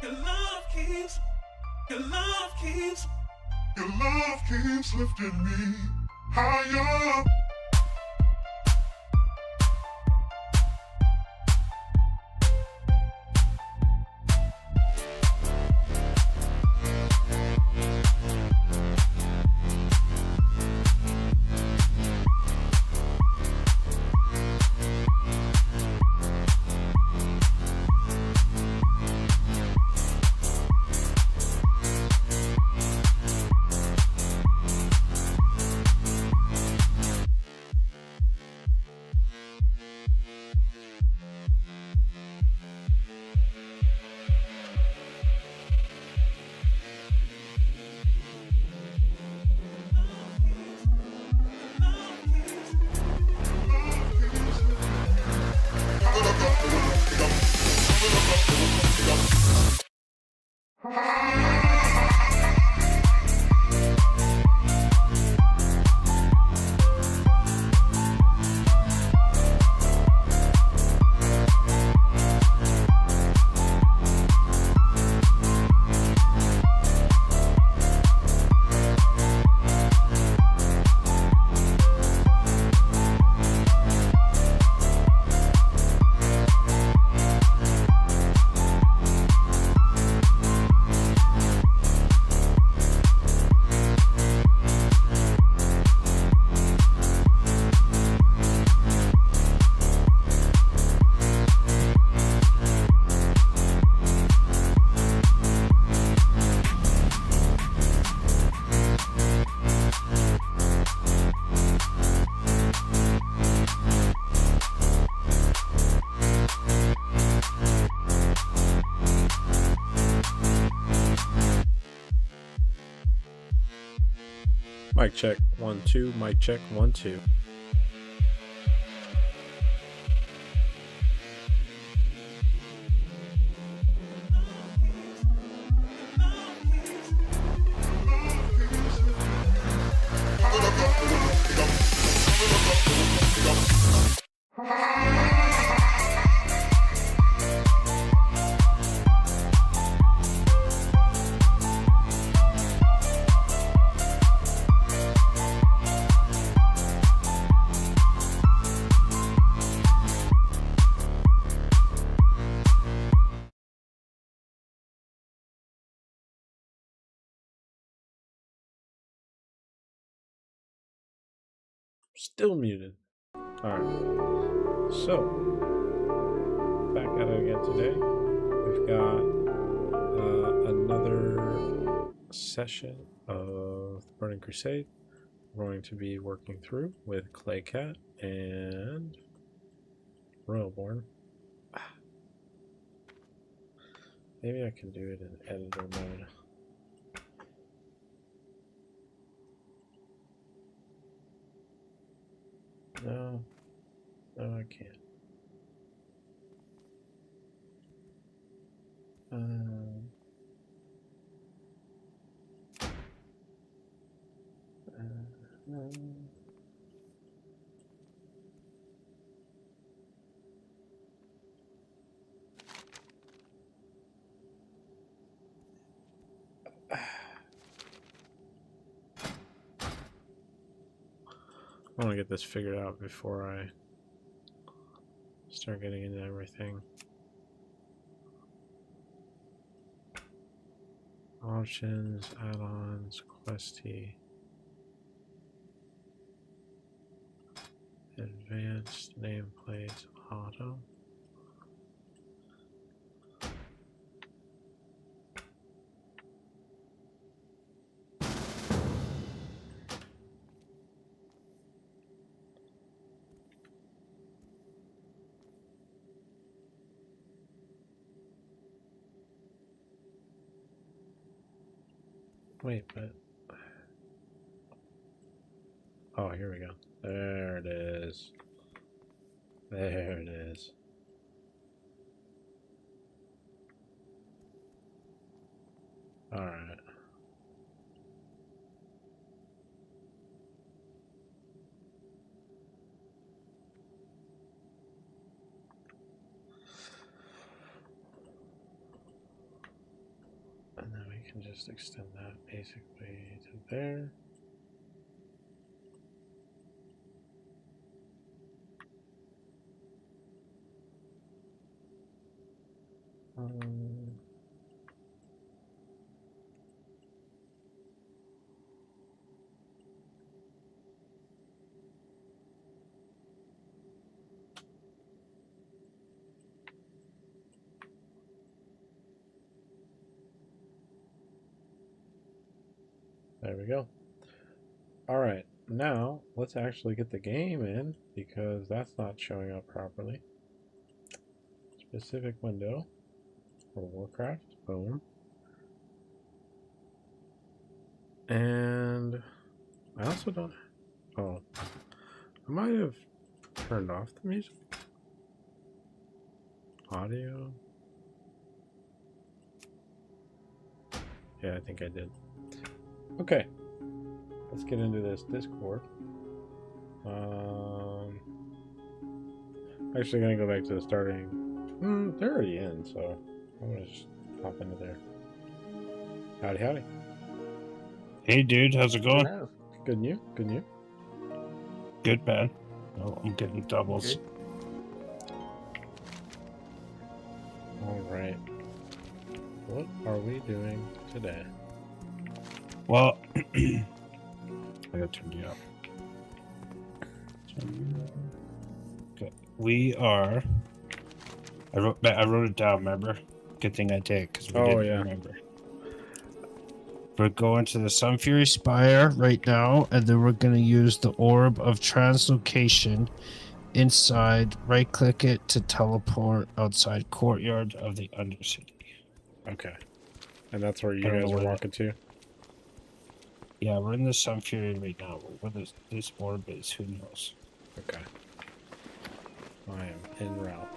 Your love keeps, your love keeps, your love keeps lifting me higher. Mic check 1 2. Mic check 1 2. Still muted. Alright. So, back at it again today. We've got another session of Burning Crusade. We're going to be working through with Claycat and Royalborn. Maybe I can do it in editor mode. No, I can't. I want to get this figured out before I start getting into everything. Options, add-ons, questy, advanced nameplates, auto. Wait, but... Oh, here we go. There it is. There it is. Alright. can just extend that basically to there. There we go. All right, now let's actually get the game in because that's not showing up properly. Specific window for Warcraft. Boom. And I also don't. Oh, I might have turned off the music. Audio. Yeah, I think I did. Okay, let's get into this Discord. Actually gonna go back to the starting. They're already in, so I'm gonna just hop into there. Howdy, howdy. Hey, dude, how's it going? Hello. Good and you? Good and you? Good, man. Oh, I'm getting doubles. Good. All right. What are we doing today? Well, I gotta turn you up. Okay, we are. I wrote it down. Remember? Good thing I did because we didn't remember. We're going to the Sun Fury Spire right now, and then we're gonna use the Orb of Translocation inside. Right-click it to teleport outside courtyard of the Undercity. Okay. And that's where you guys are walking to? Yeah, we're in the Sun Fury right now. Where this orb is, who knows? Okay. I am en route.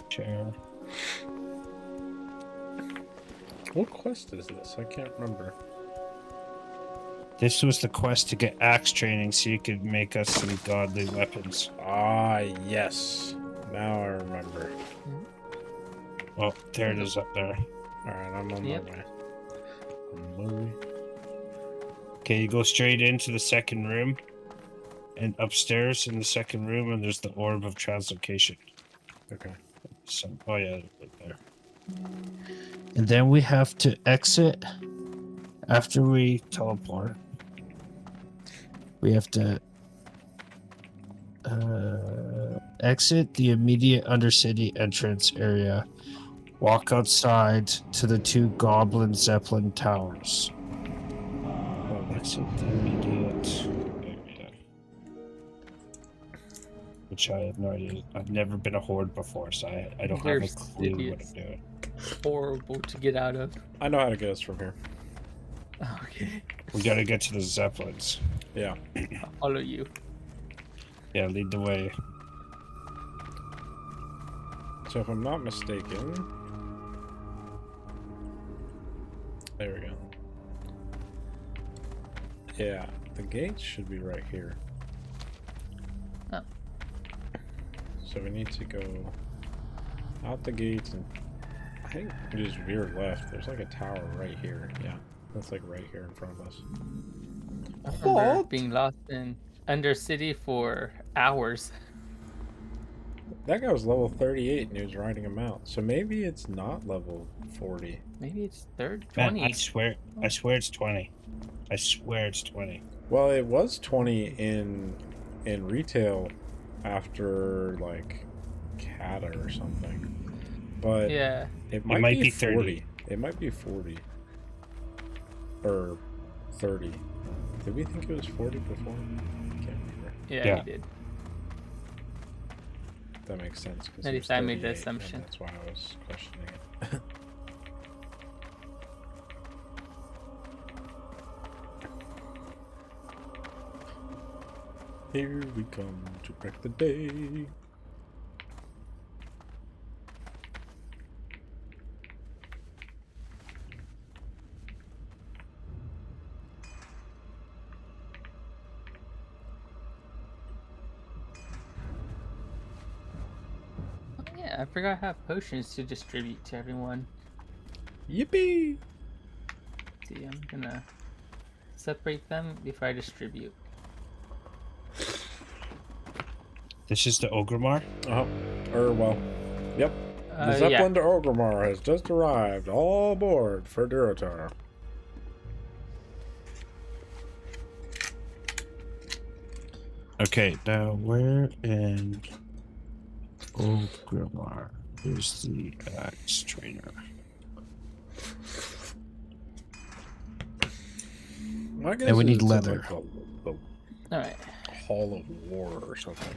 Chair. What quest is this? I can't remember. This was the quest to get axe training so you could make us some godly weapons. Ah, yes. Now I remember. Oh, there it is up there. Alright, I'm on my way. Okay, you go straight into the second room. And upstairs in the second room, and there's the Orb of Translocation. Okay. So, oh yeah, right there. And then we have to exit after we teleport. We have to exit the immediate Undercity entrance area. Walk outside to the 2 Goblin Zeppelin towers. Exit the immediate area. Which I have no idea. I've never been a horde before, so I don't have a clue what I'm doing. Horrible to get out of. I know how to get us from here. Okay. We gotta get to the Zeppelins. Yeah. I'll follow you. Yeah, lead the way. So if I'm not mistaken... There we go. Yeah, the gates should be right here. Oh. So we need to go out the gates and I think we just veer left. There's like a tower right here. Yeah, that's like right here in front of us. I remember being lost in Undercity for hours. That guy was level 38 and he was riding him out. So maybe it's not level 40. Maybe it's 20. Man, I swear it's 20. I swear it's 20. Well, it was 20 in retail after like Kata or something. But yeah, it might be 40. It might be 40 or 30. Did we think it was 40 before? I can't remember. yeah, we did. That makes sense. At least I made the assumption. That's why I was questioning it. Here we come to wreck the day. Oh, yeah, I forgot I have potions to distribute to everyone. Yippee! See, I'm gonna separate them before I distribute. This is the Ogremar? Well, yep. The Zeppelin to Orgrimmar has just arrived. All aboard for Durotar. Okay, now where in Ogremar is the axe trainer? And we need leather. All right. Hall of War or something.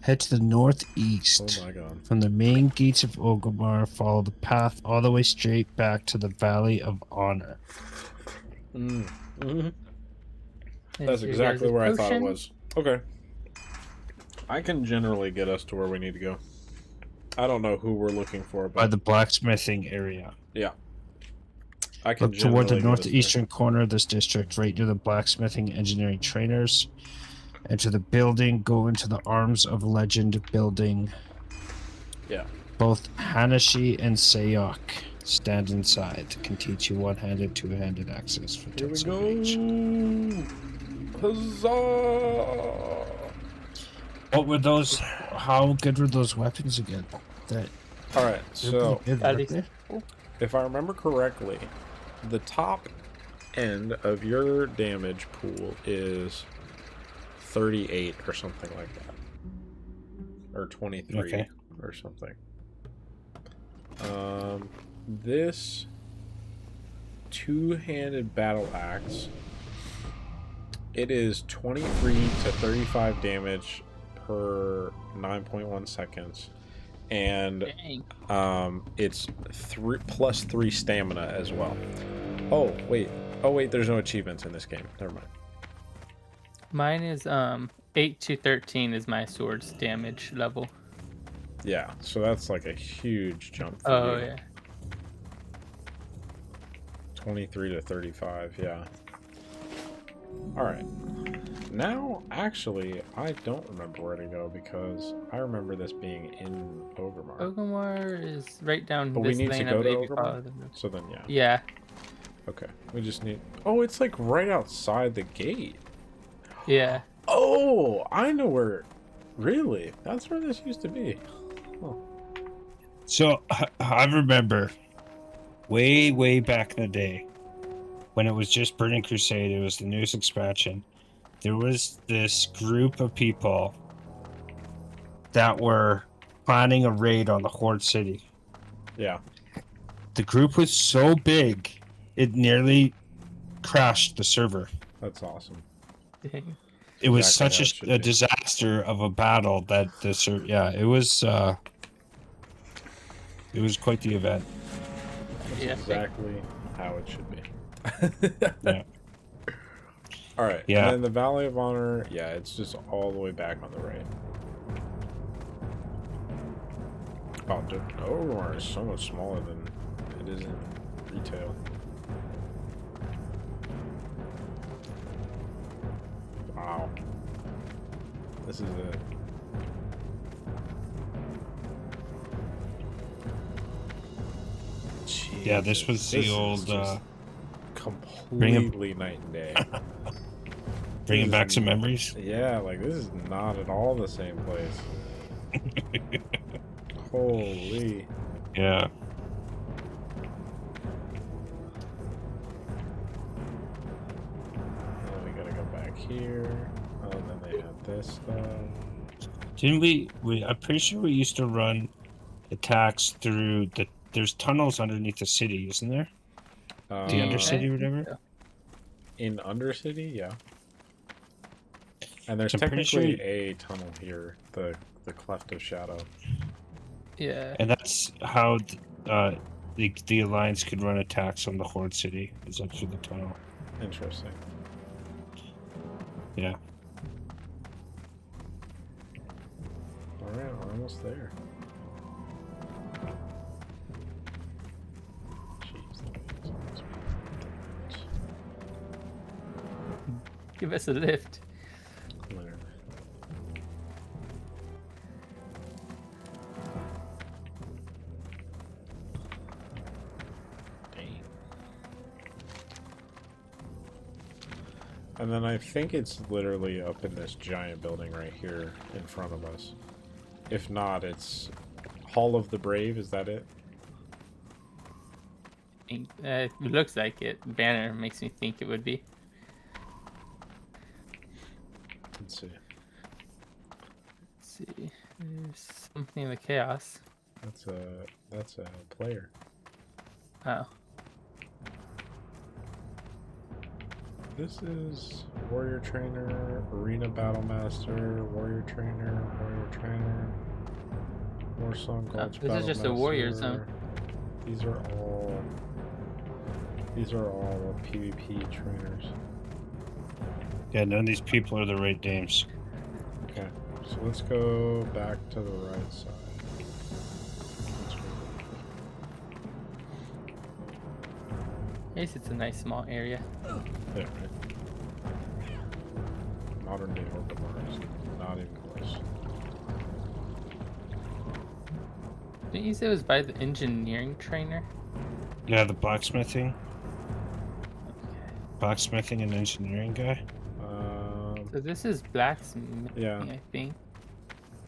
Head to the northeast. Oh my god. From the main gates of Ogremar, follow the path all the way straight back to the Valley of Honor. That's exactly where I thought it was. Okay. I can generally get us to where we need to go. I don't know who we're looking for, but... By the blacksmithing area. Yeah. I can look toward the northeastern corner of this district, right near the blacksmithing engineering trainers. Enter the building, go into the Arms of Legend building. Yeah. Both Hanashi and Sayok stand inside. Can teach you one-handed, two-handed access for Here we tits go. of each. Huzzah! What were those? How good were those weapons again? All right, so good, if I remember correctly, the top end of your damage pool is 38 or something like that, or 23 or something. This two-handed battle axe, it is 23 to 35 damage per 9.1 seconds, and it's 3 stamina as well. Oh wait, there's no achievements in this game. Never mind. Mine is 8 to 13 is my sword's damage level. Yeah, so that's like a huge jump for you. Yeah. 23 to 35, yeah. Alright. Now, actually, I don't remember where to go because I remember this being in Ogremar. Ogremar is right down but this we need lane, to go I to believe you Ogremar? follow. So then, yeah. Yeah. Okay, we just need... Oh, it's like right outside the gate. Yeah. Oh, I know where... Really? That's where this used to be. Huh. So, I remember way back in the day when it was just Burning Crusade, it was the newest expansion. There was this group of people that were planning a raid on the Horde City. Yeah. The group was so big, it nearly crashed the server. That's awesome. Dang. It was Exactly such a disaster of a battle that the server, it was quite the event. That's exactly how it should be. Yeah. All right. Yeah. And then the Valley of Honor, yeah, it's just all the way back on the right. Oh, dude, Ogremar is so much smaller than it is in retail. Wow. This is it. Jesus, Yeah, this was the old completely night and day. Bringing back some memories. Yeah, like this is not at all the same place. Holy. Yeah. Then we gotta go back here. Oh, and then they had this stuff. Didn't we? I'm pretty sure we used to run attacks through the. There's tunnels underneath the city, isn't there? The Undercity or whatever. In Undercity, yeah. And there's I'm pretty technically sure a tunnel here, the Cleft of Shadow. Yeah. And that's how the Alliance could run attacks on the Horde City. Is up through the tunnel. Interesting. Yeah. All right, we're almost there. Give us a lift. Literally. And then I think it's literally up in this giant building right here in front of us. If not, it's Hall of the Brave. Is that it? It looks like it. Banner makes me think it would be. Let's see. Let's see. There's something in the chaos. That's a player. Oh. This is Warrior Trainer, Arena Battle Master, Warrior Trainer, Warsong Gulch This is just a warrior zone. These are all PvP trainers. Yeah, none of these people are the right names. Okay, so let's go back to the right side. At least it's a nice small area. Yeah, right. Modern day Orca not even close. Didn't you say it was by the engineering trainer? Yeah, the blacksmithing. Okay. Blacksmithing and engineering guy. So this is blacksmithing, Yeah. I think.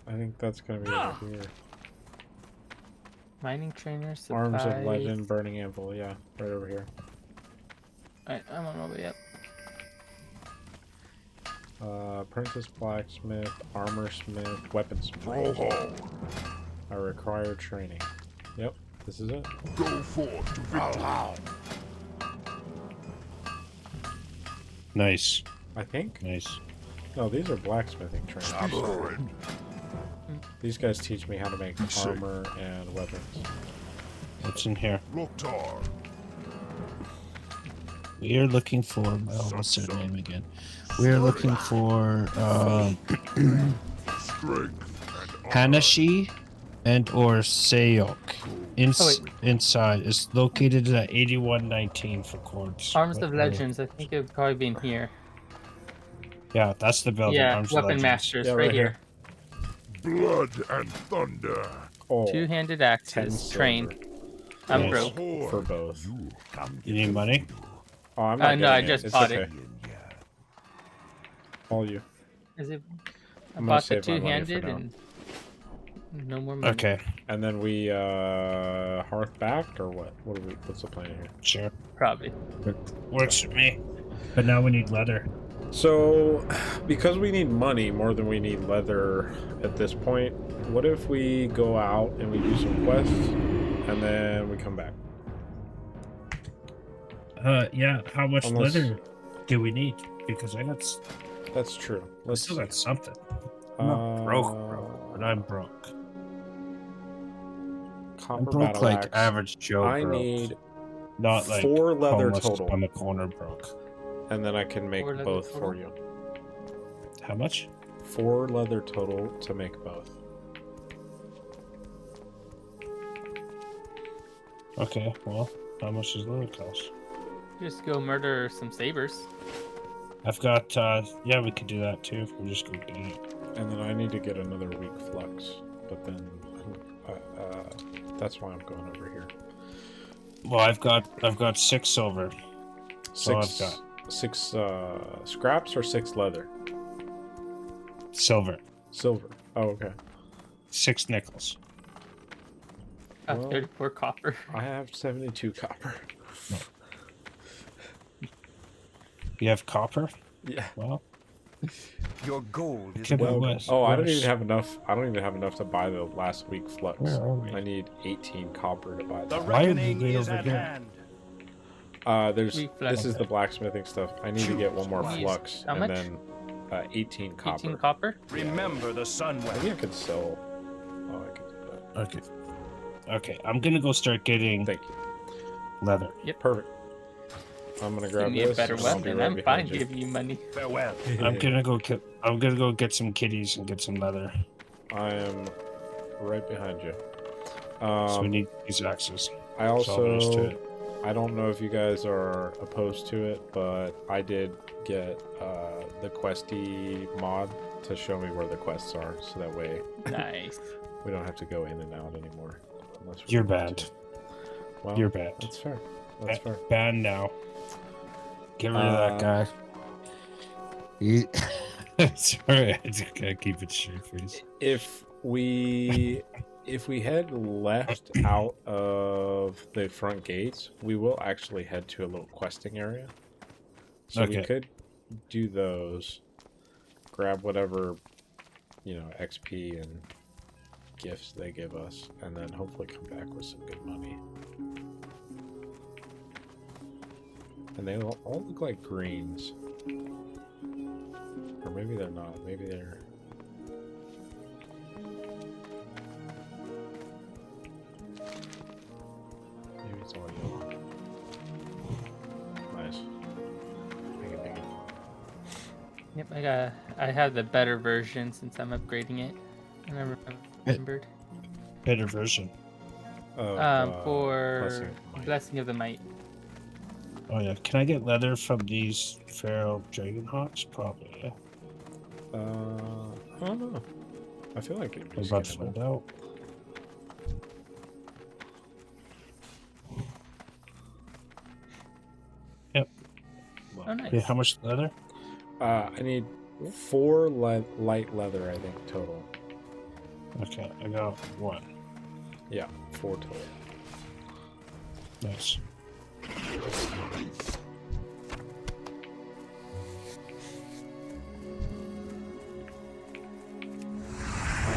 I think that's gonna be over here. Mining trainer, supplies. Arms of Legend, Burning Anvil, yeah, right over here. Alright, I'm on my way up. Apprentice Blacksmith, Armorsmith, Weaponsmith. I require training. Yep, this is it. Go forth to victory. Nice. I think. Nice. No, these are blacksmithing trainers. Aberrant. These guys teach me how to make armor and weapons. What's in here? Loktar. We are looking for. Well, what's their name again? We are looking for Strength and Hanashi and or Sayok. wait. Inside is located at 8119 for cords. Arms What of area? Legends, I think it would probably be in here. Yeah, that's the building. Yeah, Arms of Weapon Legends. Masters, Yeah, right right here. blood and thunder. Oh, Two-handed 10 axes, silver trained. I'm Nice. broke. for both. You need money? Oh, I'm not No, I getting just It's bought okay. it. All you. Is it? I I'm gonna bought the save my money for two-handed now. and no more money. Okay, And then we hearth backed or what? What's the plan here? sure. Probably. Works for me. But now we need leather. So, because we need money more than we need leather at this point, what if we go out and we do some quests and then we come back? Yeah. How much Unless- leather do we need? Because I got. That's true. I Let's still got something. I'm not broke, bro. But I'm broke. Copper I'm broke battle like axe. average Joe. I broke. need Not like 4 leather homeless total. on the corner broke. and then I can make 4 leather both total? for you. How much? 4 leather total to make both. Okay. Well, how much does leather cost? Just go murder some sabers. I've got. Yeah, we could do that too. If we just go get it. And then I need to get another weak flux. But then that's why I'm going over here. Well, I've got 6 silver. So I've 6 scraps or 6 leather? Silver. Silver. Oh, okay. 6 nickels. Well- 34 copper. I have 72 copper. You have copper? Yeah. Well, Your gold is Can we well. west? Oh, I don't West. even have enough. I don't even have enough to buy the last week flux. Where are we? I need 18 copper to buy The that. Why are we reckoning way is over at here? hand. There's Weak flux. this is the blacksmithing stuff. I need to get one more Jeez. flux How and much? then 18 copper. 18 copper? Remember the sun Maybe I weapon. could sell. Oh, I could do that. Okay. Okay, I'm gonna go start getting Thank you. leather. Perfect. I'm gonna grab Give me a this. better and I'll be weapon. right I'm behind fine you. giving you money. Farewell. I'm gonna go get some kitties and get some leather. I am right behind you. So we need these axes. I That's all there is to also, it. I don't know if you guys are opposed to it, but I did get the questy mod to show me where the quests are, so that way Nice. we don't have to go in and out anymore. Unless we You're want banned. to. Well, You're banned. That's fair. That's fair. Banned now. Get rid of that guy. Sorry, I just gotta keep it straight face. If we head left out of the front gates, we will actually head to a little questing area. So we could do those, grab whatever, XP and gifts they give us, and then hopefully come back with some good money. And they all look like greens. Or maybe they're not. Maybe they're... Maybe it's all yellow. Nice. Dang it. Yep, I have the better version since I'm upgrading it. And I remembered. Better version. For Blessing of the Might. Oh yeah, can I get leather from these feral dragon hawks? Probably. Yeah. I don't know. I feel like it'd be I'm about to find out. Yep. Oh, nice. Okay, how much leather? I need 4 light leather, I think, total. Okay, I got 1. Yeah, 4 total. Nice. I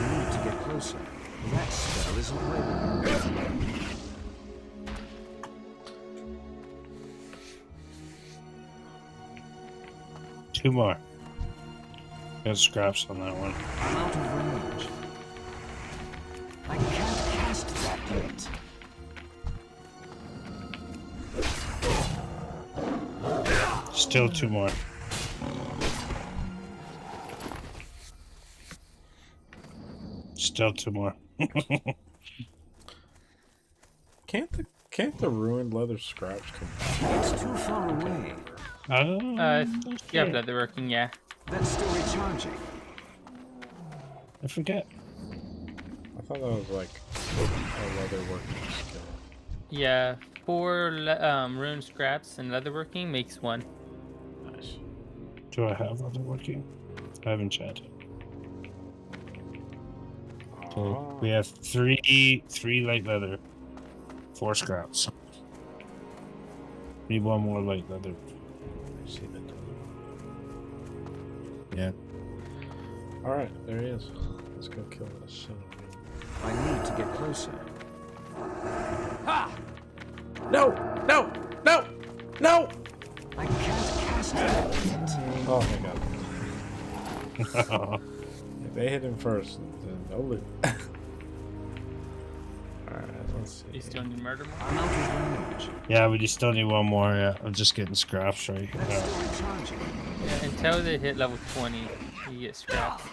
need to get closer. That spell isn't ready. 2 more. Got scraps on that one. I'm out of range. I can't cast that yet. Still 2 more. Still 2 more. Can't the ruined leather scraps come back? It's too far away. Yeah, leatherworking, yeah. That's still recharging. I forget. I thought that was like a leatherworking skill. Yeah, 4 rune scraps and leatherworking makes 1. Nice. Do I have other working? I haven't chatted. So we have 3 light leather, 4 scraps. Need 1 more light leather. I see that. Yeah. All right, there he is. Let's go kill this son of a... I need to get closer. No! No! No! No! I can't cast that yet. Oh my god. If they hit him first, then no loot. Alright, let's see. You still need murder more? I'm out of range. Yeah, we just still need 1 more. Yeah, I'm just getting scraps right That's here. still recharging. Yeah, until they hit level 20, you get scraps.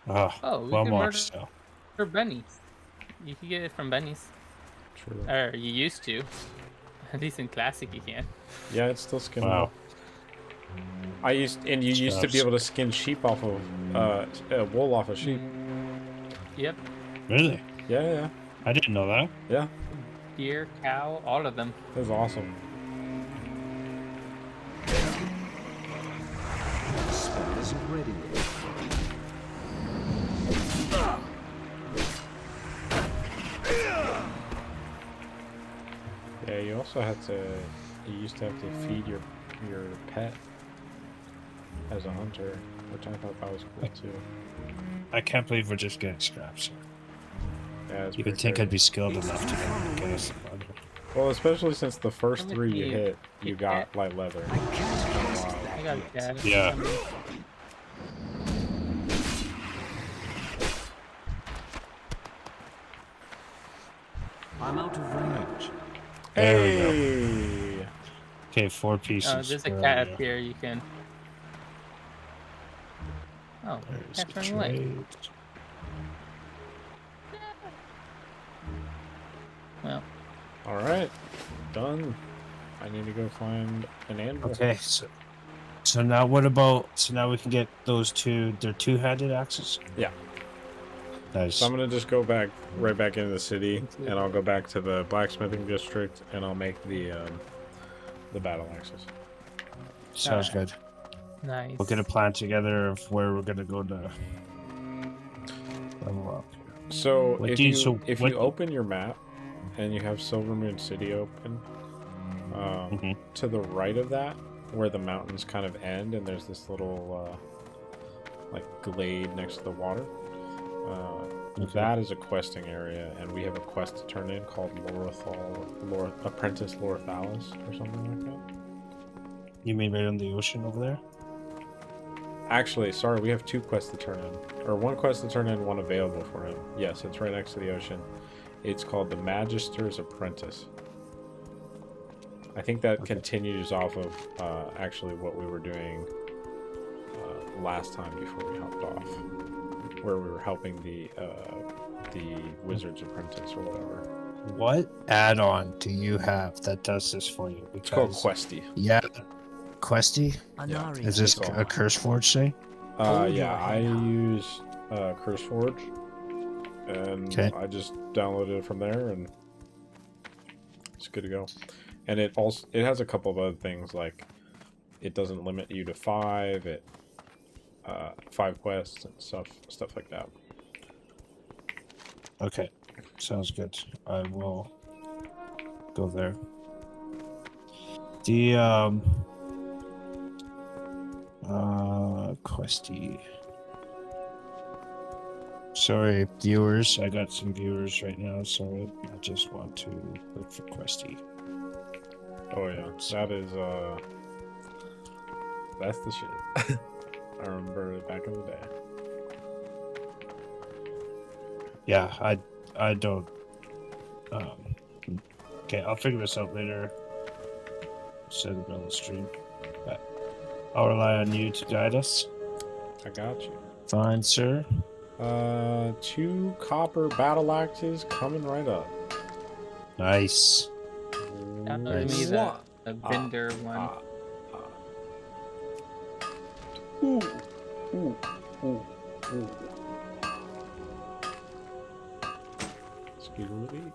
Oh, we 1 can more murder still. for Benny's. You can get it from Benny's. True. Or you used to. At least in Classic you can. Yeah, it's still skin. Wow. You used to be able to skin sheep off of wool off of sheep. Yep. Really? Yeah. I didn't know that. Yeah. Deer, cow, all of them. It was awesome. That spell isn't ready yet. Yeah, you also had to. You used to have to feed your pet as a hunter, which I thought that was cool too. I can't believe we're just getting scraps. Yeah, it's You would pretty think I'd crazy. be skilled enough to get us. Well, especially since the first Let me 3 you see. hit, you got light leather. I can't cast Wow. that I got yet. that. Yeah. I'm out of range. There we go. Hey! Okay, 4 pieces. Oh, there's a Where cat are up you? here you can. Oh, There's cat's the running away. trade. Well, All right, done. I need to go find an anvil. Okay, so now what about? So now we can get those 2. They're 2-handed axes. Yeah. Nice. So I'm gonna just go right back into the city, and I'll go back to the blacksmithing district, and I'll make the battle axes. Sounds good. Nice. We'll get a plan together of where we're gonna go to level up. So What if do you- you so if what- you open your map and you have Silvermoon City open, to the right of that, where the mountains kind of end, and there's this little like glade next to the water. That is a questing area, and we have a quest to turn in called Apprentice Lorethalis or something like that. You mean right on the ocean over there? Actually, sorry, we have 2 quests to turn in. Or 1 quest to turn in, 1 available for him. Yes, it's right next to the ocean. It's called the Magister's Apprentice. I think that continues off of actually what we were doing last time before we hopped off. Where we were helping the Wizard's Apprentice or whatever. What add-on do you have that does this for you? It's called Questy. Yeah. Questy? Yeah. Is this a CurseForge thing? Yeah, I use CurseForge, and I just downloaded it from there, and it's good to go. And it has a couple of other things, like it doesn't limit you to 5. 5 quests and stuff like that. Okay, sounds good. I will go there. The Questy. Sorry, viewers. I got some viewers right now, so I just want to look for Questy. Oh yeah, that's the shit. I remember it back in the day. Yeah, I don't. Okay, I'll figure this out later. Set it on the stream, but I'll rely on you to guide us. I got you. Fine, sir. 2 copper battle axes coming right up. Nice. Download me the vendor one.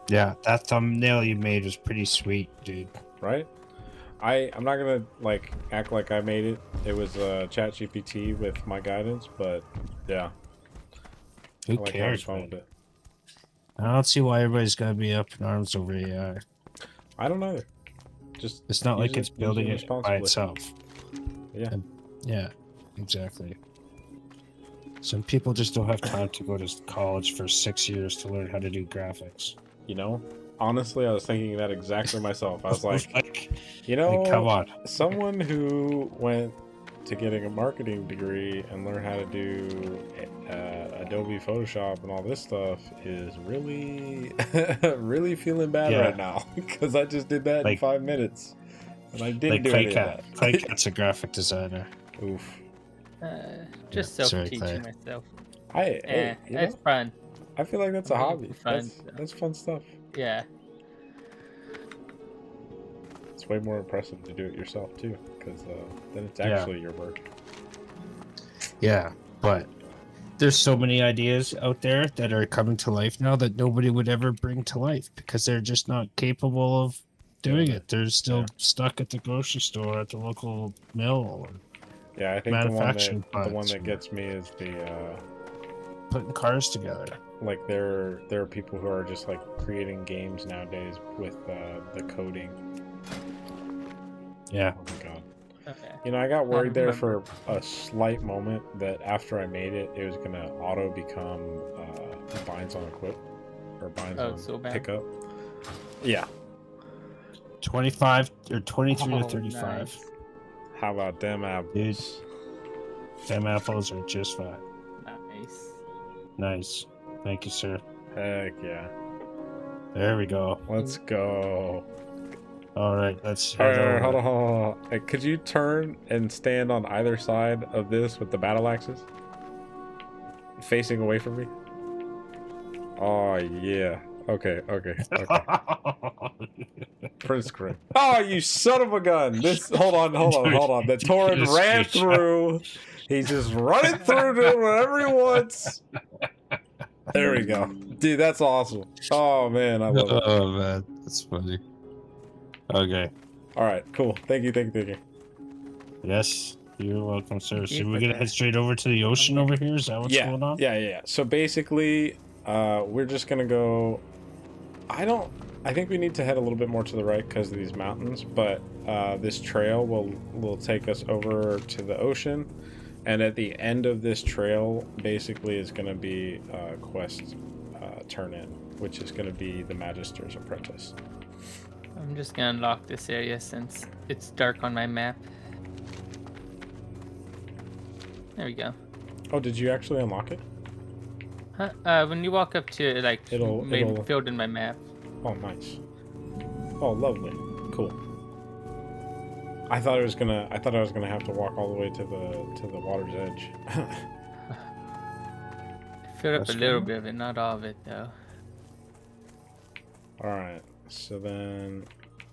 Yeah, that thumbnail you made was pretty sweet, dude. Right? I'm not gonna like act like I made it. It was ChatGPT with my guidance, but yeah. Who I like cares, having fun man? with it. I don't see why everybody's gotta be up in arms over AI. I don't either. Just It's not like it's building it by responsibly. itself. Yeah. Yeah, exactly. Some people just don't have time to go to college for 6 years to learn how to do graphics. You know, honestly, I was thinking that exactly myself. I was like, you like, know, come on. someone who went to getting a marketing degree and learn how to do Adobe Photoshop and all this stuff is really, really feeling bad right now because I just did that in 5 minutes and I didn't do any of that. Claycat's a graphic designer. Oof. Just Yeah, sorry, self-teaching Clay. myself. Hey, you It's know, fun. I feel like that's a hobby. Fun. That's fun stuff. Yeah. It's way more impressive to do it yourself too, because then it's actually your work. Yeah, but there's so many ideas out there that are coming to life now that nobody would ever bring to life because they're just not capable of doing it. They're still stuck at the grocery store, at the local mill. Yeah, I think the one that plants. gets me is the Putting cars together. like there are people who are just like creating games nowadays with the coding. Yeah. Oh my god. Okay. You know, I got worried there for a slight moment that after I made it, it was gonna auto become binds on equip or binds on pickup. Yeah. 25 or 23 to 35. Nice. How about them apples? Dude, them apples are just fine. Nice. Nice. Thank you, sir. Heck yeah. There we go. Let's go. All right, let's All head right, over. hold on. Hey, could you turn and stand on either side of this with the battle axes? Facing away from me? Oh, yeah. Okay. Prince Grim. Oh, you son of a gun! Hold on. The Tauren ran through. He's just running through doing whatever he wants. There we go. Dude, that's awesome. Oh, man, I love it. Oh, man. That's funny. Okay. All right, cool. Thank you. Yes. You're welcome, sir. Thank you So we're for gonna that. head straight over to the ocean over here? Is that what's going on? Yeah. So basically, we're just gonna go. I think we need to head a little bit more to the right because of these mountains, but this trail will take us over to the ocean, and at the end of this trail, basically, is gonna be a quest turn in, which is gonna be the Magister's Apprentice. I'm just gonna unlock this area since it's dark on my map. There we go. Oh, did you actually unlock it? Huh? When you walk up to it, like It'll- filled in my map. Oh, nice. Oh, lovely. Cool. I thought I was gonna have to walk all the way to the water's edge. Filled up That's a little cool. bit of it, not all of it though. All right. So then,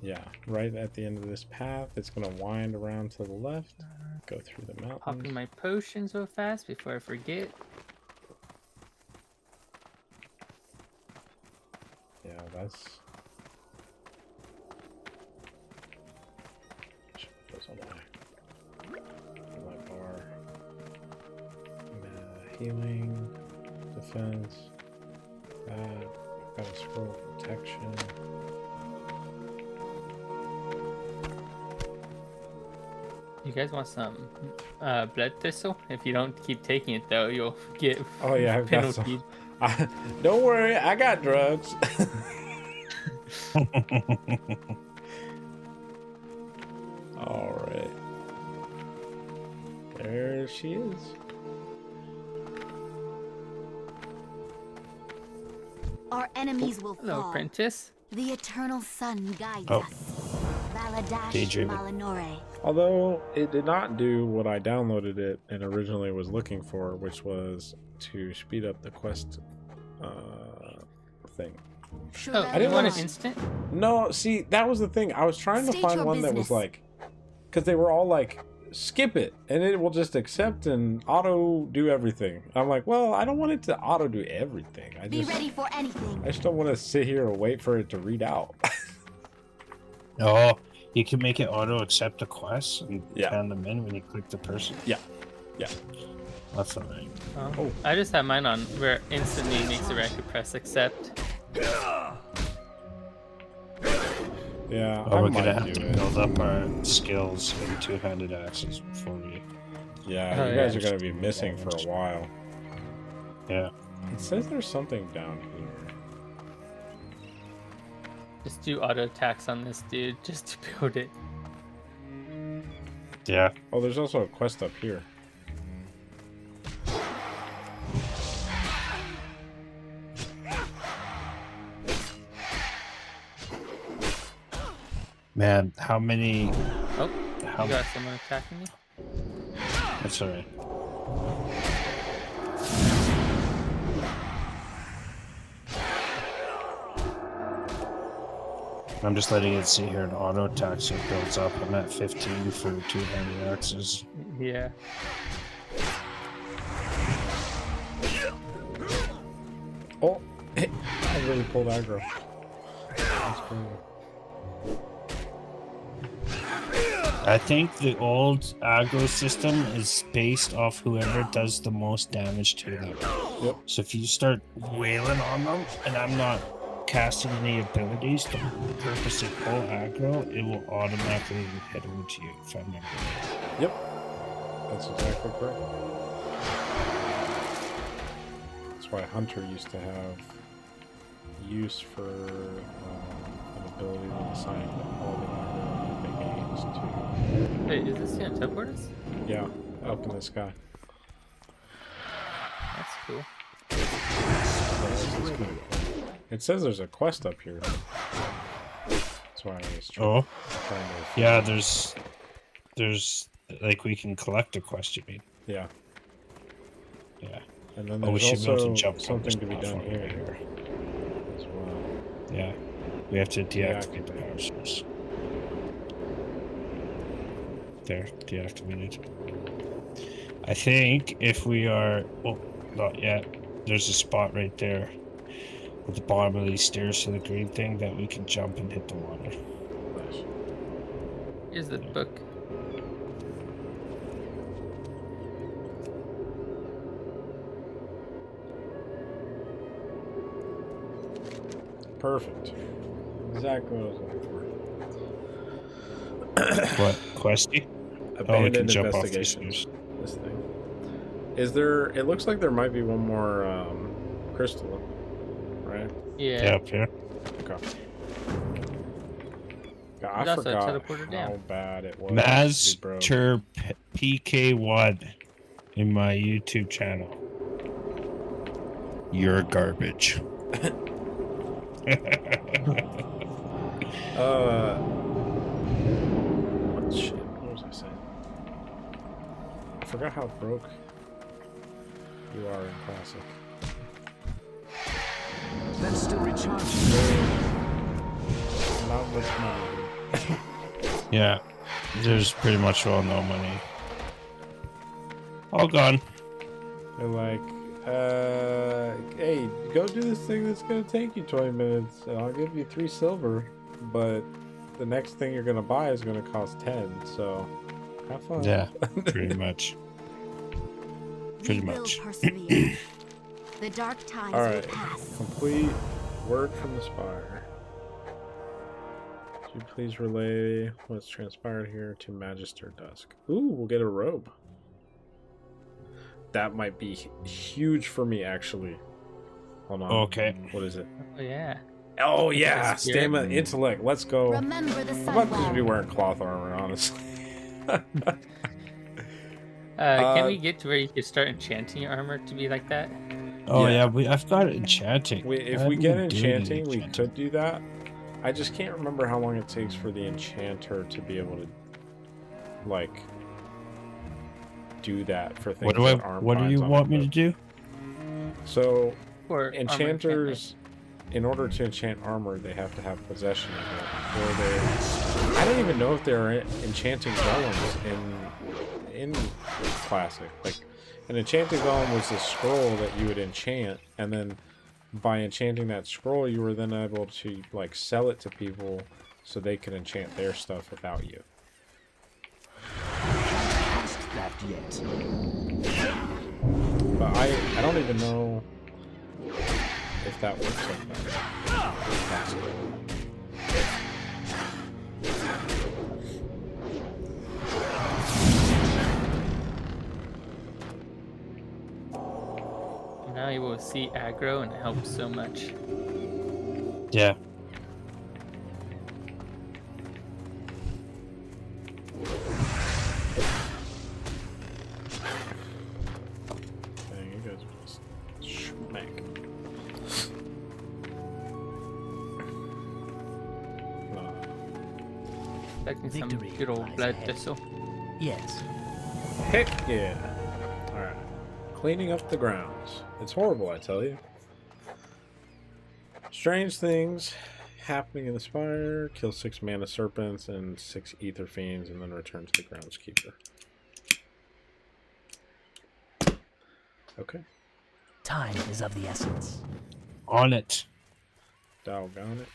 yeah, right at the end of this path, it's gonna wind around to the left, go through the mountains. Popping my potions real fast before I forget. Yeah, that's. Should put those on my bar. Healing, defense. Got a scroll of protection. You guys want some blood thistle? If you don't keep taking it though, you'll get Oh yeah, I've got some. penalties. Don't worry, I got drugs. All right. There she is. Our enemies will Hello, fall. apprentice. The eternal sun guides Oh. us. Valadash Daydreaming. Malinore. Although it did not do what I downloaded it and originally was looking for, which was to speed up the quest thing. Oh, I you didn't want wanna an instant? No, see, that was the thing. I was trying to State find your one that was business. like, because they were all like, skip it, and it will just accept and auto do everything. I'm like, well, I don't want it to auto do everything. I Be just, ready for anything. I just don't want to sit here and wait for it to read out. Oh, you can make it auto accept the quests and Yeah. hand them in when you click the person. Yeah. That's alright. Oh. I just have mine on where it instantly makes it where I can press accept. Yeah, Oh, I we're might gonna have do to it. build up our skills in two-handed axes before we. Yeah, Oh, you guys yeah. are gonna be missing for a while. Yeah. It says there's something down here. Just do auto attacks on this dude just to build it. Yeah. Oh, there's also a quest up here. Man, how many? Oh, How? you got someone attacking me? That's alright. I'm just letting it see here an auto attack so it builds up. I'm at 15 for two-handed axes. Yeah. Oh, I really pulled aggro. That's cool. I think the old aggro system is based off whoever does the most damage to them. Yep. So if you start wailing on them, and I'm not casting any abilities to purposely pull aggro, it will automatically head over to you if I remember right. Yep. That's exactly correct. That's why Hunter used to have use for an ability that assigned all the aggro that they gains to. Wait, is this gonna teleport us? Yeah, up in the sky. That's cool. It says there's a quest up here. That's why I was Oh, trying to. yeah, there's like we can collect a quest, you mean? Yeah. Yeah. And then Oh, we there's should be able to also jump on something this to be done platform here right here. as well. Yeah. We have to deactivate the power source. There, deactivated. I think if we are... Oh, not yet. there's a spot right there at the bottom of these stairs to the green thing that we can jump and hit the water. Nice. Here's the book. Perfect. Exactly what I was looking for. What? Questy? Abandoned jump off the investigations. stairs. This thing. Is there? It looks like there might be one more crystal, right? Yeah. Yeah, up here. Okay. God, I There's also a forgot teleporter how down. bad it was. to be broke. Master PK1 in my YouTube channel. You're garbage. What shit? What was I saying? I forgot how broke you are in Classic. That's still recharging. Not much money. Yeah, there's pretty much all no money. All gone. They're like, hey, go do this thing that's gonna take you 20 minutes, and I'll give you 3 silver, but the next thing you're gonna buy is gonna cost 10, so have fun. Yeah, pretty much. Pretty We will much. persevere. The dark times will Alright, pass. complete word from the spire. Could you please relay what's transpired here to Magister Dusk? Ooh, we'll get a robe. That might be huge for me, actually. Hold on. Okay. What is it? Oh yeah. Oh, yeah. Spirit. Stamina, intellect. Let's go. Remember the I'm sun about to just well. be wearing cloth armor, honestly. Can we get to where you could start enchanting your armor to be like that? Oh Yeah. yeah, I've got enchanting. If I we get haven't been doing enchanting, we enchanting. could do that. I just can't remember how long it takes for the enchanter to be able to, like, do that for things What do I? that aren't What do you binds on want me to it. do? So, For armor enchanters, in order to enchant armor, they have to have possession of it. Or they, I don't even know if there are enchanting golems in Classic. Like, an enchanting golem was a scroll that you would enchant, and then by enchanting that scroll, you were then able to, like, sell it to people so they could enchant their stuff without you. Past that yet. But I don't even know if that works like that. Now you will see aggro and it helps so much. Yeah. Dang, you guys are just schmack. Expecting some Victory good old lies blood ahead. thistle. Yes. Heck yeah. Alright. Cleaning up the grounds. It's horrible, I tell you. Strange things happening in the spire. Kill 6 mana serpents and 6 ether fiends, and then return to the groundskeeper. Okay. Time is of the essence. On it. Doggone it.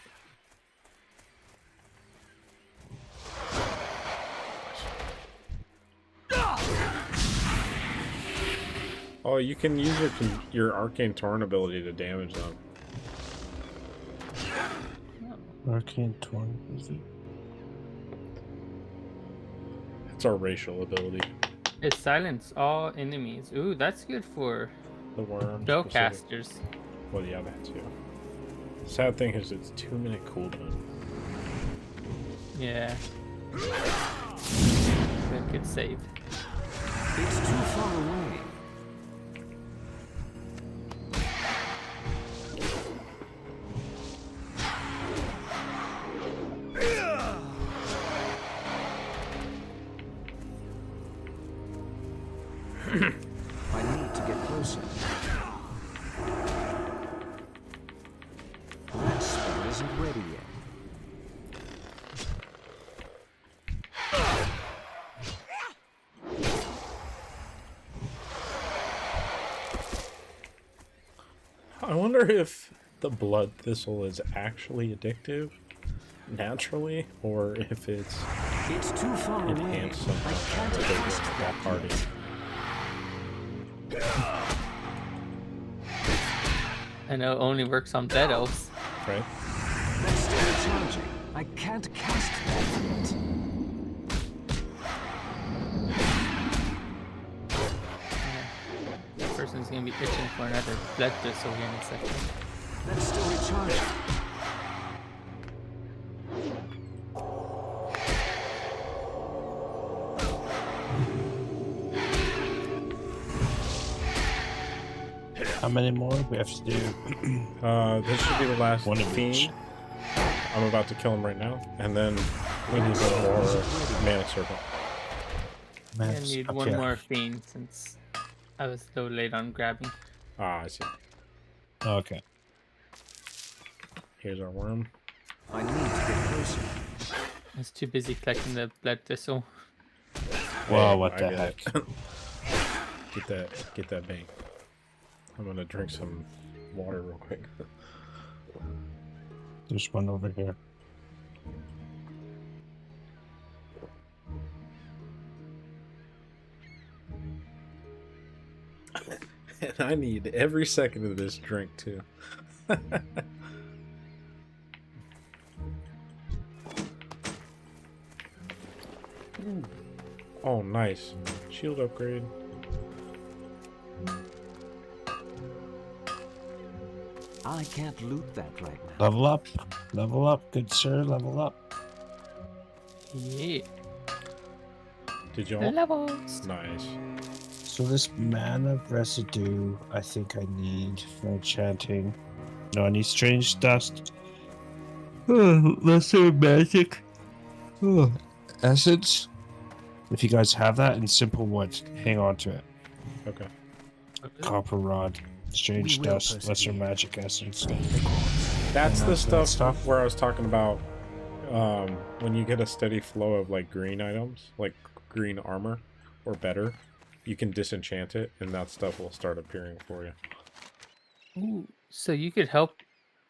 Oh, you can use your arcane torrent ability to damage them. Arcane Torn. Is it? It's our racial ability. It silence all enemies. Ooh, that's good for The worm. spellcasters. Well, yeah, that too. Sad thing is it's 2-minute cooldown. Yeah. Good save. It's too far away. I need to get closer. That spell isn't ready yet. wonder if the blood thistle is actually addictive naturally, or if it's too far away. enhanced somehow I can't to go cast with that that party. I know it only works on Blood Elves. Right? That's still charging. I can't cast that yet. That person's gonna be itching for another blood thistle here in a second. That's still recharging. How many more we have to do? This should be the last One of fiend. each. I'm about to kill him right now, and then we need one more mana circle. I need one more fiend since I was so late on grabbing. Ah, I see. Okay. Here's our worm. I need to get closer. I was too busy collecting the blood thistle. Well, what I the get heck? it. Get that bank. I'm gonna drink some water real quick. There's one over here. And I need every second of this drink too. Oh, nice. Shield upgrade. I can't loot that right now. Level up. Level up, good sir. Level up. Yeah. Did y'all? Levels. Nice. So this mana residue, I think I need for enchanting. No, I need strange dust. Lesser magic. Essence. If you guys have that in simple wood, hang on to it. Okay. Copper rod, strange We will dust, lesser persevere. magic essence. Stay the course. That's And the that stuff where I was talking about when you get a steady flow of like green items, like green armor or better, you can disenchant it and that stuff will start appearing for you. Ooh, so you could help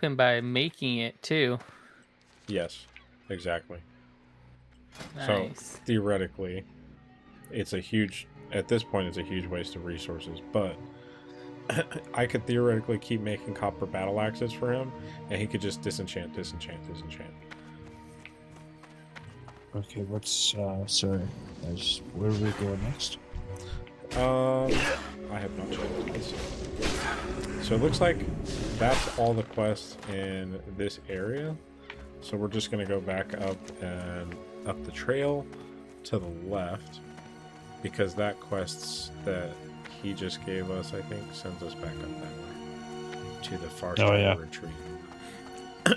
him by making it too. Yes, exactly. Nice. So theoretically, it's a huge, at this point, it's a huge waste of resources, but I could theoretically keep making copper battle axes for him and he could just disenchant. Okay, what's sorry. Where do we go next? I have not checked. Let's see. So it looks like that's all the quests in this area. So we're just gonna go back up and up the trail to the left because that quests that he just gave us, I think, sends us back up that way to the far side of the retreat. I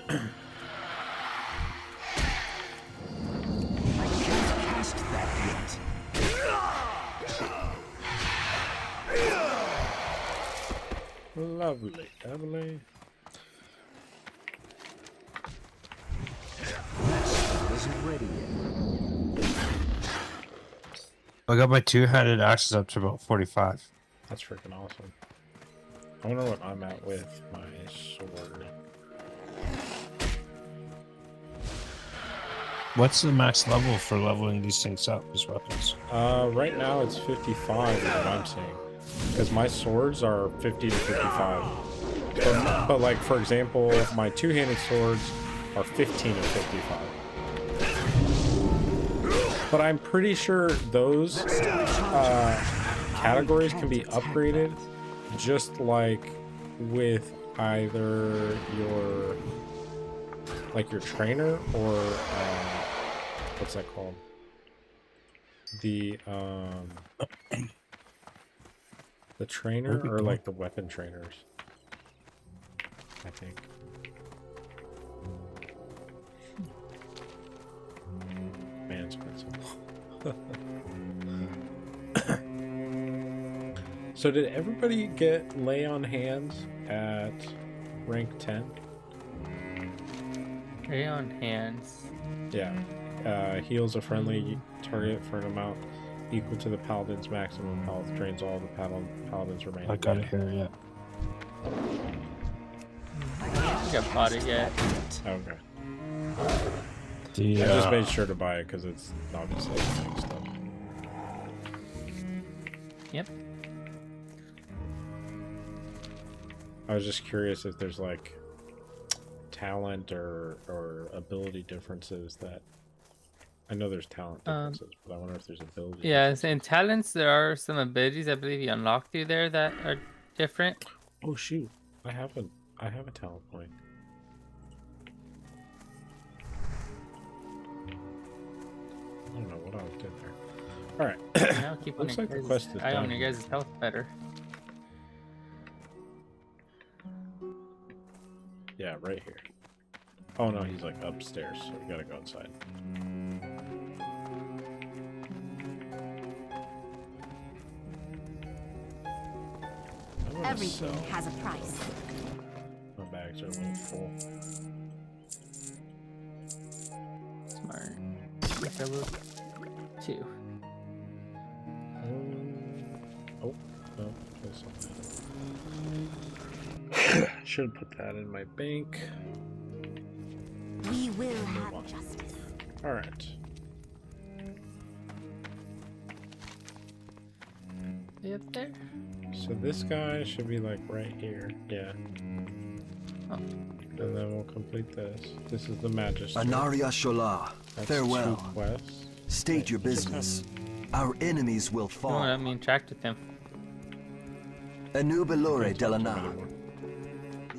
can't cast that yet. Lovely, lovely. That spell isn't ready yet. I got my two-handed axes up to about 45. That's freaking awesome. I wonder what I'm at with my sword. What's the max level for leveling these things up, these weapons? Right now it's 55 is what I'm seeing. Because my swords are 50 to 55. But like, for example, my two-handed swords are 15 to 55. But I'm pretty sure those categories can be upgraded just like with either your trainer or what's that called? The trainer or like the weapon trainers, I think. Man, it's been so long. So did everybody get lay on hands at rank 10? Lay on hands. Yeah. Heals a friendly target for an amount equal to the paladin's maximum health. Drains all the paladin's remaining. I got it here, yeah. think I bought it yet. Okay. The, I just made sure to buy it because it's obviously stuff. Yep. I was just curious if there's like talent or ability differences that I know there's talent differences, but I wonder if there's ability. Yeah, so in talents there are some abilities I believe you unlock through there that are different. Oh shoot! I have a talent point. I don't know what I was doing there. All right. Now keep Looks like the quest is I done. on your guys' health better. Yeah, right here. Oh no, he's like upstairs, so we gotta go outside. Everything has a price. My bags are a little full. Smart. Level 2. Oh, no, there's something. Should put that in my bank. We will have justice. All right. Is up there? So this guy should be like right here. Yeah. Oh. And then we'll complete this. This is the Magister. Anaria Shola, That's farewell. 2 quests. State your business. Our enemies will No, fall. let me interact with him. Anubelore Can't talk to him Delana. anymore.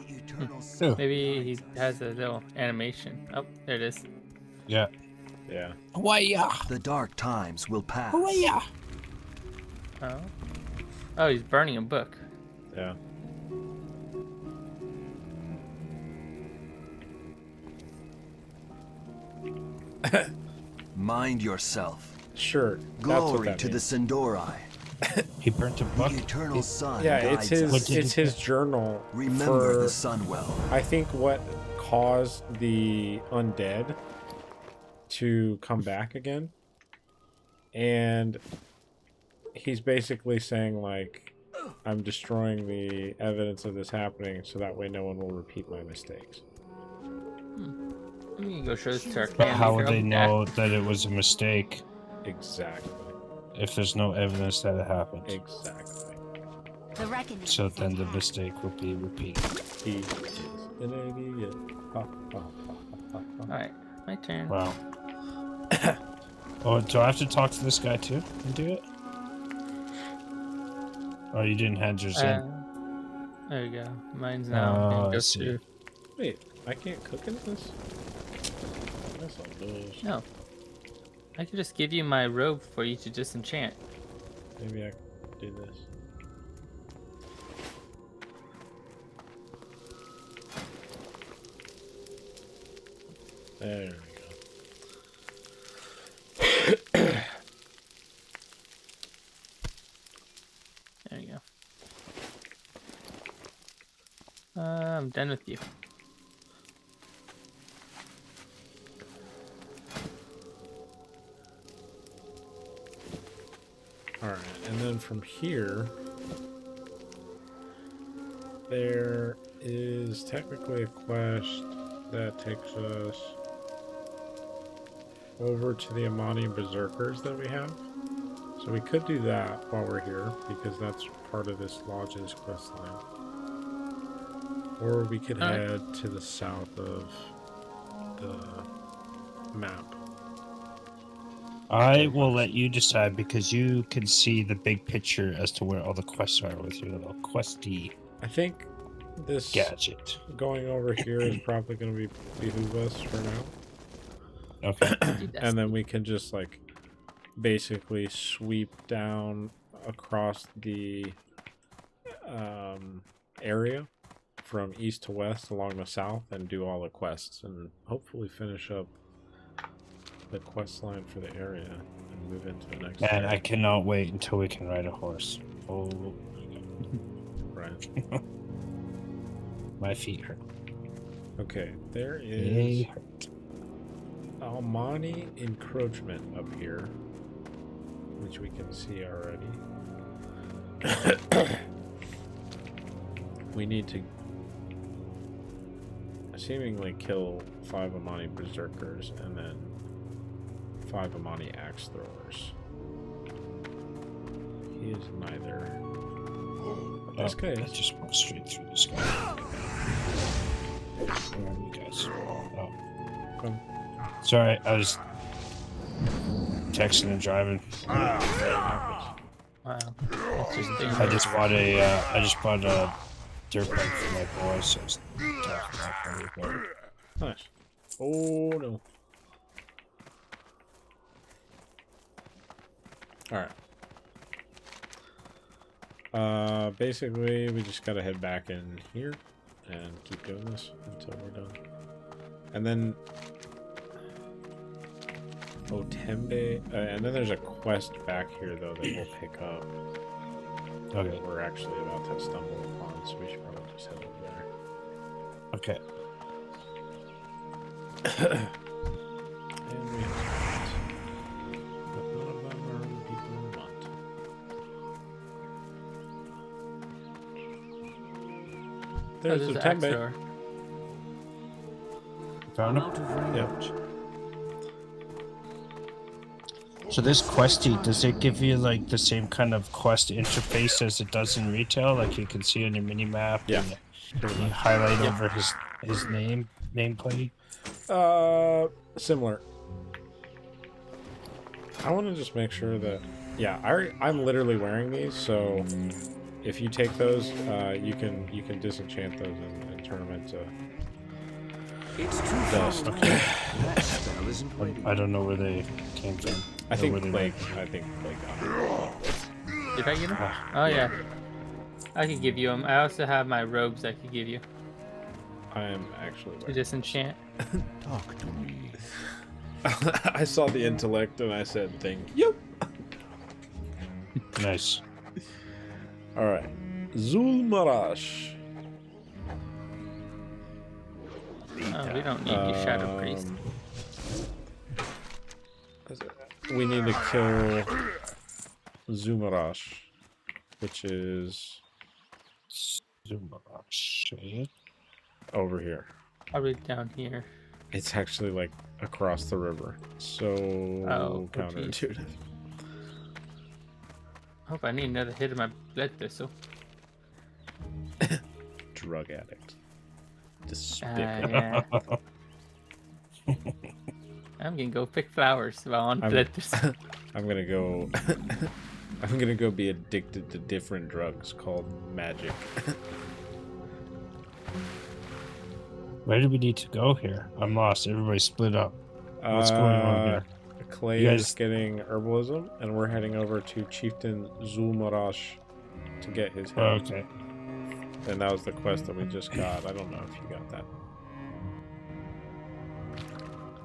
The eternal Oh. Maybe he has a little animation. Oh, there it is. Yeah. Yeah. The dark times will pass. Oh. Oh, he's burning a book. Yeah. Mind yourself. Sure. That's what Glory that to the means. Sindorai. He burnt a book. The eternal sun Yeah, guides it's us. his journal. Remember for, the sun well. I think what caused the undead to come back again. And he's basically saying like, I'm destroying the evidence of this happening so that way no one will repeat my mistakes. Let me go show this to our But clan how would leader. they know that it was a mistake Exactly. if there's no evidence that it happened? Exactly. The reckoning. So then the has mistake would be repeated. He is an idiot. Ha, ha, ha, ha, ha. Alright, my turn. Wow. Oh, do I have to talk to this guy too and do it? Oh, you didn't hand yours in. There you go. Mine's now. Oh, gonna I go see. through. Wait, I can't cook in this? That's all bullshit. No. I could just give you my robe for you to disenchant. Maybe I could do this. There we go. There you go. I'm done with you. Alright, and then from here, there is technically a quest that takes us over to the Amani Berserkers that we have. So we could do that while we're here, because that's part of this lodge's quest line. Or we could head to the south of the map. I will let you decide because you can see the big picture as to where all the quests are with your little questy I think this gadget. going over here is probably going to behoove us for now. Okay. And then we can just like basically sweep down across the area from east to west along the south and do all the quests and hopefully finish up the quest line for the area and move into the next And area. I cannot wait until we can ride a horse. Oh, Right. my feet hurt. Okay, there is They hurt. Almani encroachment up here, which we can see already. We need to seemingly kill 5 Amani Berserkers and then 5 Amani Axe Throwers. He is neither. But this guy I is. just went straight through this guy. Where are you guys? Oh. Come. Sorry, I was texting and driving. Wow. That's just dangerous. I just bought a dirt bike for my boy, so it's talking. Nice. Oh no. Alright. Basically, we just gotta head back in here and keep doing this until we're done. And then... Oh, Tembe. And then there's a quest back here, though, that we'll pick up. Okay. That we're actually about to stumble upon, so we should probably just head over there. Okay. And we have spots. But none of them are the people we want. There's the axe Tembe. thrower. Found I'm him? out of range. So this questy, does it give you like the same kind of quest interface as it does in retail? Like you can see on your mini map. Yeah. And you highlight over his nameplate. Similar. I want to just make sure that, yeah, I'm literally wearing these, so if you take those, you can disenchant those and turn them into It's too far dust. away. That spell isn't ready. I don't know where they came from. I think Or where they Plague got it. Did I get him? Oh yeah. I could give you them. I also have my robes I could give you I am actually to wearing. disenchant. Talk to me. I saw the intellect and I said, "Thank you." Nice. All right, Zulmarash. Oh, we don't need you, Shadow Priest. We need to kill Zumarash, which is over here. Probably down here. It's actually like across the river. So counterintuitive. I hope I need another hit of my blood thistle. Drug addict. Despicable. Yeah. I'm gonna go pick flowers while on blood thistle. I'm gonna go. I'm gonna go be addicted to different drugs called magic. Where do we need to go here? I'm lost. Everybody split up. What's going on here? Clay You is guys- getting herbalism, and we're heading over to Chieftain Zulmarash to get his Oh, help. okay. And that was the quest that we just got. I don't know if you got that.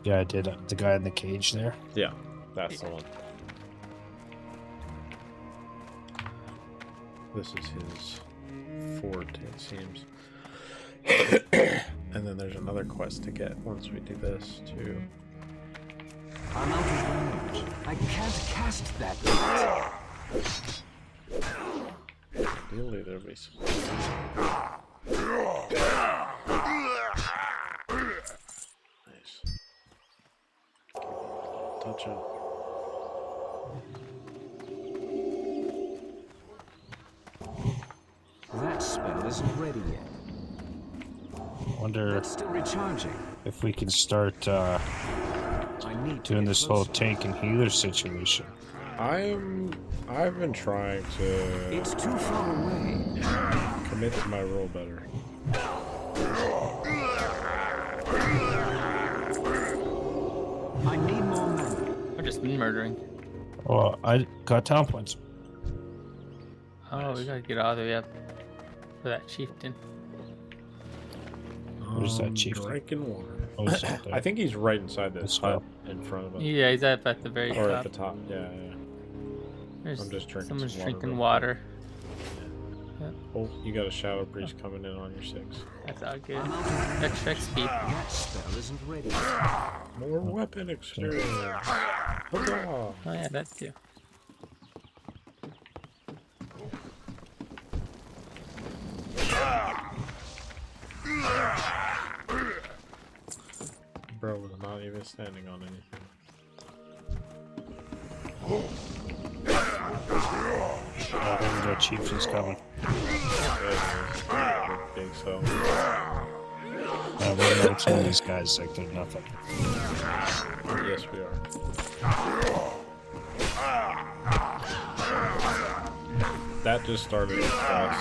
Yeah, I did. The guy in the cage there. Yeah, that's the one. This is his fort, it seems. And then there's another quest to get once we do this, too. I'm out of range. I can't cast that. Really, there'll be some... Nice. Touch it. That spell isn't ready yet. Wonder That's still recharging. if we can start I need to doing get this whole closer. tank and healer situation. I've been trying to It's too far away. commit to my role better. I need more mana. We're just murdering. Well, I got town points. Oh, we gotta get all the way up for that chieftain. Where's that chieftain? Drinking water. Oh, it's out there. I think he's right inside this Let's hut go. in front of us. Yeah, he's up at the very Or top. at the top. Yeah, yeah. There's I'm just drinking someone's some water drinking real water. Oh, you got a shadow priest coming in on your 6. That's all good. I'm out of range. Extra XP. That spell isn't ready. More weapon experience. Huzzah. Oh yeah, that too. bro was not even standing on anything. Oh, the chief is coming. Big so. We're not some of these guys like they're nothing. Yes, we are. That just started a quest,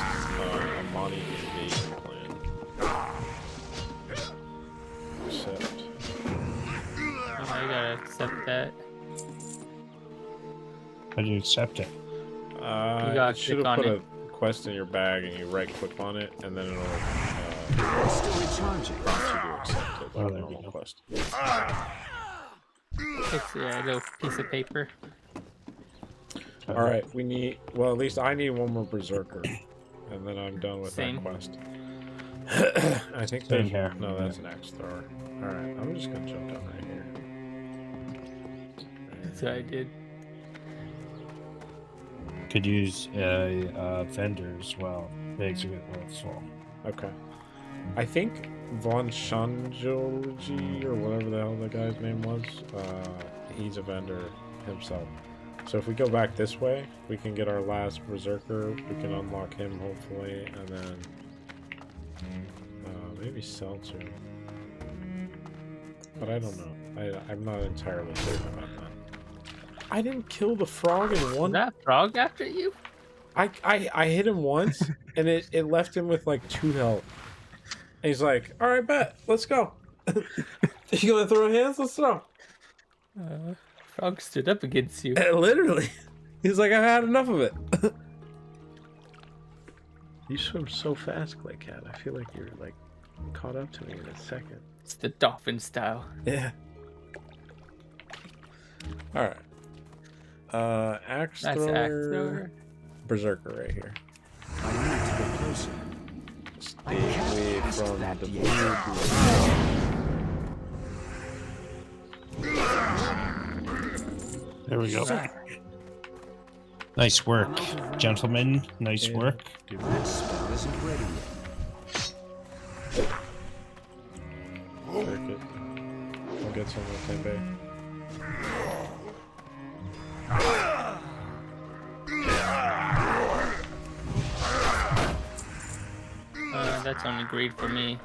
Amani invasion plan. Accept. Oh, I gotta accept that. How do you accept it? You gotta It should click have on put it. a quest in your bag and you right click on it and then it'll Still recharging. prompt you to accept it like Oh, a there we normal go. quest. It's a little piece of paper. Alright, we need, well, at least I need one more Berserker. And then I'm done with Same. that quest. I think Same there's, here. no, that's an axe thrower. Alright, I'm just gonna jump down right here. That's what I did. Could use a vendor as well. Bags are getting full. Okay. I think Von Shanjoji, or whatever the hell the guy's name was, he's a vendor himself. So if we go back this way, we can get our last Berserker, we can unlock him hopefully, and then maybe sell to him. But I don't know. I'm not entirely certain about that. I didn't kill the frog in one. Was that frog after you? I hit him once, and it left him with like 2 health. And he's like, "All right, bet, let's go." You gonna throw hands? Let's throw. Frog stood up against you. Literally, he's like, "I've had enough of it." You swim so fast, Clay Cat. I feel like you're like caught up to me in a second. It's the dolphin style. Yeah. All right. Axe That's thrower. axe thrower. Berserker right here. I need to get closer. Stay away from that the yet. There we go. Nice work, gentlemen. Nice work. That spell isn't ready yet. Circuit. I'll get some with Tempe. That's only great for me.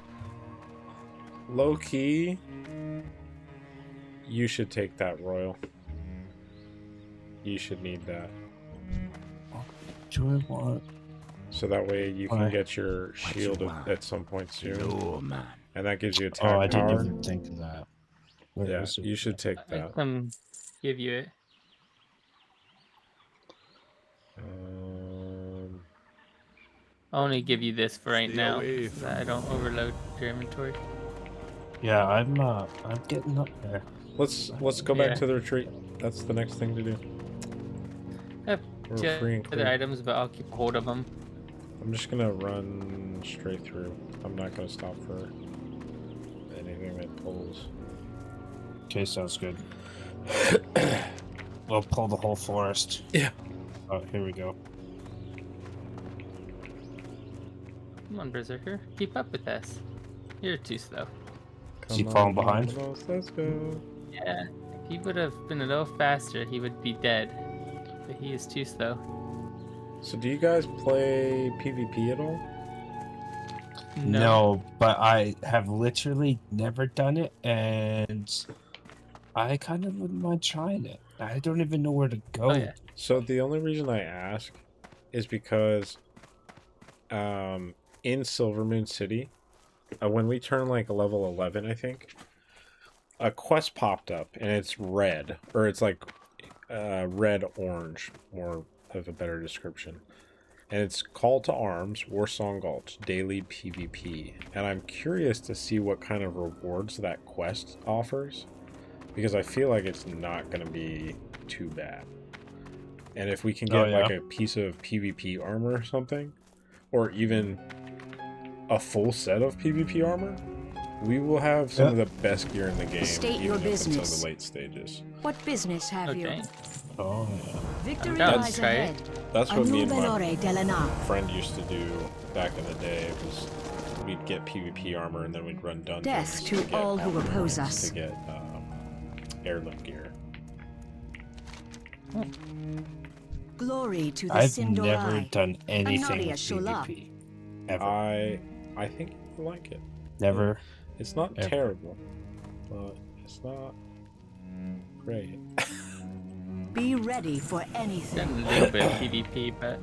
Low key, you should take that Royal. You should need that. Do I want? So that way you can Why? get your shield at some point soon. No, man. And that gives you attack Oh, I didn't power. even think of that. Where Yeah, is it? you should take I that. can give you it. I'll only give you this for right Stay now. away So that I don't overload your inventory. Yeah, I'm getting up there. Let's go back Yeah. to the retreat. That's the next thing to do. I have We're two free and other clear. items, but I'll keep hold of them. I'm just gonna run straight through. I'm not gonna stop for anything that pulls. Okay, sounds good. We'll pull the whole forest. Yeah. Oh, here we go. Come on, Berserker. Keep up with us. You're too slow. Is he falling behind? Let's go. Yeah, if he would have been a little faster, he would be dead. But he is too slow. So do you guys play PvP at all? No, but I have literally never done it, and I kind of wouldn't mind trying it. I don't even know where to go. Oh, yeah. So the only reason I ask is because in Silvermoon City, when we turn like level 11, I think, a quest popped up and it's red, or it's like red orange, more of a better description. And it's Call to Arms, Warsong Gulch, Daily PvP. And I'm curious to see what kind of rewards that quest offers, because I feel like it's not going to be too bad. And if we can get like a piece of PvP armor or something, or even a full set of PvP armor, we will have some of the best gear in the game, State even your up until business. the late stages. What business have you? Okay. Oh, yeah. Victory down. lies Try it. ahead. That's what me and my Annubelore Delanar. friend used to do back in the day, was we'd get PvP armor, and then we'd run dungeons. Death to get all who armor oppose points us. To get heirloom gear. Glory to the I've Sindor never Eye. done anything Anadia with Shola. PvP. Ever. I think you like it. Never. It's not Ever. terrible, but it's not great. Be ready for Done anything. a little bit of PvP, but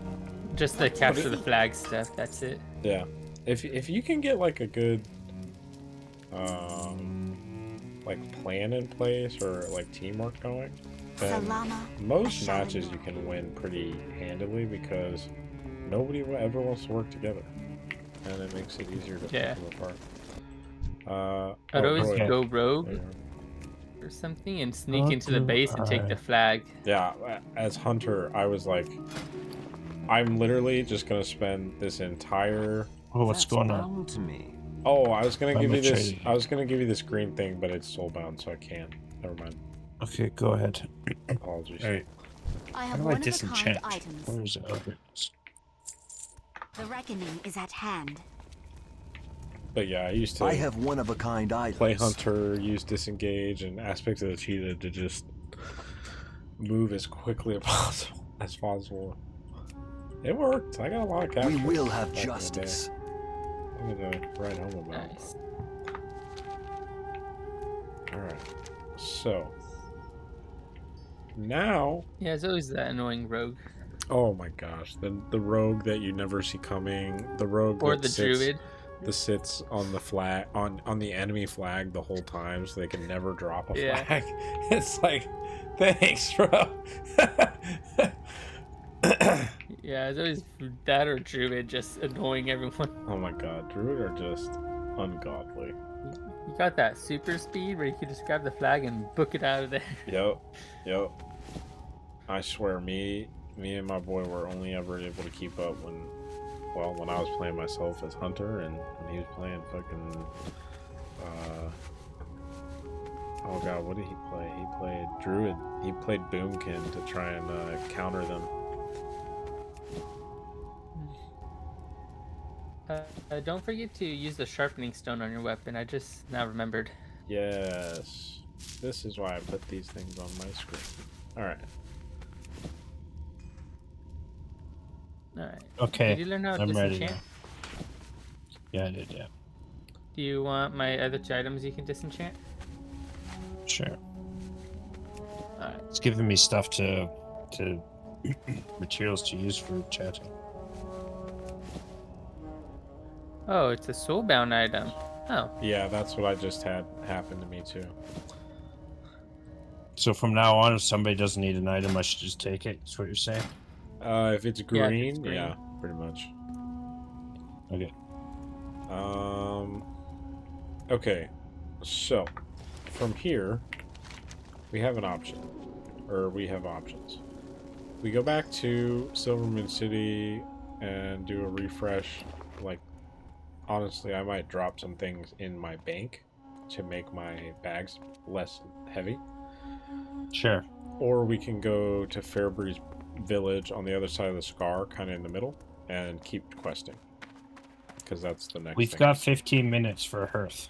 just the capture the flag stuff. That's it. Yeah, if you can get like a good like plan in place or like teamwork going, then Salama. most matches you can win pretty handily because nobody ever wants to work together, and it makes it easier to pick Yeah. them apart. I'd always Roy, go rogue there you are. or something and sneak into the base and take the flag. Yeah, as Hunter, I was like, I'm literally just gonna spend this entire. Oh, what's That's going on? bound to me. Oh, I was gonna I'm give you this. betrayed. I was gonna give you this green thing, but it's soulbound, so I can't. Never mind. Okay, go ahead. Apologies. Alright, I how have do I one of a kind disenchant? items. Where is it? Oh, here it is. The reckoning is at hand. But yeah, I used to I have one of a kind items. play Hunter, use disengage, and aspects of the cheetah to just move as quickly as possible. It worked. I got a lot of captures. We will have back in the day. justice. I'm gonna write home about it. Nice. Alright. So. Now. Yeah, it's always that annoying rogue Oh my gosh. The rogue that you never see coming. The rogue or that the druid. sits on the flag on the enemy flag the whole time so they can never drop a Yeah. flag. It's like, thanks, bro. Yeah, it's always that or druid just annoying everyone. Oh my god, druid are just ungodly. You got that super speed where you can just grab the flag and book it out of there. Yep. I swear, me and my boy were only ever able to keep up when I was playing myself as Hunter, and when he was playing fucking oh god, what did he play? He played Druid. He played Boomkin to try and counter them. Don't forget to use the sharpening stone on your weapon. I just now remembered. Yes. This is why I put these things on my screen. Alright. Alright. Okay, Did you learn how to I'm ready disenchant? now. Yeah, I did, yeah. Do you want my other two items you can disenchant? Sure. Alright. It's giving me stuff to materials to use for chatting. Oh, it's a soulbound item. Oh. Yeah, that's what I just had happen to me too. So from now on, if somebody doesn't need an item, I should just take it. That's what you're saying? If it's green, green. yeah, pretty much. Okay. Okay, so from here we have an option, or we have options. We go back to Silvermoon City and do a refresh. Like, honestly, I might drop some things in my bank to make my bags less heavy. Sure. Or we can go to Fairbreeze Village on the other side of the Scar, kind of in the middle, and keep questing. Because that's the next We've thing. got 15 minutes for Hearth.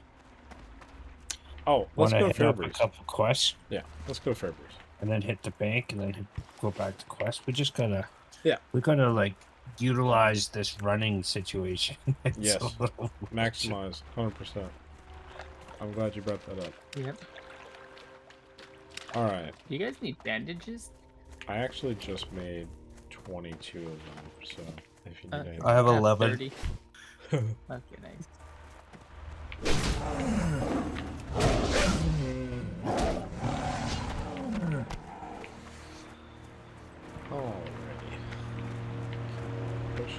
Oh, let's Wanna go hit up a Fairbreeze. couple quests, Yeah, let's go Fairbreeze. and then hit the bank, and then go back to quest. We just gotta... Yeah. We gotta, like, utilize this running situation. It's Yes. a little- Maximize, 100%. I'm glad you brought that up. Yep. Alright, Do you guys need bandages? I actually just made 22 of them, so if you need anything. I have 11. 30. Okay, nice. Alrighty. Push.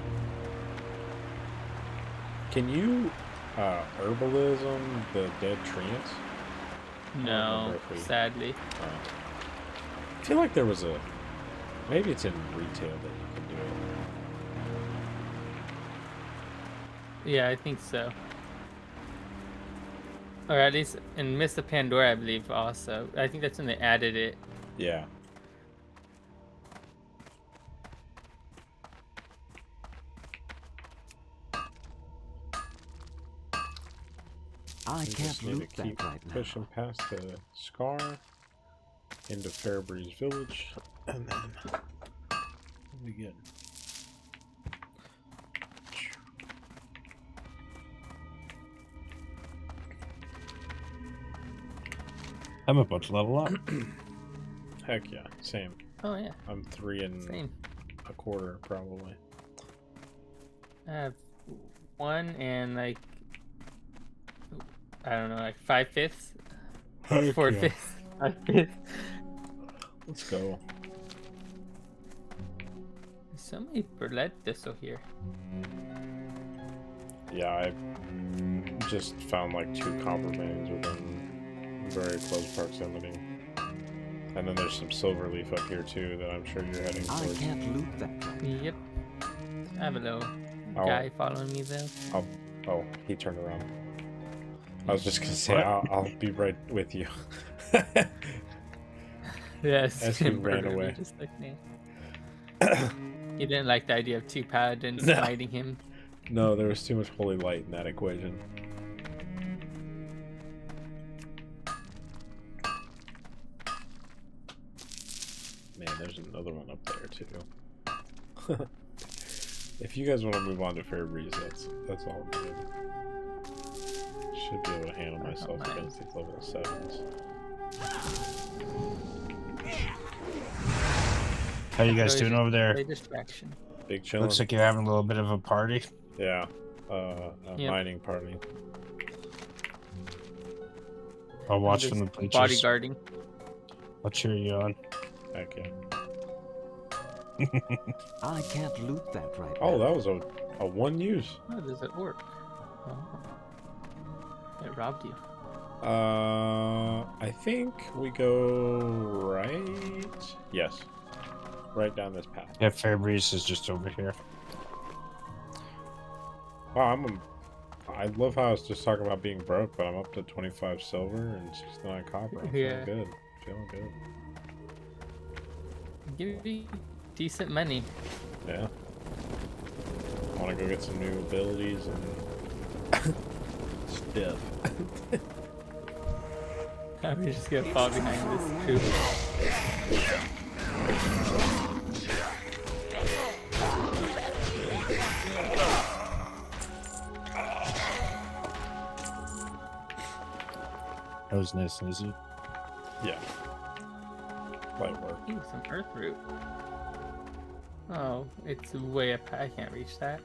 Can you herbalism the dead treants? No, remember if we- sadly. I feel like there was a... Maybe it's in retail that you can do it. Yeah, I think so. Or at least in Mist of Pandora, I believe also. I think that's when they added it. Yeah. I We can't just need loot to keep that right now. pushing past the Scar into Fairbreeze Village, and then we'll be good. I'm about to level up. Heck yeah, same. Oh yeah, I'm 3 and same. a quarter probably. I have 1 and like I don't know, like 5/5, Heck 4/5, 5/5. Let's go. There's so many Blood Thistle here. Yeah, I just found like 2 copper veins within very close proximity. And then there's some silver leaf up here too that I'm sure you're heading I towards. can't loot that. Yep. I have a little Oh. guy following me though. Oh, he turned around. I was just gonna say, What? I'll be right with you. Yes. As he ran away. Just like me. He didn't like the idea of 2 paladins No. fighting him. No, there was too much holy light in that equation. Man, there's another one up there too. If you guys want to move on to Fairbreeze, that's all good. Should be able to handle myself against these level 7s. How you guys doing over there? Play distraction. Big chillin'. Looks like you're having a little bit of a party. Yeah. A Yep. mining party. I'll watch Just from the bleachers. bodyguarding. I'll cheer you on. Heck yeah. I can't loot that right Oh, now. that was a 1 use. How does it work? Oh. It robbed you. I think we go right. Yes. Right down this path. Yeah, Fairbreeze is just over here. Wow, I love how I was just talking about being broke, but I'm up to 25 silver and 69 copper. I'm Yeah. feeling good. Feeling good. Give me decent money. Yeah. I want to go get some new abilities and stuff. I'm just gonna fall behind this troop. That was nice and easy. Yeah. Light work. Ooh, some earth root. Oh, it's way up. I can't reach that.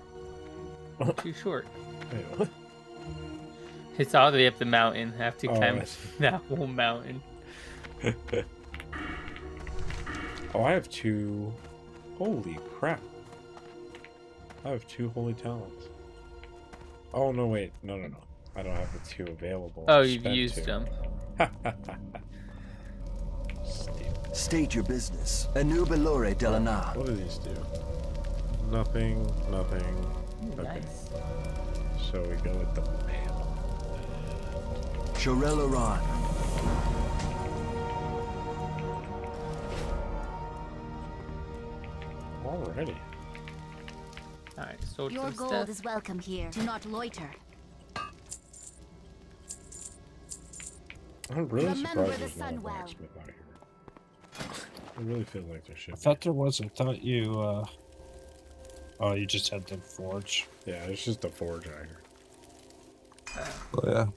Too short. Wait, what? It's all the way up the mountain. I have to Oh, climb I see. that whole mountain. Oh, I have 2. Holy crap. I have 2 holy talents. Oh, no, wait. No. I don't have the 2 available. Oh, I you've spent used 2. them. Stupid. State your business. Anubelore Delana. What do these do? Nothing. Ooh, Okay. nice. So we go with the mail. Shorel Iran. Alrighty. Alright, sold Your some gold stuff. is welcome here. Do not loiter. I'm really Remember surprised the there's not a sun well. blacksmith out here. I really feel like there should I be. thought there was. I thought you, Oh, you just had the forge. Yeah, it's just a forge out here. Oh,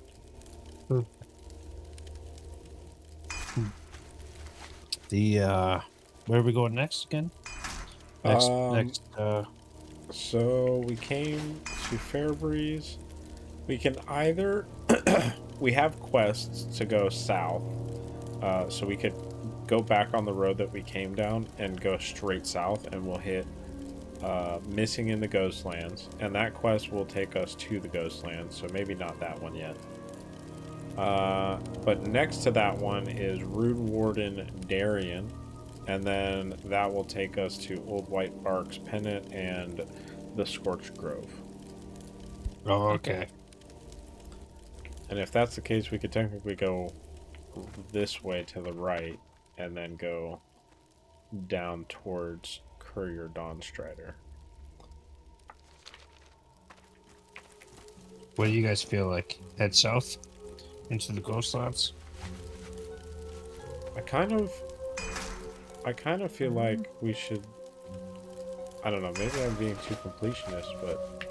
yeah. Where are we going next again? Next, So we came to Fairbreeze. We can either we have quests to go south, so we could go back on the road that we came down and go straight south, and we'll hit Missing in the Ghostlands, and that quest will take us to the Ghostlands. So maybe not that one yet. But next to that one is Rude Warden Darien, and then that will take us to Old White Bark's Pennant and the Scorched Grove. Oh, okay. And if that's the case, we could technically go this way to the right and then go down towards Courier Dawnstrider. What do you guys feel like? Head south? into the ghost labs. I kind of feel like we should. I don't know. Maybe I'm being too completionist, but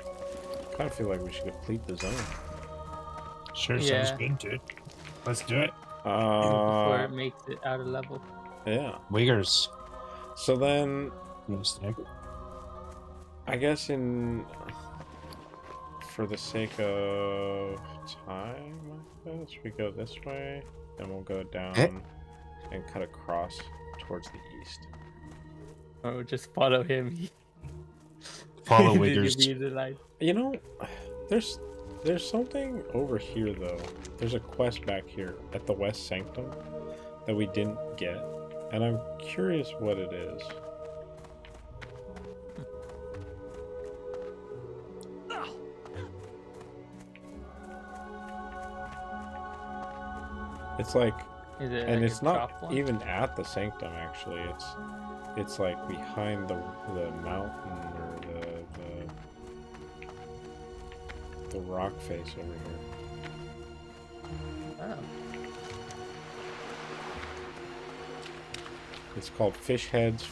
I kind of feel like we should complete the zone. Sure, Yeah. sounds good, dude. Let's do it. Before it makes it out of level. Yeah. Wiggers. So then, Nice name. I guess for the sake of time, I guess we go this way, then we'll go down and cut across towards the east. Or just follow him. Follow Did Wiggers. you read the line? You know, there's something over here though. There's a quest back here at the West Sanctum that we didn't get, and I'm curious what it is. It's like, Is it and like it's a not drop one? even at the Sanctum actually. It's like behind the mountain or the rock face over here. Oh. It's called Fish Heads.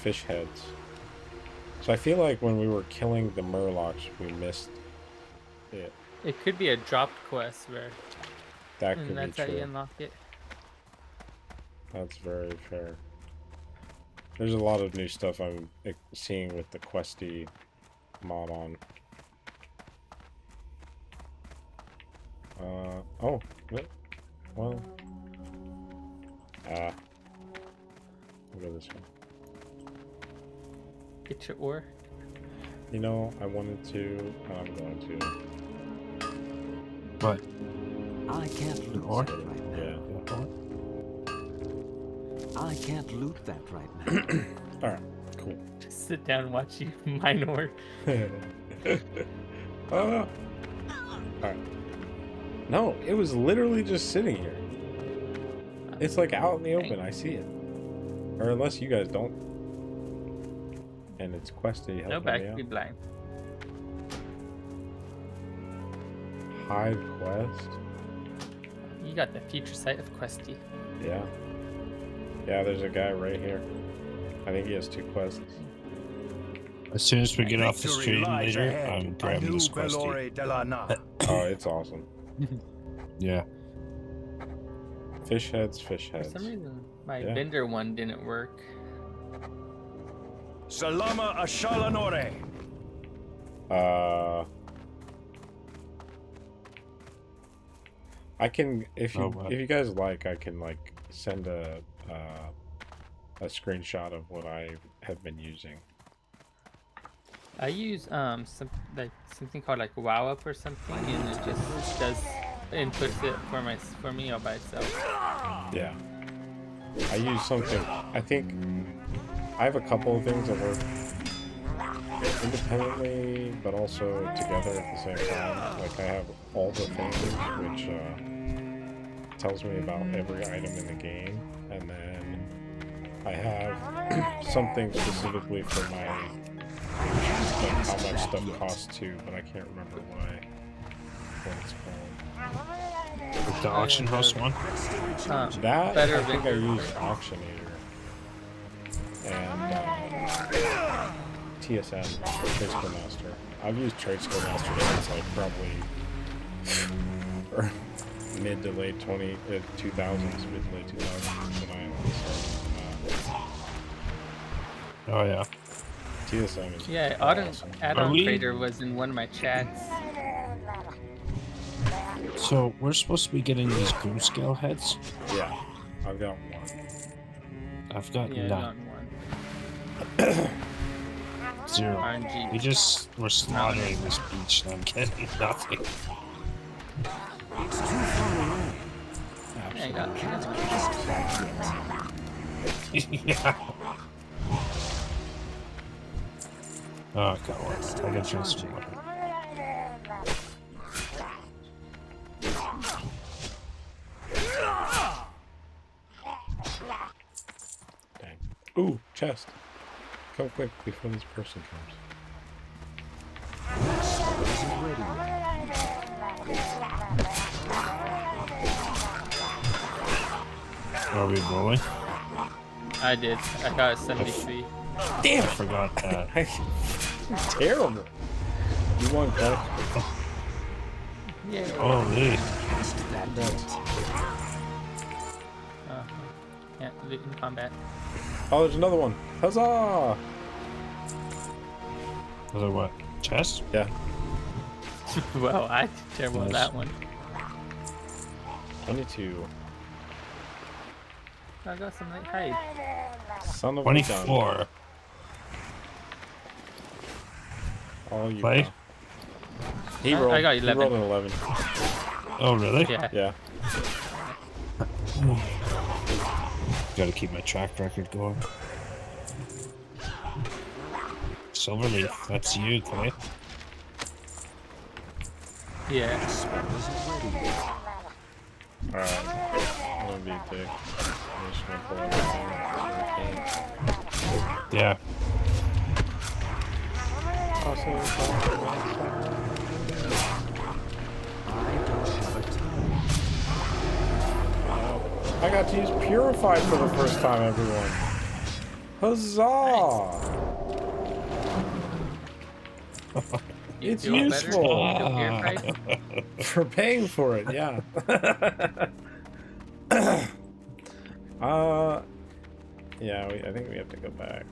So I feel like when we were killing the Murlocs, we missed it. It could be a dropped quest where That could and that's be how you true. unlock it. That's very fair. There's a lot of new stuff I'm seeing with the Questy mod on. Oh, well. We'll go this way. Get your ore. You know, I wanted to, I'm going to. But I can't loot Or? that right now. Yeah. I can't loot that right now. Alright, cool. Just sit down and watch you mine ore. Alright. No, it was literally just sitting here. It's like out in the open, I see it. Or unless you guys don't. And it's Questy helping No me back, out. be blind. Hide quest? You got the future sight of Questy. Yeah. Yeah, there's a guy right here. I think he has 2 quests. as soon as we get off the Victory stream lies later, ahead. I'm grabbing Anu this questy. Belore Delana. Oh, it's awesome. Yeah. Fish heads. For some reason, my Yeah. vendor one didn't work. Salama Ashalanore. I can, if what? you guys like, I can like send a screenshot of what I have been using. I use something called like WoW Up or something, and it just does inputs it for me all by itself. Yeah. I use something. I think I have a couple of things that work independently, but also together at the same time. Like I have all the things, which tells me about every item in the game, and then I have something specifically for my like how much stuff costs too, but I can't remember what it's called. The auction house one. That Better I think I Victor. use Auctionator and TSM, Trade Skill Master. I've used Trade Skill Master since like probably mid to late 2000s, mid to late 2000s when I Oh yeah. TSM is Yeah, awesome. add-on we- trader was in one of my chats. So we're supposed to be getting these goose scale heads. Yeah, I've got one. I've got Yeah, none. not one. 0. RNG. We just were slaughtering this beach and I'm getting nothing. It's too far away. Yeah, I got Yeah. Oh, I got one. I got just one. Dang. Ooh, chest. Come quick before this person comes. Are we rolling? I did. I got a 73. Damn I it! forgot that. Terrible. You won, Clay. Yeah. Holy. Yeah, loot in combat. Oh, there's another one. Huzzah! Was it what? Chest? Yeah. Well, I did terrible at Nice. that one. 22. I got some like hide. Son of a gun. 24. All you Play? got. He I rolled, got he 11. rolled an 11. Oh, really? Yeah. Yeah. Gotta keep my track record going. Silverleaf, that's you, Clay. Yeah. Alright. I'm gonna be a dick. I'm just gonna pull everything. Yeah. I got to use Purify for the first time, everyone. Huzzah! You It's feel better? useful. You feel purified? For paying for it, yeah. Yeah, I think we have to go back.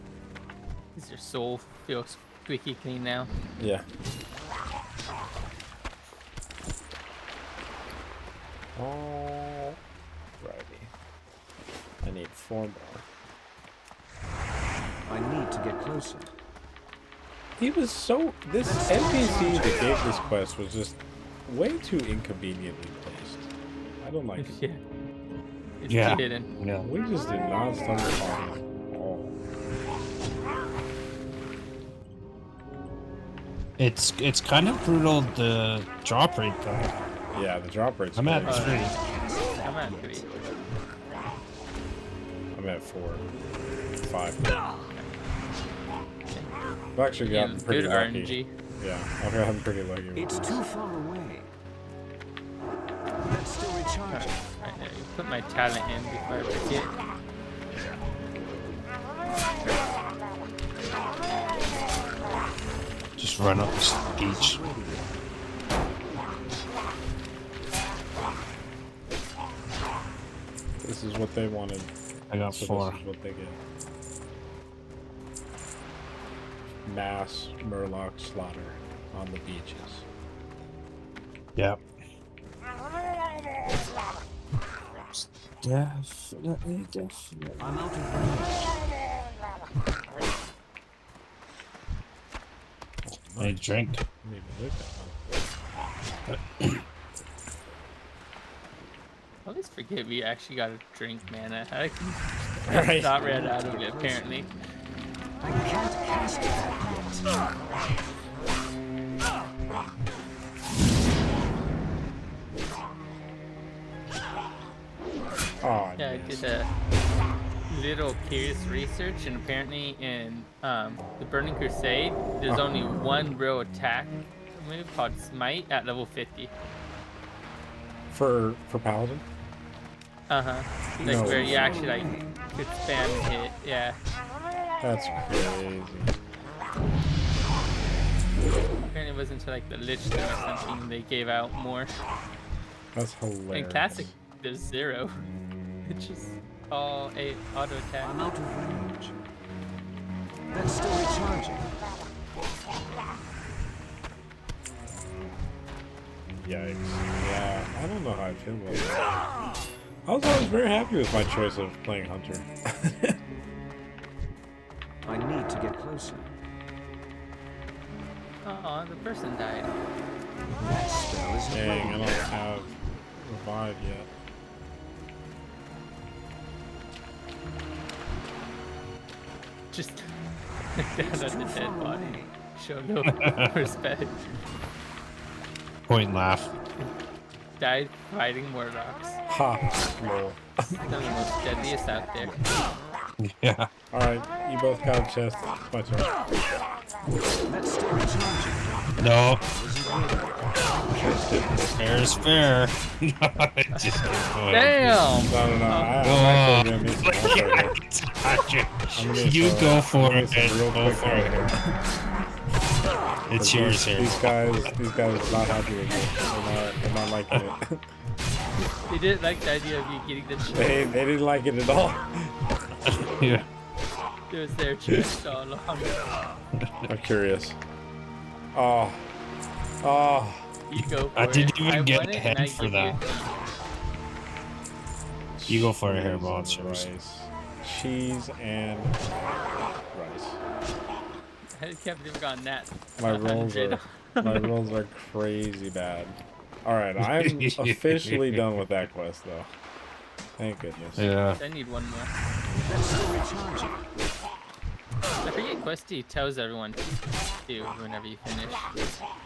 Does your soul feel squeaky clean now? Yeah. Alrighty. I need 4 more. I need to get closer. He was so... This NPC that gave this quest was just way too inconveniently placed. I don't like it. Yeah. It's Yeah. hidden. Yeah. We just did not stumble upon him at all. It's kind of brutal, the drop rate, though. Yeah, the drop rate's I'm at crazy. 3. I'm at 3. I'm at 4. 5. I've actually gotten pretty Good lucky. RNG. Yeah, I've gotten pretty lucky with It's this. too far away. Let's still recharge. Right now, you put my talent in before I forget. Just run up this beach. This is what they wanted. I got So 4. this is what they get. Mass Murloc slaughter on the beaches. Yep. Definitely. I'm out of range. I drink. Maybe look at that I always forget we actually got a drink, man. I Right. not read out of it apparently. I can't cast it yet. Oh, Yeah, I yes. did a little curious research, and apparently in the Burning Crusade, there's only one real attack move called Smite at level 50. For Paladin? Like No. where you actually like could spam hit. Yeah. That's crazy. Apparently it wasn't until like the Lich thing or something they gave out more. That's hilarious. In Classic, there's 0. It's just all a auto attack. I'm out of range. That's still recharging. Yikes. Yeah, I don't know how I feel about that. I was always very happy with my choice of playing Hunter. I need to get closer. Oh, the person died. That spell isn't Dang, I ready don't yet. have Revive yet. Just down at the Too dead far body. away. Show no respect. Point and laugh. Died fighting Murlocs. Ha! Lol. Some of the most deadliest out there. Yeah. Alright, you both got a chest. It's my turn. That's still recharging. No. Fair is fair. Just Damn! No. I'm actually gonna make some help right here. You go for it. Real Go quick for right it. here. It's yours here. These guys are not happy with me. They're not liking it. They didn't like the idea of you getting the chest. They didn't like it at all. Yeah. It was their chest all along. I'm curious. Oh. You go for I it. didn't even get want it, ahead and I for give that. You go for a hairball. It's yours. Rice. Cheese and rice. I can't believe I got that. My rolls are crazy bad. Alright, I'm officially done with that quest though. Thank goodness. Yeah. I need one more. That's still recharging. I forget Questy tells everyone to do whenever you finish.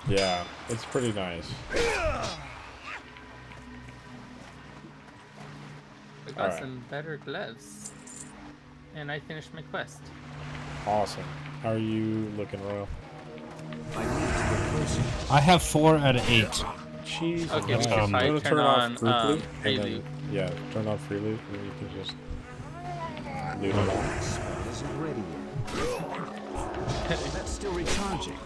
Yeah, it's pretty nice. I got some better gloves. And I finished my quest. Awesome. How are you looking, Royal? I need to get closer. I have 4 out of 8. Cheese. Okay, we and should rice. probably I'm gonna turn on group loot, free and then- loot. Yeah, turn on free loot and you can just loot it all. That spell isn't ready yet. That's still recharging.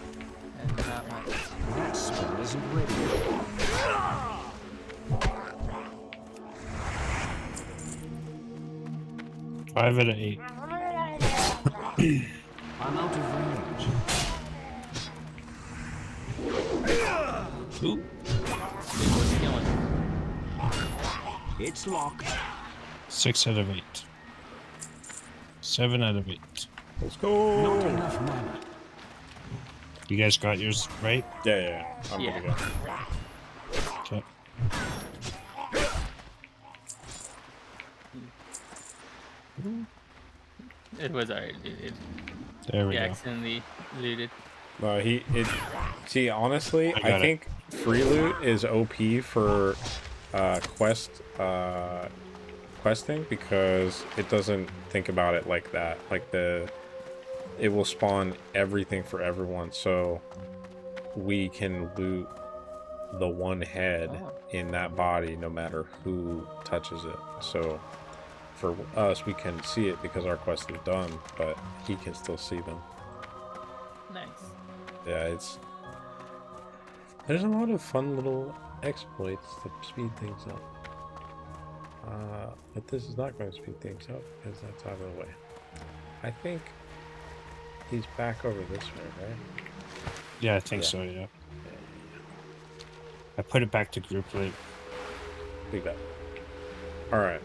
And not much. That spell isn't ready yet. 5 out of 8. I'm out of range. Ooh. What's killing? It's locked. 6 out of 8. 7 out of 8. Let's go. Not enough mana. You guys got yours right? Yeah. I'm Yeah. good to go. Okay. It was already looted. There we He go. accidentally looted. No, see, honestly, I I got it. think free loot is OP for questing because it doesn't think about it like that. Like it will spawn everything for everyone, so we can loot the one head in that body no matter who touches it. So for us, we can see it because our quest is done, but he can still see them. Nice. Yeah, there's a lot of fun little exploits to speed things up. But this is not going to speed things up because that's out of the way. I think he's back over this way, right? Yeah, I think so, yeah. I put it back to group loot. Leave that. Alright.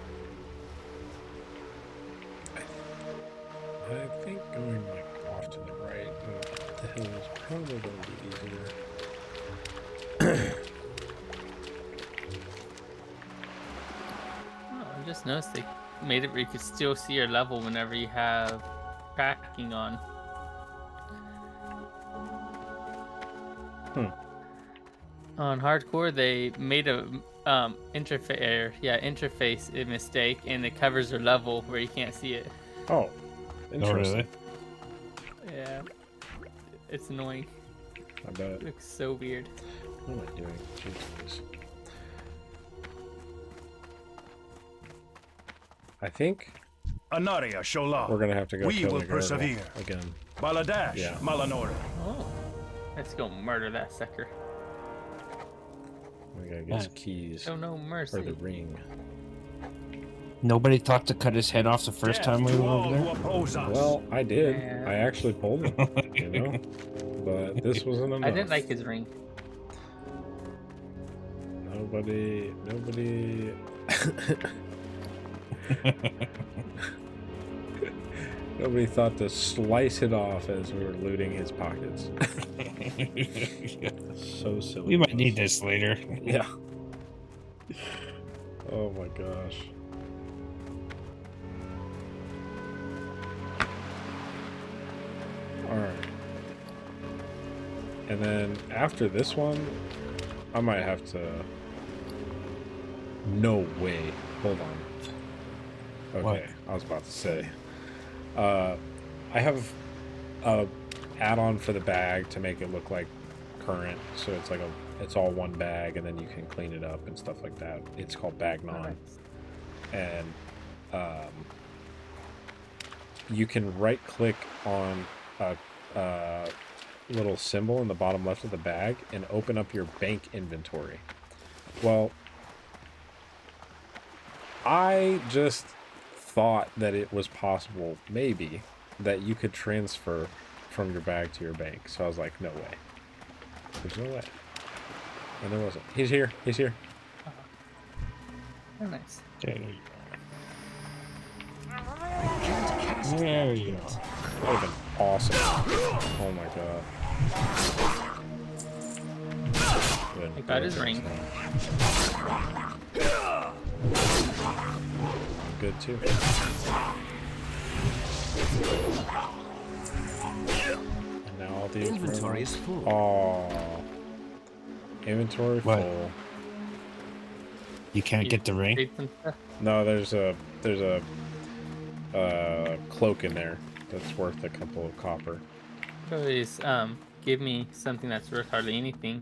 I think going like off to the right and up the hill is probably going to be easier. Oh, I just noticed they made it where you could still see your level whenever you have tracking on. On hardcore, they made a interface a mistake, and it covers your level where you can't see it. Oh, Oh, interesting. really? Yeah, it's annoying. I bet. It looks so weird. What am I doing? Jesus. I think Anaria Shola. we're gonna have to go We kill will the Hairball persevere. again. Baladash Yeah. Malanora. Oh, let's go murder that sucker. We gotta get his keys Show no for the mercy. ring. Nobody thought to cut his head off the first time we were over there? Well, I did. Yeah. I actually pulled him, you know? But this wasn't enough. I didn't like his ring. Nobody. Nobody thought to slice it off as we were looting his pockets. So silly. We might need this later. Yeah. Oh my gosh. Alright. And then after this one, I might have to... No way. Hold on. Okay, What? I was about to say. I have a add-on for the bag to make it look like current, so it's like it's all one bag, and then you can clean it up and stuff like that. It's called Bagnon, and you can right click on a little symbol in the bottom left of the bag and open up your bank inventory. Well, I just thought that it was possible, maybe, that you could transfer from your bag to your bank. So I was like, no way. There's no way. And there wasn't. He's here. He's here. Oh, nice. There you go. There you go. That would have been awesome. Oh my god. I got his ring. Good too. And now all the Inventory is full. Oh, inventory What? full. You can't get the ring? Trade some stuff. No, there's a cloak in there that's worth a couple of copper. Always give me something that's worth hardly anything.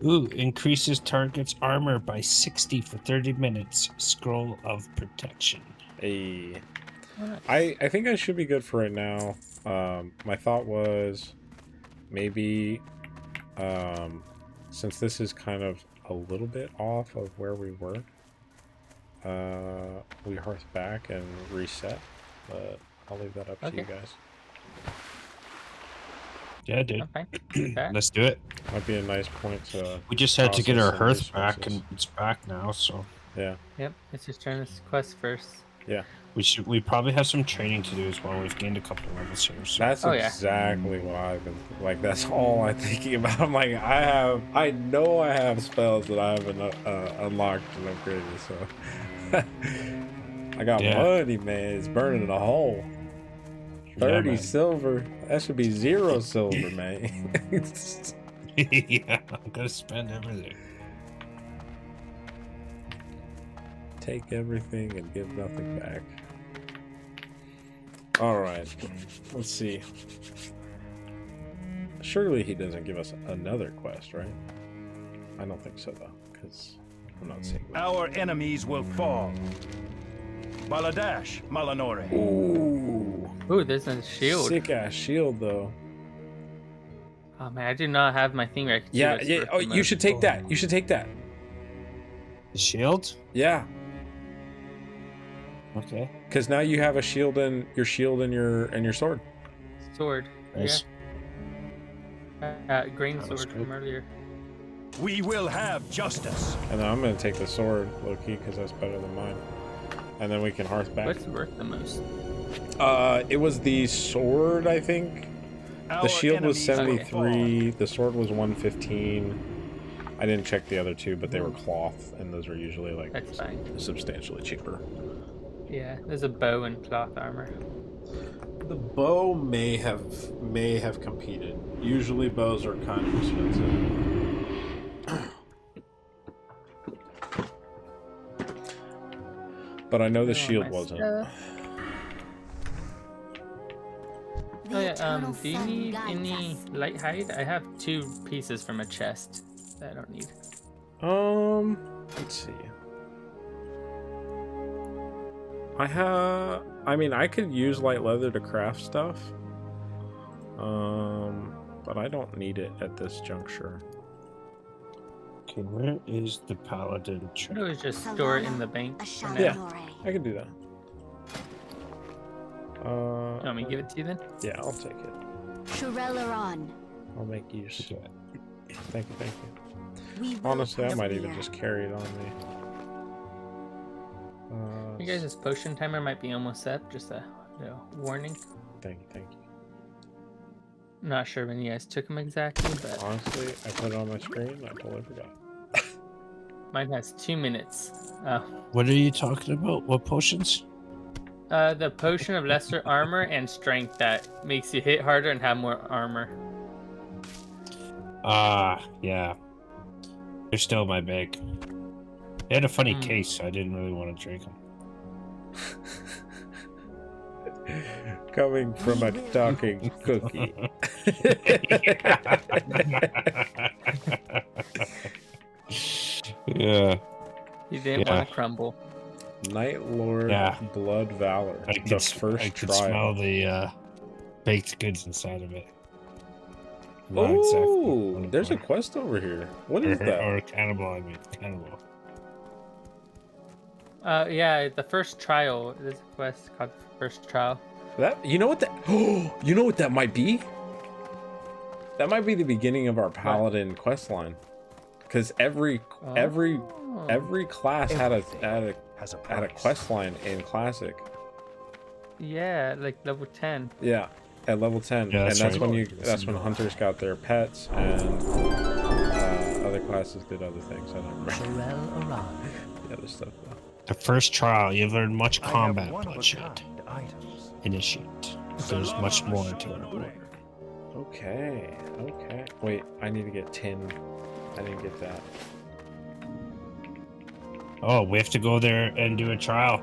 Ooh, increases target's armor by 60 for 30 minutes. Scroll of protection. Hey, Alright. I think I should be good for right now. My thought was maybe since this is kind of a little bit off of where we were, we hearth back and reset, but I'll leave that up to you guys. Yeah, dude. I'm fine with that. Let's do it. Might be a nice point to We just had to get our process hearth some back, resources. and it's back now, so Yeah. Yep, let's just turn this quest first. Yeah. we probably have some training to do as well. We've gained a couple of levels here, so That's Oh, yeah. exactly what I've been like. That's all I'm thinking about. I'm like, I know I have spells that I haven't unlocked and upgraded. So I got Yeah. money, man. It's burning a hole. 30 man. silver. That should be 0 silver, man. yeah, I'm gonna spend everything. Take everything and give nothing back. All right. Let's see. Surely he doesn't give us another quest, right? I don't think so, though, because I'm not seeing that. Our enemies will fall. Baladash, Malanore. Ooh. Ooh, there's a shield. Sick ass shield, though. Oh man, I do not have my thing right. Yeah, yeah. Oh, you should take that. You should take that. The shield? Yeah, Okay. because now you have a shield and your sword. Sword. Nice. Yeah. Green That was sword good. from earlier. We will have justice. And then I'm gonna take the sword, low key, because that's better than mine. And then we can hearth back. What's worth the most? It was the sword, I think. Our The shield was enemies will 73. The sword was 115. I didn't check the other two, but they were cloth, and those are usually like That's fine. substantially cheaper. Yeah, there's a bow and cloth armor. The bow may have competed. Usually bows are kind of expensive. But I know the shield my wasn't. stuff. The Oh yeah, eternal do you sun need guides any us. light hide? I have 2 pieces from a chest that I don't need. Let's see. I mean, I could use light leather to craft stuff. But I don't need it at this juncture. Okay, where is the paladin I trick? could always just store it in the bank. A for now. shallow Yeah. glory. I can do that. You want me to give it to you then? Yeah, I'll take it. Shurelaron. I'll make use. Okay. Thank you, thank you. We will Honestly, I might even persevere. just carry it on me. You guys' potion timer might be almost up. Just a warning. Thank you, thank you. Not sure when you guys took them exactly, but Honestly, I put it on my screen and I totally forgot. mine has 2 minutes. What are you talking about? What potions? The potion of lesser armor and strength that makes you hit harder and have more armor. Yeah. They're still in my bag. They had a funny Hmm. case, so I didn't really want to drink them. Coming from a talking cookie. Yeah. You didn't Yeah. want to crumble. Night Lord Yeah. Blood Valor. I The could, first I could trial. smell the baked goods inside of it. Not Oh, exactly there's a quest over here. What is that? Or cannibal, I mean. Cannibal. Yeah, the first trial. There's a quest called First Trial. That you know what that? Oh, you know what that might be? That might be the beginning of our paladin quest line, because every class had a quest line in classic. Yeah, like level 10. Yeah, at level 10, Yeah, and that's that's right. that's when hunters got their pets, and other classes did other things. I don't remember the other stuff though. The first trial, you've learned much I have combat one of a bloodshed. kind items. Initiate. There's much more into it. Okay. Wait, I need to get tin. I didn't get that. Oh, we have to go there and do a trial.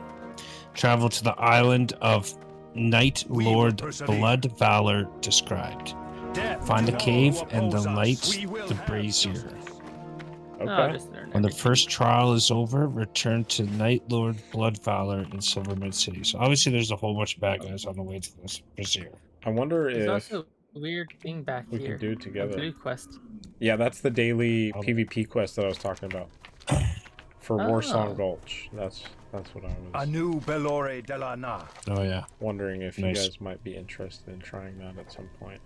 Travel to the island of Night We will Lord persevere. Blood Valor described. Death Find to the all cave who and oppose us. light We will the have brazier. justice. Okay. Oh, just learn When the everything. first trial is over, return to Night Lord Blood Valor in Silvermid City. So obviously there's a whole bunch of bad guys on the way to this brazier. I wonder There's if also a weird thing back we here. can do it A together. blue quest. Yeah, that's the daily Oh. PvP quest that I was talking about. For Oh. Warsong Gulch. That's what I A was new Belore de la Na. Oh yeah. wondering if Nice. you guys might be interested in trying that at some point.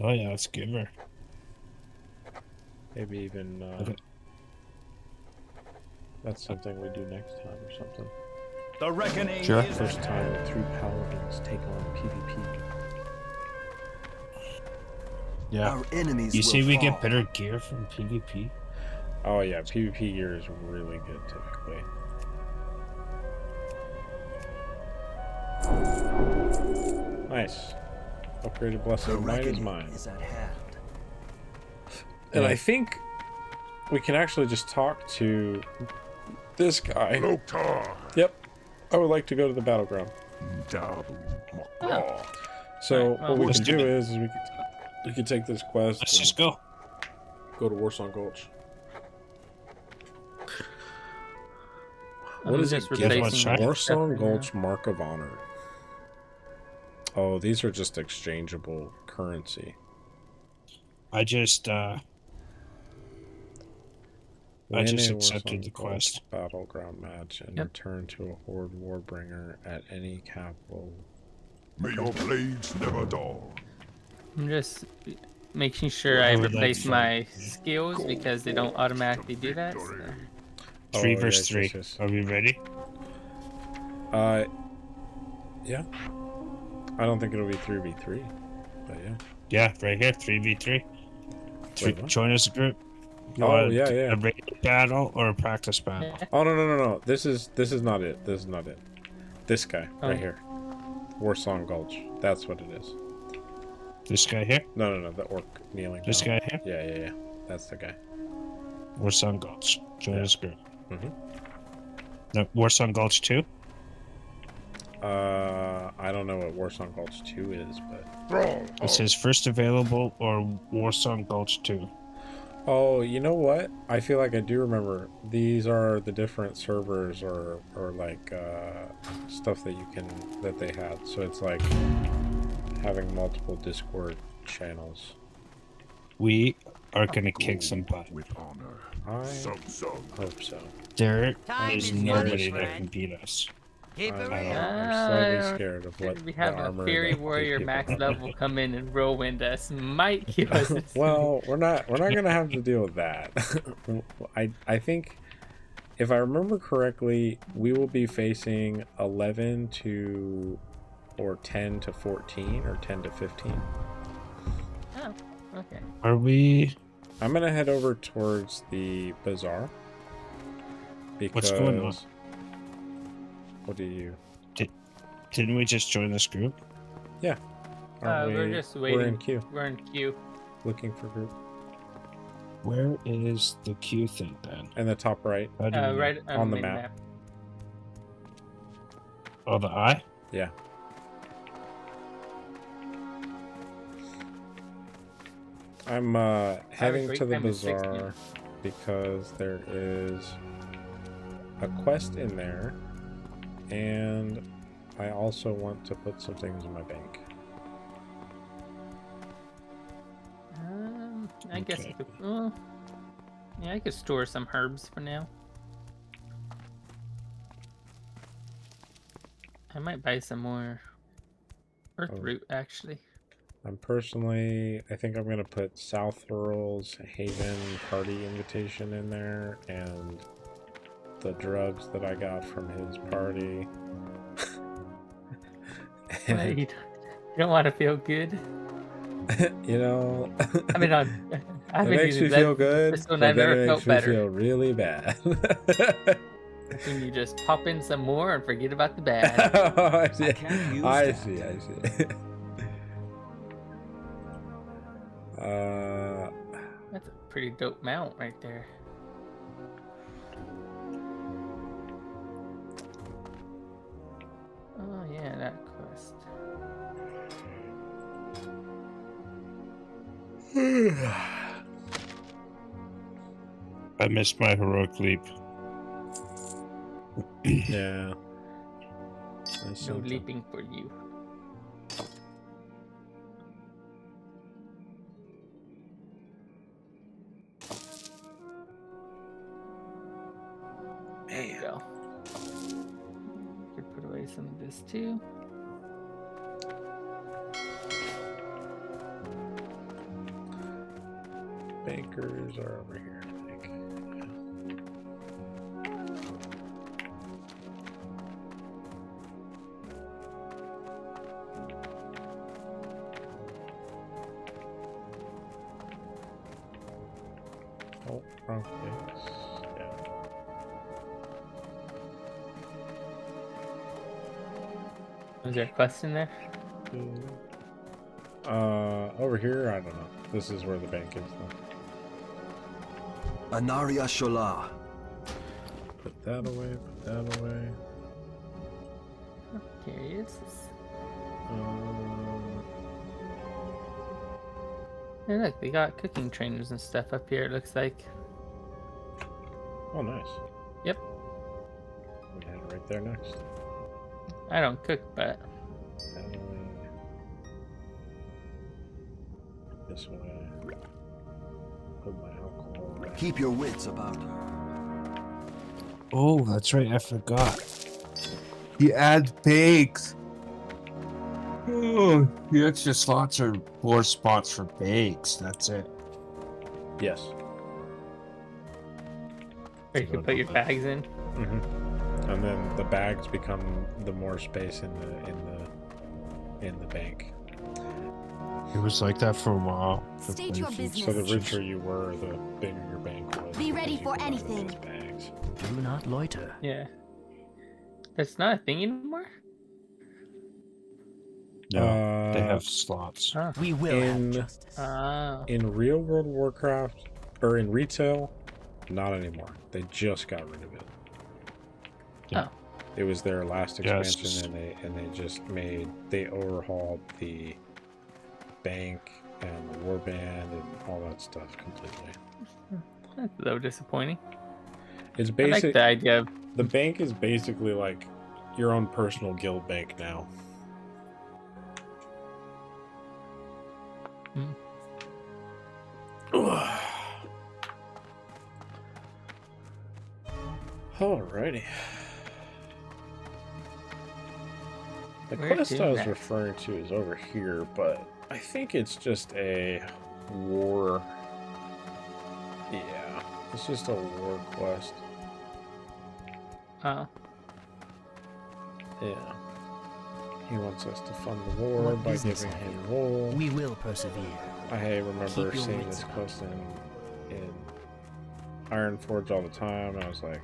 Oh yeah, let's give her. Maybe even Okay. that's something we do next time or something. The reckoning Sure. is First at time hand. the 3 paladins take on PvP. Yeah. Our enemies You will see we fall. get better gear from PvP? Oh yeah, PvP gear is really good typically. Nice. Upgraded Blessed The Might is reckoning mine. is at hand. And Yeah. I think we can actually just talk to this guy. Loktar. Yep. I would like to go to the battleground. Oh. So Right, well, what we let's can do do it. is we could take this quest Let's and just go. go to Warsong Gulch. I'm What is it? just Give us replacing my Warsong stuff right Gulch Mark of Honor. Oh, these are just exchangeable currency. I just Win a accepted Warsong the Gulch quest. battleground match and Yep. return to a Horde Warbringer at any capital. May your blades never dull. I'm just making sure I I would like replace to- my skills because they don't automatically do that. So. 3 Oh, versus yes, 3. yes, yes. Are we ready? Yeah. I don't think it'll be 3v3, but yeah. Yeah, right here, 3v3. Wait, what? Join us a group. You Oh, want yeah, yeah. A raid battle or a practice battle? Oh no. This is not it. This is not it. This guy Oh. right here. Warsong Gulch. That's what it is. This guy here? No. The orc kneeling. This down. guy here? Yeah. That's the guy. Warsong Gulch. Join Yeah. us group. Mhm. No, Warsong Gulch 2? I don't know what Warsong Gulch 2 is, but It says first available or Warsong Gulch 2. oh, you know what? I feel like I do remember. These are the different servers or like stuff that they had. So it's like having multiple Discord channels. We are gonna kick some butt. With honor. I Some. hope so. There Time is is nobody money, that can beat us. Keep it I'm real. slightly scared of what We have the a armor Fairy that Warrior these max people- level come in and whirlwind us. Might kill us. Well, we're not gonna have to deal with that. I think if I remember correctly, we will be facing 11 to or 10 to 14 or 10 to 15. Oh, okay. Are we? I'm gonna head over towards the bazaar because What's going on? What do you? Didn't we just join this group? Aren't We're just waiting. We're in queue, We're in queue. looking for group. Where is the queue thing then? In the top right. How do you- Right On the main map. Oh, the eye? Yeah. I'm heading great to the time at 16. bazaar because there is a quest in there, and I also want to put some things in my bank. I guess Okay. I could. Well, yeah, I could store some herbs for now. I might buy some more earth root actually. I'm personally, I think I'm going to put South Earl's Haven party invitation in there, and the drugs that I got from his party. Well, you don't want to feel good. You know, I mean, I've it been makes me using that feel good, pistol but and I've then never it felt makes me better. feel really bad. Then you just pop in some more and forget about the bad. I see. can't use I that. see. That's a pretty dope mount right there. Oh yeah, that quest. I missed my heroic leap. Yeah. That's No something. leaping for you. There you go. Could put away some of this too. Bankers are over here, I think. Oh, wrong place. Yeah. Was there a quest in there? Over here, I don't know. This is where the bank is, though. Anaria Shola. Put that away, put that away. Curious. Um, Hey, look, they got cooking trainers and stuff up here. It looks like. oh, nice. Yep. We had it right there next. I don't cook, but That way. This way. Put my alcohol away. Keep your wits about you. Oh, that's right. I forgot. You add bakes. Oh, the extra slots are more spots for bakes. That's it. Yes. or you can put your bags in. Mm-hmm. And then the bags become the more space in the bank. It was like that for a while. State your business. So the richer you were, the bigger your bank was. Be ready because for you got anything. those bags. Do not loiter. Yeah. That's not a thing anymore? No, they have slots. Huh. We will have In justice. in real World of Warcraft or in retail, not anymore. They just got rid of it. Yeah. Oh. It was their last Yeah, it's expansion, just- and they overhauled the bank and the warband and all that stuff completely. That's a little disappointing. It's I like basic. the idea of The bank is basically like your own personal guild bank now. Alrighty. The Where quest to I was next? referring to is over here, but I think it's just a war. Yeah, it's just a war quest. oh, Yeah. He wants us to fund the war What by business giving have him you? wool. We will persevere. I remember Keep your seeing wits this about quest in Ironforge all the time, and I was like,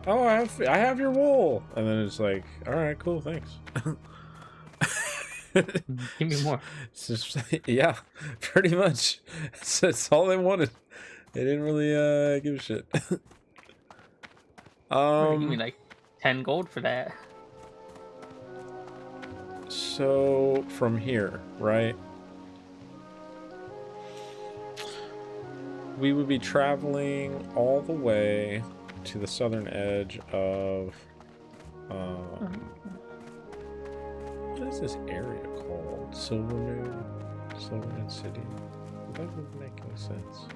"Oh, I have your wool," and then it's like, "All right, cool, thanks." give me more. It's just, yeah, pretty much. That's all they wanted. They didn't really give a shit. Give me like 10 gold for that. So from here, right? We would be traveling all the way to the southern edge of what is this area called? Silvermoon City. That doesn't make any sense.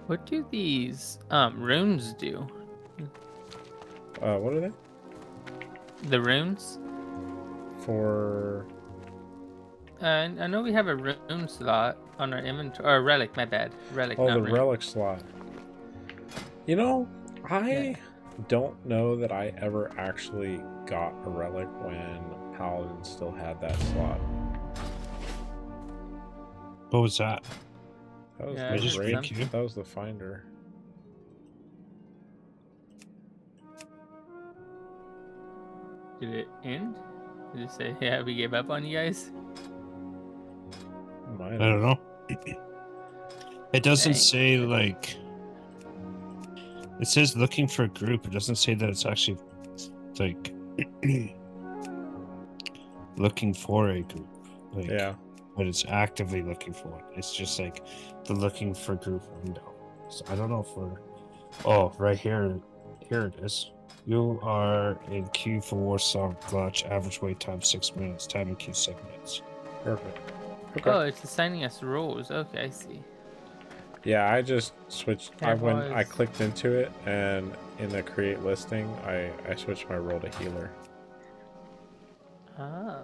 What do these runes do? What are they? The runes? For I know we have a rune slot on our inventory. Or a relic, my bad. Relic, oh, not the rune. relic slot. You know, I don't know that I ever actually got a relic when Paladin still had that slot. What was that? That was Yeah, the I just great. read you. That was the finder. Did it end? Did it say, yeah, we gave up on you guys? Might I have. don't know. It doesn't Dang. say like. It says looking for a group. It doesn't say that it's actually like looking for a group. Like, Yeah. but it's actively looking for it. It's just like the looking for group window. So I don't know if we're. Oh, right here. Here it is. You are in queue for Warsaw Clutch. Average wait time 6 minutes. Time in queue 7 minutes. Perfect. Okay. Oh, it's assigning us roles. Okay, I see. Yeah, I just switched. I That clicked into it, and in the create listing, I switched my role to healer. Oh.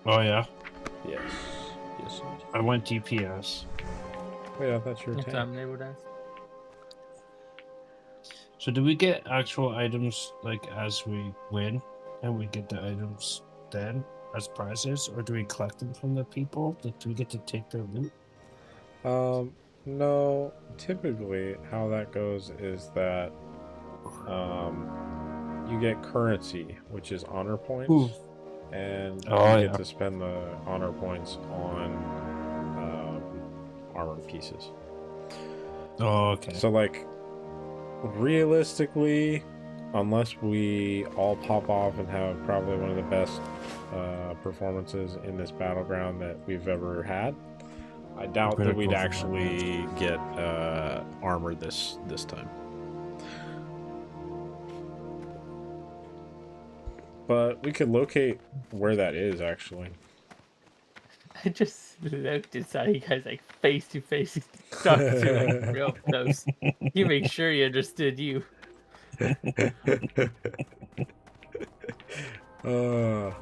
Oh yeah, Yes. Yes. I went DPS. Wait, I thought you were That's what tank. I'm labeled as. So do we get actual items like as we win, and we get the items then as prizes, or do we collect them from the people? Like, do we get to take their loot? No. Typically, how that goes is that you get currency, which is honor points, Ooh. and Oh, you yeah. get to spend the honor points on armor pieces. Oh, okay. So, like, realistically, unless we all pop off and have probably one of the best performances in this battleground that we've ever had, I doubt Better that we'd go for that, actually get armor this time. But we could locate where that is, actually. I just looked and saw you guys like face to face talk to like real close. You make sure you understood you. God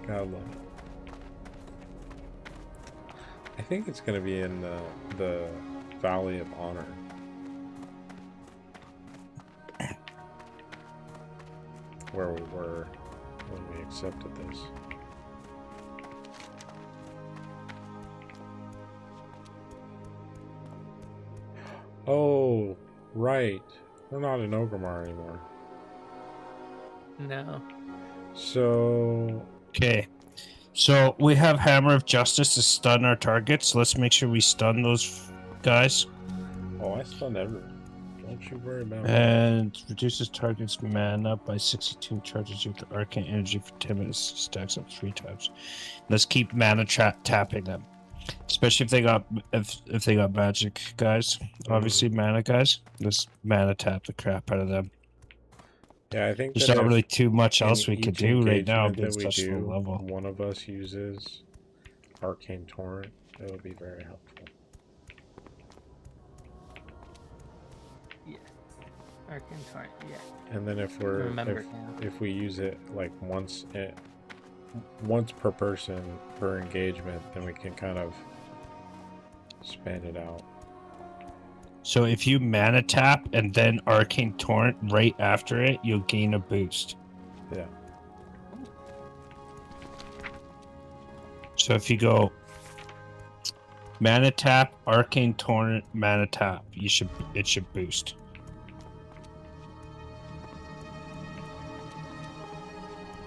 love it. I think it's gonna be in the Valley of Honor. Where we were when we accepted this. Oh, right. We're not in Ogrimmar anymore. No. So Okay. So we have Hammer of Justice to stun our targets. Let's make sure we stun those guys. oh, I stun everyone. Don't you worry about it. And reduces target's mana by 62, charges you with arcane energy for 10 minutes, stacks up 3 times. Let's keep mana tapping them. Especially if they got if they got magic guys. Obviously mana guys. Let's mana tap the crap out of them. Yeah, I think There's that not if really too much else in we could each do right now engagement because that we such low do, level. one of us uses Arcane Torrent, it would be very helpful. Yes. Arcane Torrent, yeah. And then if Remember now. if we use it like once per person per engagement, then we can kind of span it out. So if you mana tap and then Arcane Torrent right after it, you'll gain a boost. Yeah. So if you go mana tap, Arcane Torrent, mana tap, it should boost.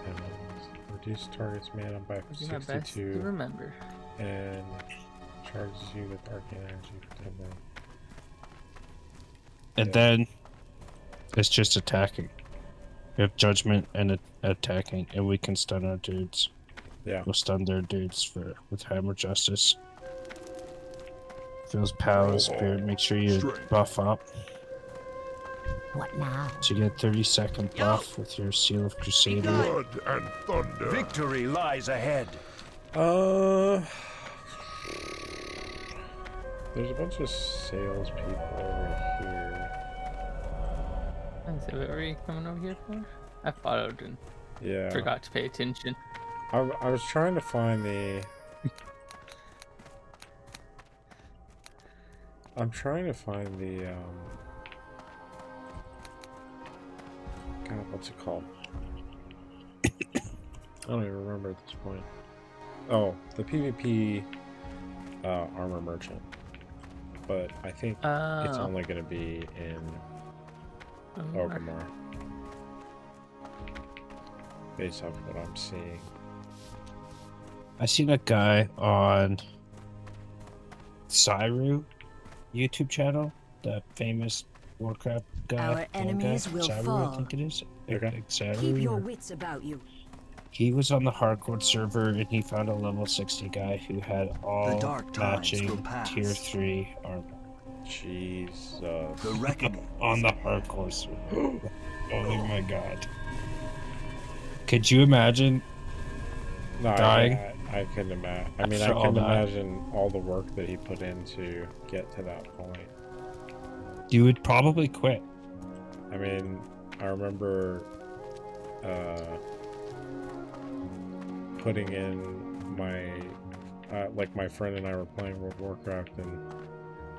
And reduce target's mana by I'll do my best to 62 remember. and charges you with arcane energy for 10 minutes. And Yeah. then it's just attacking. We have judgment and attacking, and we can stun our dudes. Yeah. We'll stun their dudes with hammer justice. Feels power and spirit. Make sure you buff up. What now? So you get 30-second buff with your Seal of Crusader. Blood and thunder. Victory lies ahead. There's a bunch of salespeople over here. Is it what are you coming over here for? I followed and Yeah. forgot to pay attention. I was trying to find the. I'm trying to find the. God, what's it called? I don't even remember at this point. Oh, the PvP armor merchant. But I think it's only going to be in Orgrimmar. Based off what I'm seeing. I seen a guy on Cyru YouTube channel, that famous Warcraft guy. Our enemies will Cyru, fall. I think it is. Okay. Cyru, Keep your or- wits about you. He was on the hardcore server and he found a level 60 guy who had all dark times will matching pass. tier 3 armor Jesus. The reckoning. on the hardcore server. Oh my god. Could you imagine? No, Dying? I couldn't imagine. I mean, I After all can that. imagine all the work that he put in to get to that point. You would probably quit. I mean, I remember putting in my like my friend and I were playing World of Warcraft, and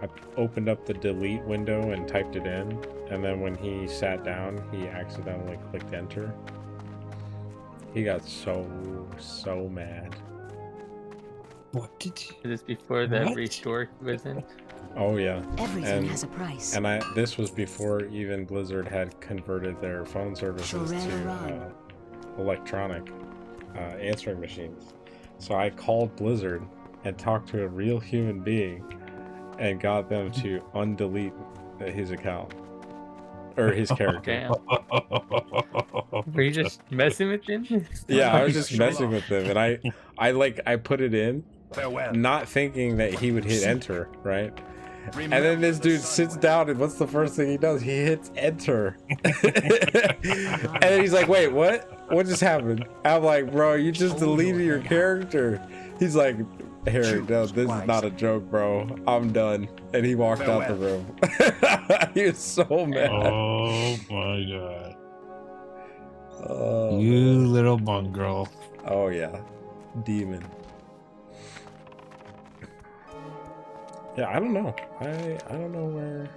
I opened up the delete window and typed it in, and then when he sat down, he accidentally clicked enter. He got so mad. What did you... Is this before the What? restore was in? Oh yeah. Everything has a price. And this was before even Blizzard had converted their phone services to electronic answering machines. So I called Blizzard and talked to a real human being and got them to undelete his account or his character. Damn. Were you just messing with him? Yeah, I was just messing with them, and I put it in, Farewell. not thinking that he would hit enter, right? And then this dude sits down, and what's the first thing he does? He hits enter. And then he's like, wait, what? What just happened? I'm like, bro, you just deleted your character. He's like, Harry, no, this is not a joke, bro. I'm done. And he walked out the room. He was so mad. Oh my god. Oh, You little mongrel. oh yeah. Demon. Yeah, I don't know. I don't know where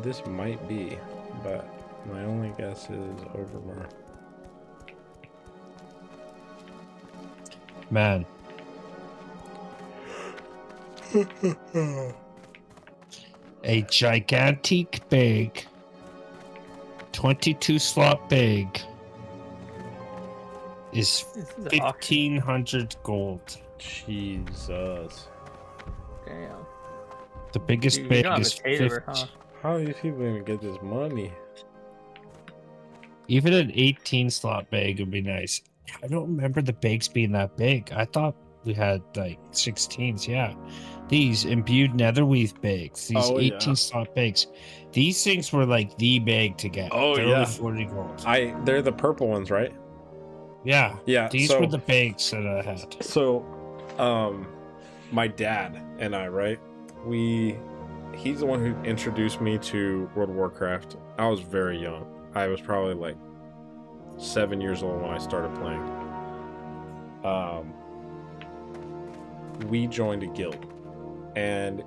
this might be, but my only guess is Overmar. Man. A gigantic bag. 22 slot bag is This is 1,500 gold. Jesus. Damn. The biggest You bag don't have is a caterer, 50. huh? How do these people even get this money? Even an 18 slot bag would be nice. I don't remember the bags being that big. I thought we had like 16s. Yeah, these imbued netherweave bags, these Oh, 18 yeah. slot bags, these things were like the bag to get. Oh, They're yeah. only 40 gold. They're the purple ones, right? Yeah, Yeah. these so, were the bags that I had. So, my dad and I, right? He's the one who introduced me to World of Warcraft. I was very young. I was probably like 7 years old when I started playing. We joined a guild, and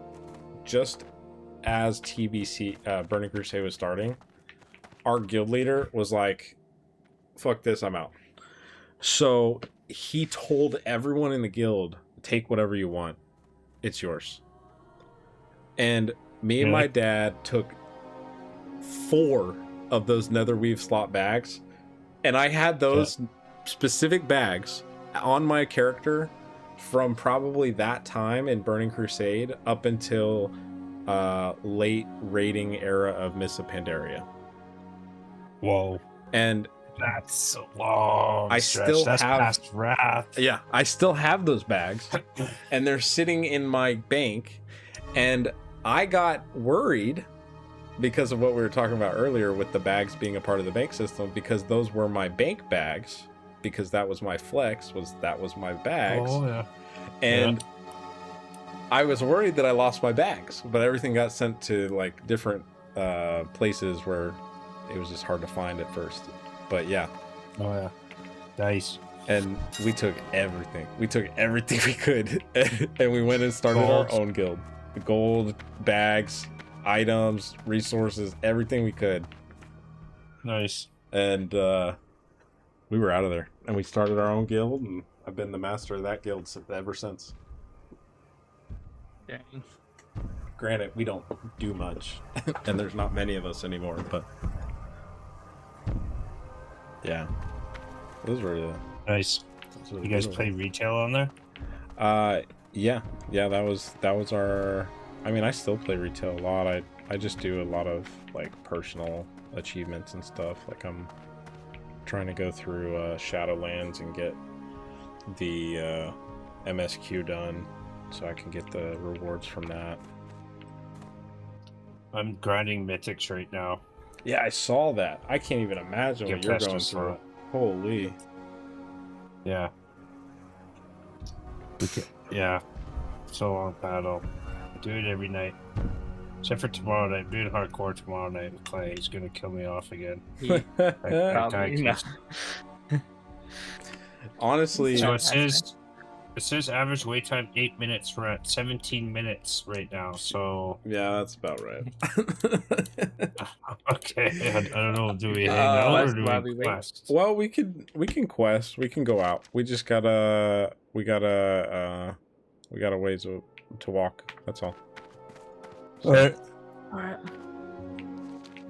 just as TBC Burning Crusade was starting, our guild leader was like, "Fuck this, I'm out." So he told everyone in the guild, "Take whatever you want, it's yours." And me and my dad took 4 of those netherweave slot bags, and I had those specific bags on my character from probably that time in Burning Crusade up until late raiding era of Mists of Pandaria. Whoa. And That's a long I stretch. still That's have- past wrath. yeah, I still have those bags, and they're sitting in my bank. And I got worried because of what we were talking about earlier with the bags being a part of the bank system, because those were my bank bags, because that was my flex, that was my bags. Oh yeah. And I was worried that I lost my bags, but everything got sent to like different places where it was just hard to find at first. But yeah. Oh yeah. Nice. And we took everything. We took everything we could, and we went and started Gold. our own guild. Gold, bags, items, resources, everything we could. Nice. And we were out of there. And we started our own guild, and I've been the master of that guild ever since. Dang. Granted, we don't do much, and there's not many of us anymore, but yeah, those were Nice. You guys play retail on there? yeah, that was our. I mean, I still play retail a lot. I just do a lot of like personal achievements and stuff. Like I'm trying to go through Shadowlands and get the MSQ done, so I can get the rewards from that. I'm grinding mythics right now. Yeah, I saw that. I can't even imagine Get what you're best going of through. slot. Holy. Yeah. Yeah. So long battle. I do it every night. Except for tomorrow night. I'm doing hardcore tomorrow night with Clay. He's gonna kill me off again. That guy Probably keeps- not. Honestly, So it says average wait time 8 minutes. We're at 17 minutes right now. So yeah, that's about right. okay, I don't know. Do we hang Uh, out or Quest do while we we wait. quest? Well, we can quest. We can go out. We just gotta we got a ways to walk. That's all. All right. Alright.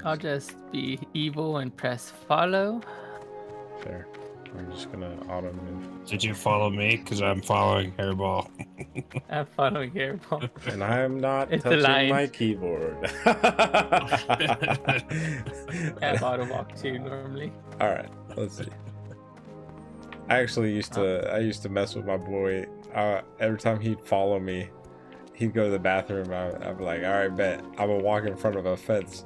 I'll just be evil and press follow. Fair. I'm just gonna auto move. Did you follow me? Because I'm following Hairball. I'm following Hairball. And I'm not It's a touching line. my keyboard. I have auto walk too normally. All right, let's see. I actually used to mess with my boy. Every time he'd follow me, he'd go to the bathroom. I'd be like, all right, bet I'm gonna walk in front of a fence.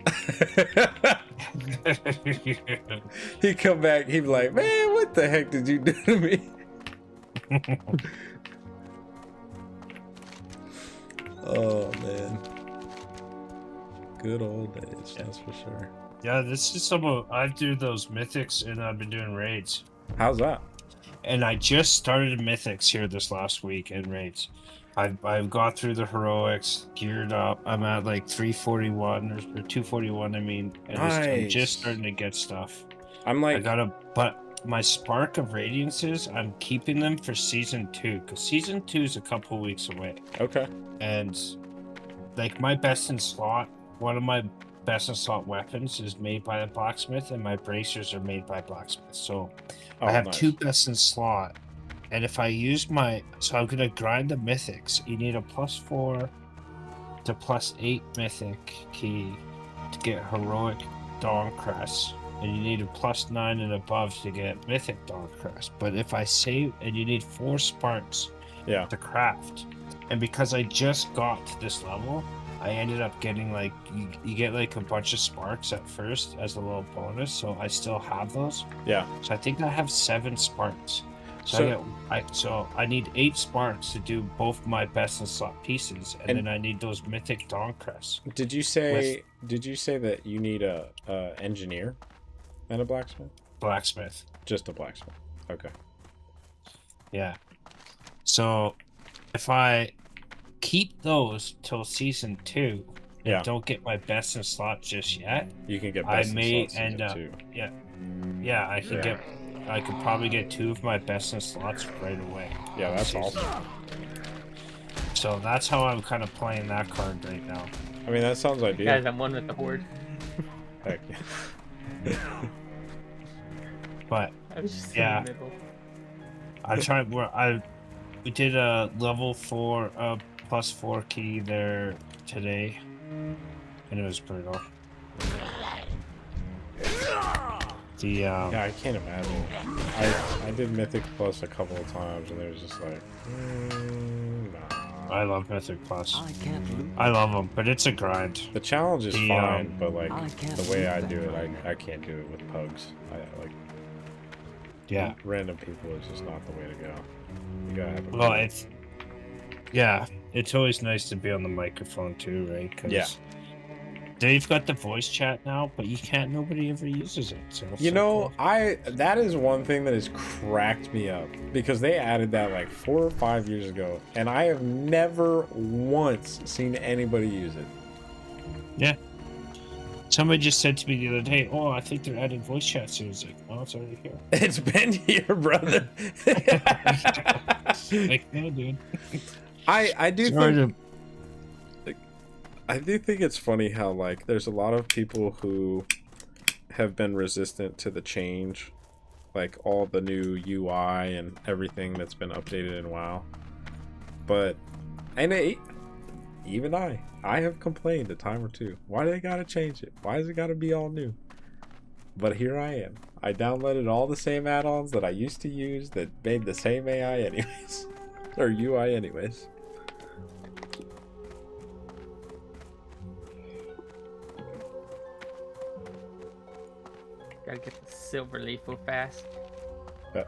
He'd come back. He'd be like, man, what the heck did you do to me? Oh man, good old days, that's for sure. Yeah, this is some of I do those mythics and I've been doing raids. How's that? And I just started mythics here this last week in raids. I've got through the heroics, geared up. I'm at like 341 or 241. I mean, and I'm Nice. just starting to get stuff. I'm I like, gotta, but my spark of radiances, I'm keeping them for season 2 because season 2 is a couple weeks away. okay. And like my best in slot, one of my best in slot weapons is made by the blacksmith, and my bracers are made by blacksmith. So I have nice. 2 best in slot, and if I use my, so I'm gonna grind the mythics. You need a +4 to +8 mythic key to get heroic Dawn Crest, and you need a +9 and above to get mythic Dawn Crest. But if I save, and you need 4 sparks Yeah. to craft, and because I just got to this level, I ended up getting like you get like a bunch of sparks at first as a little bonus, so I still have those. Yeah. So I think I have 7 sparks. So- So I need 8 sparks to do both my best in slot pieces, and And- then I need those mythic Dawn Crests. Did you say that you need a engineer and a blacksmith? Blacksmith. Just a blacksmith. Okay. Yeah. So if I keep those till season 2 and Yeah. don't get my best in slot just yet, You can get I best in may slot end season up. 2. Yeah, I could probably get 2 of my best in slots right away. Yeah, that's Season. awesome. So that's how I'm kind of playing that card right now. I mean, that sounds ideal. Guys, I'm one with the horde. Heck yeah. But I was just Yeah. in the middle. I tried. We did a level 4 +4 key there today, and it was brutal. Yeah, I can't imagine. I did Mythic Plus a couple of times, and it was just like, nah. I love Mythic Plus. I can't lose. I love them, but it's a grind. The challenge is fine, but like I can't the way lose I that do it, right I can't do it with pugs. I like Yeah. random people is just not the way to go. You gotta have a Well, group. it's always nice to be on the microphone too, right? 'Cause Yeah. they've got the voice chat now, but nobody ever uses it. So it's You so know, cool. that is one thing that has cracked me up because they added that like 4 or 5 years ago, and I have never once seen anybody use it. Yeah. Somebody just said to me the other day, "Oh, I think they're adding voice chat soon." It's like, "Oh, it's already here." It's been here, brother. Like, no, dude. I do Sorry think to- I do think it's funny how like there's a lot of people who have been resistant to the change, like all the new UI and everything that's been updated in WoW. But even I have complained a time or two. Why do they gotta change it? Why does it gotta be all new? But here I am. I downloaded all the same add-ons that I used to use that made the same AI anyways. Or UI anyways. Gotta get the silver leaf real fast. Yeah.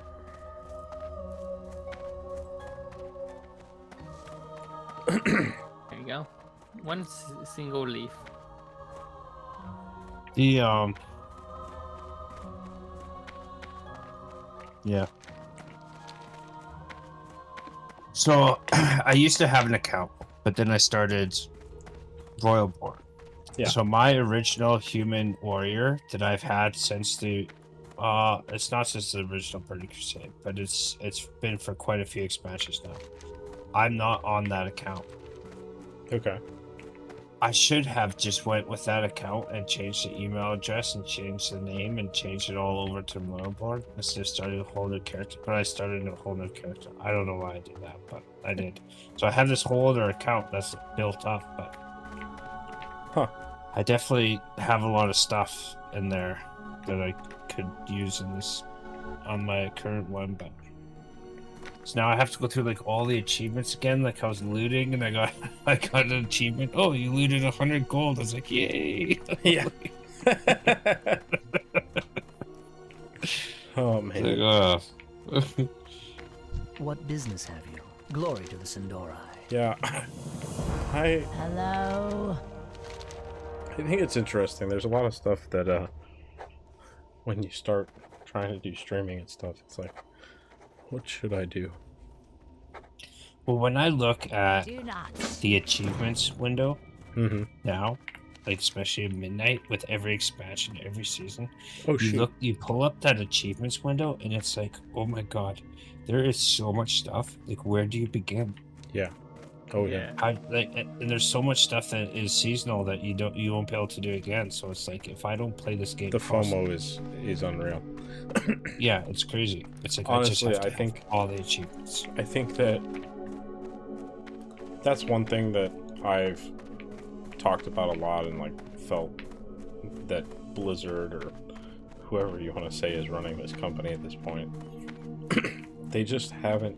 There you go. One single leaf. Yeah. So I used to have an account, but then I started Royal Born. Yeah. So my original human warrior that I've had since the it's not since the original Burning Crusade, but it's been for quite a few expansions now. I'm not on that account. Okay. I should have just went with that account and changed the email address and changed the name and changed it all over to Royalborn instead of starting a whole new character. But I started a whole new character. I don't know why I did that, but I did. So I have this whole other account that's built up, but I definitely have a lot of stuff in there that I could use in this on my current one, but so now I have to go through like all the achievements again. Like I was looting and I got an achievement. Oh, you looted 100 gold. I was like, yay! Yeah. Oh man. Like, What business have you? Glory to the Sindorai. Yeah. I Hello. think it's interesting. There's a lot of stuff that when you start trying to do streaming and stuff, it's like, what should I do? well, when I look at Do not. the achievements window Mm-hmm. now, like especially at midnight with every expansion, every season, Oh you pull up that achievements window and it's like, oh my god, there is so much stuff. Like, where do you begin? Yeah. Oh yeah. And there's so much stuff that is seasonal that you won't be able to do again. So it's like, if I don't play this game, The FOMO is unreal. yeah, it's crazy. It's like Honestly, I think have all the achievements. I think that's one thing that I've talked about a lot and like felt that Blizzard or whoever you want to say is running this company at this point, they just haven't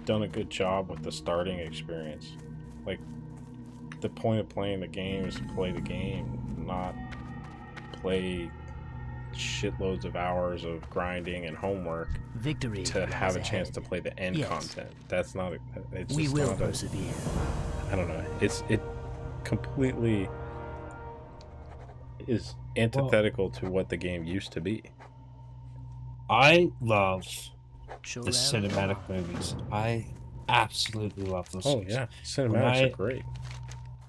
done a good job with the starting experience. Like, the point of playing the game is to play the game, not play shitloads of hours of grinding and homework Victory to have a lies chance to ahead. play the end Yes. content. That's not it's We just will not persevere. I don't know. It completely is antithetical to what the game used to be. I love the Shorel. cinematic movies. I absolutely love those. Oh things. yeah, cinematics I- are great.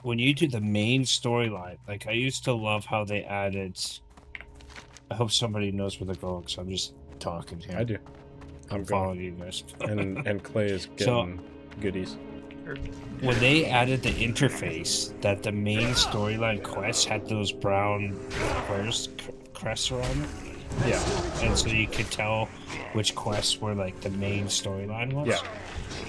When you do the main storyline, like I used to love how they added. I hope somebody knows where they're going, so I'm just talking here. I do. I'm I'm following you guys. and Clay is getting goodies. When they added the interface that the main storyline quests had those brown crests around it, Yeah. And so you could tell which quests were like the main storyline ones. Yeah.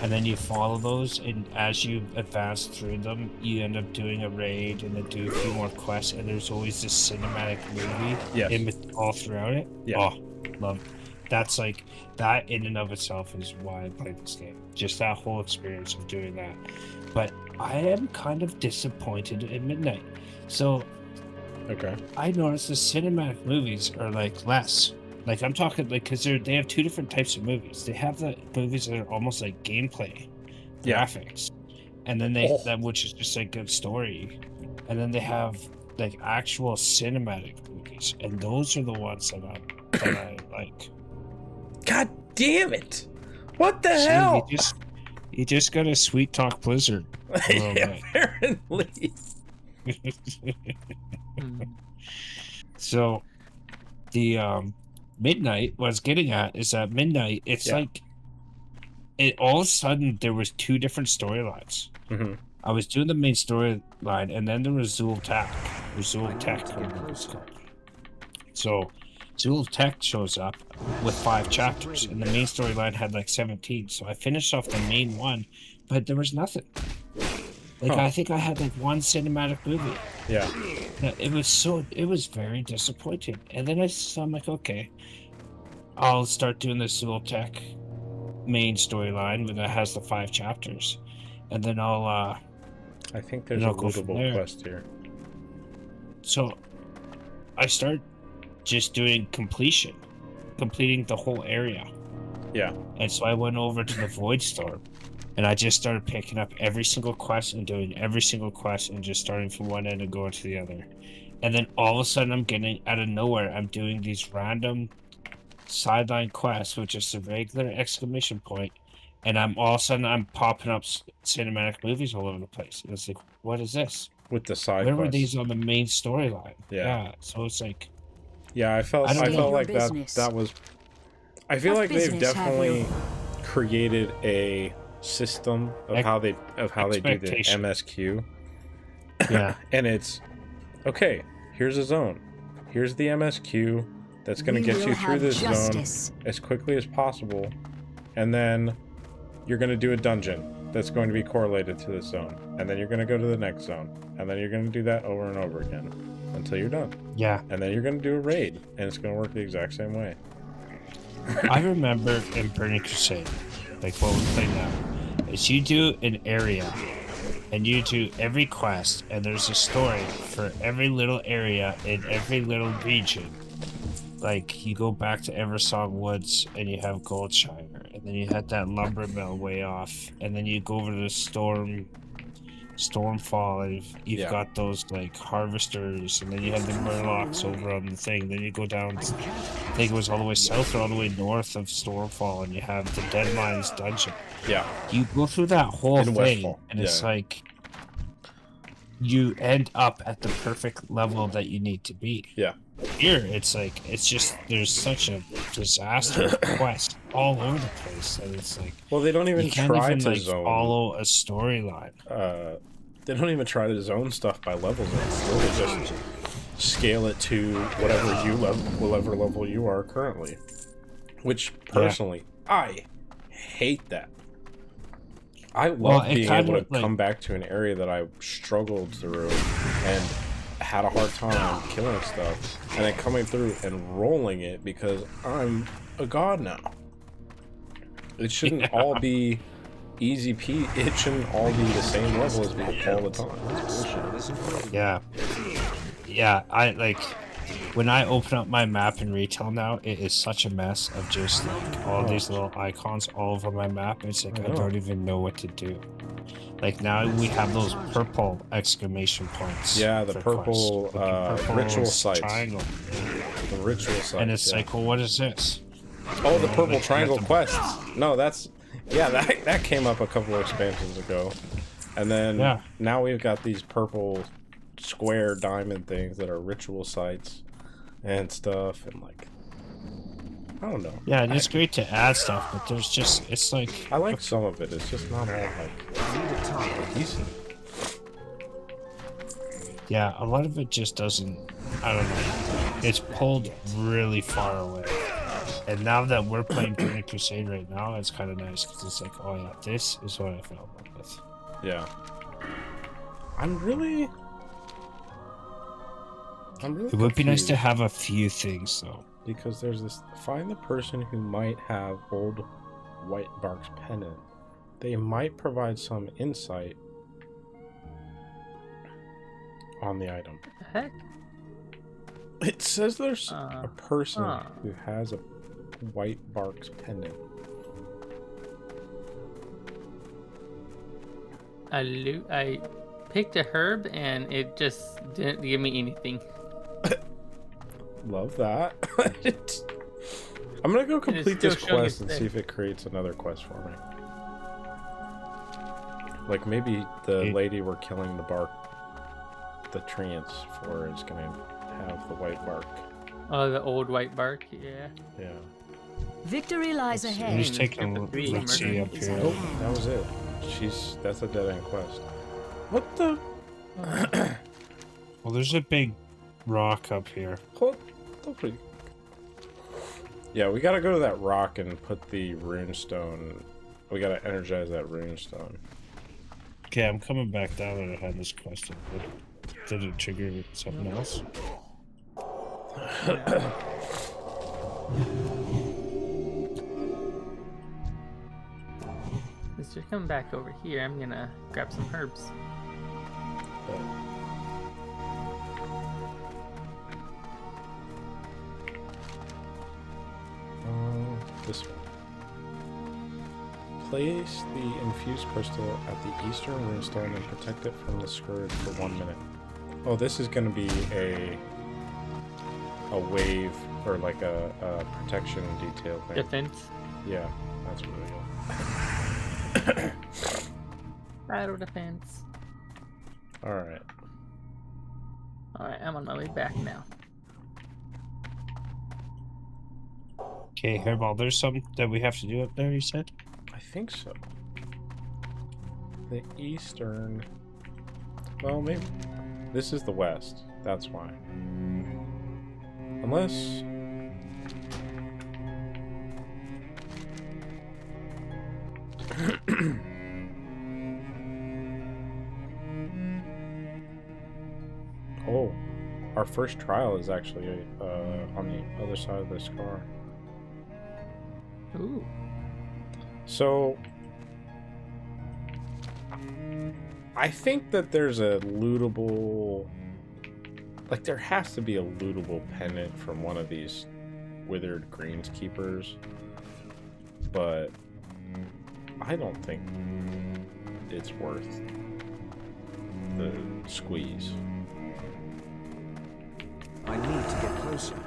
And then you follow those, and as you advance through them, you end up doing a raid and then do a few more quests, and there's always this cinematic movie all throughout it. Yeah. Oh, love it. That's like, that in and of itself is why I played this game. Just that whole experience of doing that. But I am kind of disappointed in Midnight. So, Okay. I noticed the cinematic movies are like less. Like I'm talking like because they have two different types of movies. They have the movies that are almost like gameplay, graphics, and then that which is just like good story, and then they have like actual cinematic movies, and those are the ones that I like. God damn it! What the See, hell? You just got a sweet talk Blizzard. Apparently. So the Midnight, what I was getting at is that Midnight, it's like all of a sudden there was two different storylines. Mm-hmm. I was doing the main storyline, and then there was Zul Tech. So Zul Tech shows up with 5 chapters, and the main storyline had like 17. So I finished off the main one, but there was nothing. Like I think I had like one cinematic movie. Yeah. It was very disappointing. And then I'm like, okay, I'll start doing this Zul Tech main storyline that has the 5 chapters, and then I'll I think there's a lootable quest here. So I start just doing completing the whole area. Yeah. And so I went over to the Void Storm, and I just started picking up every single quest and doing every single quest and just starting from one end and going to the other. And then all of a sudden I'm getting out of nowhere, I'm doing these random sideline quests, which is a regular exclamation point, and all of a sudden I'm popping up cinematic movies all over the place. And it's like, what is this? With the side Where were quests. these on the main storyline? Yeah. So it's like, yeah, I felt like that was. I feel like they've definitely created a system of how they do the MSQ. Yeah. And it's okay, here's a zone. Here's the MSQ that's going to get you through this zone as quickly as possible. And then you're going to do a dungeon that's going to be correlated to this zone. And then you're going to go to the next zone. And then you're going to do that over and over again until you're done. Yeah. And then you're going to do a raid, and it's going to work the exact same way. I remember in Burning Crusade, like what we play now, is you do an area, and you do every quest, and there's a story for every little area in every little region. Like, you go back to Eversong Woods, and you have Goldshire, and then you had that lumber mill way off, and then you go over to the Stormfall, and you've got those like harvesters, and then you have the murlocs over on the thing. Then you go down, I think it was all the way south or all the way north of Stormfall, and you have the Deadmines dungeon. Yeah. You go through that whole thing, and it's like you end up at the perfect level that you need to be. Yeah. Here, it's like, it's just, there's such a disaster quest all over the place, and it's like, well, they don't even you can't try even, to like, zone. follow a storyline. They don't even try to zone stuff by levels anymore. They just scale it to whatever level you are currently. Which, personally, I hate that. I love being able to come back to an area that I struggled through and had a hard time killing stuff, and then coming through and rolling it because I'm a god now. It shouldn't all be easy it shouldn't all be the same level as me all the time. That's bullshit. Yeah, I like when I open up my map in retail now, it is such a mess of just like all these little icons all over my map. It's like I don't even know what to do. Like now we have those purple exclamation points. Yeah, the purple, ritual sites. Triangle. The ritual sites. And it's like, well, what is this? Oh, the purple triangle quests. No, that's that came up a couple of expansions ago, and then now we've got these purple square diamond things that are ritual sites and stuff, and like I don't know. Yeah, it's great to add stuff, but there's just it's like I like some of it. It's just not all like decent. Yeah, a lot of it just doesn't. I don't know. it's pulled really far away. And now that we're playing Burning Crusade right now, it's kind of nice because it's like, oh yeah, this is what I felt about this. Yeah. I'm really It would be nice to confused have a few things though. because there's this find the person who might have old white bark's pendant. They might provide some insight on the item. The heck? It says there's a person huh. who has a white bark's pendant. I picked a herb and it just didn't give me anything. Love that. I'm gonna go complete still this showing quest its and thing. see if it creates another quest for me. Like maybe the lady we're killing the bark, the treants for is gonna have the white bark. Oh, the old white bark? Yeah. Yeah. Victory lies I'm ahead. just taking a Three, look see up is here. Nope, that was it. That's a dead end quest. What the? Well, there's a big rock up here. What the freak? Yeah, we gotta go to that rock and put the runestone. We gotta energize that runestone. Okay, I'm coming back down and I had this question. Did it trigger something else? Since you're coming back over here, I'm gonna grab some herbs. This one. Place the infused crystal at the eastern runestone and protect it from the scourge for 1 minute. Oh, this is gonna be a wave or like a protection detail thing. Defense. Yeah, that's really good. Battle defense. Alright. Alright, I'm on my way back now. Okay, Hairball, there's something that we have to do up there, you said? I think so. The eastern... Well, maybe... This is the west. That's why. Unless... Oh, our first trial is actually on the other side of this car. Ooh. So, I think that there's a lootable... Like, there has to be a lootable pendant from one of these withered greenskeepers. But I don't think it's worth the squeeze. I need to get closer.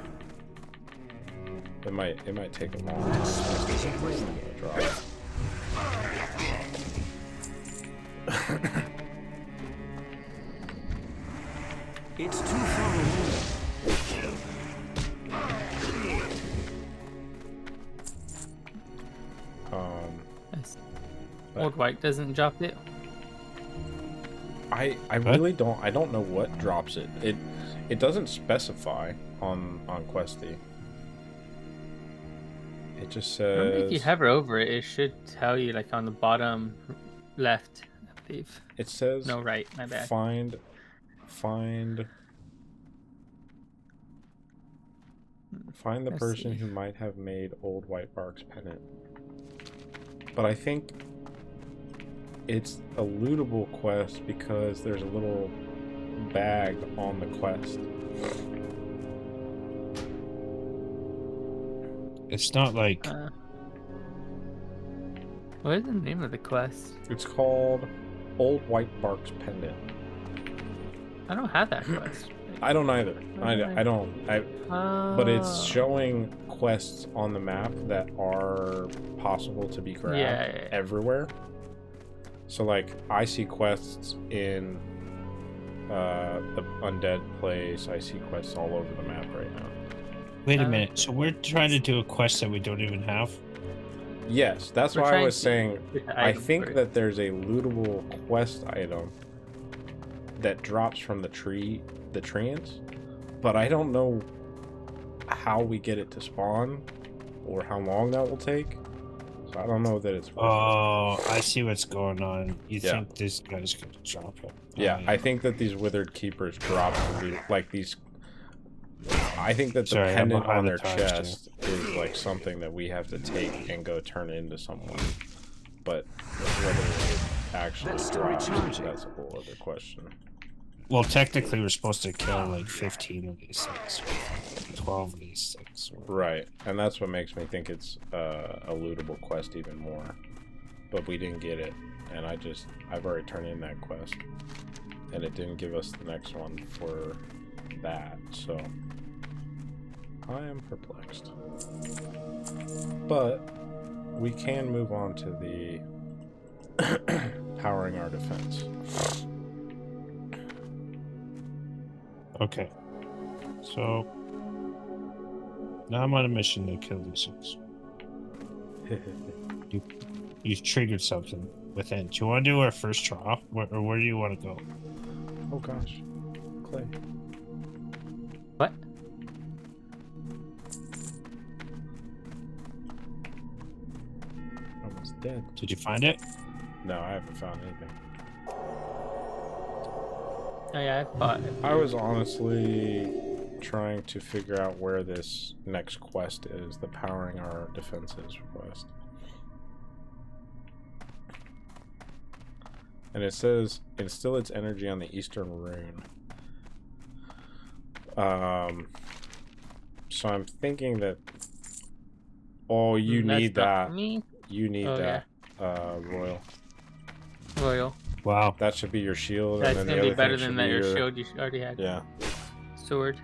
It might take a long time for this to drop. It's too far away. Nice. But- Old white doesn't drop it. I really don't. I don't know what drops it. It doesn't specify on Questy. It just says. If you hover over it, it should tell you like on the bottom left, I believe. It says. No, right. My bad. Find the Let's person see. who might have made old white bark's pendant. But I think it's a lootable quest because there's a little bag on the quest. It's not like... What is the name of the quest? It's called Old White Bark's Pendant. I don't have that quest. I don't either. I don't. But it's showing quests on the map that are possible to be grabbed everywhere. So like I see quests in the undead place. I see quests all over the map right now. Wait a minute. So we're trying to do a quest that we don't even have? Yes, that's We're why I trying was to saying get the I item think for it. that there's a lootable quest item that drops from the treants, but I don't know how we get it to spawn or how long that will take. So I don't know that it's worth it. Oh, I see what's going on. You think this guy's gonna drop it? Yeah, I think that these withered keepers drop like these. I think that the pendant on their chest is like something that we have to take and go turn into someone. But whether it actually drops, that's a whole other question. Well, technically, we're supposed to kill like 15 of these things, 12 of these things. Right, and that's what makes me think it's a lootable quest even more. But we didn't get it, and I've already turned in that quest, and it didn't give us the next one for that, so I am perplexed. But we can move on to the powering our defense. Okay, so now I'm on a mission to kill these things. You've triggered something within. Do you want to do our first trial, or where do you want to go? Oh gosh, Clay. What? Almost dead. Did you find it? No, I haven't found anything. Oh yeah, I thought. I was honestly trying to figure out where this next quest is, the powering our defenses quest. And it says instill its energy on the eastern rune. So I'm thinking that you need that. Me? You need that, Royal. Wow. That should be your shield. That's and then gonna the be other better thing than should that be your shield you already had. Yeah. Sword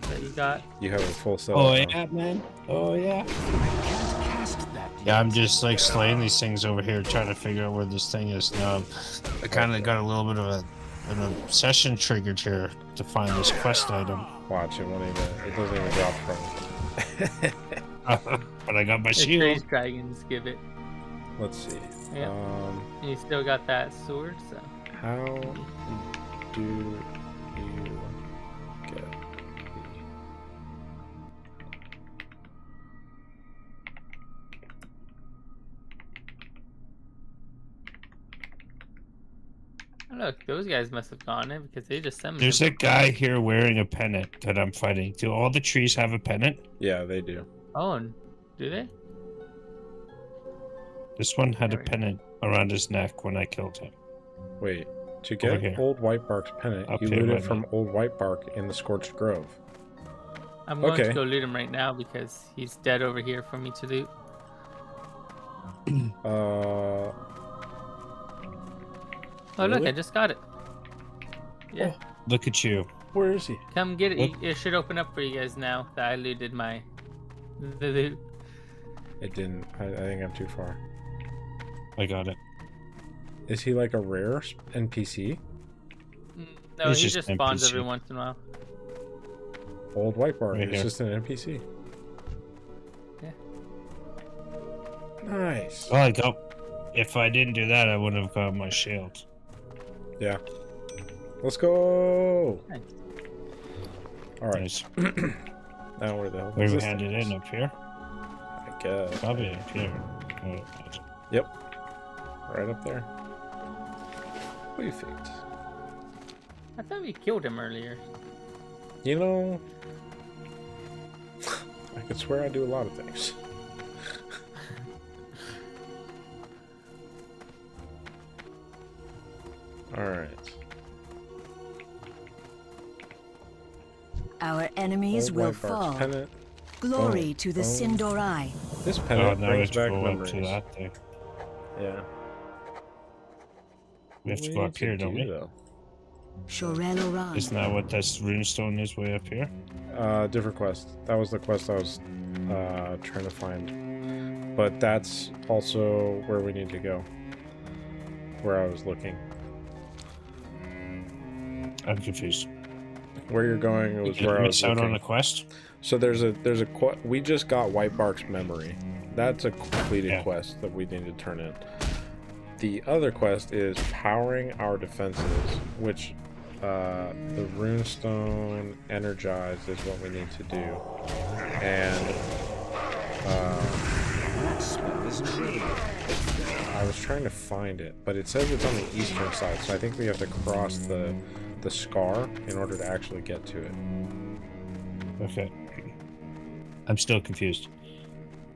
that you got. You have a full set. Oh yeah, man. Oh yeah. Yeah, I'm just like slaying these things over here, trying to figure out where this thing is. Now, I kind of got a little bit of an obsession triggered here to find this quest item. Watch, it doesn't even drop from. But I got my The shield. Trace Dragons give it. Let's see. Yeah. And you still got that sword, so. How do you get the... Look, those guys must have gone in because they just summoned There's him. a guy here wearing a pennant that I'm fighting. Do all the trees have a pennant? Yeah, they do. Oh, and do they? This one had a pennant around his neck when I killed him. Wait, to Over get here. Old Whitebark's pennant, Up you here loot right it from now. Old Whitebark in the Scorched Grove. I'm going Okay. to go loot him right now because he's dead over here for me to loot. Oh, look, Really? I just got it. Yeah. Look at you. Where is he? Come get it. Look. It should open up for you guys now that I looted the loot. It didn't. I think I'm too far. I got it. Is he like a rare NPC? No, He's he just just spawns NPC. every once in a while. Old Whitebark. Right It's here. just an NPC. Yeah. Nice. Oh, I got. If I didn't do that, I wouldn't have got my shield. Yeah. Let's go. Nice. All right. Nice. Now where the hell Where is we this hand thing? it in? Up here? I guess. Probably up here. Oh, Yep. Right up there. Perfect. I thought we killed him earlier. You know, I could swear I do a lot of things. Alright. Our enemies Old will Whitebark's fall. Pennant. Glory Boom, to the boom. Sindorai. This Oh, pennant now we brings have to back go memories. up to that thing. Yeah. We have to What go we up need here, to don't do, we? though? Shoreloran. Isn't that what this runestone is way up here? Different quest. That was the quest I was trying to find. But that's also where we need to go. Where I was looking. I'm confused. Where you're going was Did where we I was miss out looking. on a quest? So there's a we just got Whitebark's memory. That's a completed Yeah. quest that we need to turn in. The other quest is powering our defenses, which the runestone energized is what we need to do, and That spell isn't ready. I was trying to find it, but it says it's on the eastern side, so I think we have to cross the scar in order to actually get to it. Okay. I'm still confused.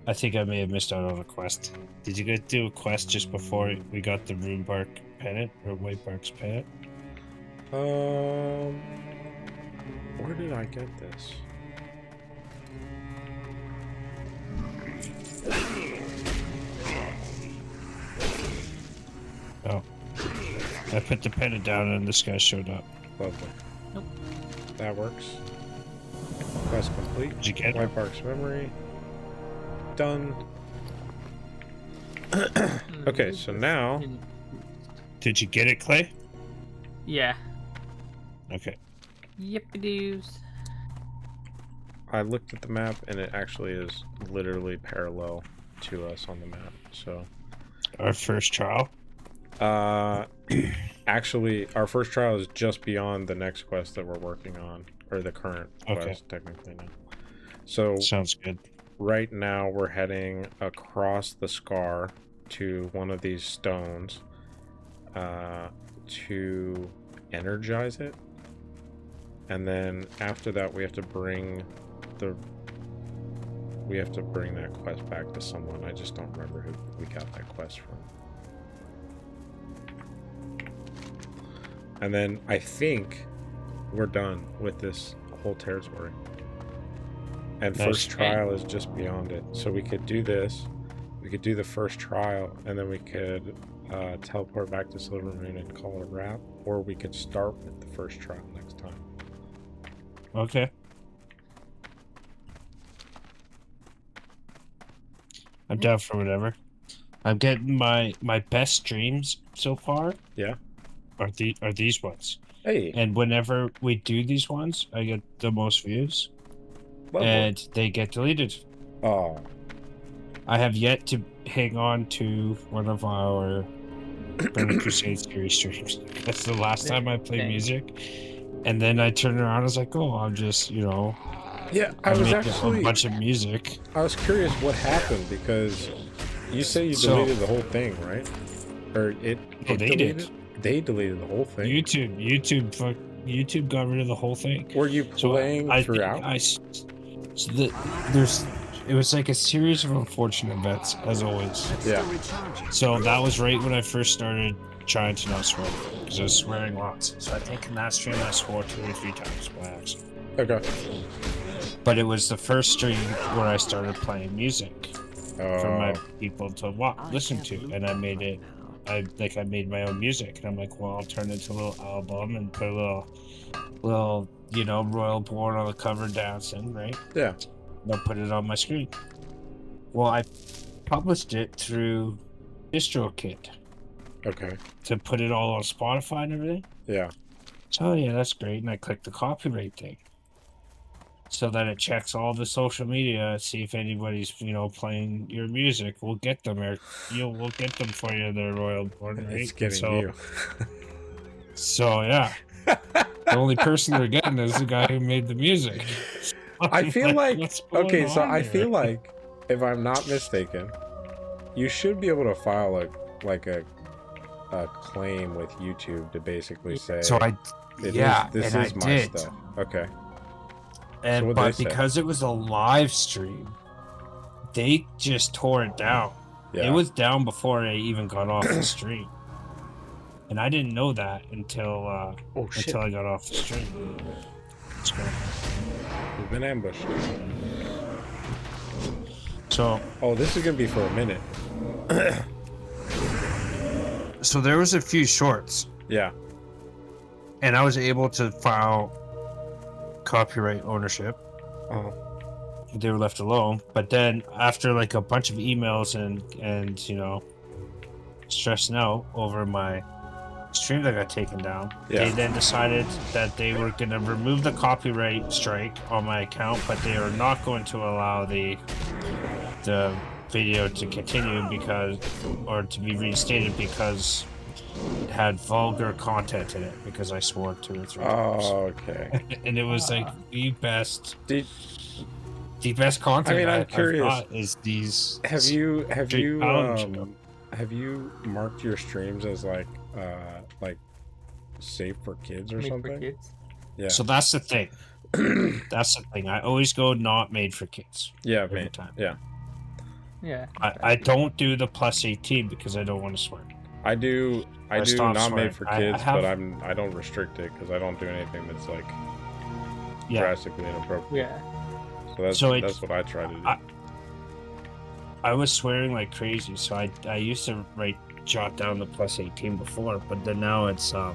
I think I may have missed out on a quest. Did you guys do a quest just before we got the Rune Bark pennant or White Bark's pennant? Where did I get this? Oh. I put the pennant down and this guy showed up. Lovely. Nope. That works. Quest complete. Did you get it? White Bark's memory. Done. Okay, so now... Did you get it, Clay? Yeah. Okay. Yippee-doos. I looked at the map and it actually is literally parallel to us on the map, so... Our first trial? Actually, our first trial is just beyond the next quest that we're working on, or the current quest, technically now. So sounds good. Right now, we're heading across the scar to one of these stones to energize it, and then after that, we have to bring that quest back to someone. I just don't remember who we got that quest from. And then I think we're done with this whole territory. And Nice. first trial is just beyond it. So we could do this. We could do the first trial, and then we could teleport back to Silvermoon and call it a wrap. Or we could start with the first trial next time. Okay. I'm down for whatever. I'm getting my best streams so far. Yeah. Are these ones? Hey. And whenever we do these ones, I get the most views, Lovely. and they get deleted. Oh. I have yet to hang on to one of our Burning Crusade series streams. That's the last time I played music, and then I turned around. I was like, "Oh, I'm just, Yeah, I I'm was making actually a bunch of music." I was curious what happened, because you say you So- deleted the whole thing, right? Or it Oh, they deleted? did. They deleted the whole thing. YouTube got rid of the whole thing. Were you playing throughout? It was like a series of unfortunate events, as always. Yeah. So that was right when I first started trying to not swear, because I was swearing lots. So I think in that stream I swore 2 or 3 times by accident. Okay. But it was the first stream where I started playing music for my people to listen to, and I made it. I made my own music, and I'm like, well, I'll turn it into a little album and put a little, Royal Born on the cover dancing, right? Yeah. And I'll put it on my screen. Well, I published it through DistroKid. Okay. To put it all on Spotify and everything. Yeah. So yeah, that's great. And I clicked the copyright thing, so that it checks all the social media, see if anybody's playing your music. We'll get them, or we'll get them for you. The Royal Born, right? It's getting you. So yeah, the only person they're getting is the guy who made the music. I feel like okay, so I here? feel like, if I'm not mistaken, you should be able to file a claim with YouTube to basically say. So this and I is my did. stuff. Okay. And what'd but they say? because it was a live stream, they just tore it down. Yeah. It was down before I even got off the stream, and I didn't know that until until I got off the stream. Let's go. We've been ambushed. So, this is gonna be for a minute. so there was a few shorts, Yeah. and I was able to file copyright ownership. Oh. They were left alone, but then after like a bunch of emails and stressing out over my stream that got taken down, Yeah. they then decided that they were going to remove the copyright strike on my account, but they are not going to allow the video to continue or to be reinstated, because had vulgar content in it because I swore 2 or 3 times. Oh, okay. And it was like the best Did, content. I mean, I'm I've curious. got is these. have you Paladin have you marked your streams as like safe for kids or Made something? for kids. Yeah. So that's the thing. That's the thing. I always go not made for kids. Yeah, every man. time. Yeah. Yeah. I don't do the plus 18 because I don't want to swear. I do stopped not swearing. made for I kids, have- but I don't restrict it because I don't do anything that's like Yeah. drastically inappropriate. Yeah. So that's what I try to do. I was swearing like crazy, so I used to jot down the plus 18 before, but then now it's I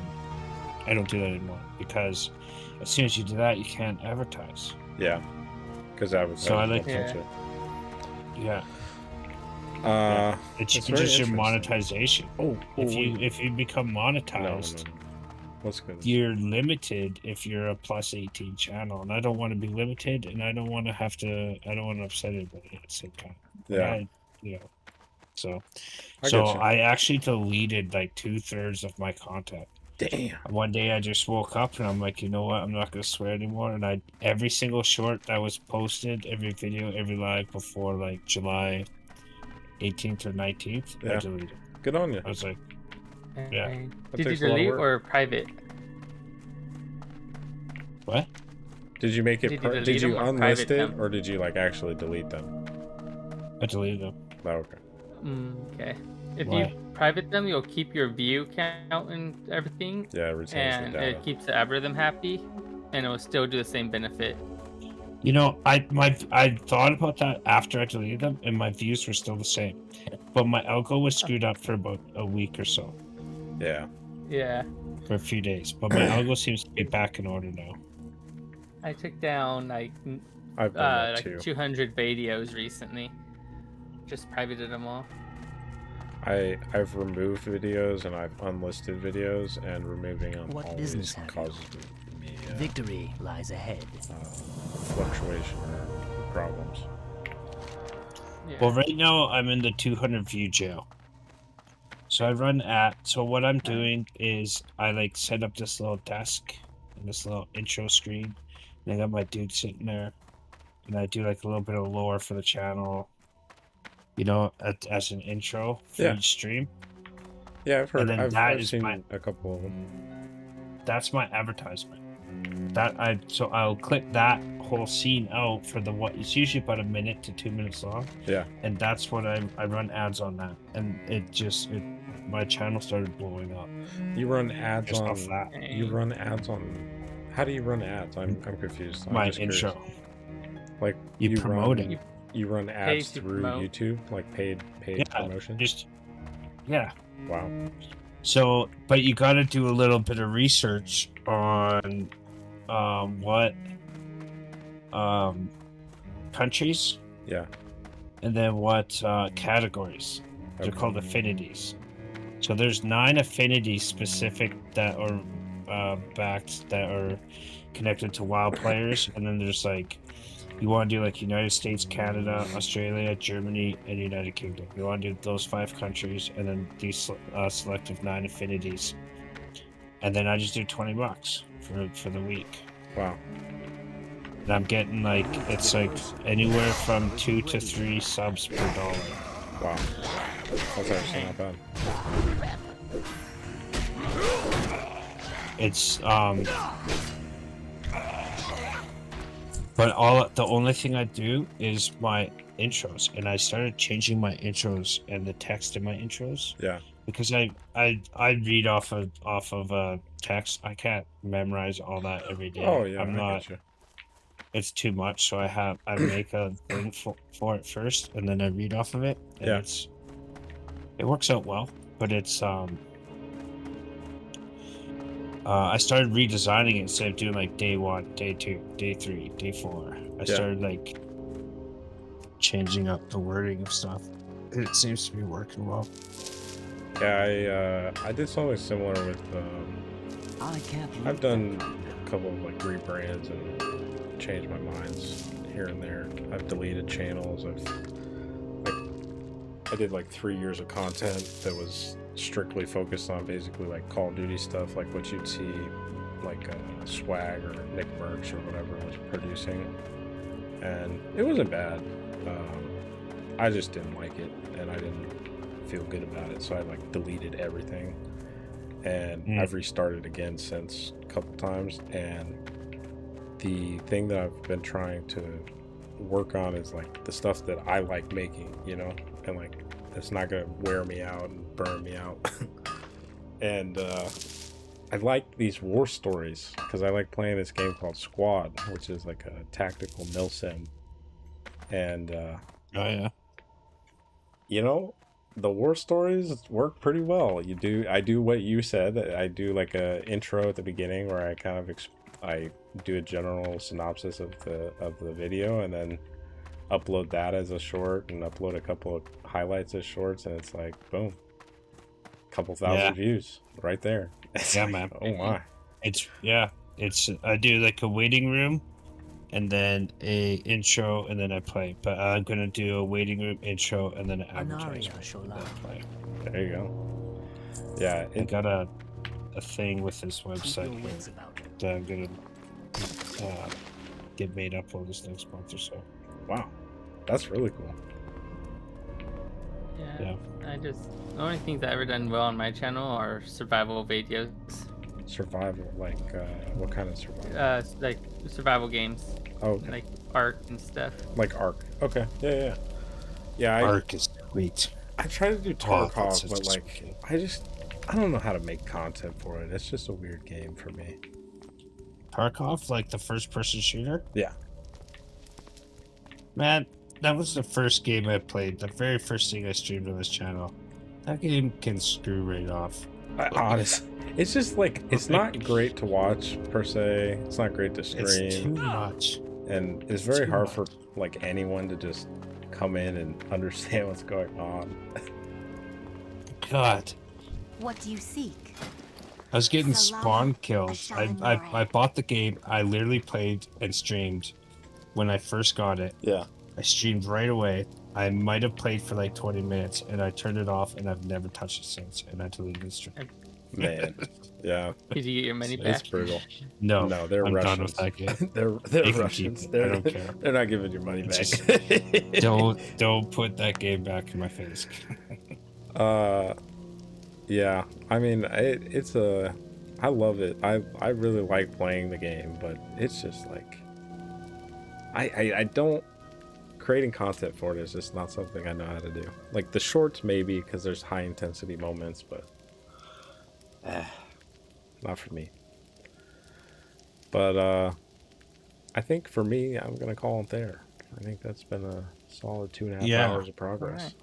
don't do that anymore because as soon as you do that, you can't advertise. Yeah. Because I was So I like to- Yeah. It's That's just very your interesting. monetization. If you become monetized, no. What's good? you're limited if you're a plus 18 channel, and I don't want to be limited, and I don't want to upset anybody at the same time. Yeah. So I get you. I actually deleted like 2/3 of my content. Damn. One day I just woke up and I'm like, you know what? I'm not gonna swear anymore. And every single short that was posted, every video, every live before like July 18th or 19th, I Yeah. deleted. Good on you. I was like, Okay. Yeah. That Did you takes a lot of delete work. or private? what? Did you make it? Did you delete Did you them or unlist private it, them? or did you like actually delete them? I deleted them. Oh, okay. Okay. If Why? you private them, you'll keep your view count and everything, Yeah, it retains the and data. it keeps the algorithm happy, and it will still do the same benefit. You know, I thought about that after I deleted them, and my views were still the same, but my algo was screwed up for about a week or so, Yeah. Yeah. for a few days. But my algo seems to be back in order now. I took down like I've done that like too. 200 videos recently. Just privated them all. I've removed videos and I've unlisted videos, and removing them What always business have you? causes me Victory lies ahead. fluctuation or problems. Yeah. Well, right now I'm in the 200 view jail. So I run so what I'm doing is I like set up this little desk and this little intro screen, and I got my dude sitting there, and I do like a little bit of lore for the channel, you know, as an intro for Yeah. each stream. Yeah, I've heard. then I've that is seen my- a couple of them. That's my advertisement. So I'll click that whole scene out for it's usually about 1 minute to 2 minutes long. Yeah. And that's what I run ads on that, and my channel started blowing up. You run ads Just on. off that. You run ads on. How do you run ads? I'm confused. I'm My just curious. intro. Like You promote run, it. You run ads to through promote. YouTube, like paid Yeah, promotion. Yeah. Wow. So, but you got to do a little bit of research on what countries, Yeah. and then what categories. They're Okay. called affinities. So there's 9 affinities specific that are backed, that are connected to WoW players, and then there's like, you want to do like United States, Canada, Australia, Germany, and United Kingdom. You want to do those 5 countries, and then these selective 9 affinities, and then I just do $20 for the week. Wow. And I'm getting like, it's like anywhere from 2 to 3 subs per dollar. Wow. That's actually not bad. It's but the only thing I do is my intros, and I started changing my intros and the text in my intros Yeah. because I read off of text. I can't memorize all that every day. Oh yeah. I'm I not. get you. It's too much, so I make a thing for it first, and then I read off of it. And Yeah. it works out well, but it's I started redesigning it instead of doing like day 1, day 2, day 3, day 4. I started like changing up the wording of stuff. It seems to be working well. Yeah, I did something similar with. I can't. I've done a couple of like rebrands and changed my minds here and there. I've deleted channels. I've like I did like 3 years of content that was strictly focused on basically like Call of Duty stuff, like what you'd see like Swag or Nick Merch or whatever was producing, and it wasn't bad. I just didn't like it, and I didn't feel good about it, so I like deleted everything, and I've restarted again since a couple times. And the thing that I've been trying to work on is like the stuff that I like making, you know, and like it's not gonna wear me out and burn me out. And I like these war stories because I like playing this game called Squad, which is like a tactical milsim. And Oh yeah. you know, the war stories work pretty well. I do what you said. I do like a intro at the beginning where I kind of I do a general synopsis of the video, and then upload that as a short, and upload a couple of highlights as shorts, and it's like boom, couple thousand views right there. Yeah, Like, man. oh my. It's I do like a waiting room, and then a intro, and then I play. But I'm gonna do a waiting room intro, and then an advertisement. And then play. There you go. Yeah, I got a thing with this website here that I'm gonna get made up for this next month or so. wow, that's really cool. Yeah. The only things I've ever done well on my channel are survival videos. Survival, like what kind of survival? Like survival games. Oh, okay. Like Ark and stuff. Like Ark. Okay, yeah. Ark is sweet. I try to do Tarkov, that's but such a like sweet game. I don't know how to make content for it. It's just a weird game for me. Tarkov, like the first-person shooter. Yeah. Man, that was the first game I played. The very first thing I streamed on this channel. That game can screw right off. Honestly, it's just like it's not great to watch per se. It's not great to stream. It's too much. And it's very hard for like anyone to just come in and understand what's going on. God, What do you seek? I was getting Salam, spawn kills. I bought the game. I literally played and streamed when I first got it. Yeah. I streamed right away. I might have played for like 20 minutes, and I turned it off, and I've never touched it since. And I deleted the stream. Man. Yeah. Did you get your money back? It's brutal. No, No, they're I'm done Russians. with that game. they're They can Russians. keep it. I don't care. They're not giving your money back. Just don't put that game back in my face. Yeah. I mean, I love it. I really like playing the game, but it's just like I don't creating content for it is just not something I know how to do. Like the shorts maybe because there's high intensity moments, but not for me. But I think for me, I'm gonna call it there. I think that's been a solid 2.5 hours of progress. Alright.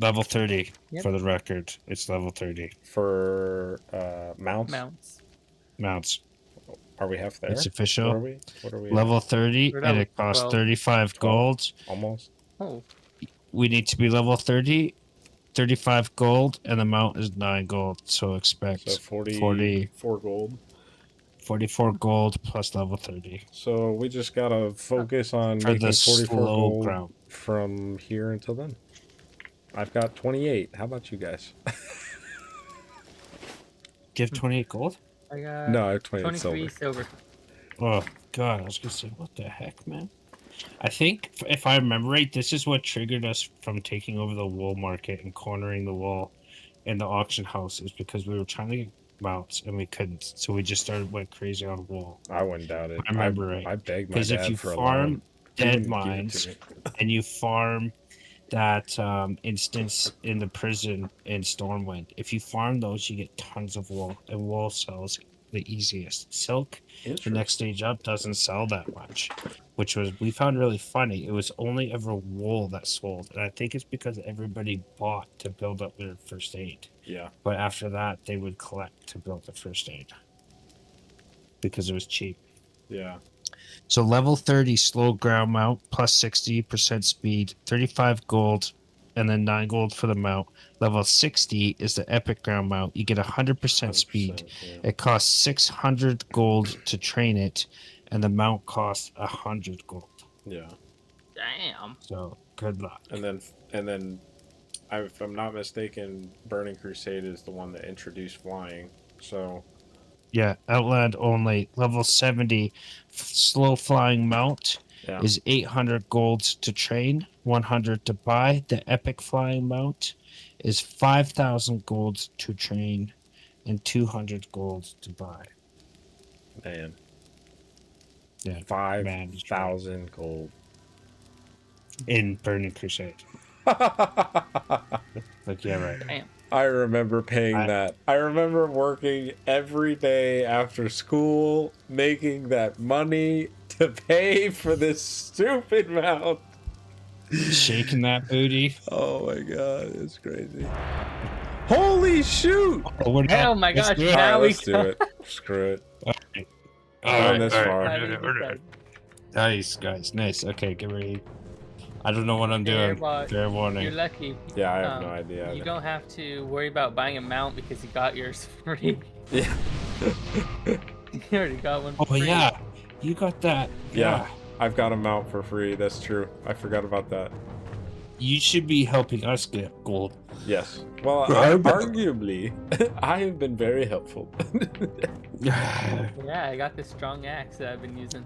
Level 30 Yep. for the record. It's level 30 For mounts. Mounts. Are we half there? It's What official. are we? What are we? Level 30, We're and level it costs 12. 35 gold. Almost. Oh, We need to be level 30, 35 gold, and the mount is 9 gold. So expect So 44 gold. 44 gold plus level 30 So we just gotta focus on for making the 44 slow gold ground. from here until then. I've got 28. How about you guys? Give 28 gold? I got No, I have 28 23 silver. silver. Oh, God. I was going to say, what the heck, man? I think, if I remember right, this is what triggered us from taking over the wool market and cornering the wool in the auction house, is because we were trying to get mounts and we couldn't. So we just went crazy on wool. I wouldn't doubt it. I remember right. I begged my Because dad if you for a farm loan. He dead wouldn't give it mines to me. and you farm that instance in the prison in Stormwind, if you farm those, you get tons of wool, and wool sells the easiest. Silk, the next stage up, doesn't sell that much, which we found really funny. It was only ever wool that sold, and I think it's because everybody bought to build up their first aid. Yeah. But after that, they would collect to build the first aid because it was cheap. Yeah. So level 30 slow ground mount plus 60% speed, 35 gold, and then 9 gold for the mount. Level 60 is the epic ground mount. You get 100% speed. Yeah. It costs 600 gold to train it, and the mount costs 100 gold. Yeah. Damn. So good luck. And then if I'm not mistaken, Burning Crusade is the one that introduced flying. So Yeah, Outland only. Level 70 slow flying mount yeah, is 800 golds to train, 100 to buy. The epic flying mount is 5,000 golds to train and 200 golds to buy. man, Yeah, 5,000 gold. in Burning Crusade. Like, yeah, right. Damn. I remember paying that. I remember working every day after school, making that money to pay for this stupid mount. Shaking that booty. Oh my god, it's crazy. Holy shoot! Oh, we're not- Oh my let's gosh, do it. now Alright, we let's do go. it. Screw it. Okay. Going this far. Alright. Nice, guys. Nice. Okay, get ready. I don't know what I'm doing. Hairball, Fair You're warning. lucky. Yeah, I have no idea. You don't have to worry about buying a mount because you got yours free. Yeah. You already got one Oh, free. yeah. You got that. Yeah, I've got a mount for free. That's true. I forgot about that. You should be helping us get gold. Yes. Well, arguably, I have been very helpful. Yeah, I got this strong axe that I've been using.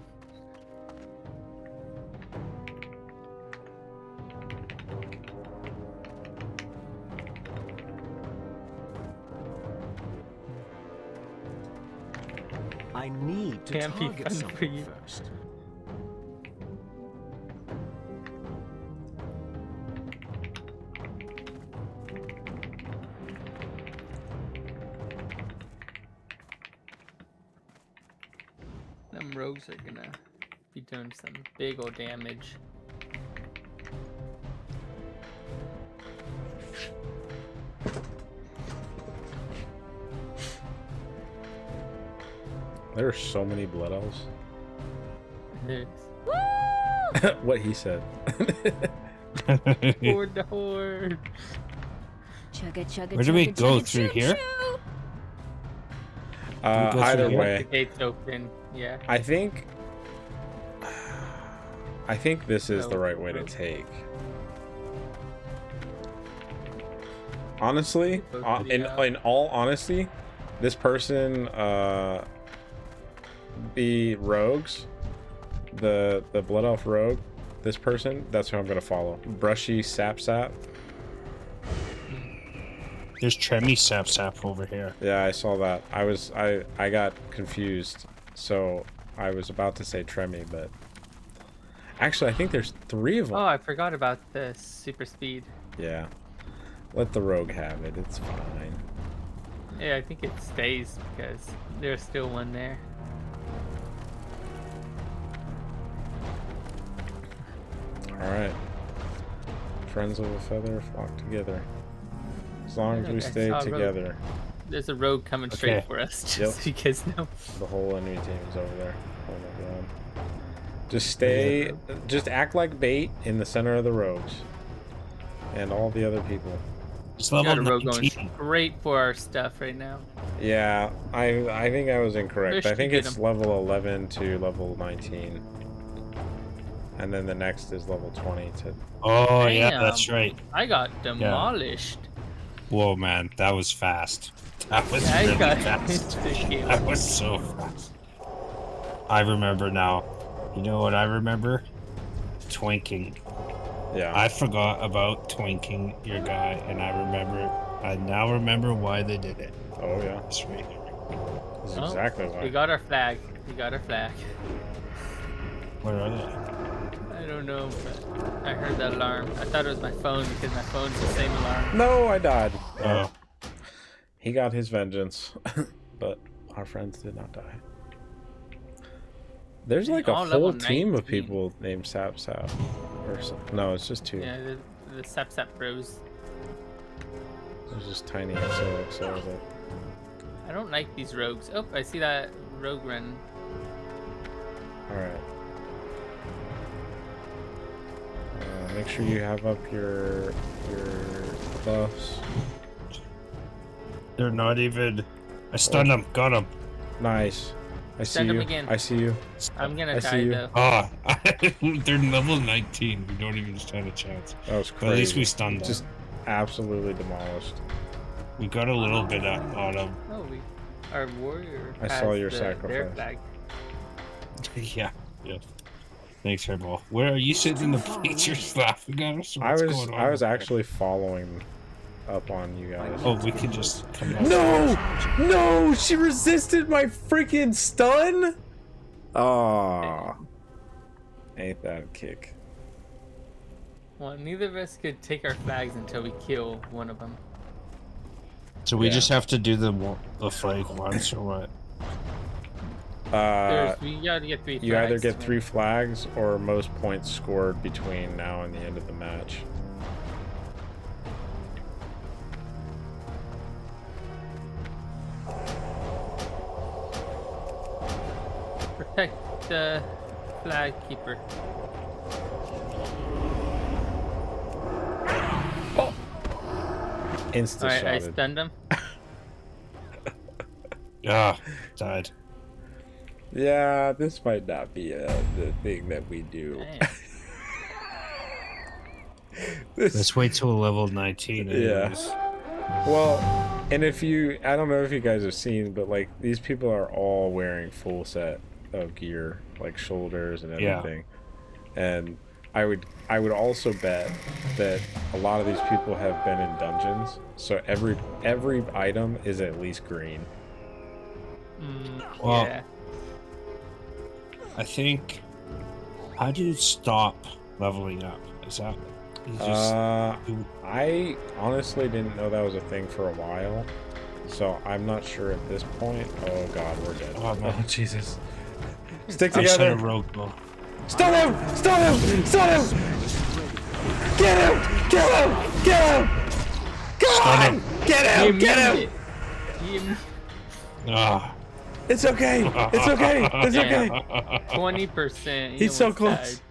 I need to Can't be target fun for something you. first. Them rogues are gonna be doing some big ol' damage. There are so many blood elves. There's What he said. horde the horde. Chugga chugga. Where do we chugga, go? chugga, Through choo, here? choo. go Either through here? way, The gate's open. Yeah. I think this is No, the right way to no. take. Honestly, in all honesty, this person, the rogues, the blood elf rogue, this person, that's who I'm gonna follow. Brushy sap. There's Tremmy Sap over here. Yeah, I saw that. I got confused, so I was about to say Tremmy, but actually I think there's 3 of them. Oh, I forgot about the super speed. Yeah, let the rogue have it. It's fine. Yeah, I think it stays because there's still one there. All right. Friends of a feather flock together. As long as we Look, I stay saw a rogue. together. There's a rogue coming straight Okay. for us, Yep. just so you guys know. The whole enemy team is over there. Oh my god. Just stay. Just act like bait in the center of the rogues, and all the other people. It's Got level a rogue going 19. straight for our stuff right now. Yeah, I think I was incorrect. Wish I to think get it's 'em. level 11 to level 19, and then the next is level 20 to. Oh, yeah, Damn. that's right. I got demolished. Whoa, man, that was fast. That was I really got fast. insta-killed. That was so fast. I remember now. You know what I remember? Twinking. Yeah. I forgot about twinking your guy, and I now remember why they did it. Oh yeah. That's right. This is Oh, exactly We why. got our flag. We got our flag. Where are they? I don't know, but I heard that alarm. I thought it was my phone because my phone's the same alarm. No, I died. Oh, He got his vengeance, but our friends did not die. There's like a All whole level team of 19. people named Sap. Or no, it's just 2. Yeah, the Sap Sap Bros. There's just tiny XOXO that. I don't like these rogues. Oh, I see that rogue run. Alright. Make sure you have up your buffs. they're not even. I stunned them. Got them. Nice. I see Send 'em you. again. I see you. I'm gonna I die see you. though. Ah, they're level 19. We don't even stand a chance. That was But crazy. at least we stunned them. Just absolutely demolished. We got a little bit on him. Oh, our warrior. I saw your sacrifice. Their flag. Yeah. Thanks, Hairball. Where are you sitting in the bleachers laughing at us? I was actually following up on you guys. Oh, we can just come out. No! She resisted my freaking stun? Aw. Ain't that a kick. Well, neither of us could take our flags until we kill one of them. So we just have to do the flag once, or what? We gotta get 3 flags. You either get 3 flags or most points scored between now and the end of the match. Protect the flag keeper. Insta Alright, I shotted. stunned him. Died. Yeah, this might not be the thing that we do. Let's wait till level 19. Anyways. Yeah. Well, and I don't know if you guys have seen, but like these people are all wearing full set of gear, like shoulders and everything. Yeah. And I would also bet that a lot of these people have been in dungeons, so every item is at least green. Well, yeah. I think. How do you stop leveling up? Is that? I honestly didn't know that was a thing for a while, so I'm not sure at this point. Oh God, we're dead. Oh, no. Oh Jesus! Stick together. I set a rogue bow. Stun him! Stun him! Stun him! Get him! Kill him! Kill him! Come on! Get him! Get him! Ah. It's okay. It's okay. It's okay. 20%. He's so close.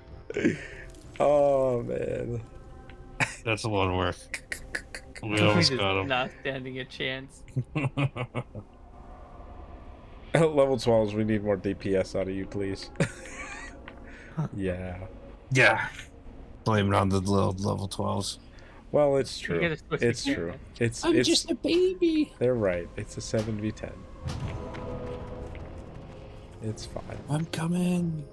Oh man. That's a lot of work. We almost got him. Not standing a chance. At level 12s, we need more DPS out of you, please. Yeah. Blame it on the level 12s. Well, it's true. It's true. It's just a baby. They're right. It's a 7v10. It's fine. I'm coming.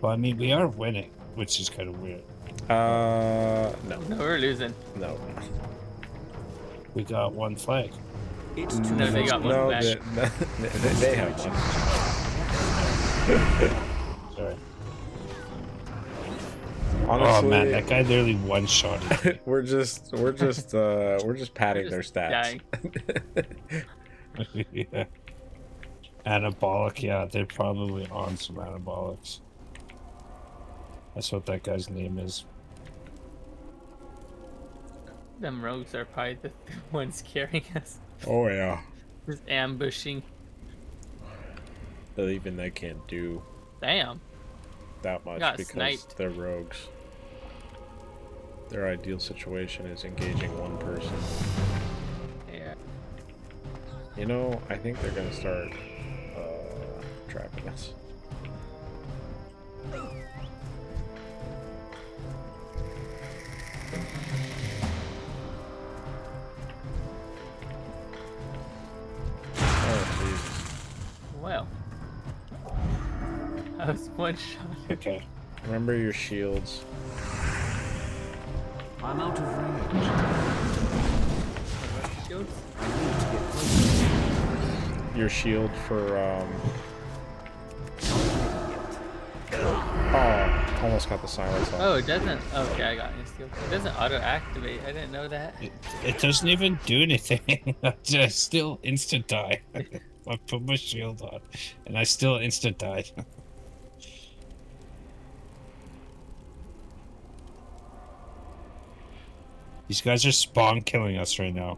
Well, I mean, we are winning, which is kind of weird. No. No, we're losing. No. We got 1 flag. No, they got one back. They have one. Sorry. Honestly, oh man, that guy literally one-shotted. we're just padding their stats. Yeah. Anabolic, yeah, they're probably on some anabolics. That's what that guy's name is. Them rogues are probably the ones carrying us. Oh yeah. Just ambushing. But even they can't do Damn. that much Got because sniped. they're rogues. Their ideal situation is engaging one person. Yeah. You know, I think they're gonna start trapping us. Oh Jesus. Well. I was one shot. Okay. Remember your shields. I'm out of range. Shields? Your shield for oh, almost got the silence on. Oh, it doesn't. Okay, I got it. It doesn't auto activate. I didn't know that. It doesn't even do anything. I still instant die. I put my shield on, and I still instant died. These guys are spawn killing us right now.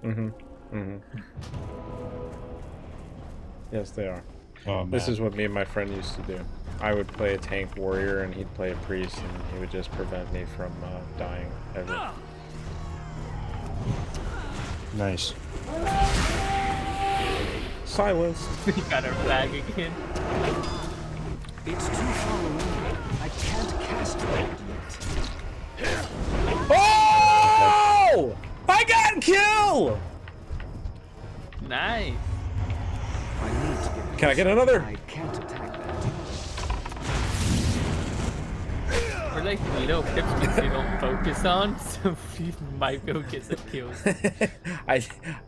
Yes, they are. Oh, man. This is what me and my friend used to do. I would play a tank warrior and he'd play a priest, and he would just prevent me from dying ever. Nice. Silence. We got our flag again. It's too far away. I can't cast that yet. Oh! I got kill! Nice. I need to get. Can I get another? I can't attack that. We're like little pips you don't focus on, so you might be able to get some kills. I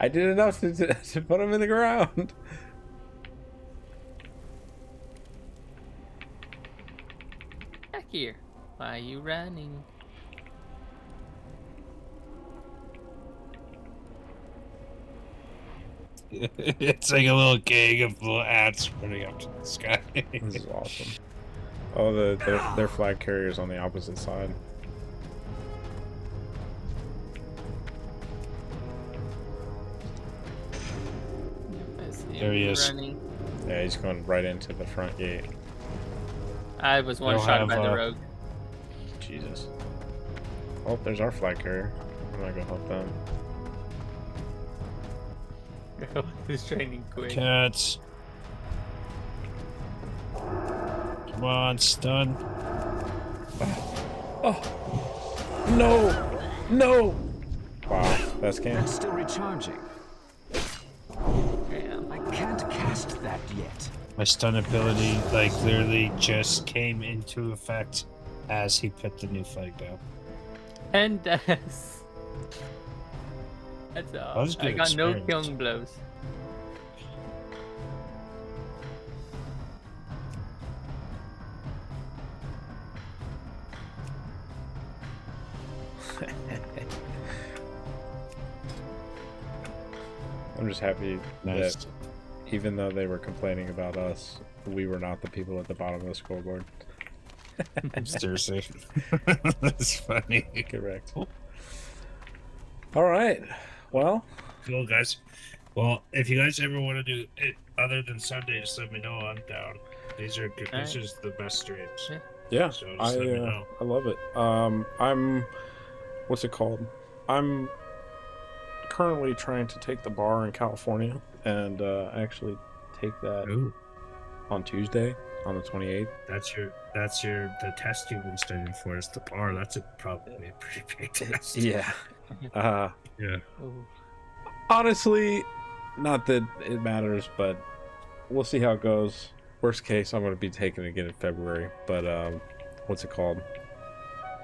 did enough to put him in the ground. Back here. Why are you running? It's like a little gang of little ants running up to the sky. This is awesome. Oh, their flag carrier's on the opposite side. I see There he him is. running. Yeah, he's going right into the front gate. I was one They'll shot have, by the rogue. Jesus. Oh, there's our flag carrier. I'm gonna go help them. Who's training quick? Cats. Come on, stun. Oh no, no! Wow, that's That's camp. still recharging. Damn. I can't cast that yet. My stun ability, like, literally just came into effect as he put the new flag down. And deaths. That's all. was I good got no experience. killing blows. I'm just happy Nice. that even though they were complaining about us, we were not the people at the bottom of the scoreboard. Seriously. That's funny. Correct. All right. Well, Cool, guys. Well, if you guys ever want to do it other than Sunday, just let me know. I'm down. These are good. These are the best streams. Yeah. yeah, So just let me know. I love it. I'm what's it called? I'm currently trying to take the bar in California and actually take that Ooh, on Tuesday on the 28th. that's the test you've been studying for is the bar. That's probably a pretty big test. Yeah. Yeah. Ooh. Honestly, not that it matters, but we'll see how it goes. Worst case, I'm going to be taking it again in February. But what's it called?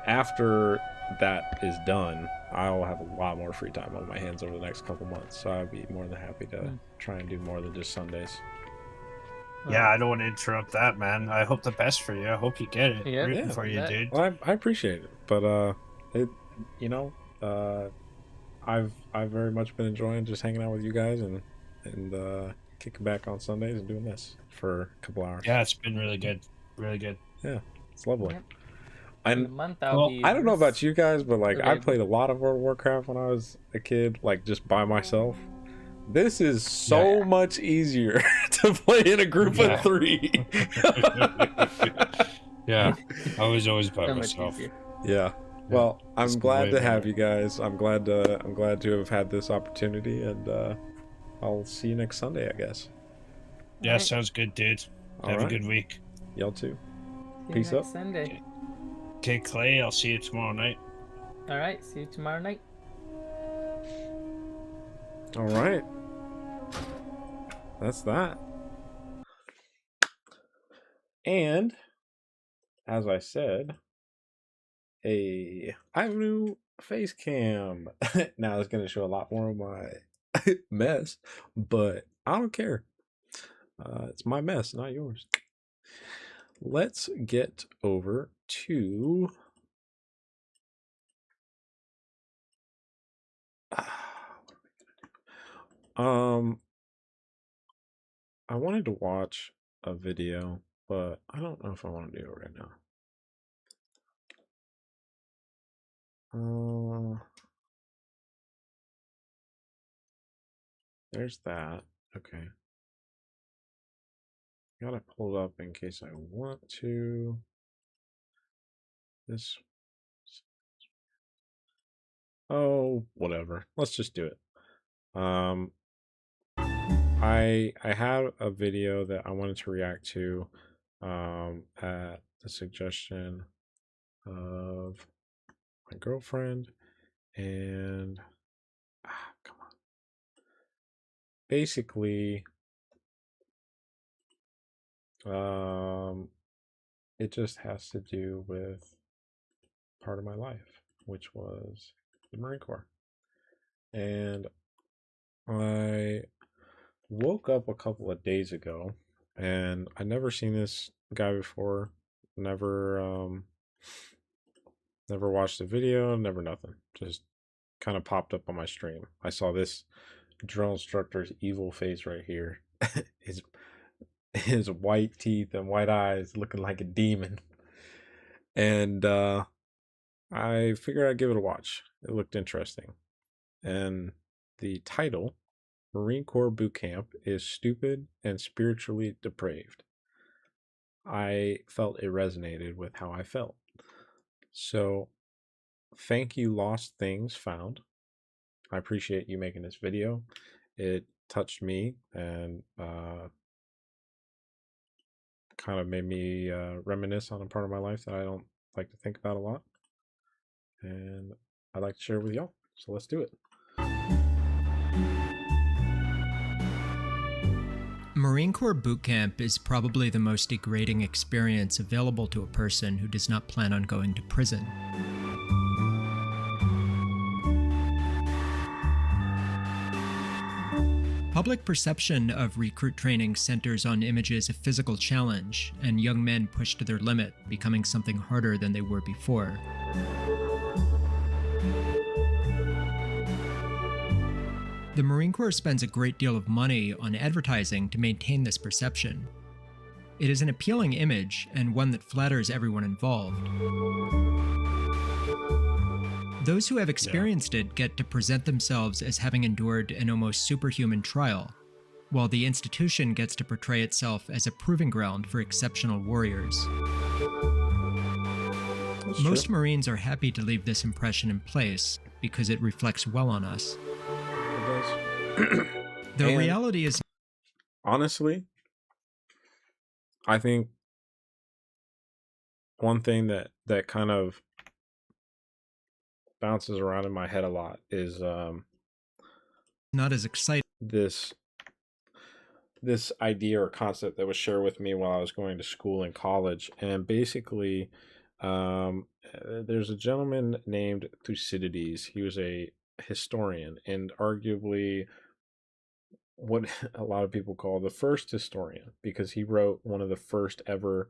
After that is done, I'll have a lot more free time on my hands over the next couple months. So I'd be more than happy to try and do more than just Sundays. Yeah, I don't want to interrupt that, man. I hope the best for you. I hope you get it. Yeah, Rooting yeah, for you, that- dude. Well, I appreciate it, but I've very much been enjoying just hanging out with you guys and kicking back on Sundays and doing this for a couple hours. Yeah, it's been really good. Really good. It's lovely. Yep. In a And month I'll well, be. I don't know about you guys, but like I Okay. played a lot of World of Warcraft when I was a kid, like just by myself. This is so Yeah. much easier to play in a group Yeah. of 3. Yeah, I was always by So much myself. easier. Yeah. Well, I'm It's glad way to have better. you guys. I'm glad to have had this opportunity, and I'll see you next Sunday, I guess. Yeah, Alright. sounds good, dude. All Have right. a good week. Y'all too. See you Peace next up. Sunday. Okay, Clay, I'll see you tomorrow night. All right. See you tomorrow night. All right. That's that. And as I said, I have a new face cam. Now it's going to show a lot more of my mess, but I don't care. It's my mess, not yours. Let's get over to I wanted to watch a video, but I don't know if I want to do it right now. There's that. Okay. Gotta pull it up in case I want to. This. Oh, whatever. Let's just do it. I had a video that I wanted to react to at the suggestion of my girlfriend, and come on. Basically, it just has to do with part of my life, which was the Marine Corps. And I woke up a couple of days ago, and I'd never seen this guy before. Never watched the video, never nothing. Just kind of popped up on my stream. I saw this drill instructor's evil face right here. his white teeth and white eyes looking like a demon. And I figured I'd give it a watch. It looked interesting. And the title, Marine Corps Boot Camp, is Stupid and Spiritually Depraved. I felt it resonated with how I felt. So, thank you, Lost Things Found. I appreciate you making this video. It touched me and kind of made me reminisce on a part of my life that I don't like to think about a lot. And I'd like to share it with y'all. So let's do it. Marine Corps Boot Camp is probably the most degrading experience available to a person who does not plan on going to prison. Public perception of recruit training centers on images of physical challenge and young men pushed to their limit, becoming something harder than they were before. The Marine Corps spends a great deal of money on advertising to maintain this perception. It is an appealing image and one that flatters everyone involved. Those who have experienced it get to present themselves as having endured an almost superhuman trial, while the institution gets to portray itself as a proving ground for exceptional warriors. Most Marines are happy to leave this impression in place because it reflects well on us. The reality is, honestly, I think one thing that kind of bounces around in my head a lot is not as exciting. This idea or concept that was shared with me while I was going to school in college, and basically, there's a gentleman named Thucydides. He was a historian and arguably what a lot of people call the first historian, because he wrote one of the first ever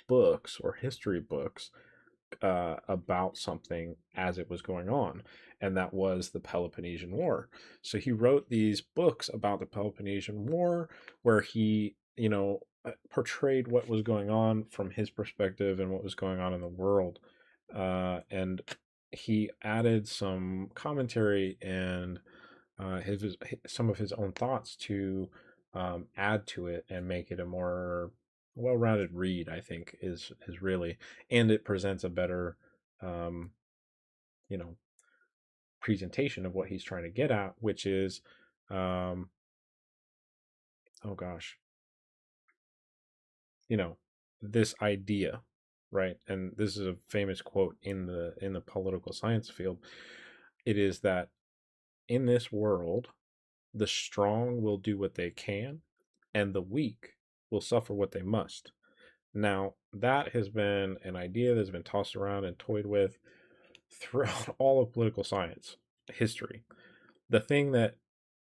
books or history books about something as it was going on, and that was the Peloponnesian War. So he wrote these books about the Peloponnesian War where he, portrayed what was going on from his perspective and what was going on in the world, and he added some commentary and some of his own thoughts to add to it and make it a more well-rounded read, I think, is really, and it presents a better presentation of what he's trying to get at, which is this idea, right? And this is a famous quote in the political science field. It is that in this world, the strong will do what they can, and the weak will suffer what they must. Now, that has been an idea that's been tossed around and toyed with throughout all of political science history. The thing that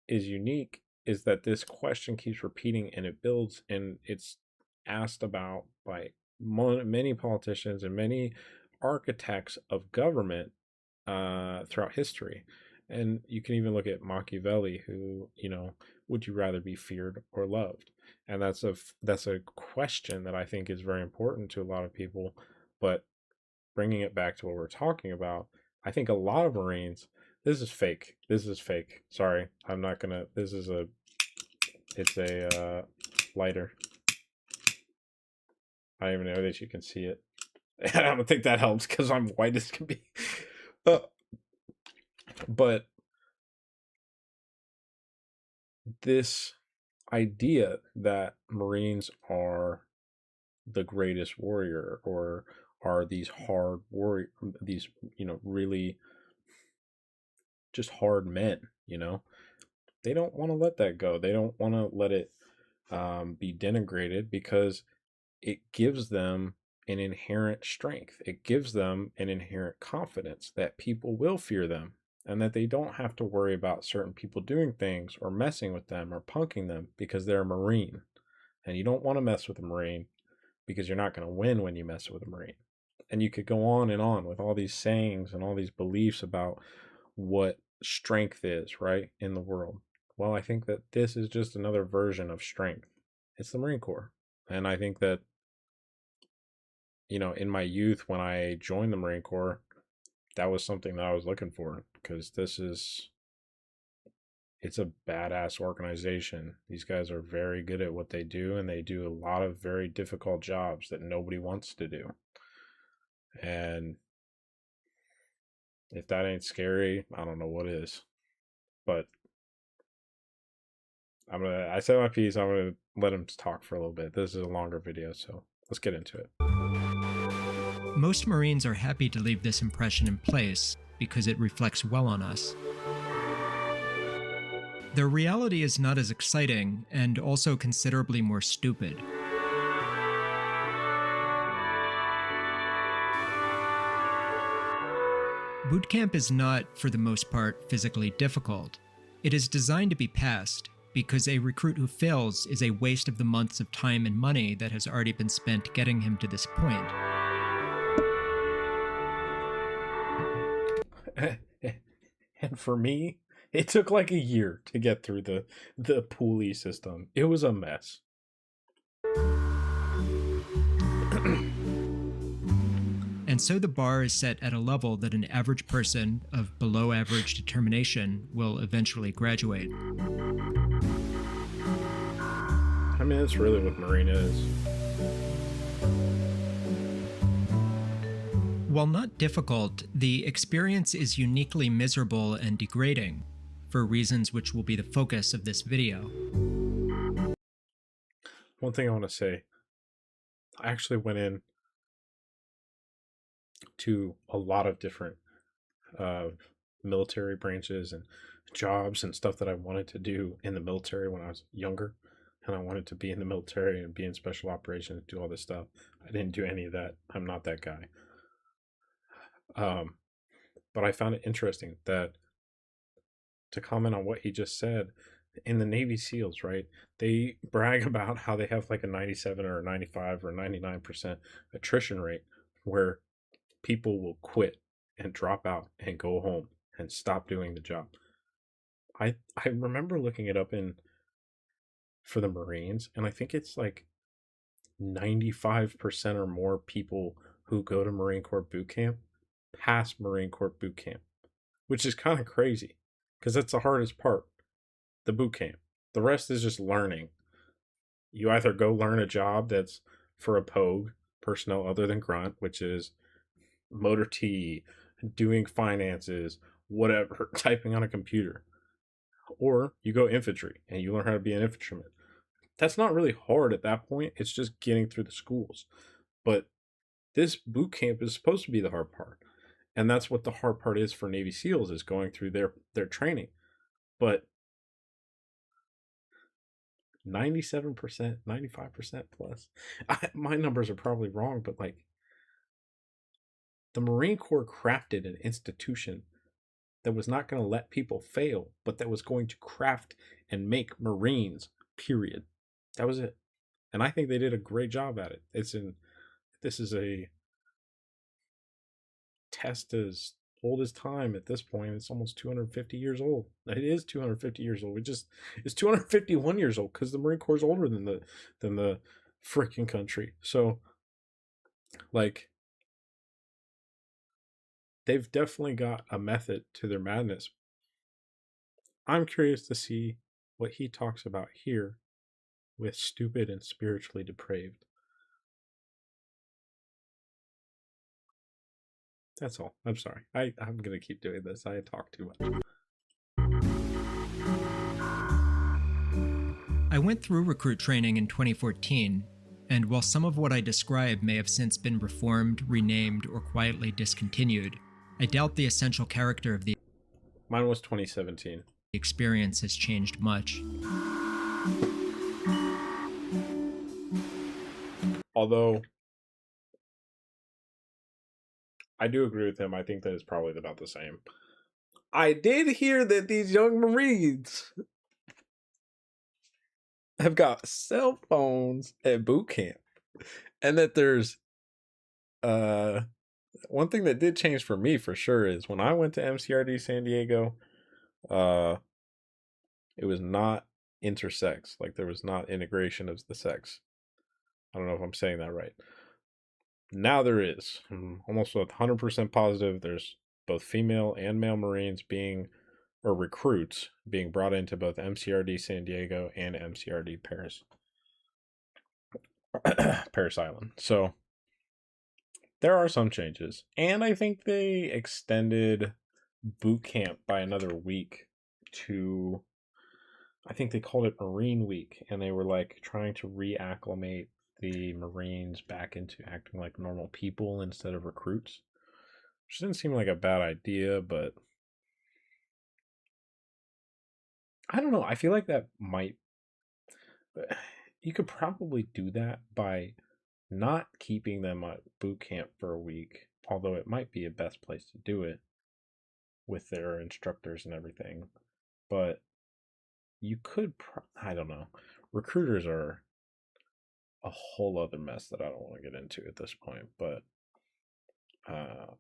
is unique is that this question keeps repeating, and it builds, and it's asked about by many politicians and many architects of government throughout history. And you can even look at Machiavelli, who, would you rather be feared or loved? And that's a question that I think is very important to a lot of people. But bringing it back to what we're talking about, I think a lot of Marines, this is fake. Sorry, I'm not gonna. It's a lighter. I don't even know that you can see it. I don't think that helps because I'm white as can be. But this idea that Marines are the greatest warrior, or are these hard warrior, these, really just hard men, they don't want to let that go. They don't want to let it be denigrated, because it gives them an inherent strength. It gives them an inherent confidence that people will fear them, and that they don't have to worry about certain people doing things or messing with them or punking them because they're a Marine. And you don't want to mess with a Marine because you're not going to win when you mess with a Marine. And you could go on and on with all these sayings and all these beliefs about what strength is, right, in the world. Well, I think that this is just another version of strength. It's the Marine Corps. And I think that, in my youth, when I joined the Marine Corps, that was something that I was looking for, because it's a badass organization. These guys are very good at what they do, and they do a lot of very difficult jobs that nobody wants to do. And if that ain't scary, I don't know what is. But I said my piece. I'm gonna let him talk for a little bit. This is a longer video, so let's get into it. Most Marines are happy to leave this impression in place because it reflects well on us. Their reality is not as exciting, and also considerably more stupid. Boot camp is not, for the most part, physically difficult. It is designed to be passed, because a recruit who fails is a waste of the months of time and money that has already been spent getting him to this point. And for me, it took like a year to get through the pulley system. It was a mess. And so the bar is set at a level that an average person of below average determination will eventually graduate. I mean, that's really what Marine is. While not difficult, the experience is uniquely miserable and degrading, for reasons which will be the focus of this video. One thing I want to say, I actually went in to a lot of different military branches and jobs and stuff that I wanted to do in the military when I was younger. And I wanted to be in the military and be in special operations, do all this stuff. I didn't do any of that. I'm not that guy. But I found it interesting that, to comment on what he just said, in the Navy SEALs, right, they brag about how they have like a 97 or 95 or 99% attrition rate, where people will quit and drop out and go home and stop doing the job. I remember looking it up for the Marines, and I think it's like 95% or more people who go to Marine Corps boot camp pass Marine Corps boot camp, which is kind of crazy, because that's the hardest part, the boot camp. The rest is just learning. You either go learn a job that's for a POG, personnel other than grunt, which is motor T, doing finances, whatever, typing on a computer, or you go infantry and you learn how to be an infantryman. That's not really hard at that point. It's just getting through the schools. But this boot camp is supposed to be the hard part. And that's what the hard part is for Navy SEALs, is going through their training. But 97%, 95% plus. My numbers are probably wrong, but like, the Marine Corps crafted an institution that was not going to let people fail, but that was going to craft and make Marines, period. That was it. And I think they did a great job at it. This is a test as old as time at this point. It's almost 250 years old. It is 250 years old. It's 251 years old, because the Marine Corps is older than the freaking country. So, like, they've definitely got a method to their madness. I'm curious to see what he talks about here with stupid and spiritually depraved. That's all. I'm sorry. I'm going to keep doing this. I talk too much. I went through recruit training in 2014, And while some of what I describe may have since been reformed, renamed, or quietly discontinued, I doubt the essential character of the Mine was 2017. experience has changed much. Although, I do agree with him. I think that it's probably about the same. I did hear that these young Marines have got cell phones at boot camp. And that there's one thing that did change for me for sure is when I went to MCRD San Diego, it was not intersex. Like there was not integration of the sex. I don't know if I'm saying that right. Now there is. I'm almost 100% positive there's both female and male Marines or recruits being brought into both MCRD San Diego and MCRD Paris. Paris Island. So there are some changes. And I think they extended boot camp by another week to, I think they called it Marine Week. And they were like trying to reacclimate the Marines back into acting like normal people instead of recruits. Which didn't seem like a bad idea, but I don't know. I feel like that might, you could probably do that by not keeping them at boot camp for a week, although it might be a best place to do it with their instructors and everything. But you could, I don't know. Recruiters are a whole other mess that I don't want to get into at this point, but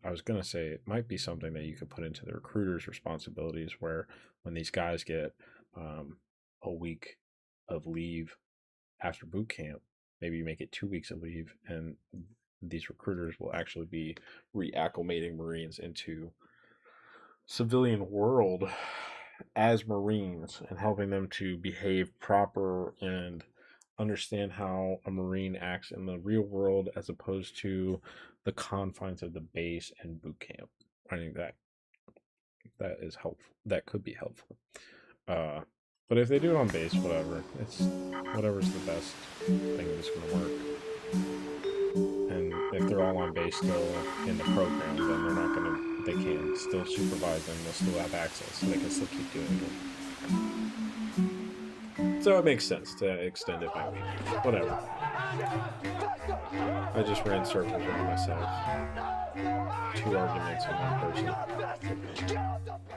I was going to say it might be something that you could put into the recruiters' responsibilities where when these guys get a week of leave after boot camp, maybe you make it 2 weeks of leave, and these recruiters will actually be reacclimating Marines into civilian world as Marines and helping them to behave proper and understand how a Marine acts in the real world as opposed to the confines of the base and boot camp. I think that is helpful. That could be helpful. But if they do it on base, whatever. It's whatever's the best thing that's going to work. And if they're all on base still in the program, then they're not going to. They can still supervise them. They'll still have access, so they can still keep doing it. So it makes sense to extend it by week. Whatever. I just ran circles around myself. 2 arguments in one person.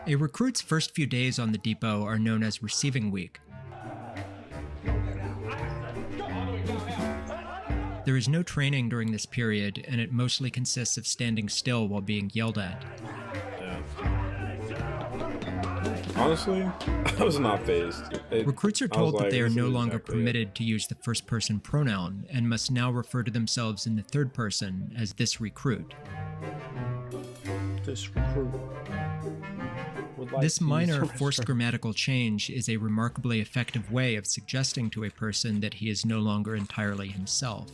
A recruit's first few days on the depot are known as receiving week. There is no training during this period, and it mostly consists of standing still while being yelled at. Yeah. Honestly, I was not fazed. Recruits are told that they are no longer permitted to use the first-person pronoun and must now refer to themselves in the third person as this recruit. This recruit. This minor forced grammatical change is a remarkably effective way of suggesting to a person that he is no longer entirely himself.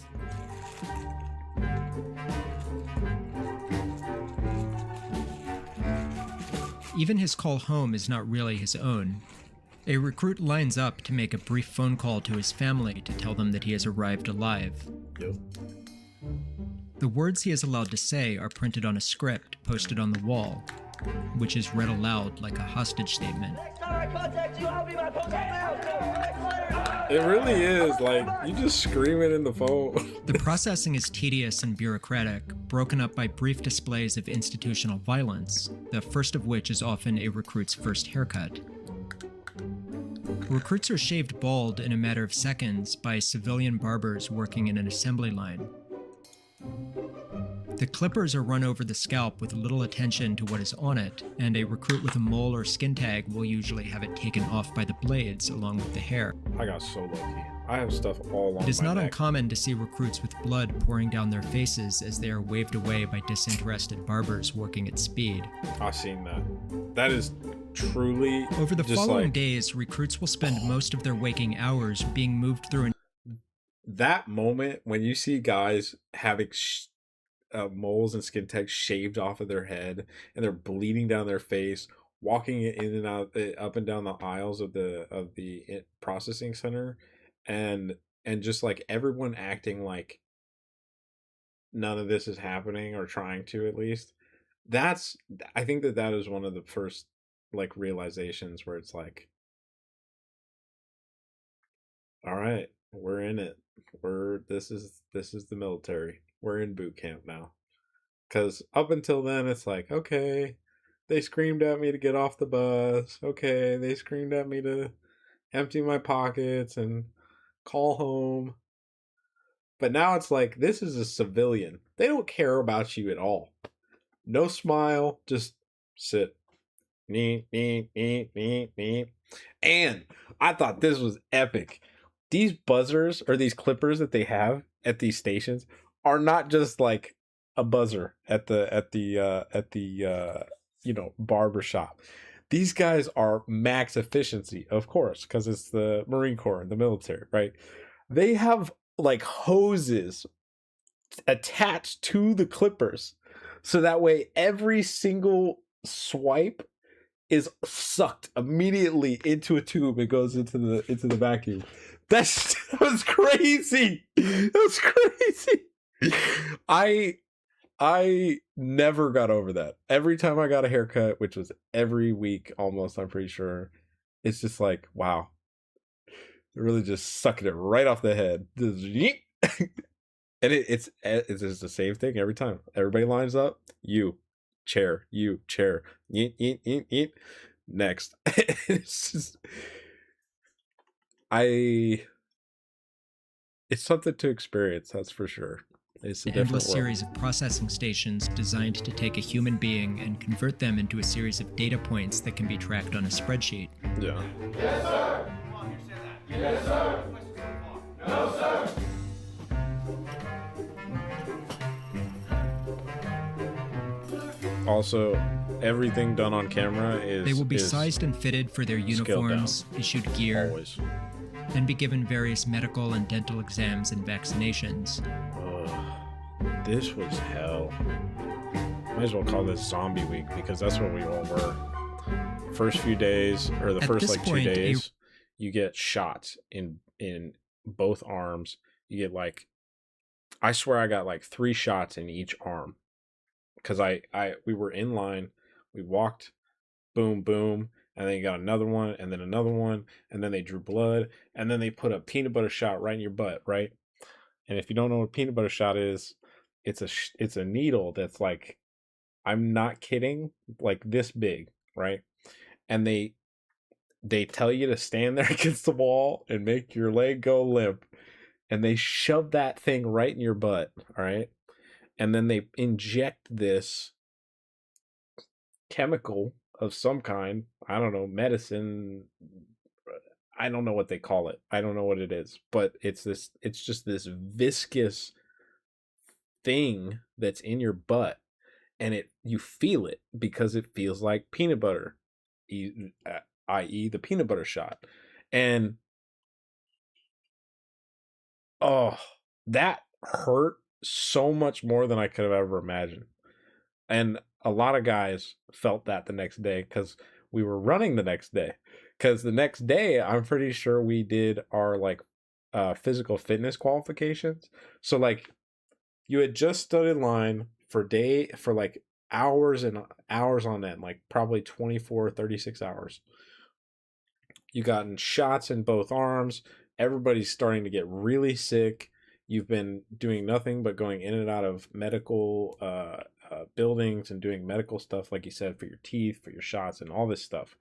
Even his call home is not really his own. A recruit lines up to make a brief phone call to his family to tell them that he has arrived alive. Yep. The words he is allowed to say are printed on a script posted on the wall, which is read aloud like a hostage statement. It really is, like, you just scream it in the phone. The processing is tedious and bureaucratic, broken up by brief displays of institutional violence, the first of which is often a recruit's first haircut. Recruits are shaved bald in a matter of seconds by civilian barbers working in an assembly line. The clippers are run over the scalp with little attention to what is on it, and a recruit with a mole or skin tag will usually have it taken off by the blades along with the hair. I got so lucky. I have stuff all on It is my not neck. uncommon to see recruits with blood pouring down their faces as they are waved away by disinterested barbers working at speed. I've seen that. That is truly Over the just following like, days, recruits will spend most of their waking hours being moved through an that moment when you see guys having moles and skin tags shaved off of their head and they're bleeding down their face, walking in and out, up and down the aisles of the processing center, and and just like everyone acting like none of this is happening, or trying to, at least. I think that is one of the first like realizations where it's like, all right, we're in it. This is the military. We're in boot camp now. Because up until then, it's like, okay, they screamed at me to get off the bus. Okay, they screamed at me to empty my pockets and call home. But now it's like, this is a civilian. They don't care about you at all. No smile, just sit. And I thought this was epic. These buzzers, or these clippers that they have at these stations, are not just like a buzzer at the barber shop. These guys are max efficiency, of course, because it's the Marine Corps and the military, right? They have like hoses attached to the clippers, so that way every single swipe is sucked immediately into a tube. It goes into the vacuum. That was crazy. That was crazy. I never got over that. Every time I got a haircut, which was every week almost, I'm pretty sure, it's just like, wow. They're really just sucking it right off the head. And it's just the same thing every time. Everybody lines up. You chair. Yeet. Next. It's just, it's something to experience, that's for sure. It's a an endless world. Series of processing stations designed to take a human being and convert them into a series of data points that can be tracked on a spreadsheet. Yeah. Yes, sir. Come on, say that. Yes, sir. No, sir. Also, everything done on camera is... They will be sized and fitted for their uniforms, issued gear, always, and be given various medical and dental exams and vaccinations. This was hell. Might as well call this zombie week, because that's what we all were. First few days, or the first like 2 days, you get shots in both arms. You get like, I swear I got like 3 shots in each arm. Because we were in line, we walked, boom, boom, and then you got another one, and then another one, and then they drew blood, and then they put a peanut butter shot right in your butt, right? And if you don't know what peanut butter shot is, it's a needle that's like, I'm not kidding, like this big, right? And they tell you to stand there against the wall and make your leg go limp, and they shove that thing right in your butt, all right? And then they inject this chemical of some kind. I don't know, medicine. I don't know what they call it. I don't know what it is. But it's just this viscous thing that's in your butt. And you feel it because it feels like peanut butter, i.e. the peanut butter shot. And, oh, that hurt so much more than I could have ever imagined. And a lot of guys felt that the next day, because we were running the next day. Because the next day, I'm pretty sure we did our like physical fitness qualifications. So like, you had just stood in line for like hours and hours on end, like probably 24, 36 hours. You gotten shots in both arms. Everybody's starting to get really sick. You've been doing nothing but going in and out of medical buildings and doing medical stuff, like you said, for your teeth, for your shots, and all this stuff,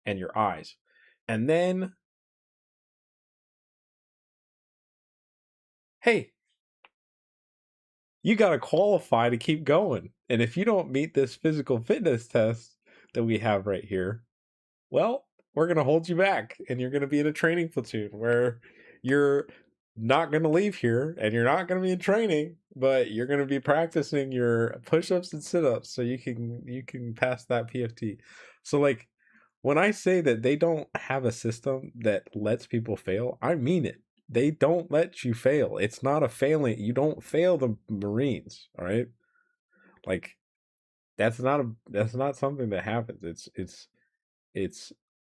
and your eyes. And then, hey, you got to qualify to keep going. And if you don't meet this physical fitness test that we have right here, well, we're going to hold you back, and you're going to be in a training platoon where you're not going to leave here, and you're not going to be in training, but you're going to be practicing your push-ups and sit-ups so you can pass that PFT. So like, when I say that they don't have a system that lets people fail, I mean it. They don't let you fail. It's not a failing. You don't fail the Marines, all right? Like, that's not something that happens. It's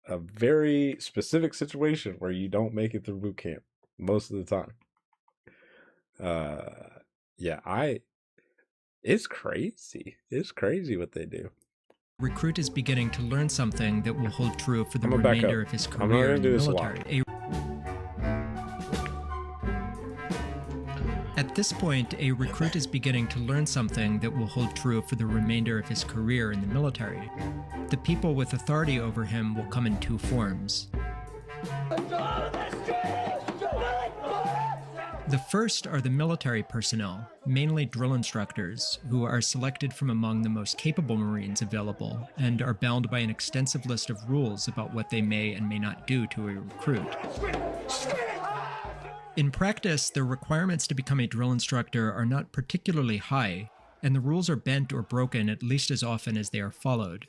a very specific situation where you don't make it through boot camp. most of the time. Yeah, it's crazy. It's crazy what they do. Recruit is beginning to learn something that will hold true for the I'm gonna back remainder up. of his I'm not career gonna in do the this a lot. military. At this point, a recruit is beginning to learn something that will hold true for the remainder of his career in the military. The people with authority over him will come in two forms. The first are the military personnel, mainly drill instructors, who are selected from among the most capable Marines available and are bound by an extensive list of rules about what they may and may not do to a recruit. In practice, the requirements to become a drill instructor are not particularly high, and the rules are bent or broken at least as often as they are followed.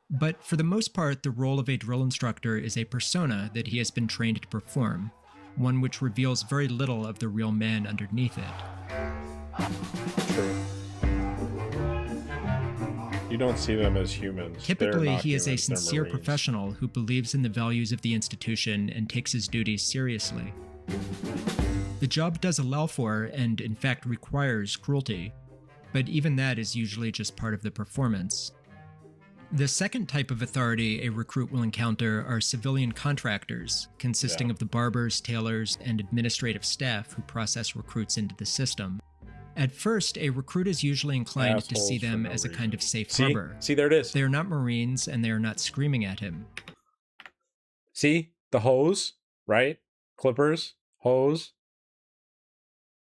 But for the most part, the role of a drill instructor is a persona that he has been trained to perform, one which reveals very little of the real man underneath it. True. You don't see them as humans. Typically, he is a humans, they're sincere Marines. professional who believes in the values of the institution and takes his duties seriously. The job does allow for, and in fact requires, cruelty, but even that is usually just part of the performance. The second type of authority a recruit will encounter are civilian contractors, consisting of the barbers, tailors, and administrative staff who process recruits into the system. At first, a recruit is usually inclined to see Assholes them for no as a reason. kind of safe See? harbor. See, there it is. They are not Marines, and they are not screaming at him. See? The hose, right? Clippers, hose.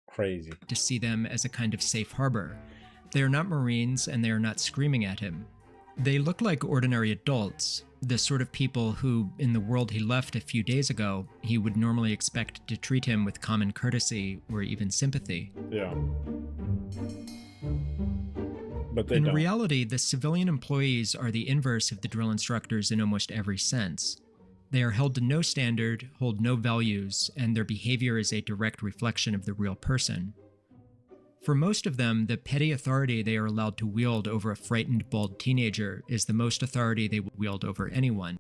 Crazy. To see them as a kind of safe harbor. They are not Marines, and they are not screaming at him. They look like ordinary adults, the sort of people who, in the world he left a few days ago, he would normally expect to treat him with common courtesy or even sympathy. Yeah. But they In don't. reality, the civilian employees are the inverse of the drill instructors in almost every sense. They are held to no standard, hold no values, and their behavior is a direct reflection of the real person. For most of them, the petty authority they are allowed to wield over a frightened, bald teenager is the most authority they will wield over anyone.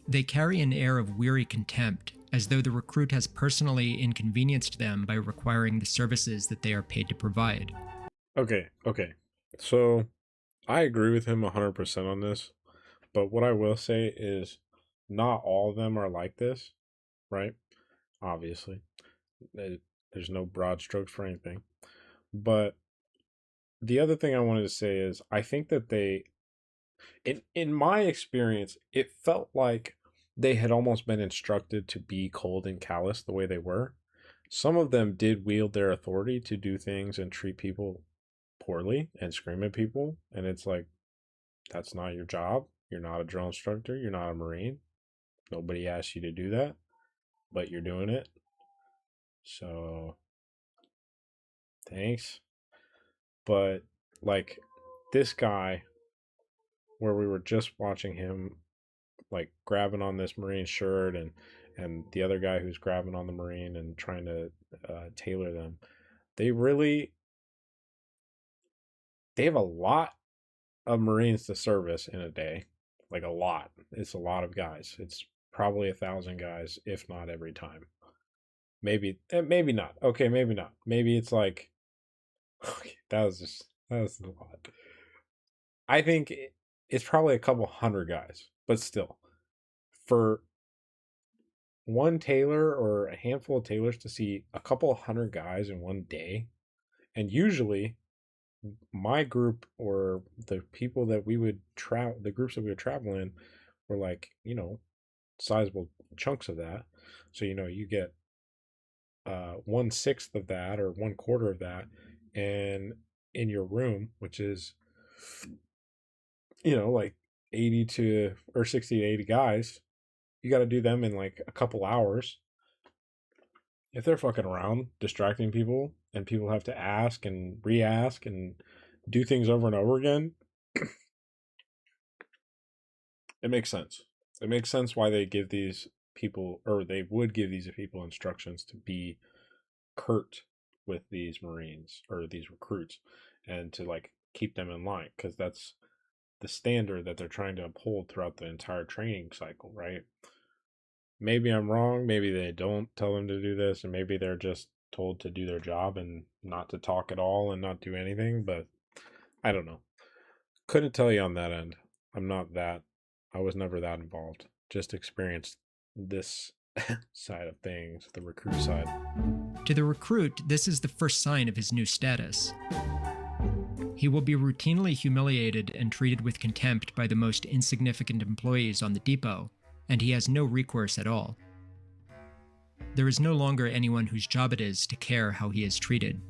They carry an air of weary contempt, as though the recruit has personally inconvenienced them by requiring the services that they are paid to provide. Okay. So, I agree with him 100% on this, but what I will say is not all of them are like this, right? Obviously. There's no broad strokes for anything. But the other thing I wanted to say is I think that they, in my experience, it felt like they had almost been instructed to be cold and callous the way they were. Some of them did wield their authority to do things and treat people poorly and scream at people. And it's like, that's not your job. You're not a drill instructor. You're not a Marine. Nobody asked you to do that, but you're doing it. So, thanks. But, like, this guy, where we were just watching him, like, grabbing on this Marine shirt and the other guy who's grabbing on the Marine and trying to tailor them, they have a lot of Marines to service in a day. Like, a lot. It's a lot of guys. It's probably 1,000 guys, if not every time. Maybe not. Okay, maybe not. Maybe it's like, okay, that was a lot. I think it's probably a couple hundred guys, but still, for one tailor or a handful of tailors to see a couple hundred guys in one day, and usually my group or the people that we would travel, the groups that we would travel in, were like, sizable chunks of that. So you get 1/6 of that or 1/4 of that, and in your room, which is like 60 to 80 guys, you got to do them in like a couple hours. If they're fucking around distracting people and people have to ask and re-ask and do things over and over again, it makes sense. It makes sense why they give these people, or they would give these people, instructions to be curt with these Marines or these recruits and to like keep them in line, because that's the standard that they're trying to uphold throughout the entire training cycle, right? maybe I'm wrong. Maybe they don't tell them to do this, and maybe they're just told to do their job and not to talk at all and not do anything. But I don't know. Couldn't tell you on that end. I was never that involved. Just experienced this side of things, the recruit side. To the recruit, this is the first sign of his new status. He will be routinely humiliated and treated with contempt by the most insignificant employees on the depot, and he has no recourse at all. There is no longer anyone whose job it is to care how he is treated.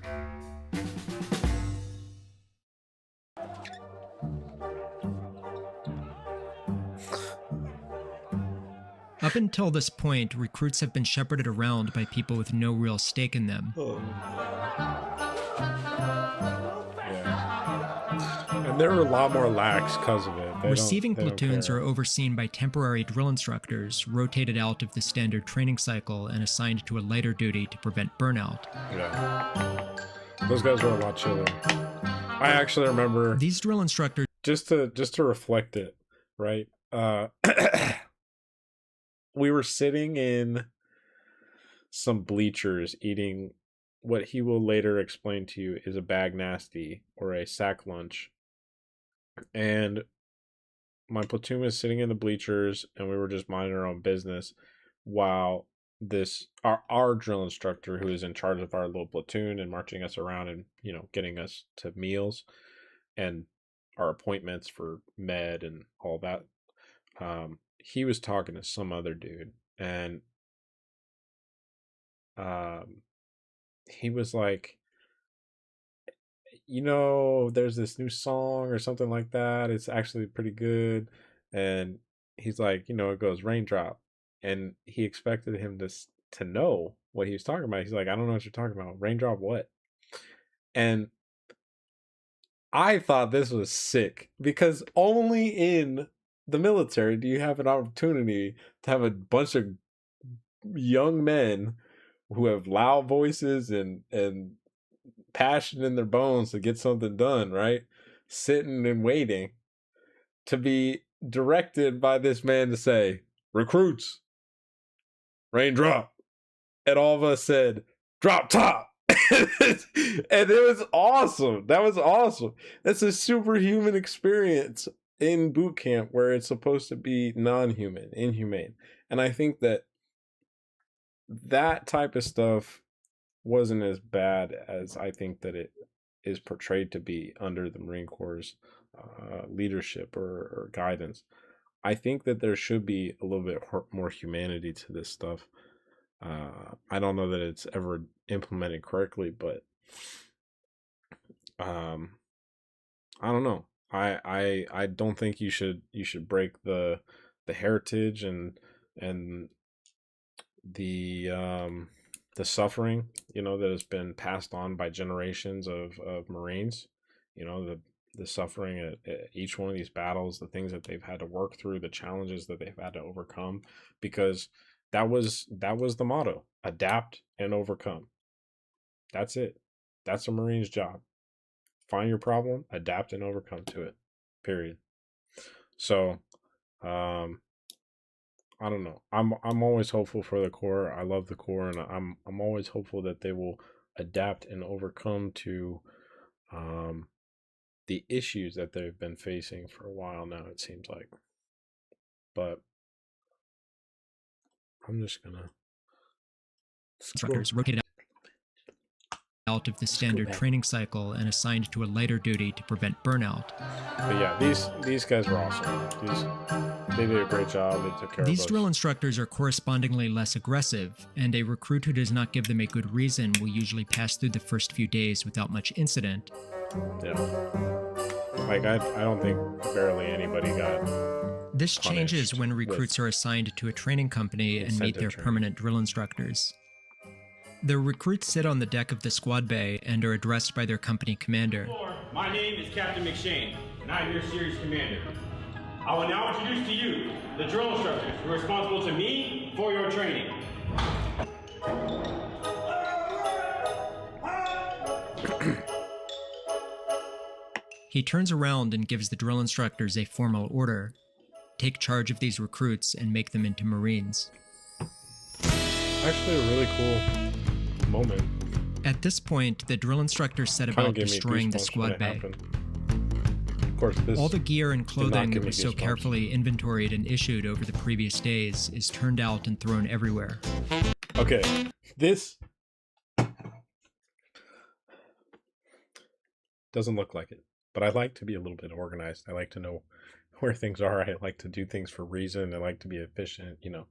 Up until this point, recruits have been shepherded around by people with no real stake in them. And there were a lot more lax because of it. Receiving platoons are overseen by temporary drill instructors, rotated out of the standard training cycle and assigned to a lighter duty to prevent burnout. Yeah. Those guys were a lot chiller. I actually remember these drill instructors, just to reflect it, right? We were sitting in some bleachers eating what he will later explain to you is a bag nasty or a sack lunch. And my platoon was sitting in the bleachers and we were just minding our own business while our drill instructor, who is in charge of our little platoon and marching us around and, you know, getting us to meals and our appointments for med and all that, he was talking to some other dude, and he was like, you know, there's this new song or something like that. It's actually pretty good. And he's like, you know, it goes raindrop. And he expected him to know what he was talking about. He's like, I don't know what you're talking about. Raindrop what? And I thought this was sick because only in the military do you have an opportunity to have a bunch of young men who have loud voices and passion in their bones to get something done, right? Sitting and waiting to be directed by this man to say, recruits, raindrop. And all of us said, drop top. And it was awesome. That was awesome. That's a superhuman experience in boot camp where it's supposed to be non-human, inhumane. And I think that type of stuff wasn't as bad as I think that it is portrayed to be under the Marine Corps' leadership or guidance. I think that there should be a little bit more humanity to this stuff. I don't know that it's ever implemented correctly, but I don't know. I don't think you should break the heritage and the suffering, you know, that has been passed on by generations of Marines. You know, the suffering at each one of these battles, the things that they've had to work through, the challenges that they've had to overcome, because that was the motto: adapt and overcome. That's it. That's a Marine's job. Find your problem, adapt and overcome to it. Period. So, I don't know. I'm always hopeful for the Corps. I love the Corps, and I'm always hopeful that they will adapt and overcome to the issues that they've been facing for a while now, it seems like. But I'm just gonna instructors rotated out of the standard training cycle and assigned to a lighter duty to prevent burnout. But yeah, these guys were awesome. They did a great job. They took care of us. These drill instructors are correspondingly less aggressive, and a recruit who does not give them a good reason will usually pass through the first few days without much incident. Yeah. Like, I don't think barely anybody got This changes when recruits are assigned to a training company and meet their permanent drill instructors. The recruits sit on the deck of the squad bay and are addressed by their company commander. My name is Captain McShane, and I'm your series commander. I will now introduce to you the drill instructors who are responsible to me for your training. He turns around and gives the drill instructors a formal order: take charge of these recruits and make them into Marines. actually a really cool moment. At this point, the drill instructor set about destroying the squad bay. Of course, all the gear and clothing that was so carefully inventoried and issued over the previous days is turned out and thrown everywhere. Okay, this doesn't look like it, but I like to be a little bit organized. I like to know where things are. I like to do things for a reason. I like to be efficient, you know.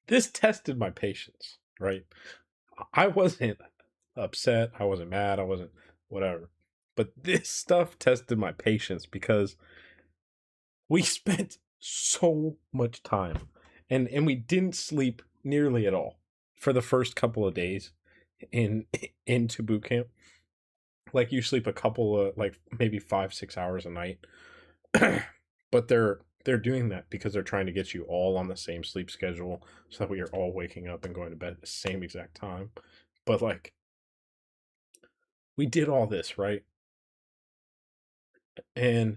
This tested my patience, right? I wasn't upset. I wasn't mad. I wasn't whatever. But this stuff tested my patience because we spent so much time and we didn't sleep nearly at all for the first couple of days into boot camp. Like you sleep a couple of like maybe 5-6 hours a night. But they're doing that because they're trying to get you all on the same sleep schedule so that we are all waking up and going to bed at the same exact time. But like we did all this, right? And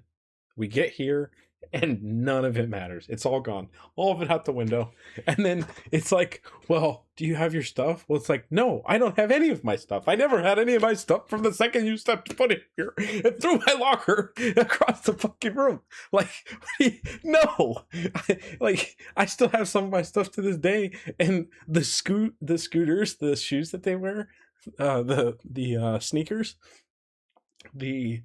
we get here and none of it matters. It's all gone. All of it out the window. And then it's like, well, do you have your stuff? Well, it's like, no, I don't have any of my stuff. I never had any of my stuff from the second you stepped foot in here and threw my locker across the fucking room. Like, no. Like, I still have some of my stuff to this day. And the scooters, the shoes that they wear, the sneakers, the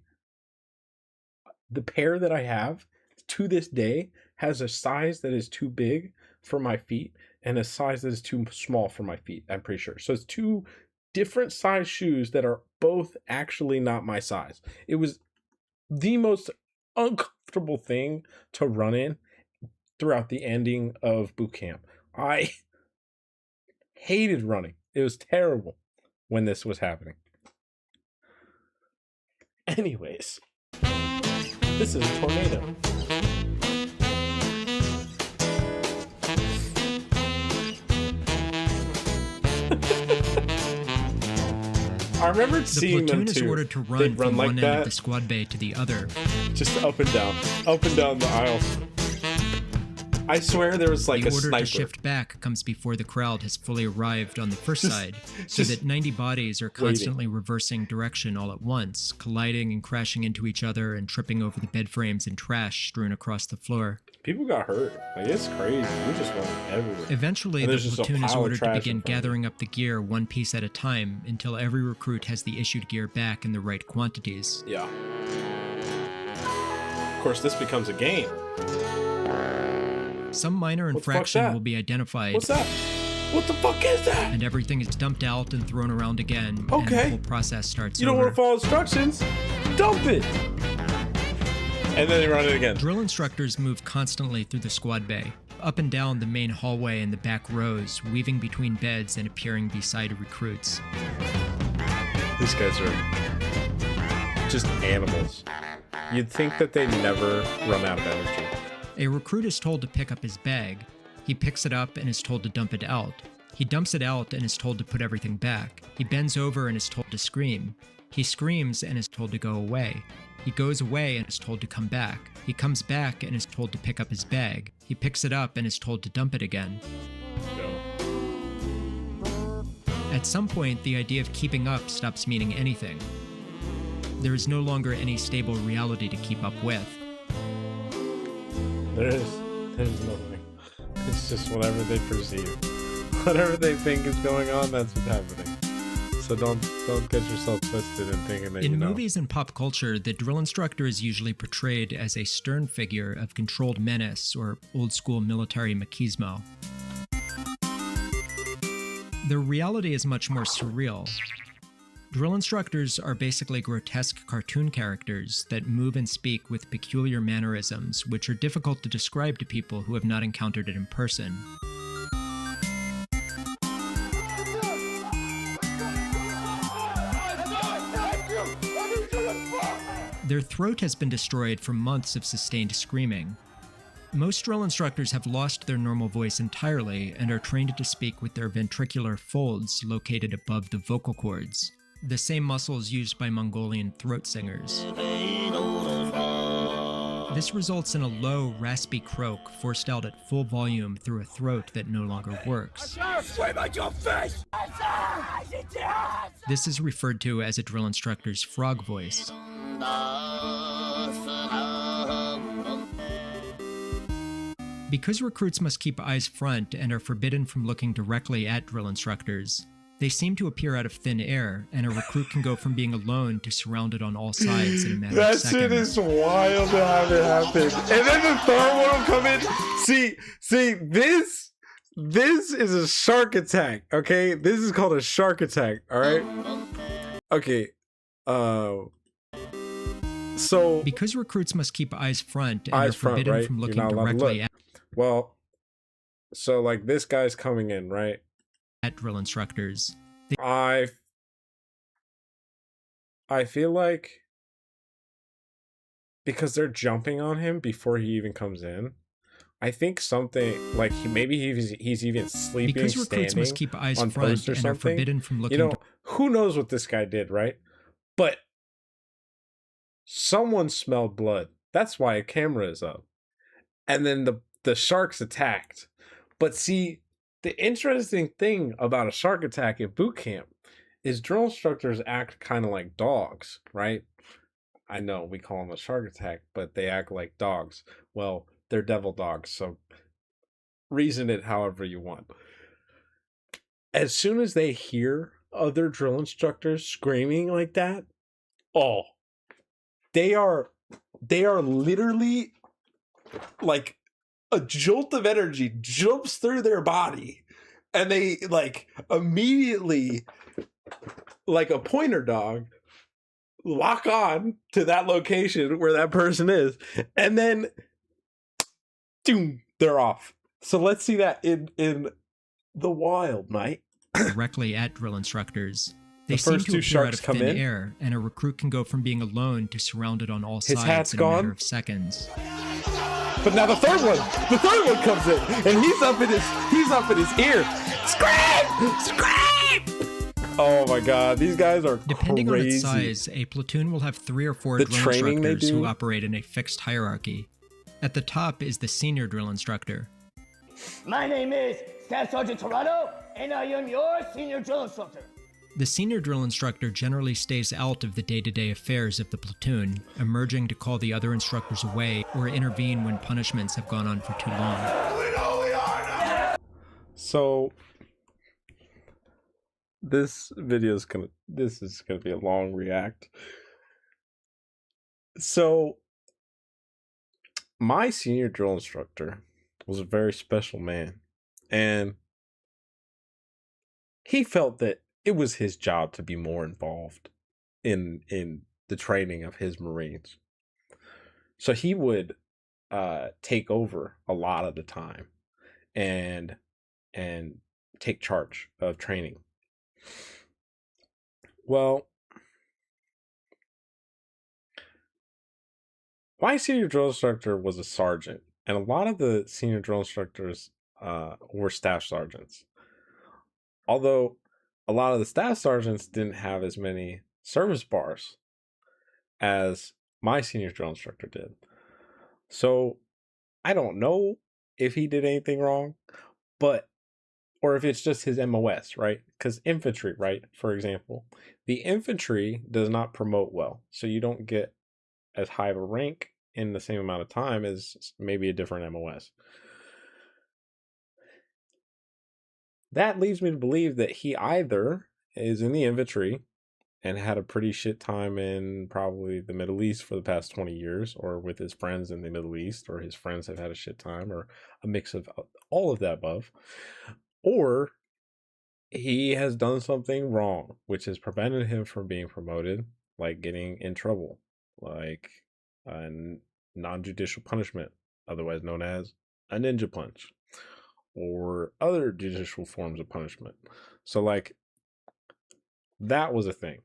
pair that I have to this day has a size that is too big for my feet and a size that is too small for my feet, I'm pretty sure. So it's two different size shoes that are both actually not my size. It was the most uncomfortable thing to run in throughout the ending of boot camp. I hated running. It was terrible when this was happening. Anyways, this is a tornado. I remember seeing them too. The platoon is ordered to run from like one that, end of the squad bay to the other. just up and down the aisles. I swear there was like a sniper. The order to shift back comes before the crowd has fully arrived on the first side, so that 90 bodies are constantly reversing direction all at once, colliding and crashing into each other and tripping over the bed frames and trash strewn across the floor. People got hurt. Like, it's crazy. We just went everywhere. Eventually, the platoon is ordered to begin gathering up the gear one piece at a time until every recruit has the issued gear back in the right quantities. Yeah. Of course, this becomes a game. Some minor infraction will be identified. What's that? What the fuck is that? And everything is dumped out and thrown around again. Okay. And the whole process starts You don't want to follow instructions? Dump it! And then they run it again. Drill instructors move constantly through the squad bay, up and down the main hallway and the back rows, weaving between beds and appearing beside recruits. These guys are just animals. You'd think that they never run out of energy. A recruit is told to pick up his bag. He picks it up and is told to dump it out. He dumps it out and is told to put everything back. He bends over and is told to scream. He screams and is told to go away. He goes away and is told to come back. He comes back and is told to pick up his bag. He picks it up and is told to dump it again. At some point, the idea of keeping up stops meaning anything. There is no longer any stable reality to keep up with. There's nothing. It's just whatever they perceive. Whatever they think is going on, that's what's happening. So don't get yourself twisted in thinking that in movies and pop culture, the drill instructor is usually portrayed as a stern figure of controlled menace or old-school military machismo. The reality is much more surreal. Drill instructors are basically grotesque cartoon characters that move and speak with peculiar mannerisms, which are difficult to describe to people who have not encountered it in person. Their throat has been destroyed from months of sustained screaming. Most drill instructors have lost their normal voice entirely and are trained to speak with their ventricular folds located above the vocal cords, the same muscles used by Mongolian throat singers. This results in a low, raspy croak forced out at full volume through a throat that no longer works. This is referred to as a drill instructor's frog voice. Because recruits must keep eyes front and are forbidden from looking directly at drill instructors, they seem to appear out of thin air, and a recruit can go from being alone to surrounded on all sides in a matter of seconds. That shit is wild to have it happen. And then the third one will come in. See, this is a shark attack, okay? This is called a shark attack, all right? Okay, so... Because recruits must keep eyes front and are forbidden right? from looking directly at... Well, so like this guy's coming in, right? At drill instructors. I feel like because they're jumping on him before he even comes in, I think something like maybe he's even sleeping, because recruits must keep eyes front and are forbidden from looking. You know, who knows what this guy did, right? But someone smelled blood. That's why a camera is up. And then the sharks attacked. But see, the interesting thing about a shark attack at boot camp is drill instructors act kind of like dogs, right? I know we call them a shark attack, but they act like dogs. Well, they're devil dogs, so reason it however you want. As soon as they hear other drill instructors screaming like that, oh, they are literally like a jolt of energy jumps through their body, and they like immediately, like a pointer dog, lock on to that location where that person is, and then doom, they're off. So let's see that in the wild, mate. Directly at drill instructors. They the first seem to two sharks out of come thin in, air, and a recruit can go from being alone to surrounded on all his sides hat's in a matter of seconds. But now the third one comes in, and he's up in his ear. Scream! Oh my god, these guys are Depending crazy. on its size, a platoon will have 3 or 4 The drill training they instructors do? who operate in a fixed hierarchy. At the top is the senior drill instructor. My name is Staff Sergeant Torado, and I am your senior drill instructor. The senior drill instructor generally stays out of the day-to-day affairs of the platoon, emerging to call the other instructors away or intervene when punishments have gone on for too long. So this is gonna be a long react. So my senior drill instructor was a very special man, and he felt that it was his job to be more involved in the training of his Marines. So he would take over a lot of the time and take charge of training. Well, my senior drill instructor was a sergeant, and a lot of the senior drill instructors were staff sergeants. Although a lot of the staff sergeants didn't have as many service bars as my senior drill instructor did. So I don't know if he did anything wrong, or if it's just his MOS, right? Because infantry, right? For example, the infantry does not promote well. So you don't get as high of a rank in the same amount of time as maybe a different MOS. That leads me to believe that he either is in the infantry and had a pretty shit time in probably the Middle East for the past 20 years, or with his friends in the Middle East, or his friends have had a shit time, or a mix of all of that above, or he has done something wrong, which has prevented him from being promoted, like getting in trouble, like a non-judicial punishment, otherwise known as a ninja punch, or other judicial forms of punishment. So like that was a thing.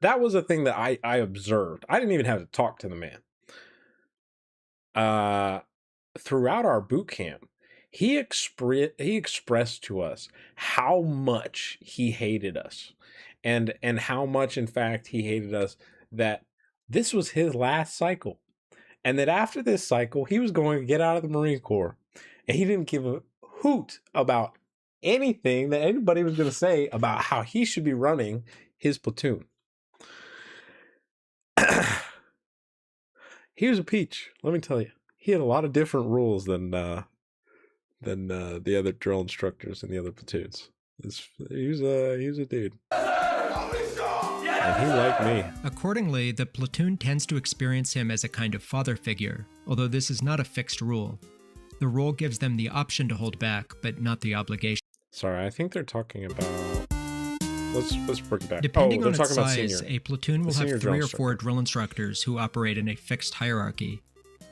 That was a thing that I observed. I didn't even have to talk to the man. Throughout our boot camp, he expressed to us how much he hated us, and how much, in fact, he hated us that this was his last cycle. And that after this cycle, he was going to get out of the Marine Corps. And he didn't give a hoot about anything that anybody was going to say about how he should be running his platoon. He was a peach, let me tell you. He had a lot of different rules than the other drill instructors in the other platoons. He was a dude. And he liked me. Accordingly, the platoon tends to experience him as a kind of father figure, although this is not a fixed rule. The role gives them the option to hold back, but not the obligation. Sorry, I think they're talking about... Let's bring it back. Depending on they're its talking about size, senior. a platoon will The have senior 3 or drill 4 drill instructors who operate in a fixed hierarchy.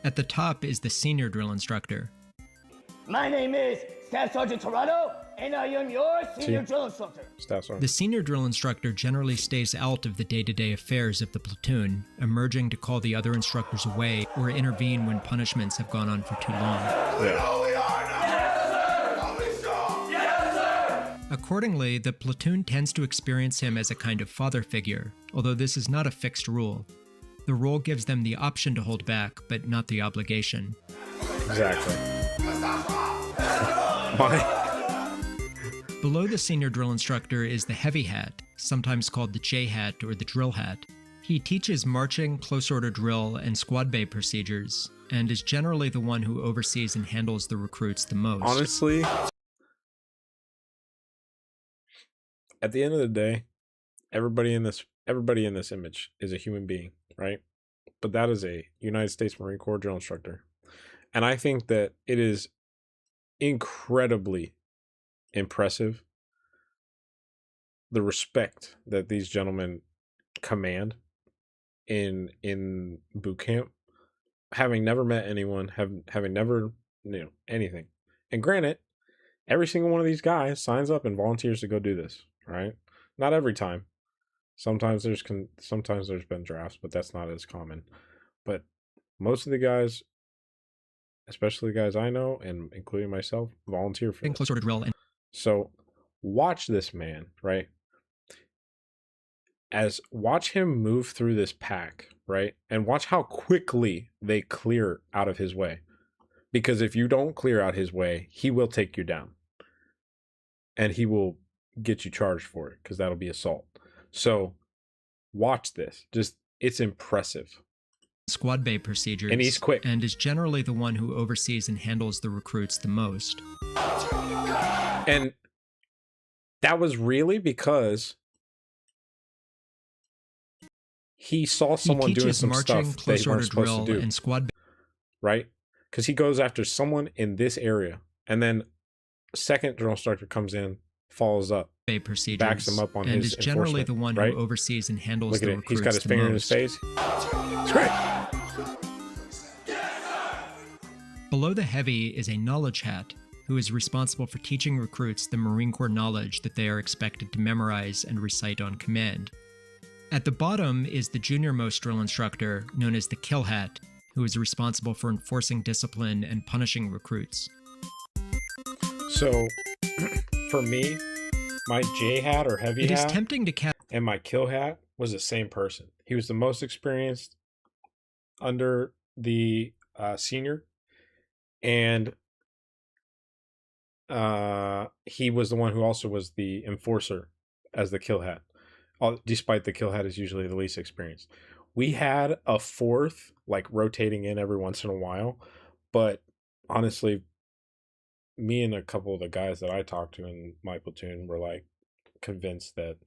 At the top is the senior drill instructor. My name is Staff Sergeant Toronto, and I am your senior drill instructor. Staff Sergeant. The senior drill instructor generally stays out of the day-to-day affairs of the platoon, emerging to call the other instructors away or intervene when punishments have gone on for too long. Yeah. Accordingly, the platoon tends to experience him as a kind of father figure, although this is not a fixed rule. The role gives them the option to hold back, but not the obligation. Exactly. Below the senior drill instructor is the heavy hat, sometimes called the J hat or the drill hat. He teaches marching, close order drill, and squad bay procedures, and is generally the one who oversees and handles the recruits the most. Honestly, at the end of the day, everybody in this image is a human being, right? But that is a United States Marine Corps drill instructor. And I think that it is incredibly impressive, the respect that these gentlemen command in boot camp, having never met anyone, having never anything. And granted, every single one of these guys signs up and volunteers to go do this, right? Not every time. Sometimes there's been drafts, but that's not as common. But most of the guys, especially the guys I know, and including myself, volunteer for this. Close order drill. So watch this man, right? Watch him move through this pack, right? And watch how quickly they clear out of his way. Because if you don't clear out his way, he will take you down. And he will get you charged for it, because that'll be assault. So watch this. It's impressive. Squad bay procedures. And he's quick. And is generally the one who oversees and handles the recruits the most. And that was really because he saw someone doing some marching, stuff they weren't supposed to do. And squad right? Because he goes after someone in this area, and then second drill instructor comes in, follows up, procedures, backs him up on and his is generally the one right? who oversees and handles Look at the it. recruits He's got his the finger most. in his face. It's great. Below the heavy is a knowledge hat, who is responsible for teaching recruits the Marine Corps knowledge that they are expected to memorize and recite on command. At the bottom is the junior-most drill instructor, known as the kill hat, who is responsible for enforcing discipline and punishing recruits. So, for me, my J hat or heavy hat It is tempting to cast and my kill hat was the same person. He was the most experienced under the senior, and he was the one who also was the enforcer as the kill hat, despite the kill hat is usually the least experienced. We had a fourth, like, rotating in every once in a while, but honestly, me and a couple of the guys that I talked to in my platoon were like convinced that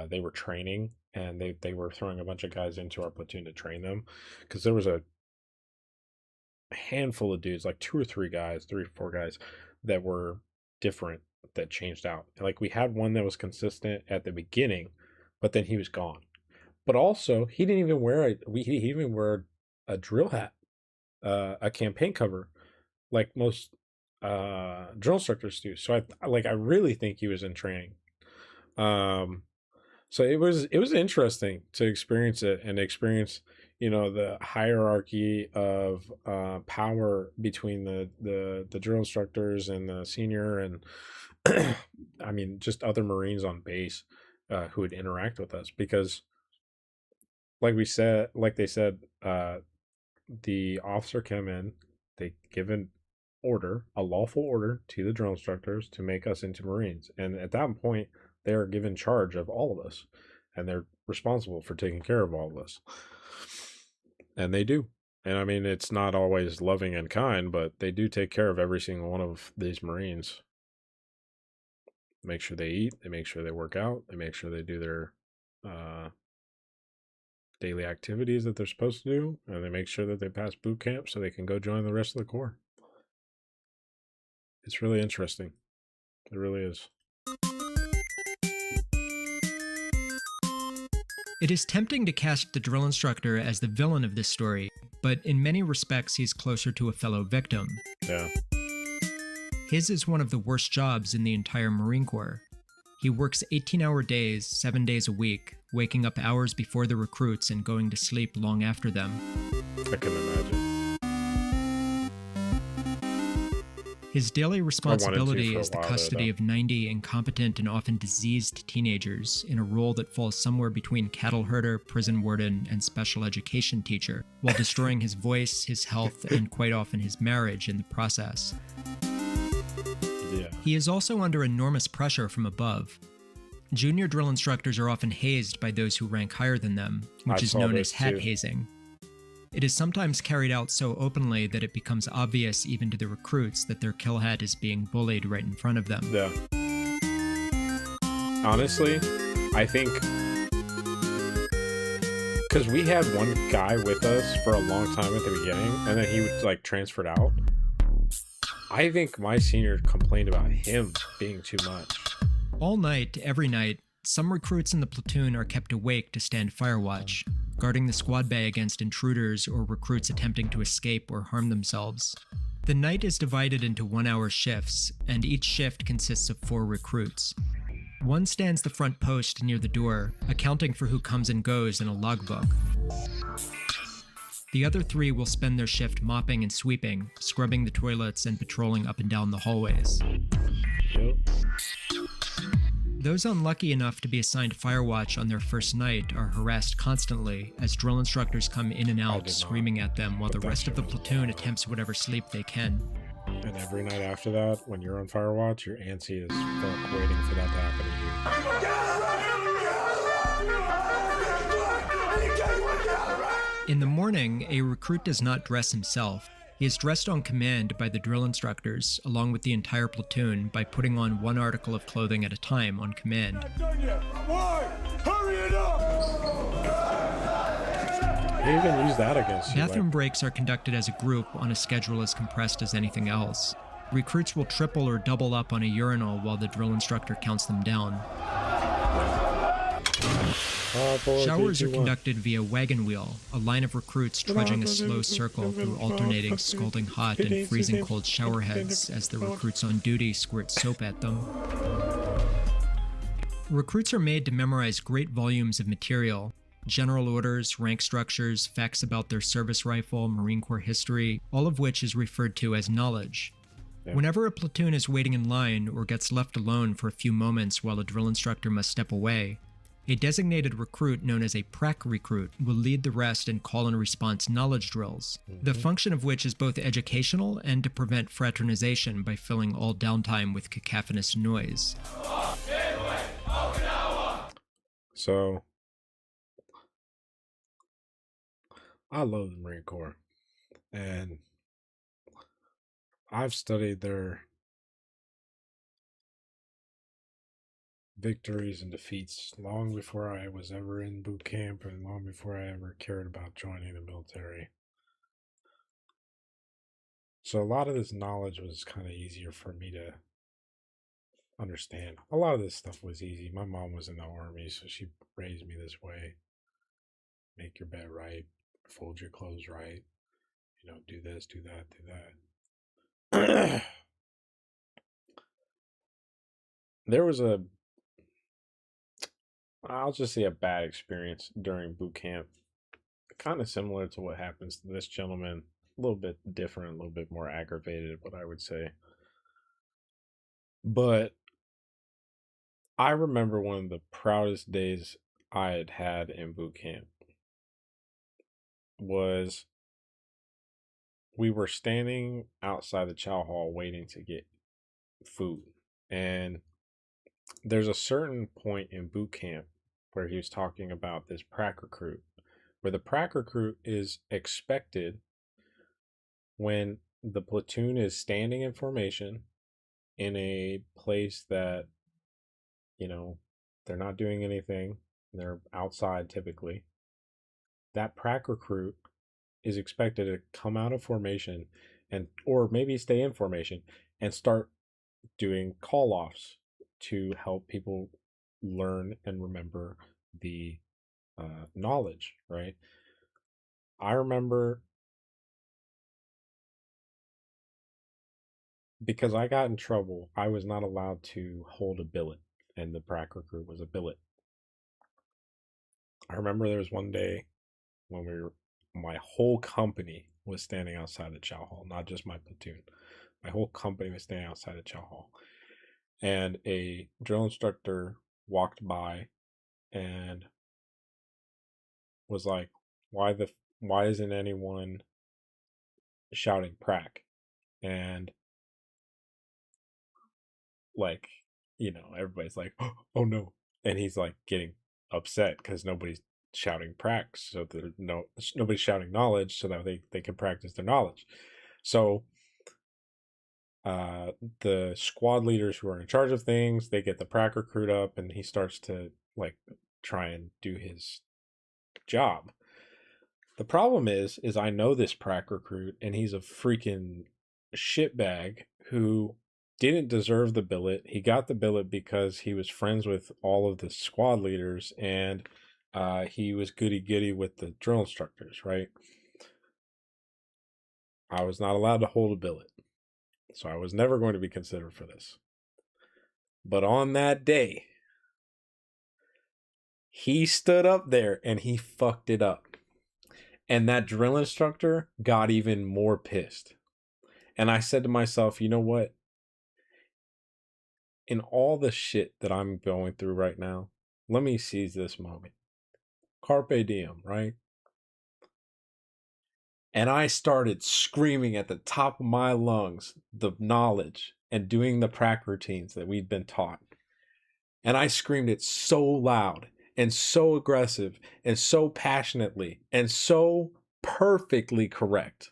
they were training, and they were throwing a bunch of guys into our platoon to train them, because there was a handful of dudes, like 2 or 3 guys, 3 or 4 guys that were different, that changed out. Like, we had one that was consistent at the beginning, but then he was gone. But also, he didn't even wear he even wear a drill hat, a campaign cover, like most drill instructors do. So I really think he was in training. So it was interesting to experience it, and experience, the hierarchy of power between the drill instructors and the senior, and I mean, just other Marines on base who would interact with us, because they said, the officer came in, they give an order, a lawful order to the drill instructors to make us into Marines. And at that point, they are given charge of all of us. And they're responsible for taking care of all of us. And they do. And I mean, it's not always loving and kind, but they do take care of every single one of these Marines. Make sure they eat, they make sure they work out, they make sure they do their daily activities that they're supposed to do, and they make sure that they pass boot camp so they can go join the rest of the Corps. It's really interesting. It really is. It is tempting to cast the drill instructor as the villain of this story, but in many respects he's closer to a fellow victim. Yeah. His is one of the worst jobs in the entire Marine Corps. He works 18-hour days, 7 days a week, waking up hours before the recruits and going to sleep long after them. I can imagine. His daily responsibility is the while, custody though. of 90 incompetent and often diseased teenagers in a role that falls somewhere between cattle herder, prison warden, and special education teacher, while destroying his voice, his health, and quite often his marriage in the process. Yeah. He is also under enormous pressure from above. Junior drill instructors are often hazed by those who rank higher than them, which is known as hat hazing. It is sometimes carried out so openly that it becomes obvious even to the recruits that their kill hat is being bullied right in front of them. Yeah. Honestly, I think because we had one guy with us for a long time at the beginning, and then he was like transferred out. I think my senior complained about him being too much. All night, every night, some recruits in the platoon are kept awake to stand fire watch, guarding the squad bay against intruders or recruits attempting to escape or harm themselves. The night is divided into 1-hour shifts, and each shift consists of 4 recruits. One stands the front post near the door, accounting for who comes and goes in a logbook. The other 3 will spend their shift mopping and sweeping, scrubbing the toilets, and patrolling up and down the hallways. Yep. Those unlucky enough to be assigned Firewatch on their first night are harassed constantly as drill instructors come in and out screaming at them while the rest of the platoon attempts whatever sleep they can. And every night after that, when you're on Firewatch, you're antsy as fuck waiting for that to happen to you. In the morning, a recruit does not dress himself. He is dressed on command by the drill instructors, along with the entire platoon, by putting on 1 article of clothing at a time on command. They even use that against you. Bathroom breaks are conducted as a group on a schedule as compressed as anything else. Recruits will triple or double up on a urinal while the drill instructor counts them down. Showers are conducted via wagon wheel, a line of recruits trudging a slow circle through alternating scalding hot and freezing cold shower heads as the recruits on duty squirt soap at them. Recruits are made to memorize great volumes of material: general orders, rank structures, facts about their service rifle, Marine Corps history, all of which is referred to as knowledge. Whenever a platoon is waiting in line or gets left alone for a few moments while a drill instructor must step away, a designated recruit known as a prac recruit will lead the rest and call and response knowledge drills, the function of which is both educational and to prevent fraternization by filling all downtime with cacophonous noise. So, I love the Marine Corps, and I've studied their victories and defeats long before I was ever in boot camp and long before I ever cared about joining the military. So a lot of this knowledge was kind of easier for me to understand. A lot of this stuff was easy. My mom was in the army, so she raised me this way. Make your bed right, fold your clothes right, do this, do that, do that. There was I'll just say a bad experience during boot camp. Kind of similar to what happens to this gentleman. A little bit different, a little bit more aggravated, what I would say. But I remember one of the proudest days I had in boot camp. was we were standing outside the chow hall waiting to get food. And there's a certain point in boot camp where he was talking about this prac recruit, where the prac recruit is expected when the platoon is standing in formation in a place that, you know, they're not doing anything, they're outside typically. That prac recruit is expected to come out of formation and, or maybe stay in formation and start doing call-offs to help people learn and remember the knowledge, right? I remember because I got in trouble, I was not allowed to hold a billet, and the prac recruit was a billet. I remember there was one day when my whole company was standing outside the chow hall, not just my platoon. My whole company was standing outside the chow hall. And a drill instructor walked by and was like, why isn't anyone shouting prac? And like, you know, everybody's like, oh no. And he's like getting upset because nobody's shouting prac, so nobody's shouting knowledge so that they can practice their knowledge. So the squad leaders who are in charge of things, they get the prac recruit up and he starts to like try and do his job. The problem is I know this prac recruit and he's a freaking shitbag who didn't deserve the billet. He got the billet because he was friends with all of the squad leaders and he was goody-goody with the drill instructors, right? I was not allowed to hold a billet, so I was never going to be considered for this. But on that day, he stood up there and he fucked it up. And that drill instructor got even more pissed. And I said to myself, you know what? In all the shit that I'm going through right now, let me seize this moment. Carpe diem, right? And I started screaming at the top of my lungs the knowledge and doing the prac routines that we'd been taught. And I screamed it so loud and so aggressive and so passionately and so perfectly correct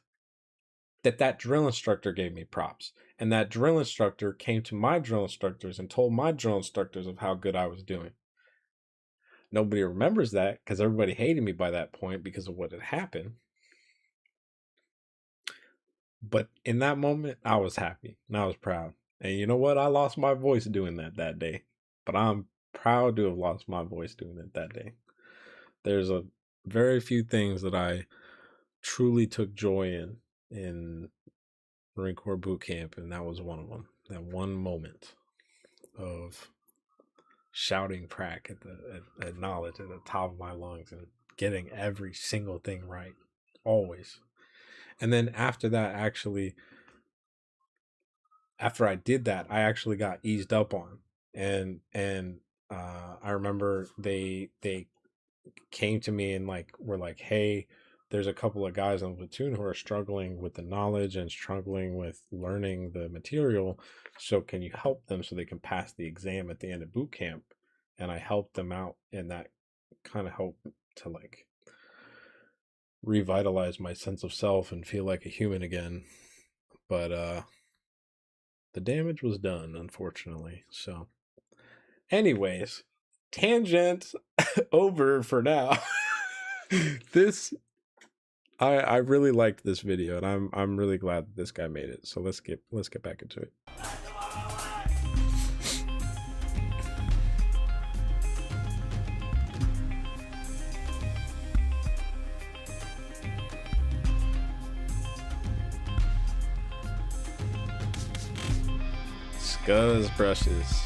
that drill instructor gave me props. And that drill instructor came to my drill instructors and told my drill instructors of how good I was doing. Nobody remembers that because everybody hated me by that point because of what had happened. But in that moment, I was happy and I was proud. And you know what? I lost my voice doing that day. But I'm proud to have lost my voice doing it that day. There's a very few things that I truly took joy in Marine Corps boot camp, and that was one of them. That one moment of shouting prac at knowledge at the top of my lungs and getting every single thing right, always. And then after that, actually, after I did that, I actually got eased up on, and I remember they came to me and were like, hey, there's a couple of guys on the platoon who are struggling with the knowledge and struggling with learning the material. So can you help them so they can pass the exam at the end of boot camp? And I helped them out, and that kind of helped to revitalize my sense of self and feel like a human again. But the damage was done, unfortunately. So anyways, tangent over for now. I really liked this video, and I'm really glad that this guy made it. So let's get back into it. Scuzz brushes.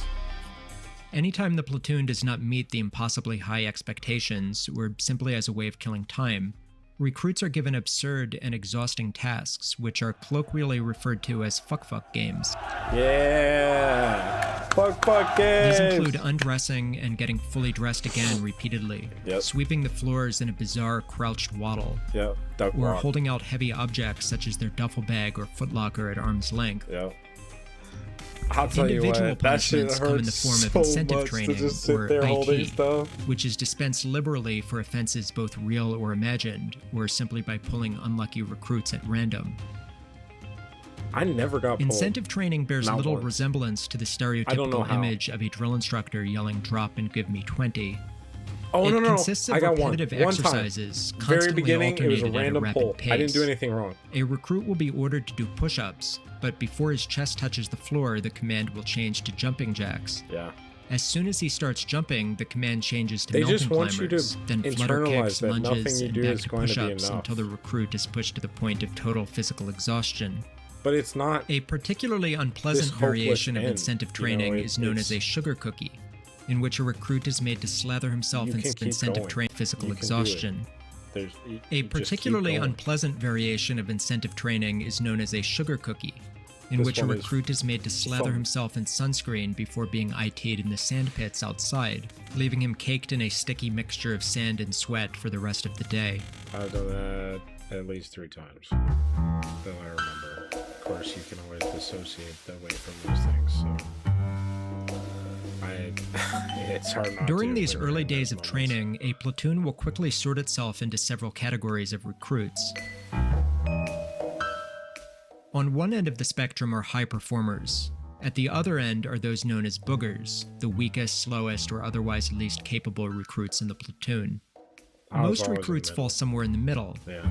Anytime the platoon does not meet the impossibly high expectations, or simply as a way of killing time, Recruits are given absurd and exhausting tasks, which are colloquially referred to as fuck games. Yeah! Fuck games! These include undressing and getting fully dressed again repeatedly, sweeping the floors in a bizarre crouched waddle, or holding out heavy objects such as their duffel bag or footlocker at arm's length. I'll tell you what, that shit punishments come in the form of so incentive much training, to just sit or there holding IT, stuff. which is dispensed liberally for offenses both real or imagined, or simply by pulling unlucky recruits at random. I never got pulled. Incentive training bears Not little once. resemblance to the stereotypical image of a drill instructor yelling "drop and give me 20." Oh, it no. consists of I got one. repetitive One time. exercises, Very constantly beginning, it was a alternated at random rapid pull. pace. I didn't do anything wrong. A recruit will be ordered to do push-ups, but before his chest touches the floor, the command will change to jumping jacks. Yeah. As soon as he starts jumping, the command changes to They mountain just want you to climbers, then flutter internalize kicks, that nothing lunges, you and do back is to going to be push-ups enough. until the recruit is pushed to the point of total physical exhaustion. But it's not. A particularly unpleasant hopeless variation of end. incentive You know, training it- is known it's- as a sugar cookie, in which a recruit is made to slather himself You in can keep incentive going. training physical You can do it. exhaustion. You A just keep particularly going. unpleasant variation of incentive training is known as a sugar cookie, in This which a one is recruit is made to slather fun. himself in sunscreen before being IT'd in the sand pits outside, leaving him caked in a sticky mixture of sand and sweat for the rest of the day. I've done that at least 3 times. That I remember. Of course, you can always dissociate away from those things, so. It's hard not During to these when you're early in days those of moments. training, a platoon will quickly sort itself into several categories of recruits. On one end of the spectrum are high performers. At the other end are those known as boogers, the weakest, slowest, or otherwise least capable recruits in the platoon. I was Most always in the recruits middle. fall somewhere in the middle. Yeah.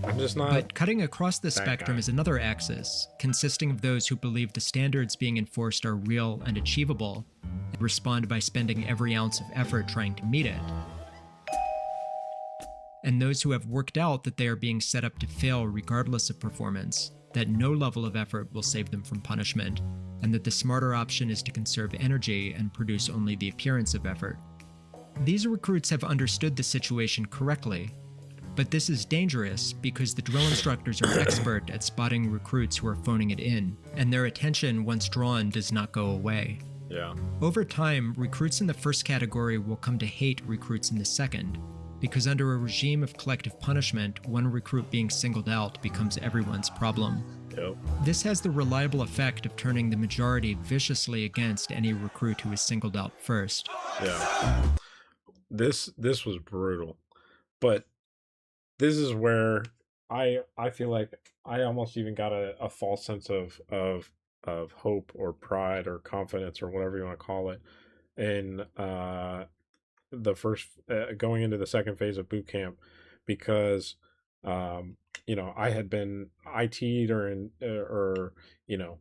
I'm just not. But cutting across the that spectrum guy. is another axis, consisting of those who believe the standards being enforced are real and achievable, and respond by spending every ounce of effort trying to meet it. And those who have worked out that they are being set up to fail regardless of performance, that no level of effort will save them from punishment, and that the smarter option is to conserve energy and produce only the appearance of effort. These recruits have understood the situation correctly, but this is dangerous because the drill instructors are expert at spotting recruits who are phoning it in, and their attention, once drawn, does not go away. Yeah. Over time, recruits in the first category will come to hate recruits in the second, because under a regime of collective punishment, one recruit being singled out becomes everyone's problem. Yep. This has the reliable effect of turning the majority viciously against any recruit who is singled out first. Yeah. This was brutal. But this is where I feel like I almost even got a false sense of hope or pride or confidence or whatever you want to call it in the first going into the second phase of boot camp, because you know, I had been IT'd or you know,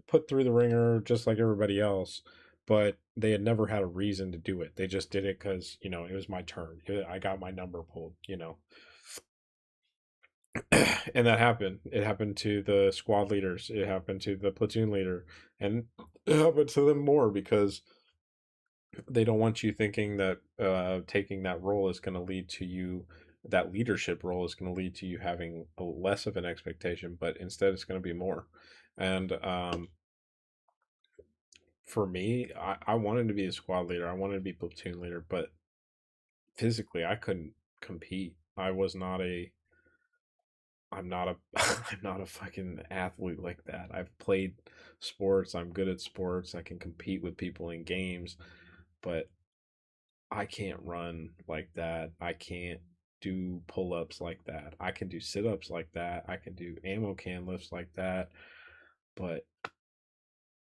put through the ringer just like everybody else, but they had never had a reason to do it. They just did it because, you know, it was my turn. I got my number pulled, you know. And that happened. It happened to the squad leaders. It happened to the platoon leader. And it happened to them more because they don't want you thinking that taking that role is going to lead to you, that leadership role is going to lead to you having a less of an expectation, but instead it's going to be more. And for me, I wanted to be a squad leader. I wanted to be platoon leader, but physically I couldn't compete. I'm not a I'm not a fucking athlete like that. I've played sports. I'm good at sports. I can compete with people in games, but I can't run like that. I can't do pull-ups like that. I can do sit-ups like that. I can do ammo can lifts like that, but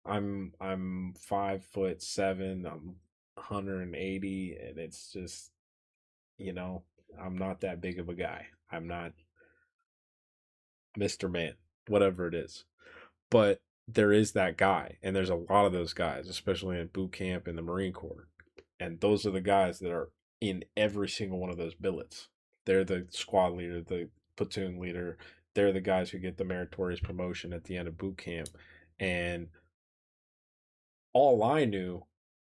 I'm 5'7", I'm 180, and it's just, you know, I'm not that big of a guy. I'm not Mr. Man, whatever it is. But there is that guy, and there's a lot of those guys, especially in boot camp in the Marine Corps. And those are the guys that are in every single one of those billets. They're the squad leader, the platoon leader. They're the guys who get the meritorious promotion at the end of boot camp. And all I knew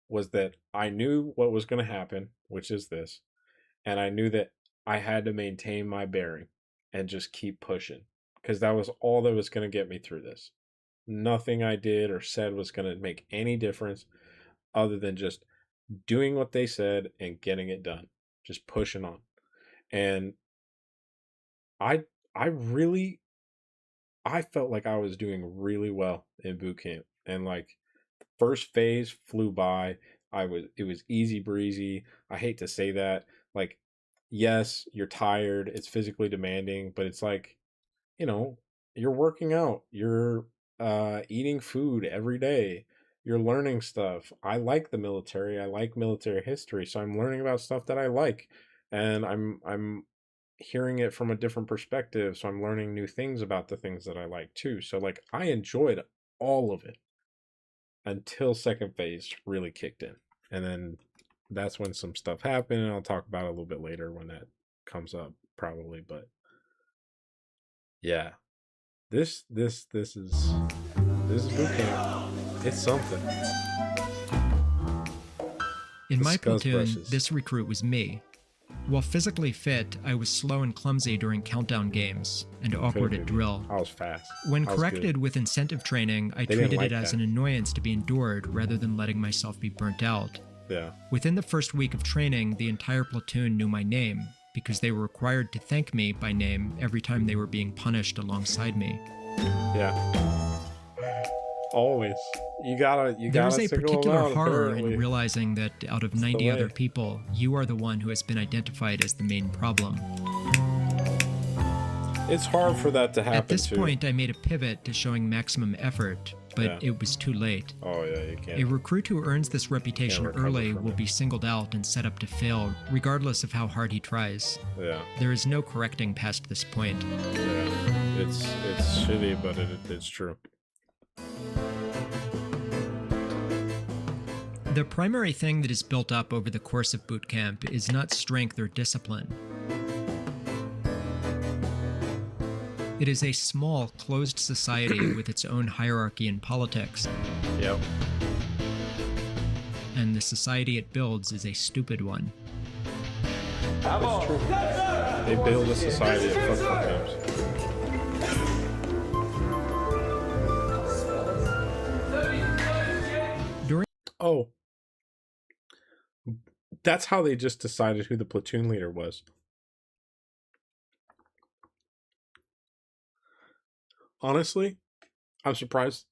was that I knew what was going to happen, which is this. And I knew that I had to maintain my bearing and just keep pushing, because that was all that was going to get me through this. Nothing I did or said was going to make any difference other than just doing what they said and getting it done, just pushing on. And I felt like I was doing really well in boot camp, and like the first phase flew by. It was easy breezy. I hate to say that. Like, yes, you're tired, it's physically demanding, but it's like, you know, you're working out, you're eating food every day, you're learning stuff. I like the military, I like military history, so I'm learning about stuff that I like, and I'm hearing it from a different perspective, so I'm learning new things about the things that I like too. So like, I enjoyed all of it until second phase really kicked in, and then that's when some stuff happened, and I'll talk about it a little bit later when that comes up probably. But yeah, this is boot camp. It's something. In my platoon, this recruit was me. While physically fit, I was slow and clumsy during countdown games, and awkward at drill. I was fast. When corrected with incentive training, I treated it as an annoyance to be endured rather than letting myself be burnt out. Yeah. Within the first week of training, the entire platoon knew my name, because they were required to thank me by name every time they were being punished alongside me. Yeah. Always. You gotta There's a single particular them out, horror apparently. in realizing that out of 90 other people, you are the one who has been identified as the main problem. It's hard for that to happen. At this point, I made a pivot to showing maximum effort, but it was too late. Oh yeah, you can't. A recruit who earns this reputation early will be singled out and set up to fail, regardless of how hard he tries. Yeah. There is no correcting past this point. Yeah. It's shitty, but it's true. The primary thing that is built up over the course of boot camp is not strength or discipline. It is a small, closed society with its own hierarchy and politics. Yep. And the society it builds is a stupid one. That's true. They build a society of fuck games. Oh. That's how they just decided who the platoon leader was. Honestly, I'm surprised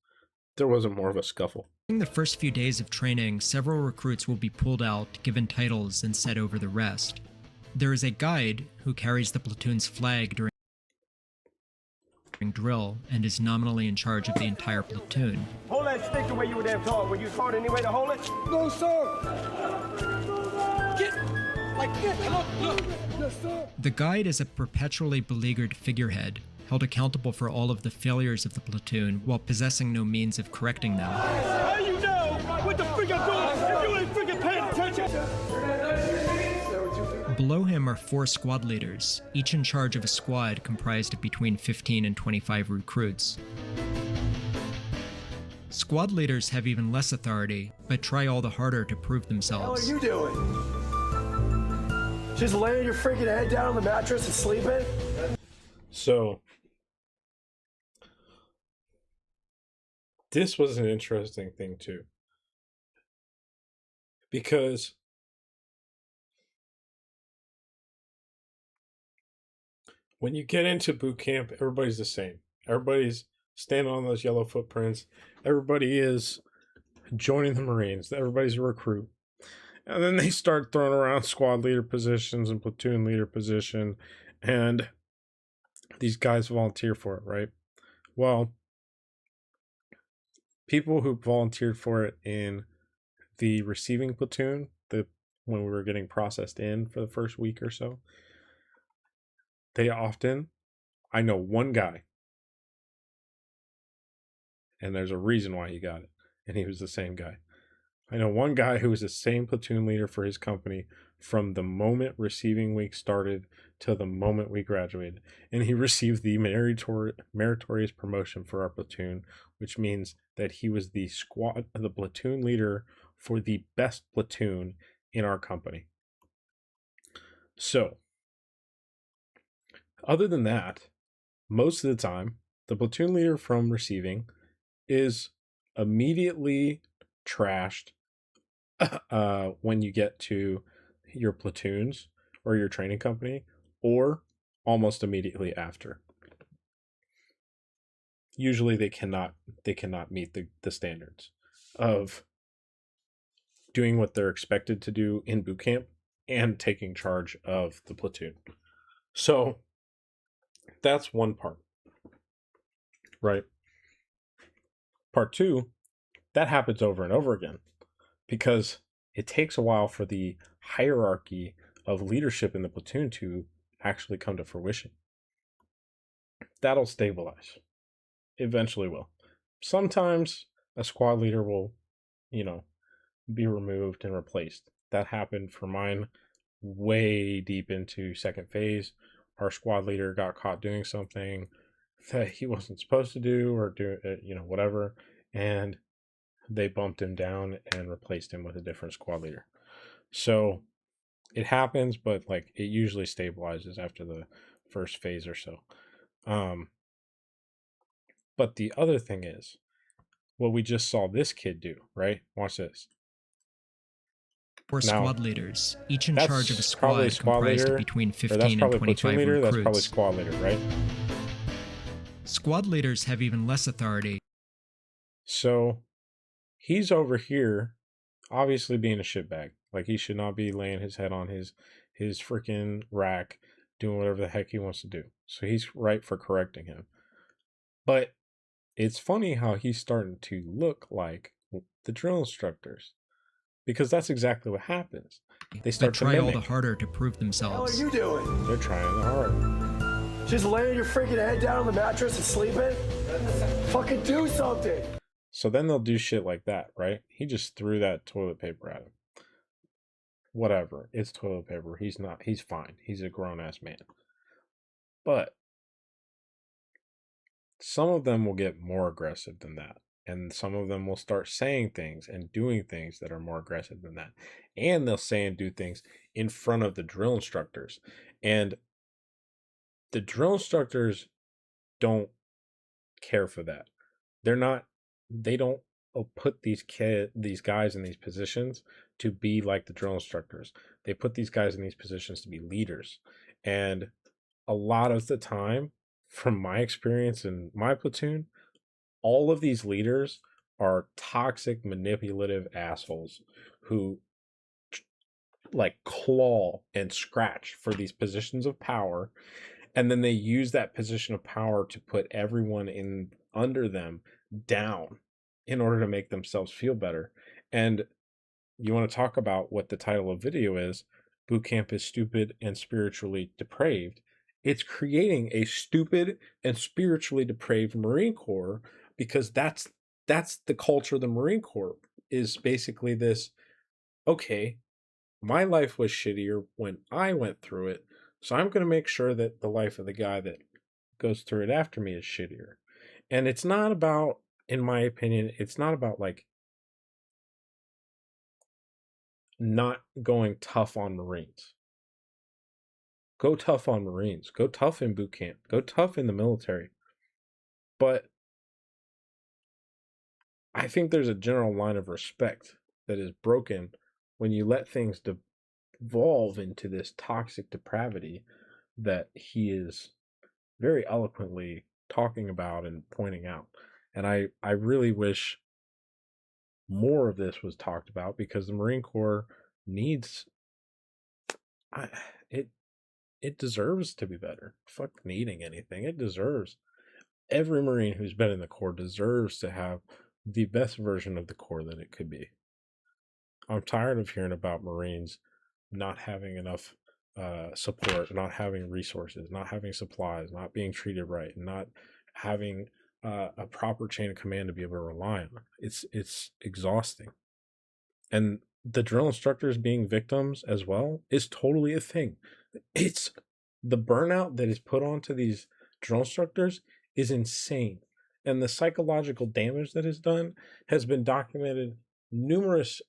there wasn't more of a scuffle. During the first few days of training, several recruits will be pulled out, given titles, and set over the rest. There is a guide who carries the platoon's flag during drill and is nominally in charge of the entire platoon. Hold that stick the way you were damn tall. Were you taught any way to hold it? No, sir. Look. Yes, sir. The guide is a perpetually beleaguered figurehead, held accountable for all of the failures of the platoon while possessing no means of correcting them. How you know what the frick I'm doing if you ain't freaking paying attention? Below him are 4 squad leaders, each in charge of a squad comprised of between 15 and 25 recruits. Squad leaders have even less authority, but try all the harder to prove themselves. What are you doing? Just laying your freaking head down on the mattress and sleeping? So, this was an interesting thing too. Because when you get into boot camp, everybody's the same. Everybody's standing on those yellow footprints. Everybody is joining the Marines. Everybody's a recruit. And then they start throwing around squad leader positions and platoon leader position. And these guys volunteer for it, right? Well, people who volunteered for it in the receiving platoon, when we were getting processed in for the first week or so, I know one guy, and there's a reason why he got it, and he was the same guy. I know one guy who was the same platoon leader for his company from the moment receiving week started till the moment we graduated, and he received the meritorious promotion for our platoon, which means that he was the platoon leader for the best platoon in our company. So, other than that, most of the time, the platoon leader from receiving is immediately trashed when you get to your platoons or your training company, or almost immediately after. Usually they cannot meet the standards of doing what they're expected to do in boot camp and taking charge of the platoon. So that's one part, right? Part two, that happens over and over again because it takes a while for the hierarchy of leadership in the platoon to actually come to fruition. That'll stabilize. Eventually will. Sometimes a squad leader will, be removed and replaced. That happened for mine way deep into second phase. Our squad leader got caught doing something that he wasn't supposed to do or do, whatever. And they bumped him down and replaced him with a different squad leader. So it happens, but it usually stabilizes after the first phase or so. But the other thing is what we just saw this kid do, right? Watch this. 4 squad leaders, each in charge of a squad comprised leader, of between 15 and 25 leader, recruits. That's probably squad leader, right? Squad leaders have even less authority. So he's over here, obviously being a shitbag. He should not be laying his head on his freaking rack, doing whatever the heck he wants to do. So he's right for correcting him. But it's funny how he's starting to look like the drill instructors. Because that's exactly what happens. They start to try all the harder to prove themselves. What are you doing? They're trying the hard. Just laying your freaking head down on the mattress and sleeping? Fucking do something! So then they'll do shit like that, right? He just threw that toilet paper at him. Whatever. It's toilet paper. He's fine. He's a grown-ass man. But some of them will get more aggressive than that. And some of them will start saying things and doing things that are more aggressive than that. And they'll say and do things in front of the drill instructors. And the drill instructors don't care for that. They don't put these guys in these positions to be like the drill instructors. They put these guys in these positions to be leaders. And a lot of the time, from my experience in my platoon, all of these leaders are toxic, manipulative assholes who claw and scratch for these positions of power. And then they use that position of power to put everyone in under them down in order to make themselves feel better. And you want to talk about what the title of video is, Boot Camp is Stupid and Spiritually Depraved. It's creating a stupid and spiritually depraved Marine Corps, because that's the culture of the Marine Corps, is basically this, okay, my life was shittier when I went through it, so I'm going to make sure that the life of the guy that goes through it after me is shittier. And it's not about, in my opinion, it's not about not going tough on Marines. Go tough on Marines. Go tough in boot camp. Go tough in the military. But I think there's a general line of respect that is broken when you let things devolve into this toxic depravity that he is very eloquently talking about and pointing out. And I really wish more of this was talked about, because the Marine Corps needs it deserves to be better. Fuck needing anything. It deserves. Every Marine who's been in the Corps deserves to have the best version of the Corps that it could be. I'm tired of hearing about Marines not having enough support, not having resources, not having supplies, not being treated right, not having a proper chain of command to be able to rely on. It's exhausting. And the drill instructors being victims as well is totally a thing. It's the burnout that is put onto these drill instructors is insane. And the psychological damage that is done has been documented numerous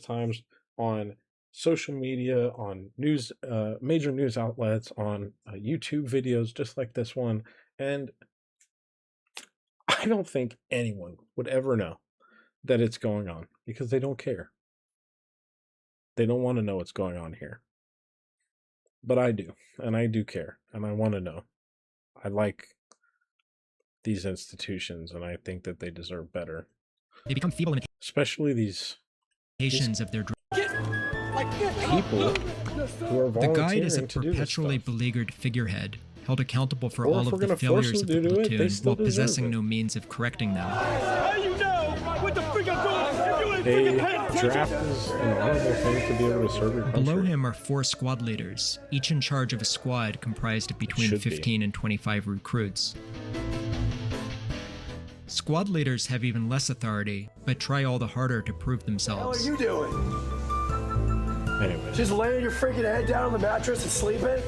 times on social media, on news, major news outlets, on YouTube videos just like this one, and I don't think anyone would ever know that it's going on because they don't care. They don't want to know what's going on here. But I do, and I do care, and I want to know. I like these institutions, and I think that they deserve better. They become feeble especially these of their people who are volunteering. The guide is a to do this perpetually stuff. beleaguered figurehead, held accountable for Or all if of we're the gonna force failures them of the to do it, they platoon still while deserve possessing it. no means of correcting them. How you know what the freak I'm doing? If you ain't A freaking paying attention. draft is an honorable thing to be able to serve your country. Below him are 4 squad leaders, each in charge of a squad comprised of between Should be. 15 and 25 recruits. Squad leaders have even less authority, but try all the harder to prove What themselves. are you doing? Anyway, Just laying your freaking head down on the mattress and sleeping?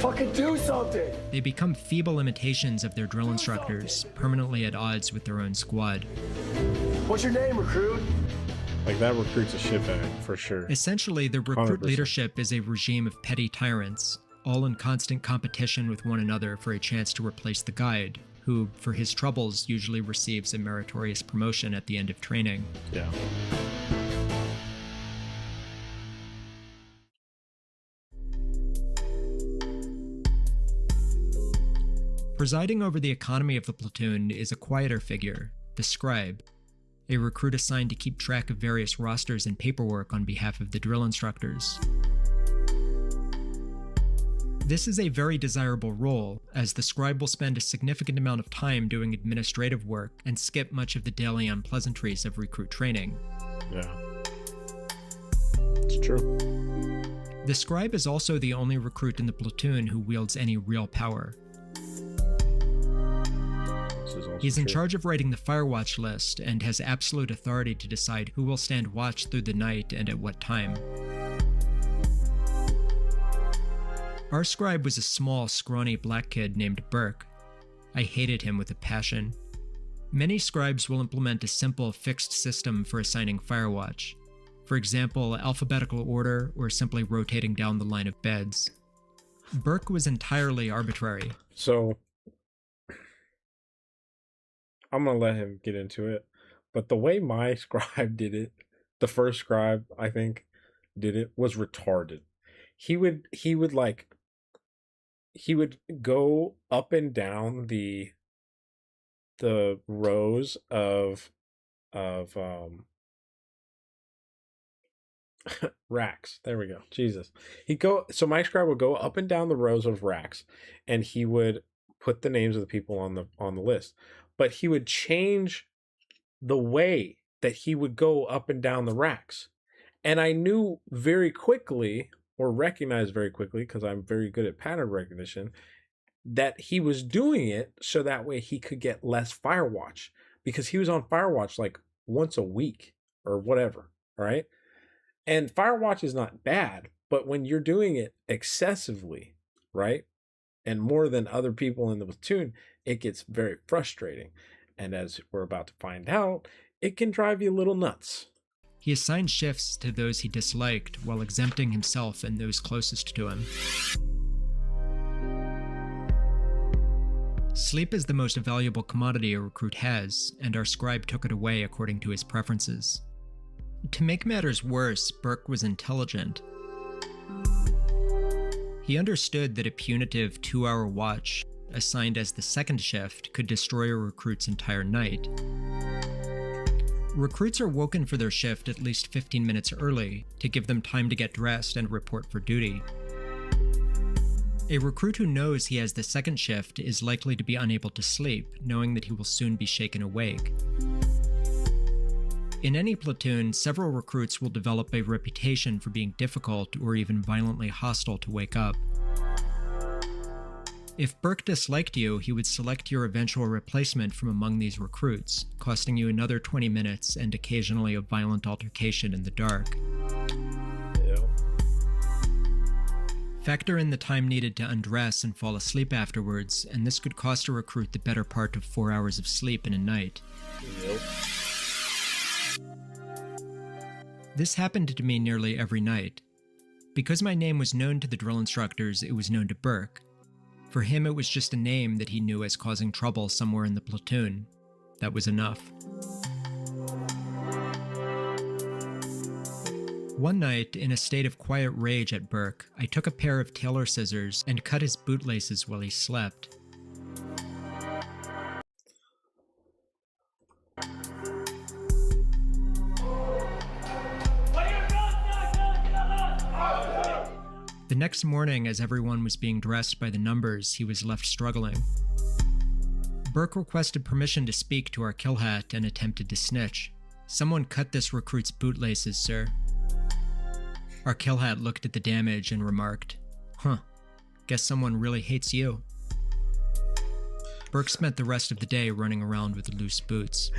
Fucking do something! They become feeble imitations of their drill instructors, permanently at odds with their own squad. What's your name, recruit? like that recruits a shitbag for sure. Essentially, the recruit 100%. leadership is a regime of petty tyrants, all in constant competition with one another for a chance to replace the guide, who, for his troubles, usually receives a meritorious promotion at the end of training. Yeah. Presiding over the economy of the platoon is a quieter figure, the scribe, a recruit assigned to keep track of various rosters and paperwork on behalf of the drill instructors. This is a very desirable role, as the scribe will spend a significant amount of time doing administrative work and skip much of the daily unpleasantries of recruit training. Yeah. It's true. The scribe is also the only recruit in the platoon who wields any real power. He's in charge of writing the Firewatch list and has absolute authority to decide who will stand watch through the night and at what time. Our scribe was a small, scrawny black kid named Burke. I hated him with a passion. Many scribes will implement a simple, fixed system for assigning Firewatch. For example, alphabetical order or simply rotating down the line of beds. Burke was entirely arbitrary. So, I'm going to let him get into it. But the way my scribe did it, the first scribe, I think, did it, was retarded. He would go up and down the rows of racks. There we go. Jesus. So my scribe would go up and down the rows of racks, and he would put the names of the people on the list. But he would change the way that he would go up and down the racks. And I knew very quickly, or recognized very quickly, because I'm very good at pattern recognition, that he was doing it so that way he could get less Firewatch, because he was on Firewatch like once a week or whatever, right? And Firewatch is not bad, but when you're doing it excessively, right, and more than other people in the platoon, it gets very frustrating. And as we're about to find out, it can drive you a little nuts. He assigned shifts to those he disliked while exempting himself and those closest to him. Sleep is the most valuable commodity a recruit has, and our scribe took it away according to his preferences. To make matters worse, Burke was intelligent. He understood that a punitive 2-hour watch, assigned as the second shift, could destroy a recruit's entire night. Recruits are woken for their shift at least 15 minutes early to give them time to get dressed and report for duty. A recruit who knows he has the second shift is likely to be unable to sleep, knowing that he will soon be shaken awake. In any platoon, several recruits will develop a reputation for being difficult or even violently hostile to wake up. If Burke disliked you, he would select your eventual replacement from among these recruits, costing you another 20 minutes and occasionally a violent altercation in the dark. Yeah. Factor in the time needed to undress and fall asleep afterwards, and this could cost a recruit the better part of 4 hours of sleep in a night. Yep. This happened to me nearly every night. Because my name was known to the drill instructors, it was known to Burke. For him, it was just a name that he knew as causing trouble somewhere in the platoon. That was enough. One night, in a state of quiet rage at Burke, I took a pair of tailor scissors and cut his bootlaces while he slept. The next morning, as everyone was being dressed by the numbers, he was left struggling. Burke requested permission to speak to our kill hat and attempted to snitch. "Someone cut this recruit's bootlaces, sir." Our kill hat looked at the damage and remarked, "Huh, guess someone really hates you." Burke spent the rest of the day running around with loose boots.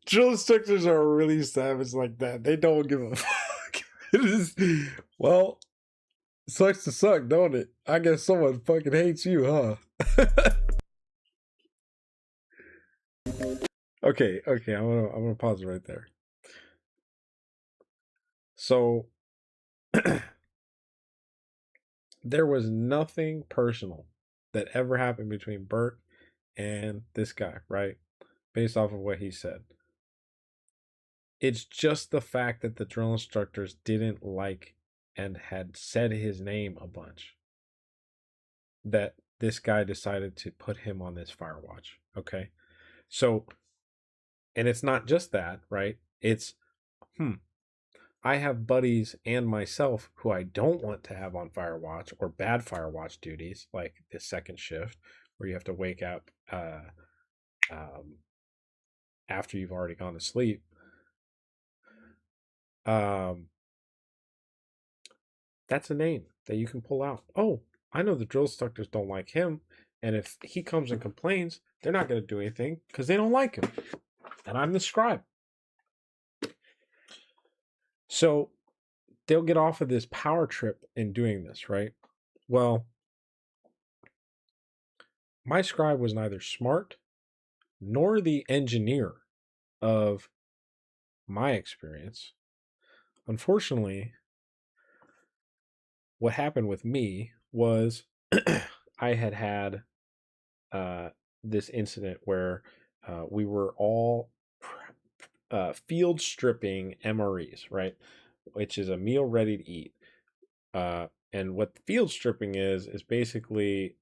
Drill instructors are really savage like that. They don't give a fuck. It is, well, sucks to suck, don't it? I guess someone fucking hates you, huh? Okay, I'm gonna pause it right there. So there was nothing personal that ever happened between Burke and this guy, right? Based off of what he said. It's just the fact that the drill instructors didn't like and had said his name a bunch that this guy decided to put him on this fire watch. Okay. So, and it's not just that, right? It's, I have buddies and myself who I don't want to have on fire watch or bad fire watch duties, like the second shift where you have to wake up after you've already gone to sleep. That's a name that you can pull out. Oh, I know the drill instructors don't like him, and if he comes and complains, they're not going to do anything because they don't like him. And I'm the scribe. So they'll get off of this power trip in doing this, right? Well, my scribe was neither smart nor the engineer of my experience. Unfortunately, what happened with me was I had this incident where we were all field stripping MREs, right? Which is a meal ready to eat. And what field stripping is basically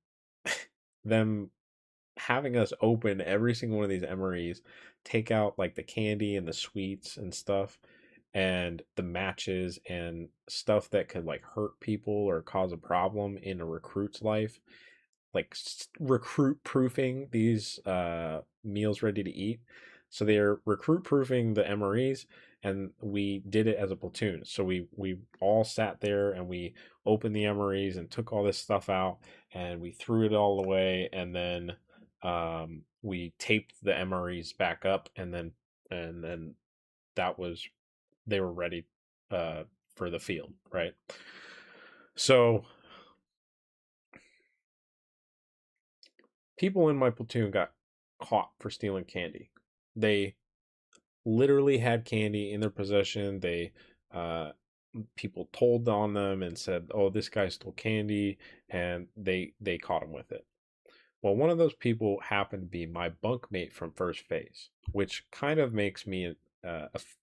them having us open every single one of these MREs, take out like the candy and the sweets and stuff, and the matches and stuff that could like hurt people or cause a problem in a recruit's life, like recruit proofing these meals ready to eat. So they're recruit proofing the MREs, and we did it as a platoon. So we all sat there and we opened the MREs and took all this stuff out and we threw it all away, and then we taped the MREs back up, and then that was, they were ready for the field, right? So people in my platoon got caught for stealing candy. They literally had candy in their possession. They people told on them and said, "Oh, this guy stole candy," and they caught him with it. Well, one of those people happened to be my bunkmate from first phase, which kind of makes me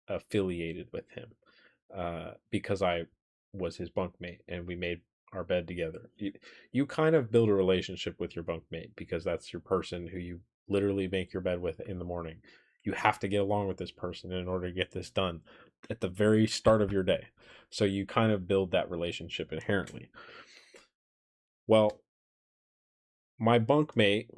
affiliated with him because I was his bunkmate and we made our bed together. You kind of build a relationship with your bunkmate because that's your person who you literally make your bed with in the morning. You have to get along with this person in order to get this done at the very start of your day. So you kind of build that relationship inherently. Well, my bunkmate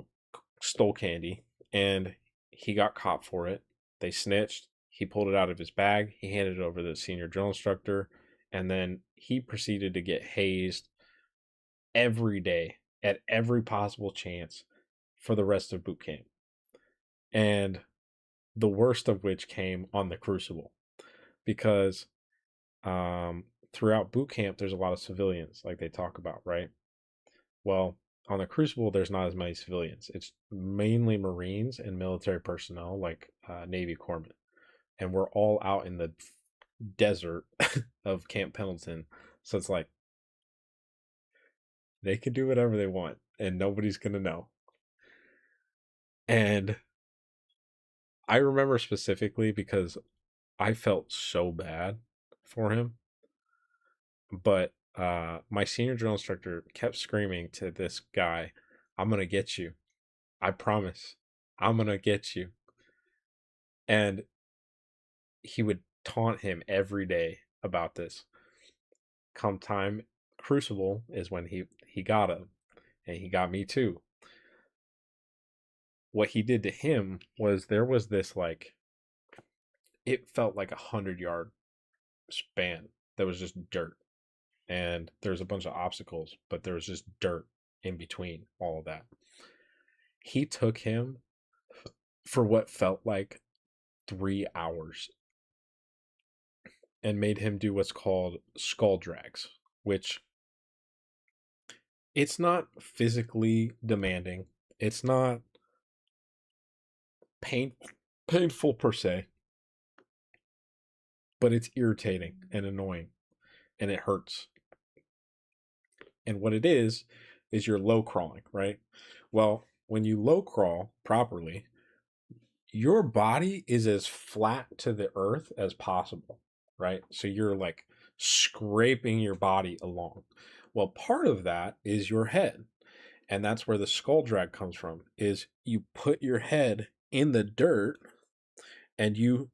stole candy and he got caught for it. They snitched. He pulled it out of his bag. He handed it over to the senior drill instructor. And then he proceeded to get hazed every day at every possible chance for the rest of boot camp. And the worst of which came on the Crucible, because throughout boot camp, there's a lot of civilians like they talk about, right? Well, on the Crucible, there's not as many civilians. It's mainly Marines and military personnel like Navy corpsmen. and we're all out in the desert of Camp Pendleton. So it's like they can do whatever they want and nobody's gonna know. And I remember specifically because I felt so bad for him. But my senior drill instructor kept screaming to this guy, I'm gonna get you. I promise. I'm gonna get you. And he would taunt him every day about this. Come time Crucible is when he got him. And he got me too. What he did to him was there was this like, it felt like 100-yard span that was just dirt. And there's a bunch of obstacles, but there was just dirt in between all of that. He took him for what felt like 3 hours and made him do what's called skull drags, which it's not physically demanding. It's not painful per se, but it's irritating and annoying and it hurts. And what it is you're low crawling, right? Well, when you low crawl properly, your body is as flat to the earth as possible, right? So you're like scraping your body along. Well, part of that is your head. And that's where the skull drag comes from, is you put your head in the dirt and you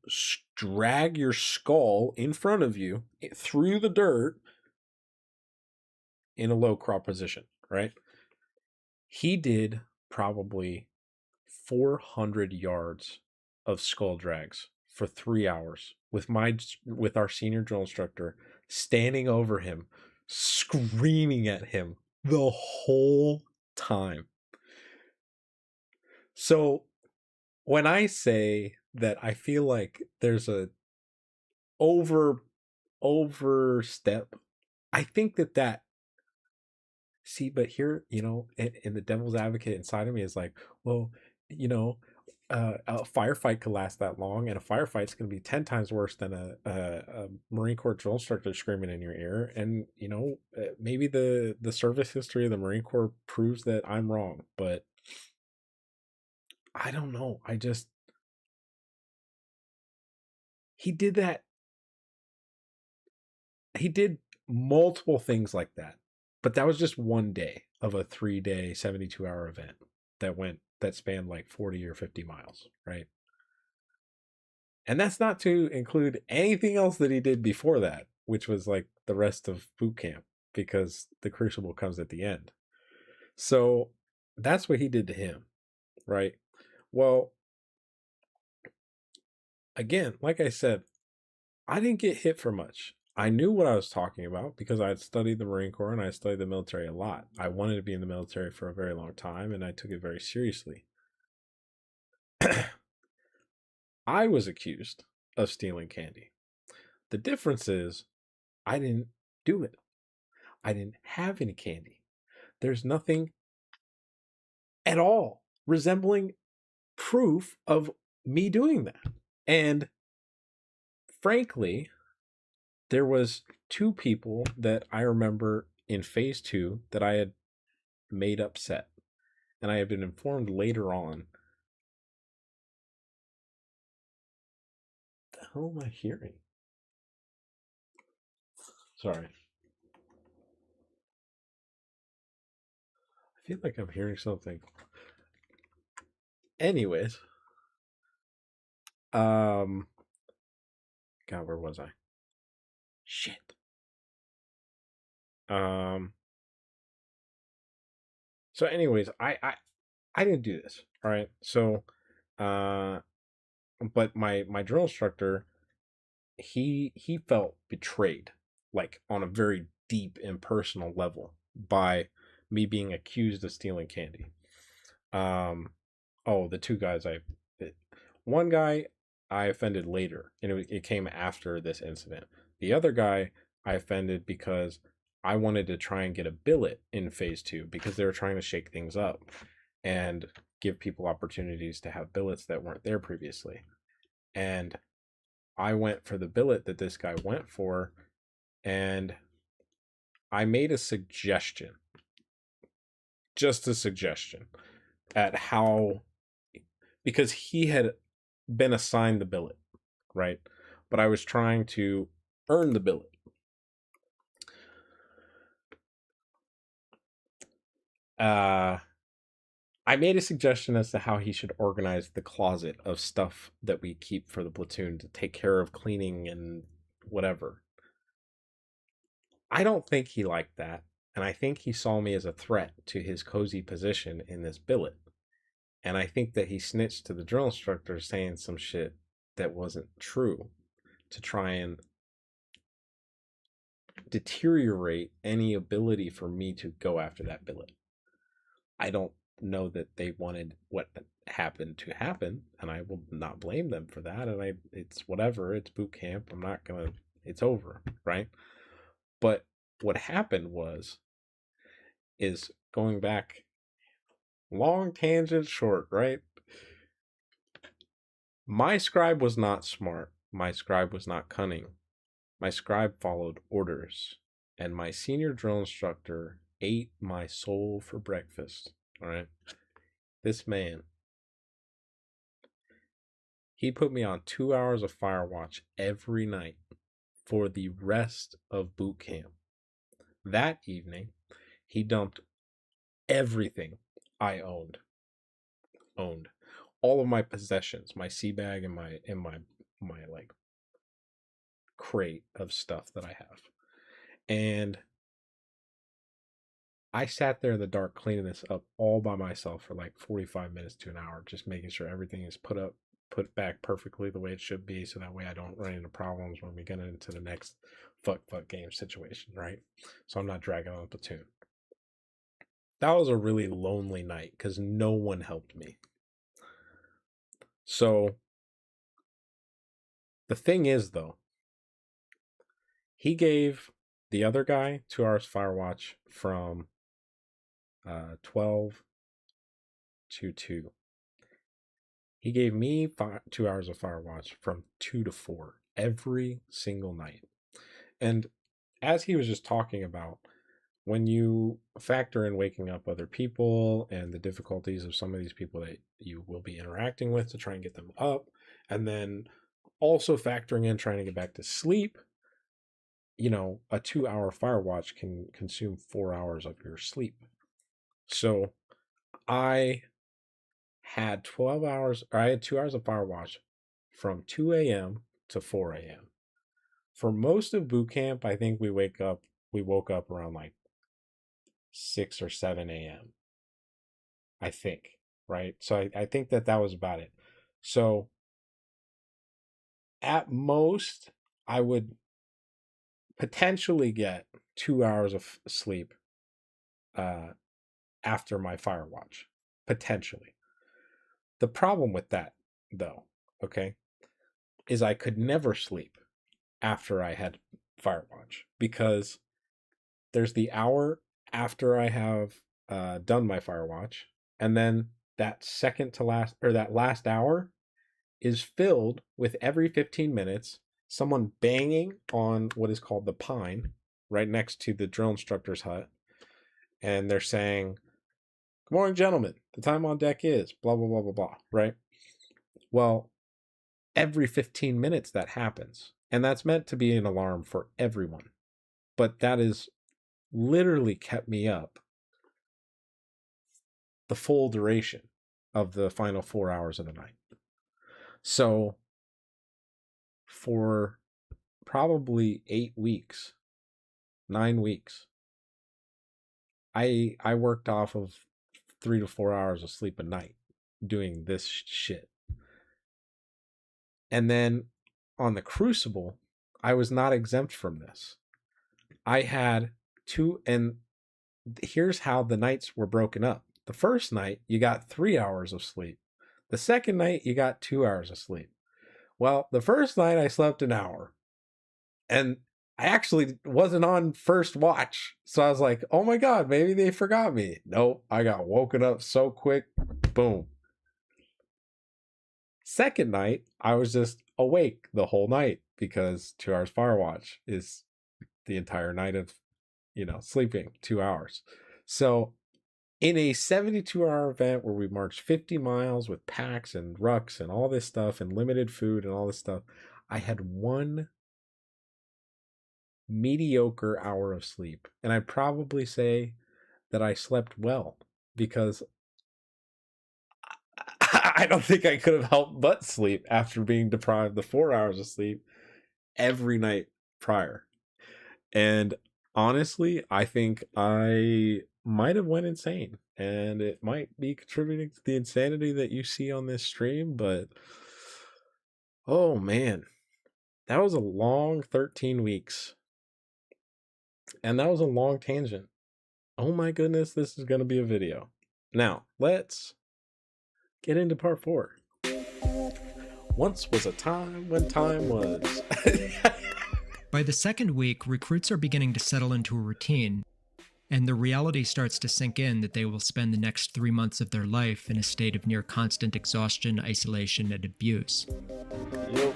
drag your skull in front of you through the dirt in a low crawl position, right? He did probably 400 yards of skull drags for 3 hours with our senior drill instructor standing over him, screaming at him the whole time. So when I say that I feel like there's a overstep, I think that see, but here, and the devil's advocate inside of me is like, well, a firefight could last that long, and a firefight's going to be 10 times worse than a Marine Corps drill instructor screaming in your ear. And, maybe the service history of the Marine Corps proves that I'm wrong, but I don't know. He did that. He did multiple things like that. But that was just one day of a 3-day, 72-hour event that spanned like 40 or 50 miles, right? And that's not to include anything else that he did before that, which was like the rest of boot camp, because the Crucible comes at the end. So that's what he did to him, right? Well, again, like I said, I didn't get hit for much. I knew what I was talking about because I had studied the Marine Corps and I studied the military a lot. I wanted to be in the military for a very long time and I took it very seriously. I was accused of stealing candy. The difference is I didn't do it. I didn't have any candy. There's nothing at all resembling proof of me doing that. And frankly, there was 2 people that I remember in phase 2 that I had made upset. And I have been informed later on. What the hell am I hearing? Sorry. I feel like I'm hearing something. Anyways. God, where was I? Shit. So anyways, I didn't do this. All right. So, but my drill instructor, he felt betrayed, like on a very deep and personal level, by me being accused of stealing candy. The 2 guys one guy I offended later, and it came after this incident. The other guy I offended because I wanted to try and get a billet in phase 2 because they were trying to shake things up and give people opportunities to have billets that weren't there previously. And I went for the billet that this guy went for, and I made a suggestion, just a suggestion, at how, because he had been assigned the billet, right? But I was trying to earn the billet. I made a suggestion as to how he should organize the closet of stuff that we keep for the platoon to take care of cleaning and whatever. I don't think he liked that, and I think he saw me as a threat to his cozy position in this billet. And I think that he snitched to the drill instructor saying some shit that wasn't true to try and deteriorate any ability for me to go after that billet. I don't know that they wanted what happened to happen, and I will not blame them for that. And it's whatever, it's boot camp. I'm not gonna, it's over, right? But what happened is going back, long tangent short, right? My scribe was not smart. My scribe was not cunning. My scribe followed orders, and my senior drill instructor ate my soul for breakfast. All right, this man, he put me on 2 hours of fire watch every night for the rest of boot camp. That evening, he dumped everything I owned all of my possessions, my sea bag and my like crate of stuff that I have. And I sat there in the dark cleaning this up all by myself for like 45 minutes to an hour, just making sure everything is put back perfectly the way it should be, so that way I don't run into problems when we get into the next fuck game situation, right? So I'm not dragging on the platoon. That was a really lonely night because no one helped me. So the thing is, though, he gave the other guy 2 hours fire watch from 12 to 2. He gave me 2 hours of fire watch from 2 to 4 every single night. And as he was just talking about, when you factor in waking up other people and the difficulties of some of these people that you will be interacting with to try and get them up, and then also factoring in trying to get back to sleep, you know, a 2 hour fire watch can consume 4 hours of your sleep. So I had 12 hours, or I had 2 hours of fire watch from 2 a.m. to 4 a.m. For most of boot camp, I think we woke up around like 6 or 7 a.m. I think, right? So I think that was about it. So at most, I would potentially get 2 hours of sleep after my fire watch, potentially. The problem with that, though, okay, is I could never sleep after I had fire watch, because there's the hour after I have done my fire watch, and then that second to last, or that last hour, is filled with every 15 minutes someone banging on what is called the pine right next to the drill instructor's hut, and they're saying, "Good morning, gentlemen. The time on deck is blah, blah, blah, blah, blah," right? Well, every 15 minutes that happens, and that's meant to be an alarm for everyone, but that is literally kept me up the full duration of the final 4 hours of the night. So for probably 8 weeks, 9 weeks, I worked off of 3 to 4 hours of sleep a night doing this shit. And then on the Crucible, I was not exempt from this. I had 2, and here's how the nights were broken up. The first night, you got 3 hours of sleep. The second night, you got 2 hours of sleep. Well, the first night, I slept an hour. And I actually wasn't on first watch. So I was like, oh my God, maybe they forgot me. Nope, I got woken up so quick. Boom. Second night, I was just awake the whole night because 2 hours fire watch is the entire night of, sleeping 2 hours. So in a 72-hour event where we marched 50 miles with packs and rucks and all this stuff and limited food and all this stuff, I had 1 mediocre hour of sleep. And I'd probably say that I slept well because I don't think I could have helped but sleep after being deprived the 4 hours of sleep every night prior. And honestly, I think I might have went insane, and it might be contributing to the insanity that you see on this stream, but oh man, that was a long 13 weeks. And that was a long tangent. Oh my goodness, this is going to be a video. Now, let's get into part 4. Once was a time when time was. By the second week, recruits are beginning to settle into a routine, and the reality starts to sink in that they will spend the next 3 months of their life in a state of near constant exhaustion, isolation, and abuse. Yep.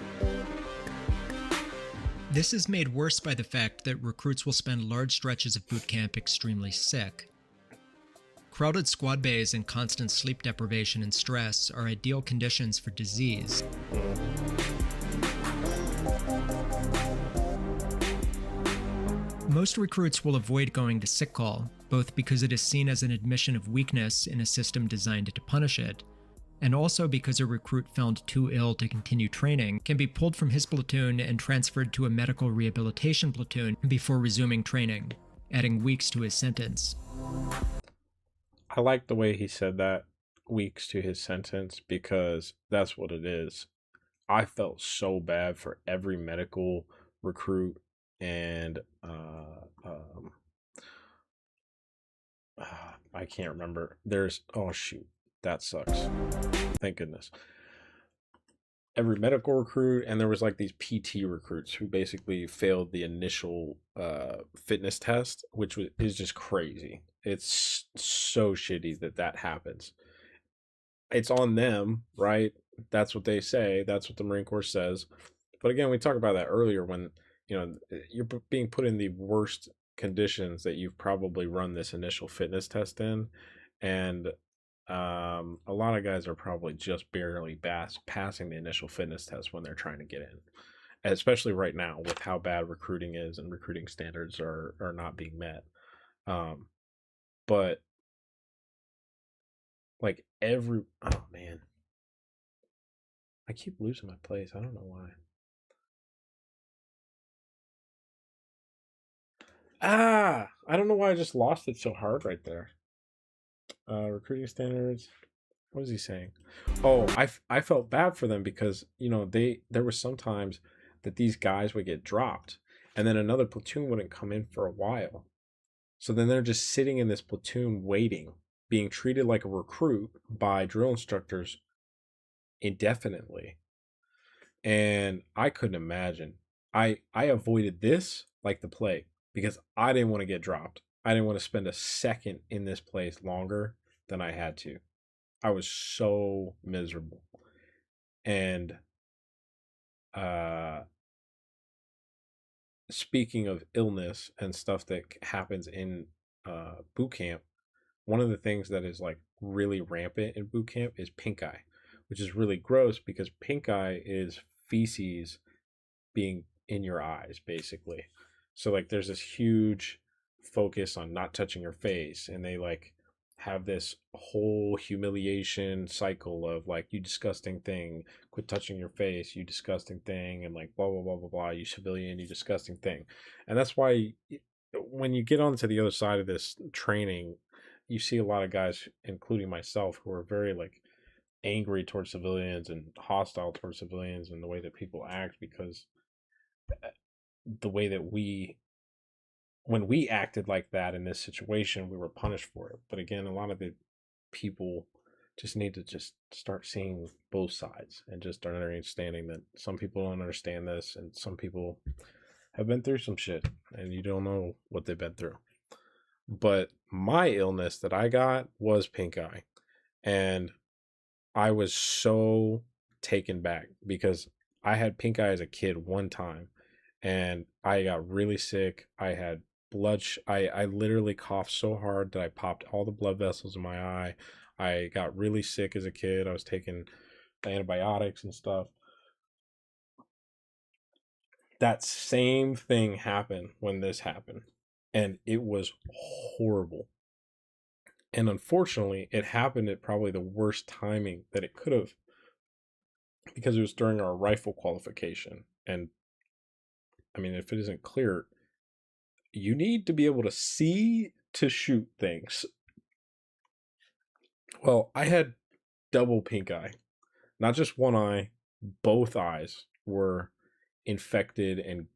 This is made worse by the fact that recruits will spend large stretches of boot camp extremely sick. Crowded squad bays and constant sleep deprivation and stress are ideal conditions for disease. Most recruits will avoid going to sick call, both because it is seen as an admission of weakness in a system designed to punish it, and also because a recruit found too ill to continue training can be pulled from his platoon and transferred to a medical rehabilitation platoon before resuming training, adding weeks to his sentence. I like the way he said that, weeks to his sentence, because that's what it is. I felt so bad for every medical recruit and I can't remember. Oh shoot, that sucks. Thank goodness. Every medical recruit, and there was like these PT recruits who basically failed the initial fitness test, which is just crazy. It's so shitty that happens. It's on them, right? That's what they say. That's what the Marine Corps says. But again, we talked about that earlier when, you're being put in the worst conditions that you've probably run this initial fitness test in. And a lot of guys are probably just barely passing the initial fitness test when they're trying to get in, especially right now with how bad recruiting is and recruiting standards are not being met. But like oh man, I keep losing my place. I don't know why. I don't know why I just lost it so hard right there. Recruiting standards. What was he saying? Oh, I felt bad for them because, there were some times that these guys would get dropped and then another platoon wouldn't come in for a while. So then they're just sitting in this platoon waiting, being treated like a recruit by drill instructors indefinitely. And I couldn't imagine. I avoided this like the plague because I didn't want to get dropped. I didn't want to spend a second in this place longer than I had to. I was so miserable. And speaking of illness and stuff that happens in boot camp, one of the things that is like really rampant in boot camp is pink eye, which is really gross because pink eye is feces being in your eyes, basically. So like there's this huge focus on not touching your face, and they like have this whole humiliation cycle of like, you disgusting thing, quit touching your face, you disgusting thing, and like blah blah blah blah blah, you civilian, you disgusting thing. And that's why when you get onto the other side of this training, you see a lot of guys, including myself, who are very like angry towards civilians and hostile towards civilians and the way that people act, because the way that when we acted like that in this situation, we were punished for it. But again, a lot of the people just need to just start seeing both sides and just start understanding that some people don't understand this and some people have been through some shit and you don't know what they've been through. But my illness that I got was pink eye, and I was so taken back because I had pink eye as a kid one time, and I got really sick. I had I literally coughed so hard that I popped all the blood vessels in my eye. I got really sick as a kid. I was taking antibiotics and stuff. That same thing happened when this happened, and it was horrible. And unfortunately, it happened at probably the worst timing that it could have, because it was during our rifle qualification. And I mean, if it isn't clear, you need to be able to see to shoot things. Well, I had double pink eye, not just one eye, both eyes were infected and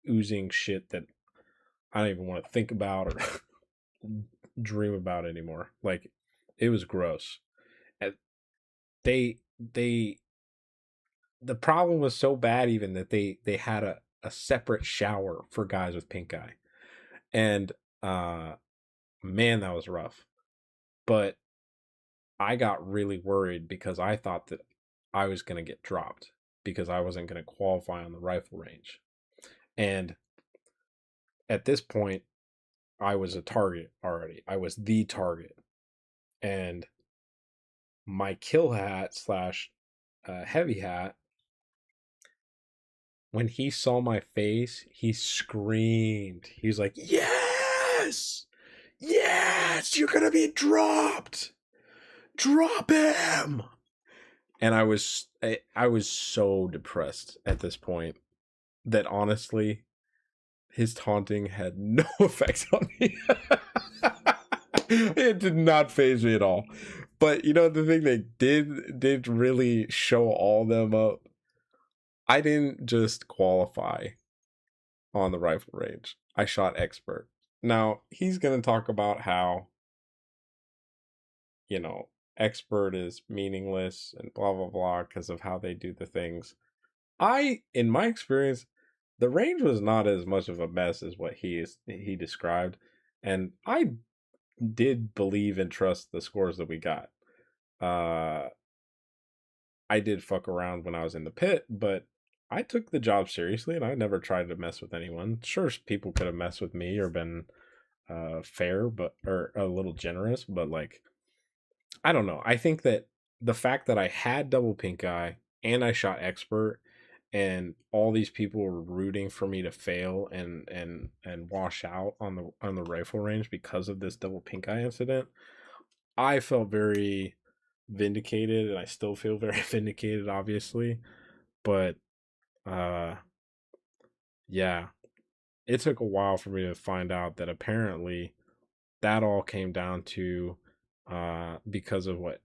oozing shit that I don't even want to think about or dream about anymore. Like, it was gross. And the problem was so bad even that they had a separate shower for guys with pink eye. And man, that was rough. But I got really worried because I thought that I was going to get dropped because I wasn't going to qualify on the rifle range. And at this point, I was a target already. I was the target. And my kill hat / heavy hat, when he saw my face, he screamed. He was like, yes! Yes! You're going to be dropped! Drop him! And I was so depressed at this point that honestly, his taunting had no effect on me. It did not faze me at all. But you know, the thing that did really show all them up, I didn't just qualify on the rifle range. I shot expert. Now, he's going to talk about how, you know, expert is meaningless and blah, blah, blah because of how they do the things. In my experience, the range was not as much of a mess as what he described. And I did believe and trust the scores that we got. I did fuck around when I was in the pit, but I took the job seriously and I never tried to mess with anyone. Sure, people could have messed with me or been fair, or a little generous, but like, I don't know. I think that the fact that I had double pink eye and I shot expert and all these people were rooting for me to fail and wash out on the rifle range because of this double pink eye incident, I felt very vindicated, and I still feel very vindicated, obviously. But yeah, it took a while for me to find out that apparently that all came down to because of what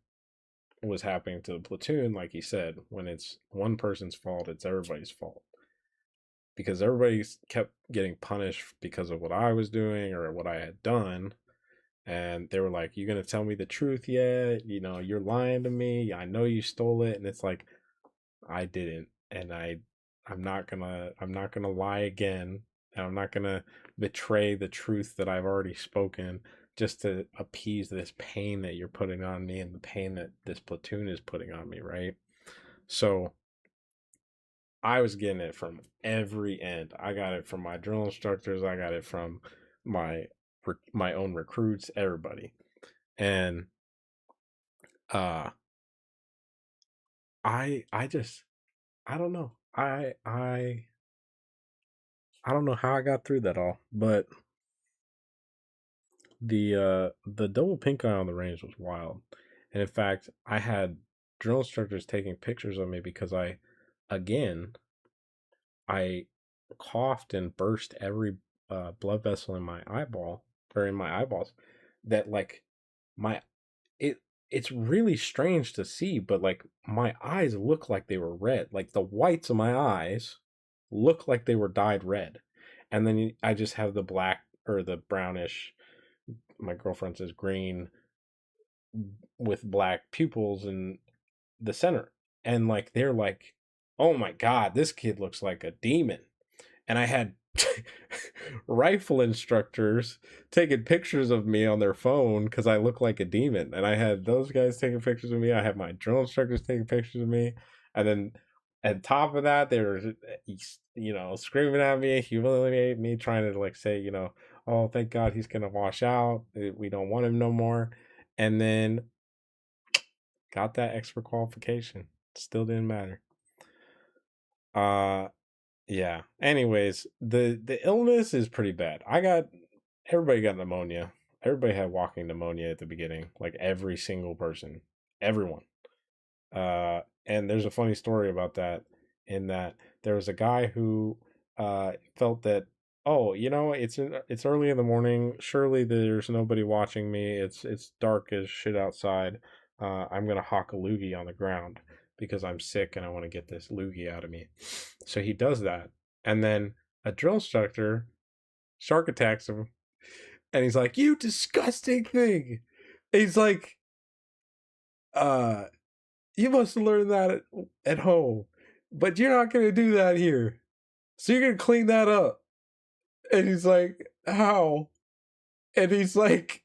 was happening to the platoon. Like he said, when it's one person's fault, it's everybody's fault, because everybody kept getting punished because of what I was doing or what I had done. And they were like, "You gonna tell me the truth yet? You know, you're lying to me. I know you stole it." And it's like, I didn't, and I'm not gonna lie again, and I'm not gonna betray the truth that I've already spoken just to appease this pain that you're putting on me and the pain that this platoon is putting on me, right? So I was getting it from every end. I got it from my drill instructors. I got it from my own recruits, everybody. And I don't know. I don't know how I got through that all, but the double pink eye on the range was wild. And in fact, I had drill instructors taking pictures of me because I coughed and burst every blood vessel in my eyeball, or in my eyeballs, that like it's really strange to see, but like my eyes look like they were red. Like the whites of my eyes look like they were dyed red. And then I just have the black or the brownish, my girlfriend says green, with black pupils in the center. And like, they're like, "Oh my God, this kid looks like a demon." And I had rifle instructors taking pictures of me on their phone because I look like a demon. And I had those guys taking pictures of me. I had my drill instructors taking pictures of me. And then on top of that, they were, screaming at me, humiliating me, trying to like say, oh, thank God he's gonna wash out. We don't want him no more. And then got that extra qualification. Still didn't matter. Yeah. Anyways, the illness is pretty bad. Everybody got pneumonia. Everybody had walking pneumonia at the beginning. Like every single person. Everyone. And there's a funny story about that, in that there was a guy who felt that, oh, it's early in the morning, surely there's nobody watching me, it's dark as shit outside, I'm gonna hawk a loogie on the ground because I'm sick and I want to get this loogie out of me. So he does that, and then a drill instructor shark attacks him, and he's like, you disgusting thing. He's like, you must have learned that at home, but you're not going to do that here. So you're going to clean that up. And he's like, how? And he's like,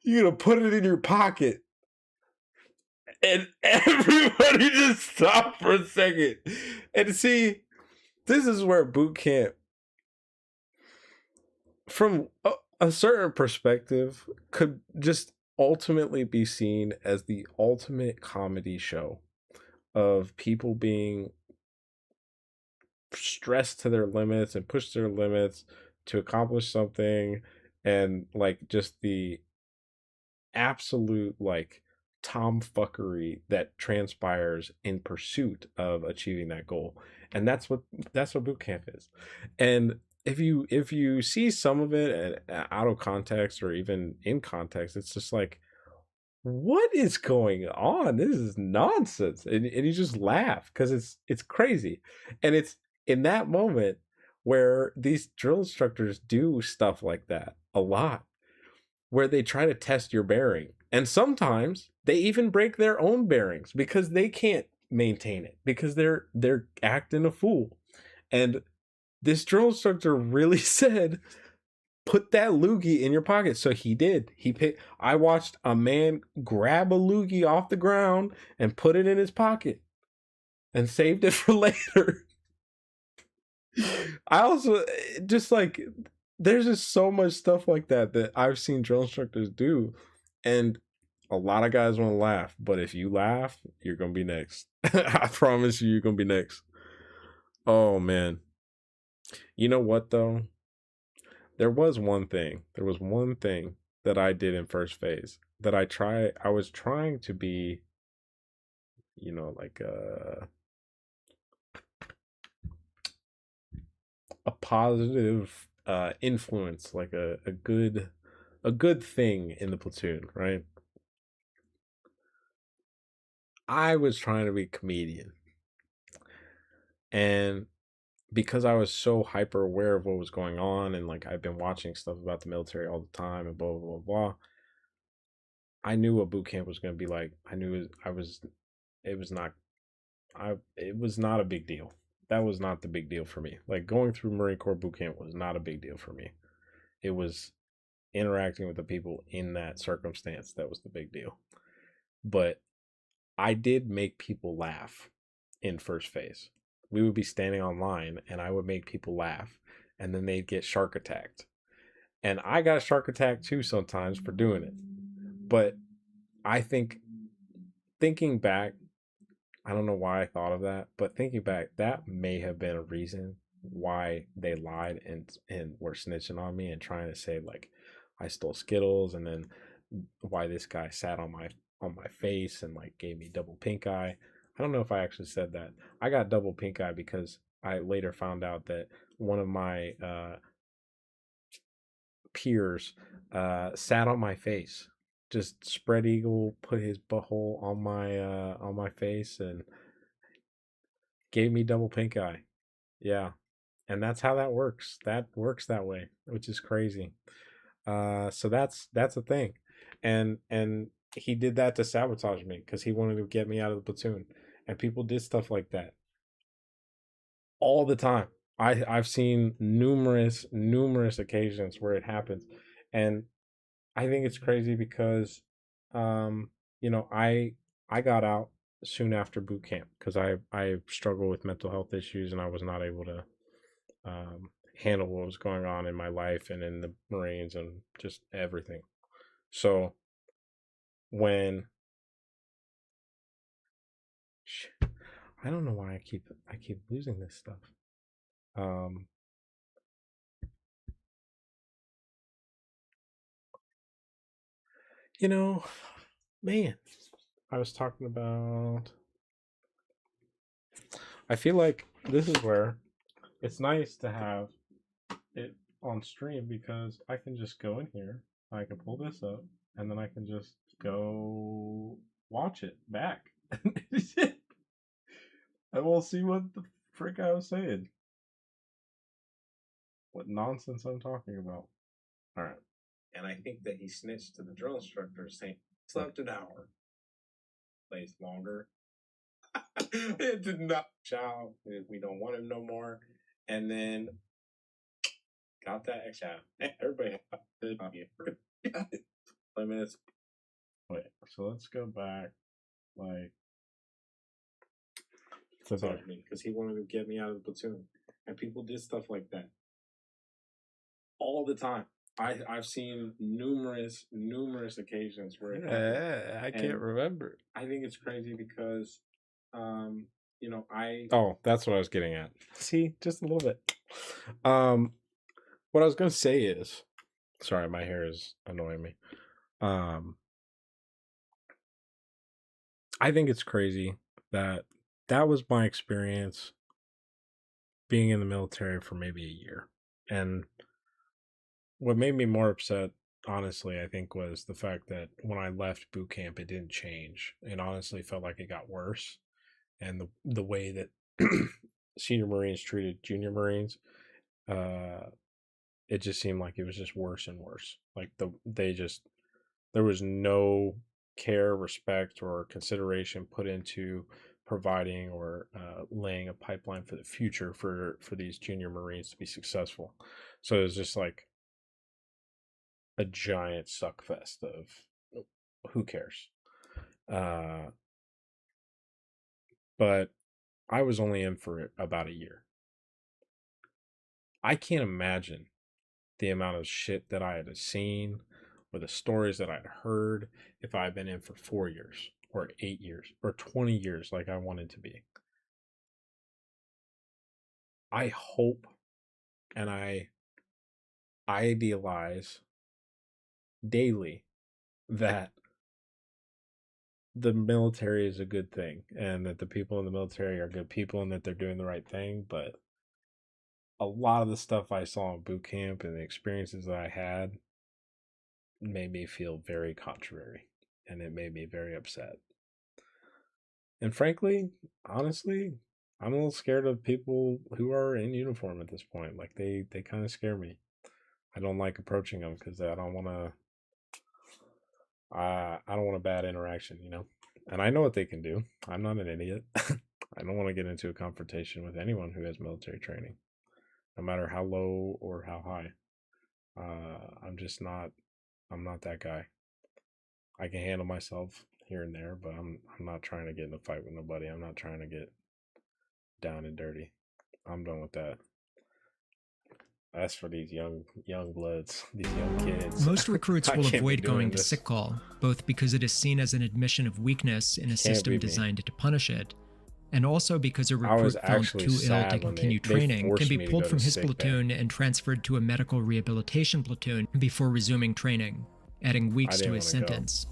you're going to put it in your pocket. And everybody just stopped for a second. And see, this is where boot camp, from a certain perspective, could just ultimately be seen as the ultimate comedy show of people being stressed to their limits and pushed to their limits to accomplish something, and like just the absolute like tomfuckery that transpires in pursuit of achieving that goal. And that's what boot camp is. And if you see some of it out of context or even in context, it's just like, what is going on? This is nonsense. And you just laugh because it's crazy. And it's in that moment where these drill instructors do stuff like that a lot, where they try to test your bearing. And sometimes they even break their own bearings because they can't maintain it, because they're acting a fool. And this drill instructor really said, put that loogie in your pocket. So he did. I watched a man grab a loogie off the ground and put it in his pocket and saved it for later. I also just like, there's just so much stuff like that I've seen drill instructors do. And a lot of guys want to laugh, but if you laugh, you're going to be next. I promise you're going to be next. Oh man. You know what though? There was one thing that I did in first phase that I was trying to be, like a positive influence, like a good thing in the platoon, right? I was trying to be a comedian. And because I was so hyper aware of what was going on, and like I've been watching stuff about the military all the time and blah blah blah blah, I knew what boot camp was going to be like. I knew it was not a big deal. That was not the big deal for me. Like going through Marine Corps boot camp was not a big deal for me. It was interacting with the people in that circumstance that was the big deal. But I did make people laugh in first phase. We would be standing on line and I would make people laugh, and then they'd get shark attacked. And I got shark attacked too sometimes for doing it. But I think, thinking back, I don't know why I thought of that, but thinking back, that may have been a reason why they lied and were snitching on me and trying to say like I stole Skittles, and then why this guy sat on my face and like gave me double pink eye. I don't know if I actually said that. I got double pink eye because I later found out that one of my peers sat on my face, just spread eagle, put his butthole on my face and gave me double pink eye. Yeah. And that's how that works. That works that way, which is crazy. So that's a thing. And he did that to sabotage me because he wanted to get me out of the platoon. And people did stuff like that all the time. I've seen numerous occasions where it happens. And I think it's crazy because I got out soon after boot camp because I struggled with mental health issues and I was not able to handle what was going on in my life and in the Marines and just everything. So when I don't know why I keep losing this stuff. You know, man, I was talking about, I feel like this is where it's nice to have it on stream because I can just go in here, I can pull this up, and then I can just go watch it back. And we'll see what the frick I was saying. What nonsense I'm talking about. Alright. And I think that he snitched to the drill instructor saying, slept an hour. Plays longer. It did not child. We don't want him no more. And then got that extra. Everybody had 20 minutes. Wait, so let's go back like to me because he wanted to get me out of the platoon. And people did stuff like that all the time. I've seen numerous occasions where it happened. I can't remember. I think it's crazy because, you know, Oh, that's what I was getting at. See, just a little bit. What I was going to say is, sorry, my hair is annoying me. I think it's crazy that was my experience being in the military for maybe a year. And what made me more upset, honestly, I think, was the fact that when I left boot camp, it didn't change. It honestly felt like it got worse. And the way that senior Marines treated junior Marines, it just seemed like it was just worse and worse. Like there was no care, respect, or consideration put into providing or laying a pipeline for the future for these junior Marines to be successful. So it was just like a giant suck fest of who cares. But I was only in for it about a year. I can't imagine the amount of shit that I had seen or the stories that I'd heard if I had been in for 4 years or 8 years or 20 years like I wanted to be. I hope and I idealize daily that the military is a good thing and that the people in the military are good people and that they're doing the right thing. But a lot of the stuff I saw in boot camp and the experiences that I had made me feel very contrary and it made me very upset. And frankly, honestly, I'm a little scared of people who are in uniform at this point. Like they kind of scare me. I don't like approaching them because I don't want a bad interaction, you know? And I know what they can do. I'm not an idiot. I don't want to get into a confrontation with anyone who has military training, no matter how low or how high. I'm not that guy. I can handle myself here and there, but I'm not trying to get in a fight with nobody. I'm not trying to get down and dirty. I'm done with that. That's for these young bloods, these young kids. Most recruits will avoid going to sick call, both because it is seen as an admission of weakness in a system designed to punish it, and also because a recruit found too ill to continue training can be pulled from his platoon and transferred to a medical rehabilitation platoon before resuming training, adding weeks to his sentence.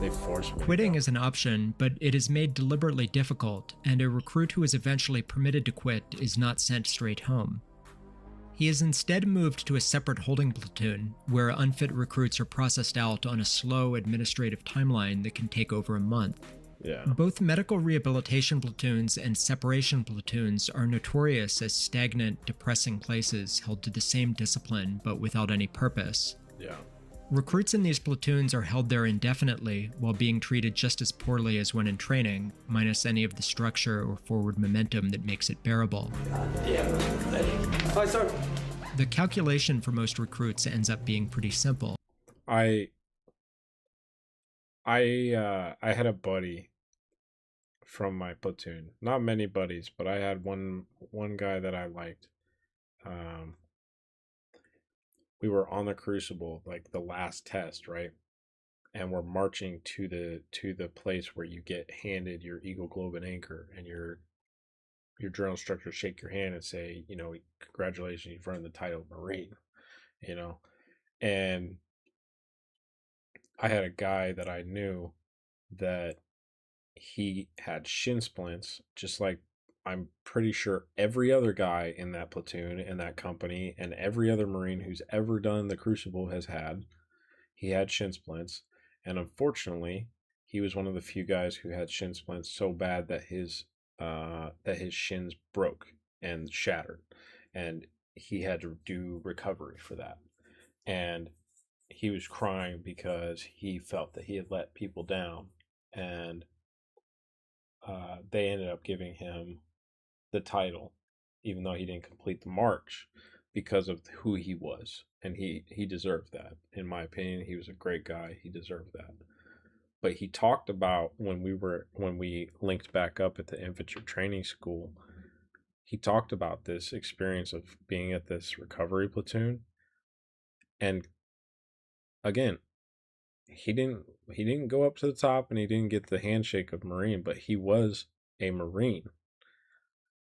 They forced me. Quitting is an option, but it is made deliberately difficult, and a recruit who is eventually permitted to quit is not sent straight home. He is instead moved to a separate holding platoon, where unfit recruits are processed out on a slow administrative timeline that can take over a month. Yeah. Both medical rehabilitation platoons and separation platoons are notorious as stagnant, depressing places held to the same discipline but without any purpose. Yeah. Recruits in these platoons are held there indefinitely while being treated just as poorly as when in training, minus any of the structure or forward momentum that makes it bearable. Hi, sir. The calculation for most recruits ends up being pretty simple. I had a buddy from my platoon. Not many buddies, but I had one guy that I liked. We were on the Crucible, like the last test, right? And we're marching to the place where you get handed your Eagle Globe and Anchor, and your drill instructor shake your hand and say, you know, congratulations, you've earned the title of Marine, you know. And I had a guy that I knew that he had shin splints, just like I'm pretty sure every other guy in that platoon, in that company, and every other Marine who's ever done the Crucible has had. He had shin splints, and unfortunately, he was one of the few guys who had shin splints so bad that his shins broke and shattered, and he had to do recovery for that. And he was crying because he felt that he had let people down, and they ended up giving him the title, even though he didn't complete the march, because of who he was, and he deserved that. In my opinion, he was a great guy. He deserved that. But he talked about when we linked back up at the infantry training school, he talked about this experience of being at this recovery platoon. And again, he didn't go up to the top, and he didn't get the handshake of Marine, but he was a Marine.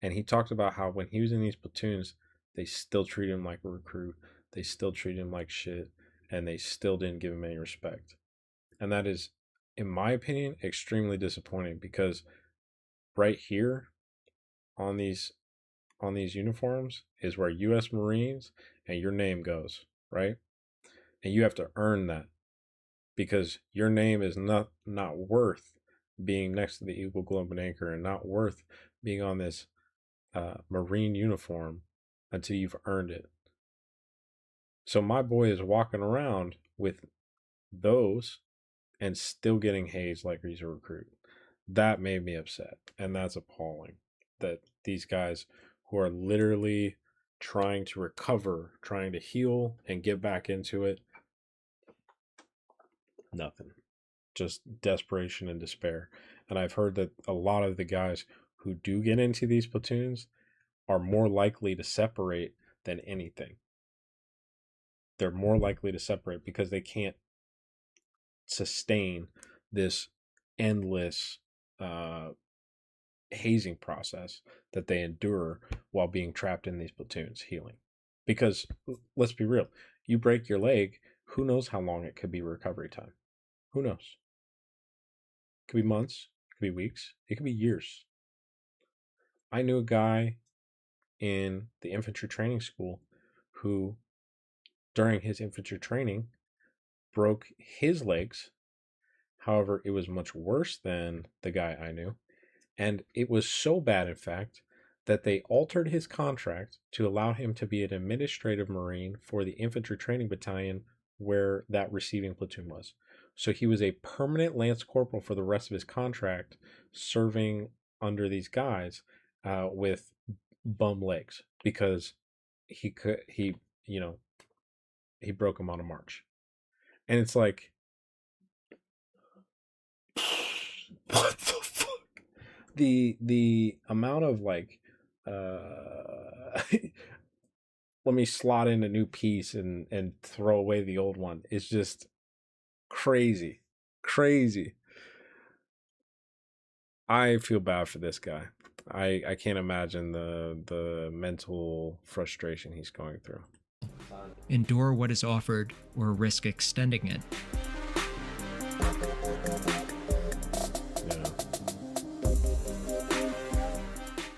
And he talked about how when he was in these platoons, they still treated him like a recruit. They still treated him like shit, and they still didn't give him any respect. And that is, in my opinion, extremely disappointing, because right here on these uniforms is where U.S. Marines and your name goes, right? And you have to earn that, because your name is not worth being next to the Eagle Globe and Anchor, and not worth being on this Marine uniform until you've earned it. So my boy is walking around with those and still getting hazed like he's a recruit. That made me upset, and that's appalling that these guys who are literally trying to recover, trying to heal and get back into it, nothing. Just desperation and despair. And I've heard that a lot of the guys who do get into these platoons are more likely to separate than anything. They're more likely to separate because they can't sustain this endless hazing process that they endure while being trapped in these platoons healing. Because let's be real, you break your leg, who knows how long it could be recovery time? Who knows? It could be months, it could be weeks, it could be years. I knew a guy in the infantry training school who, during his infantry training, broke his legs. However, it was much worse than the guy I knew. And it was so bad, in fact, that they altered his contract to allow him to be an administrative Marine for the infantry training battalion where that receiving platoon was. So he was a permanent Lance Corporal for the rest of his contract, serving under these guys with bum legs, because he broke them on a march. And it's like, what the fuck? The amount of like let me slot in a new piece and throw away the old one is just crazy. I feel bad for this guy. I can't imagine the mental frustration he's going through. Endure what is offered or risk extending it.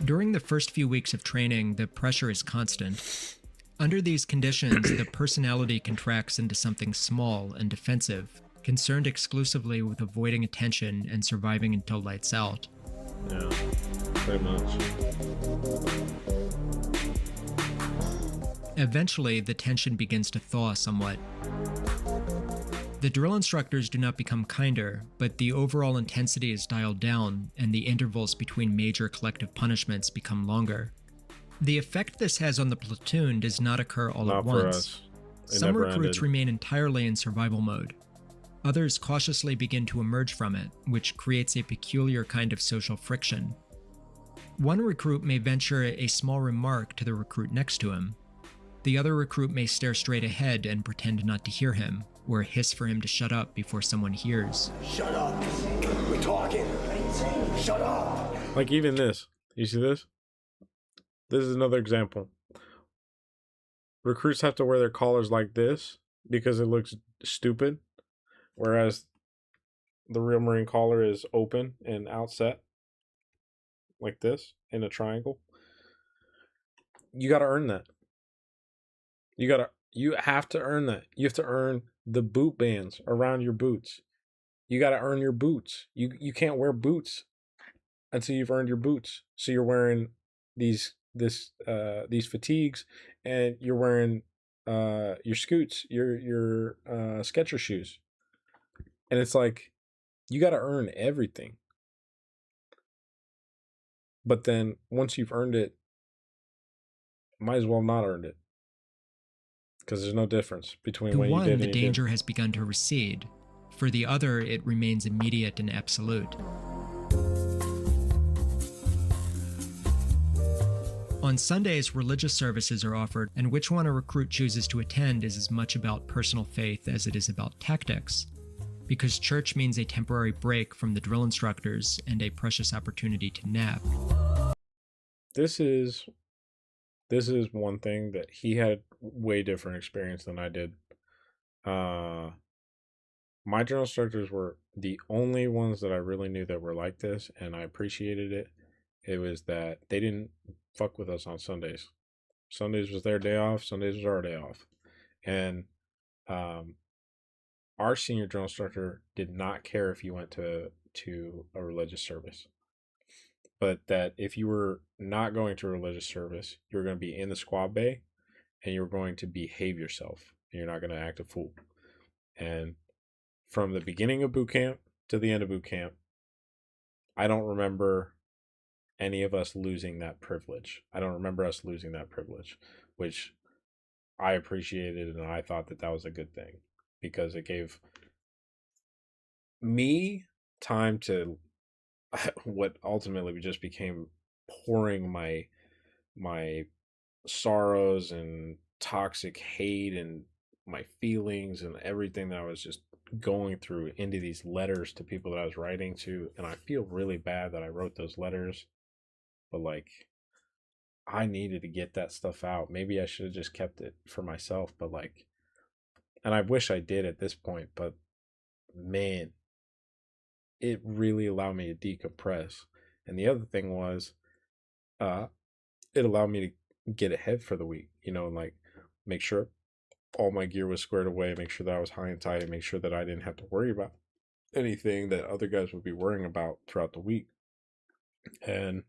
During the first few weeks of training, the pressure is constant. Under these conditions, the personality contracts into something small and defensive, concerned exclusively with avoiding attention and surviving until lights out. Yeah, pretty much. Eventually, the tension begins to thaw somewhat. The drill instructors do not become kinder, but the overall intensity is dialed down, and the intervals between major collective punishments become longer. The effect this has on the platoon does not occur all at once. Some recruits remain entirely in survival mode. Others cautiously begin to emerge from it, which creates a peculiar kind of social friction. One recruit may venture a small remark to the recruit next to him. The other recruit may stare straight ahead and pretend not to hear him, or hiss for him to shut up before someone hears. Shut up. We're talking. Shut up. Like even this. You see this? This is another example. Recruits have to wear their collars like this because it looks stupid, whereas the real Marine collar is open and outset like this in a triangle. You got to earn that. You have to earn that. You have to earn the boot bands around your boots. You got to earn your boots. You can't wear boots until you've earned your boots. So you're wearing these fatigues, and you're wearing your scoots, your Skechers shoes. And it's like you got to earn everything. But then once you've earned it, might as well not earned it. Because there's no difference between the when you did and the you danger didn't. has begun to recede. For the other, it remains immediate and absolute. On Sundays, religious services are offered, and which one a recruit chooses to attend is as much about personal faith as it is about tactics, because church means a temporary break from the drill instructors and a precious opportunity to nap. This is one thing that he had way different experience than I did. My drill instructors were the only ones that I really knew that were like this, and I appreciated it. It was that they didn't fuck with us on Sundays. Sundays was their day off. Sundays was our day off. And our senior drill instructor did not care if you went to a religious service. But that if you were not going to a religious service, you were going to be in the squad bay and you were going to behave yourself and you're not going to act a fool. And from the beginning of boot camp to the end of boot camp, I don't remember any of us losing that privilege. I don't remember us losing that privilege, which I appreciated, and I thought that was a good thing because it gave me time to what ultimately just became pouring my sorrows and toxic hate and my feelings and everything that I was just going through into these letters to people that I was writing to. And I feel really bad that I wrote those letters, but like I needed to get that stuff out. Maybe I should have just kept it for myself, but like, and I wish I did at this point, but man, it really allowed me to decompress. And the other thing was, it allowed me to get ahead for the week, and like make sure all my gear was squared away, make sure that I was high and tight, and make sure that I didn't have to worry about anything that other guys would be worrying about throughout the week. And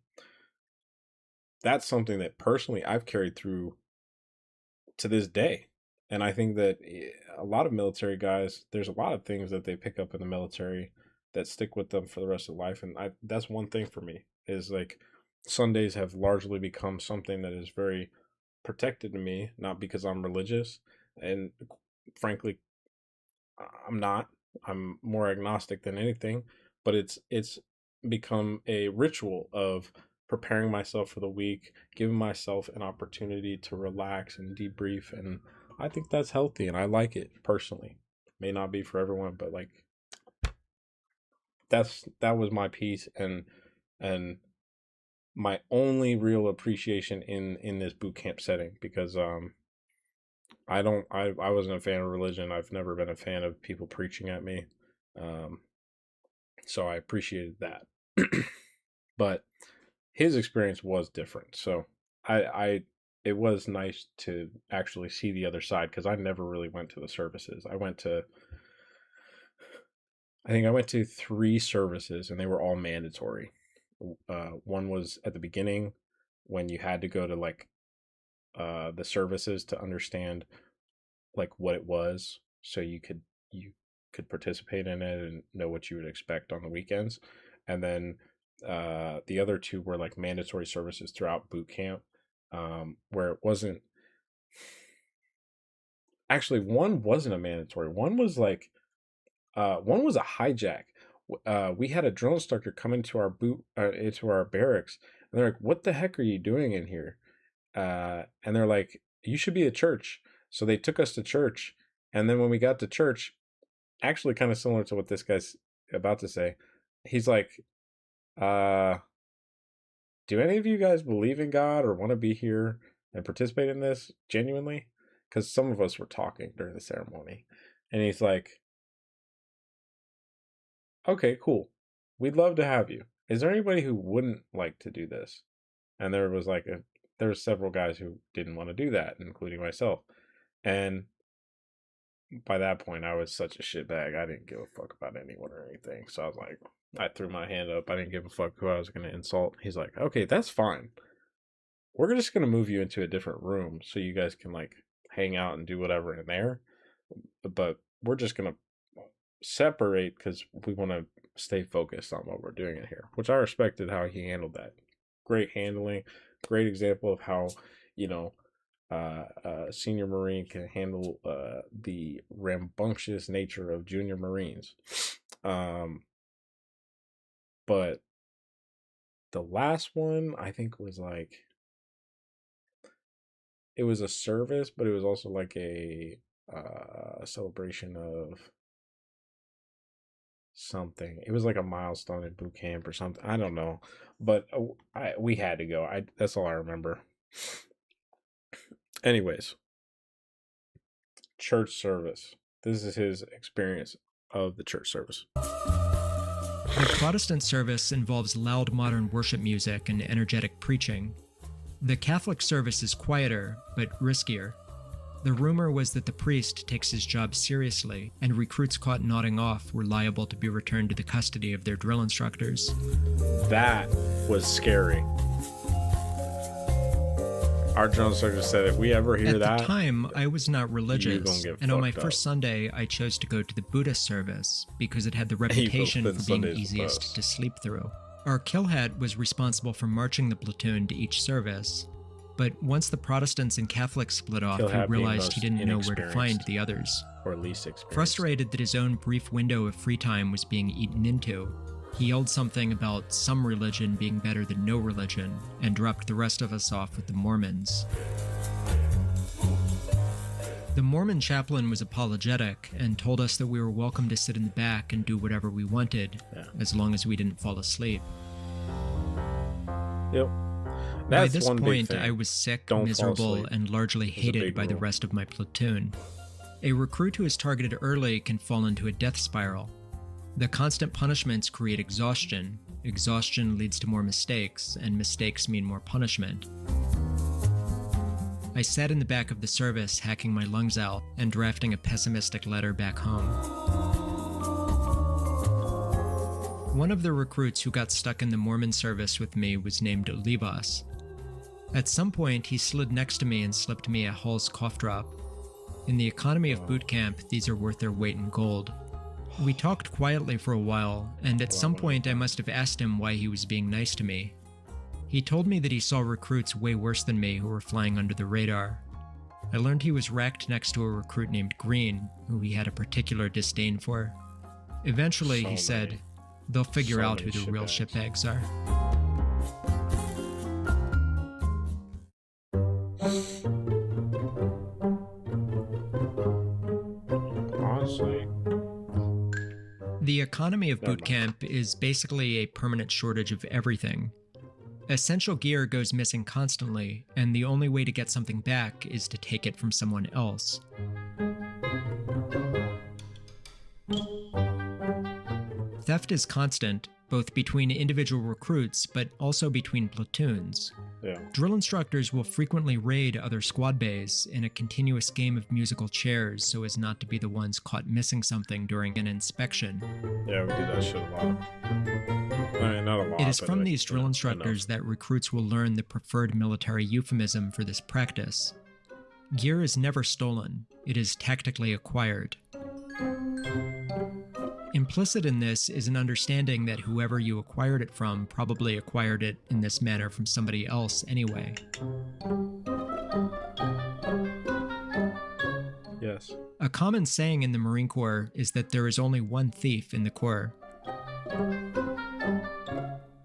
that's something that personally I've carried through to this day. And I think that a lot of military guys, there's a lot of things that they pick up in the military that stick with them for the rest of life. And that's one thing for me is like Sundays have largely become something that is very protected to me, not because I'm religious. And frankly, I'm not. I'm more agnostic than anything, but it's become a ritual of preparing myself for the week, giving myself an opportunity to relax and debrief. And I think that's healthy and I like it personally. May not be for everyone, but like that was my piece and my only real appreciation in this boot camp setting, because I wasn't a fan of religion. I've never been a fan of people preaching at me. So I appreciated that. But his experience was different. So it was nice to actually see the other side, because I never really went to the services. I went to 3 services and they were all mandatory. One was at the beginning when you had to go to like the services to understand like what it was, so you could participate in it and know what you would expect on the weekends. And then the other 2 were like mandatory services throughout boot camp, where it wasn't actually, one wasn't a mandatory. One was like One was a hijack. We had a drill instructor come into our barracks, and they're like, "What the heck are you doing in here?" And they're like, "You should be at church." So they took us to church, and then when we got to church, actually kind of similar to what this guy's about to say, he's like, "Do any of you guys believe in God or want to be here and participate in this genuinely?" Because some of us were talking during the ceremony, and he's like, "Okay, cool. We'd love to have you. Is there anybody who wouldn't like to do this?" And there was there were several guys who didn't want to do that, including myself. And by that point, I was such a shitbag. I didn't give a fuck about anyone or anything. So I was like, I threw my hand up. I didn't give a fuck who I was going to insult. He's like, "Okay, that's fine. We're just going to move you into a different room so you guys can like hang out and do whatever in there. But we're just going to separate because we want to stay focused on what we're doing in here," which I respected how he handled that. Great handling, great example of how, senior Marine can handle the rambunctious nature of junior Marines. But the last one, I think, was like, it was a service, but it was also like a celebration of something. It was like a milestone in boot camp or something. I don't know, but we had to go. That's all I remember. Anyways, church service. This is his experience of the church service. The Protestant service involves loud modern worship music and energetic preaching. The Catholic service is quieter, but riskier. The rumor was that the priest takes his job seriously, and recruits caught nodding off were liable to be returned to the custody of their drill instructors. That was scary. Our drill instructor said if we ever hear that... At the time, I was not religious, and on my first Sunday, I chose to go to the Buddhist service because it had the reputation for being easiest to sleep through. Our killhead was responsible for marching the platoon to each service, but once the Protestants and Catholics split off, he realized he didn't know where to find the others. Or least experienced. Frustrated that his own brief window of free time was being eaten into, he yelled something about some religion being better than no religion, and dropped the rest of us off with the Mormons. The Mormon chaplain was apologetic and told us that we were welcome to sit in the back and do whatever we wanted, as long as we didn't fall asleep. Yep. By this point, I was sick, miserable, and largely hated by the rest of my platoon. A recruit who is targeted early can fall into a death spiral. The constant punishments create exhaustion. Exhaustion leads to more mistakes, and mistakes mean more punishment. I sat in the back of the service, hacking my lungs out and drafting a pessimistic letter back home. One of the recruits who got stuck in the Mormon service with me was named Olivas. At some point, he slid next to me and slipped me a Hall's cough drop. In the economy of boot camp, these are worth their weight in gold. We talked quietly for a while, and at some point I must have asked him why he was being nice to me. He told me that he saw recruits way worse than me who were flying under the radar. I learned he was racked next to a recruit named Green, who he had a particular disdain for. Eventually, he said, they'll figure out who the real shitbags are. Honestly. The economy of boot camp is basically a permanent shortage of everything. Essential gear goes missing constantly, and the only way to get something back is to take it from someone else. Theft is constant, both between individual recruits, but also between platoons. Yeah. Drill instructors will frequently raid other squad bays in a continuous game of musical chairs so as not to be the ones caught missing something during an inspection. Yeah, we do that shit a lot. I mean, not a lot. It is from these drill instructors that recruits will learn the preferred military euphemism for this practice. Gear is never stolen, it is tactically acquired. Implicit in this is an understanding that whoever you acquired it from probably acquired it in this manner from somebody else anyway. Yes. A common saying in the Marine Corps is that there is only one thief in the Corps.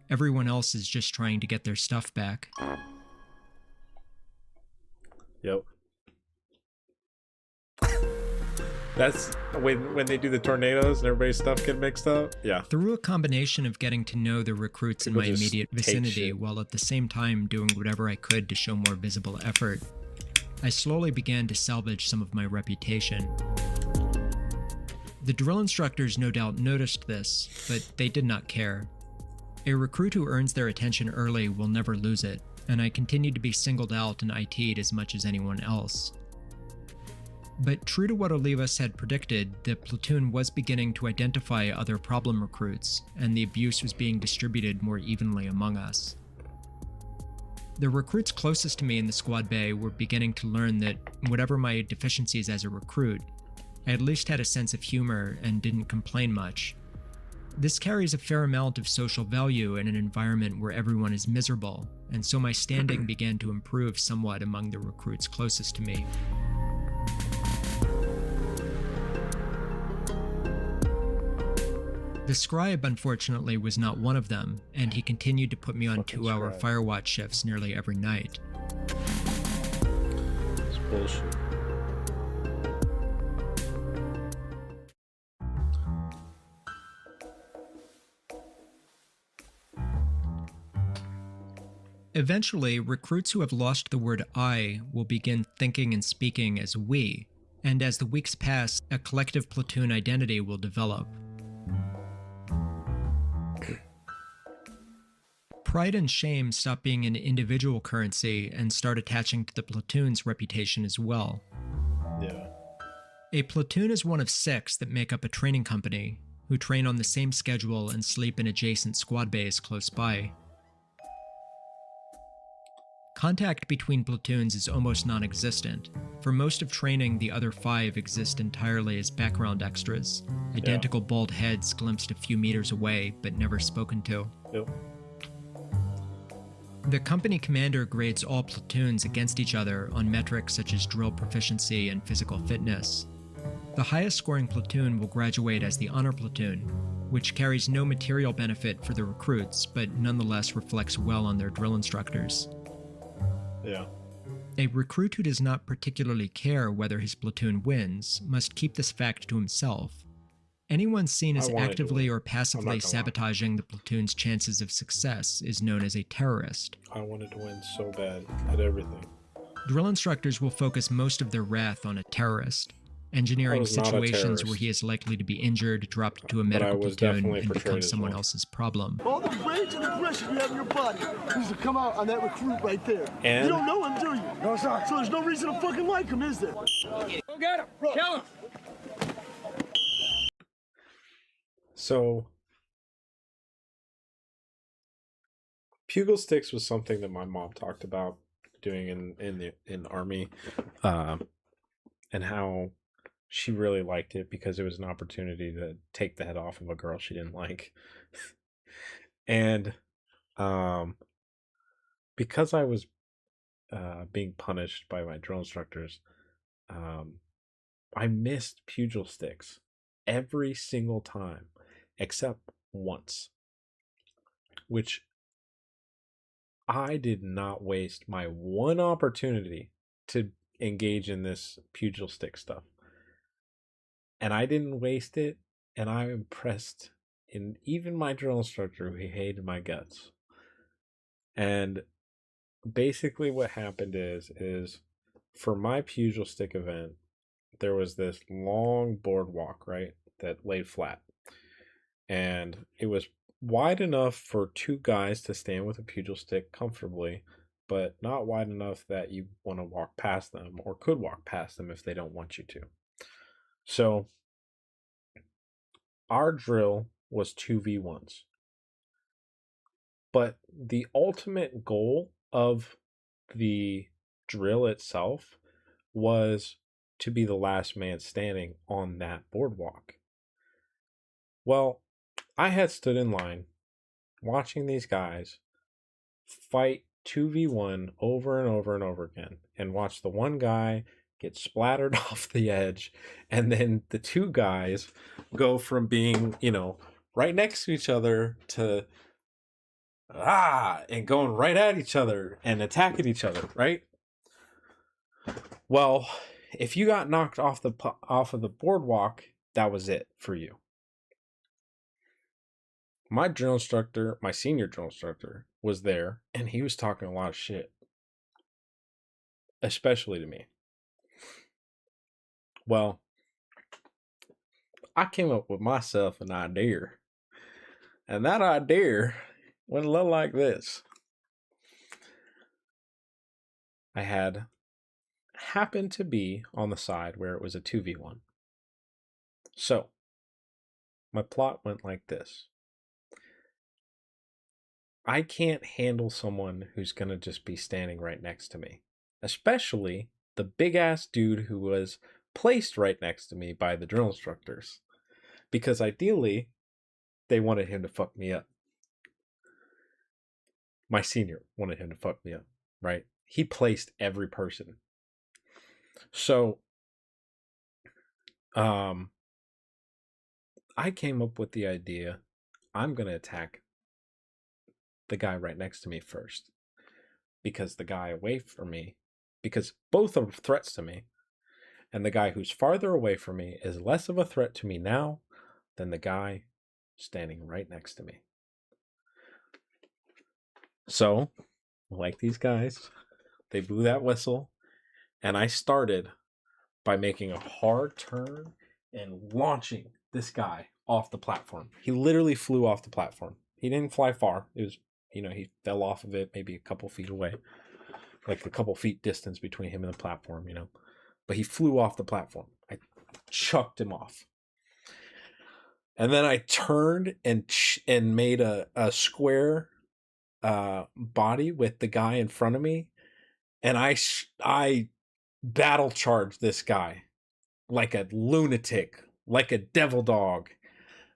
Everyone else is just trying to get their stuff back. Yep. That's when they do the tornadoes and everybody's stuff get mixed up. Yeah. Through a combination of getting to know the recruits in my immediate vicinity while at the same time doing whatever I could to show more visible effort, I slowly began to salvage some of my reputation. The drill instructors no doubt noticed this, but they did not care. A recruit who earns their attention early will never lose it, and I continued to be singled out and IT'd as much as anyone else. But true to what Olivas had predicted, the platoon was beginning to identify other problem recruits, and the abuse was being distributed more evenly among us. The recruits closest to me in the squad bay were beginning to learn that, whatever my deficiencies as a recruit, I at least had a sense of humor and didn't complain much. This carries a fair amount of social value in an environment where everyone is miserable, and so my standing began to improve somewhat among the recruits closest to me. The scribe, unfortunately, was not one of them, and he continued to put me on 2-hour firewatch shifts nearly every night. It's bullshit. Eventually, recruits who have lost the word I will begin thinking and speaking as we, and as the weeks pass, a collective platoon identity will develop. Pride and shame stop being an individual currency and start attaching to the platoon's reputation as well. Yeah. A platoon is one of 6 that make up a training company, who train on the same schedule and sleep in adjacent squad bays close by. Contact between platoons is almost non-existent. For most of training, the other 5 exist entirely as background extras, identical bald heads glimpsed a few meters away but never spoken to. Yep. The company commander grades all platoons against each other on metrics such as drill proficiency and physical fitness. The highest scoring platoon will graduate as the honor platoon, which carries no material benefit for the recruits, but nonetheless reflects well on their drill instructors. Yeah. A recruit who does not particularly care whether his platoon wins must keep this fact to himself. Anyone seen as actively or passively sabotaging the platoon's chances of success is known as a terrorist. I wanted to win so bad at everything. Drill instructors will focus most of their wrath on a terrorist, engineering situations where he is likely to be injured, dropped to a medical platoon, and become someone else's problem. All the rage and aggression you have in your body needs to come out on that recruit right there. And? You don't know him, do you? No, sir. So there's no reason to fucking like him, is there? Go get him! Kill him! So, Pugil sticks was something that my mom talked about doing in the army, and how she really liked it because it was an opportunity to take the head off of a girl she didn't like. And because I was being punished by my drill instructors, I missed pugil sticks every single time except once, which I did not waste my one opportunity to engage in this pugil stick stuff. And I didn't waste it, and I'm impressed in even my drill instructor who hated my guts. And basically what happened is for my pugil stick event, there was this long boardwalk, right, that laid flat. And it was wide enough for 2 guys to stand with a pugil stick comfortably, but not wide enough that you want to walk past them or could walk past them if they don't want you to. So our drill was 2v1s. But the ultimate goal of the drill itself was to be the last man standing on that boardwalk. Well, I had stood in line watching these guys fight 2v1 over and over and over again, and watch the one guy get splattered off the edge, and then the two guys go from being, you know, right next to each other to and going right at each other and attacking each other, right? Well, if you got knocked off of the boardwalk, that was it for you. My drill instructor, my senior drill instructor, was there, and he was talking a lot of shit, especially to me. Well, I came up with myself an idea, and that idea went a little like this. I happened to be on the side where it was a 2v1. So, my plot went like this. I can't handle someone who's going to just be standing right next to me, especially the big-ass dude who was placed right next to me by the drill instructors, because ideally, they wanted him to fuck me up. My senior wanted him to fuck me up, right? He placed every person. So, I came up with the idea, I'm going to attack the guy right next to me first, because the guy away from me, because both are threats to me, and the guy who's farther away from me is less of a threat to me now than the guy standing right next to me. So, like these guys, they blew that whistle, and I started by making a hard turn and launching this guy off the platform. He literally flew off the platform. He didn't fly far. It was, you know, he fell off of it maybe a couple feet away, like a couple feet distance between him and the platform, you know. But he flew off the platform. I chucked him off. And then I turned and made a square body with the guy in front of me, and I battle charged this guy like a lunatic, like a devil dog,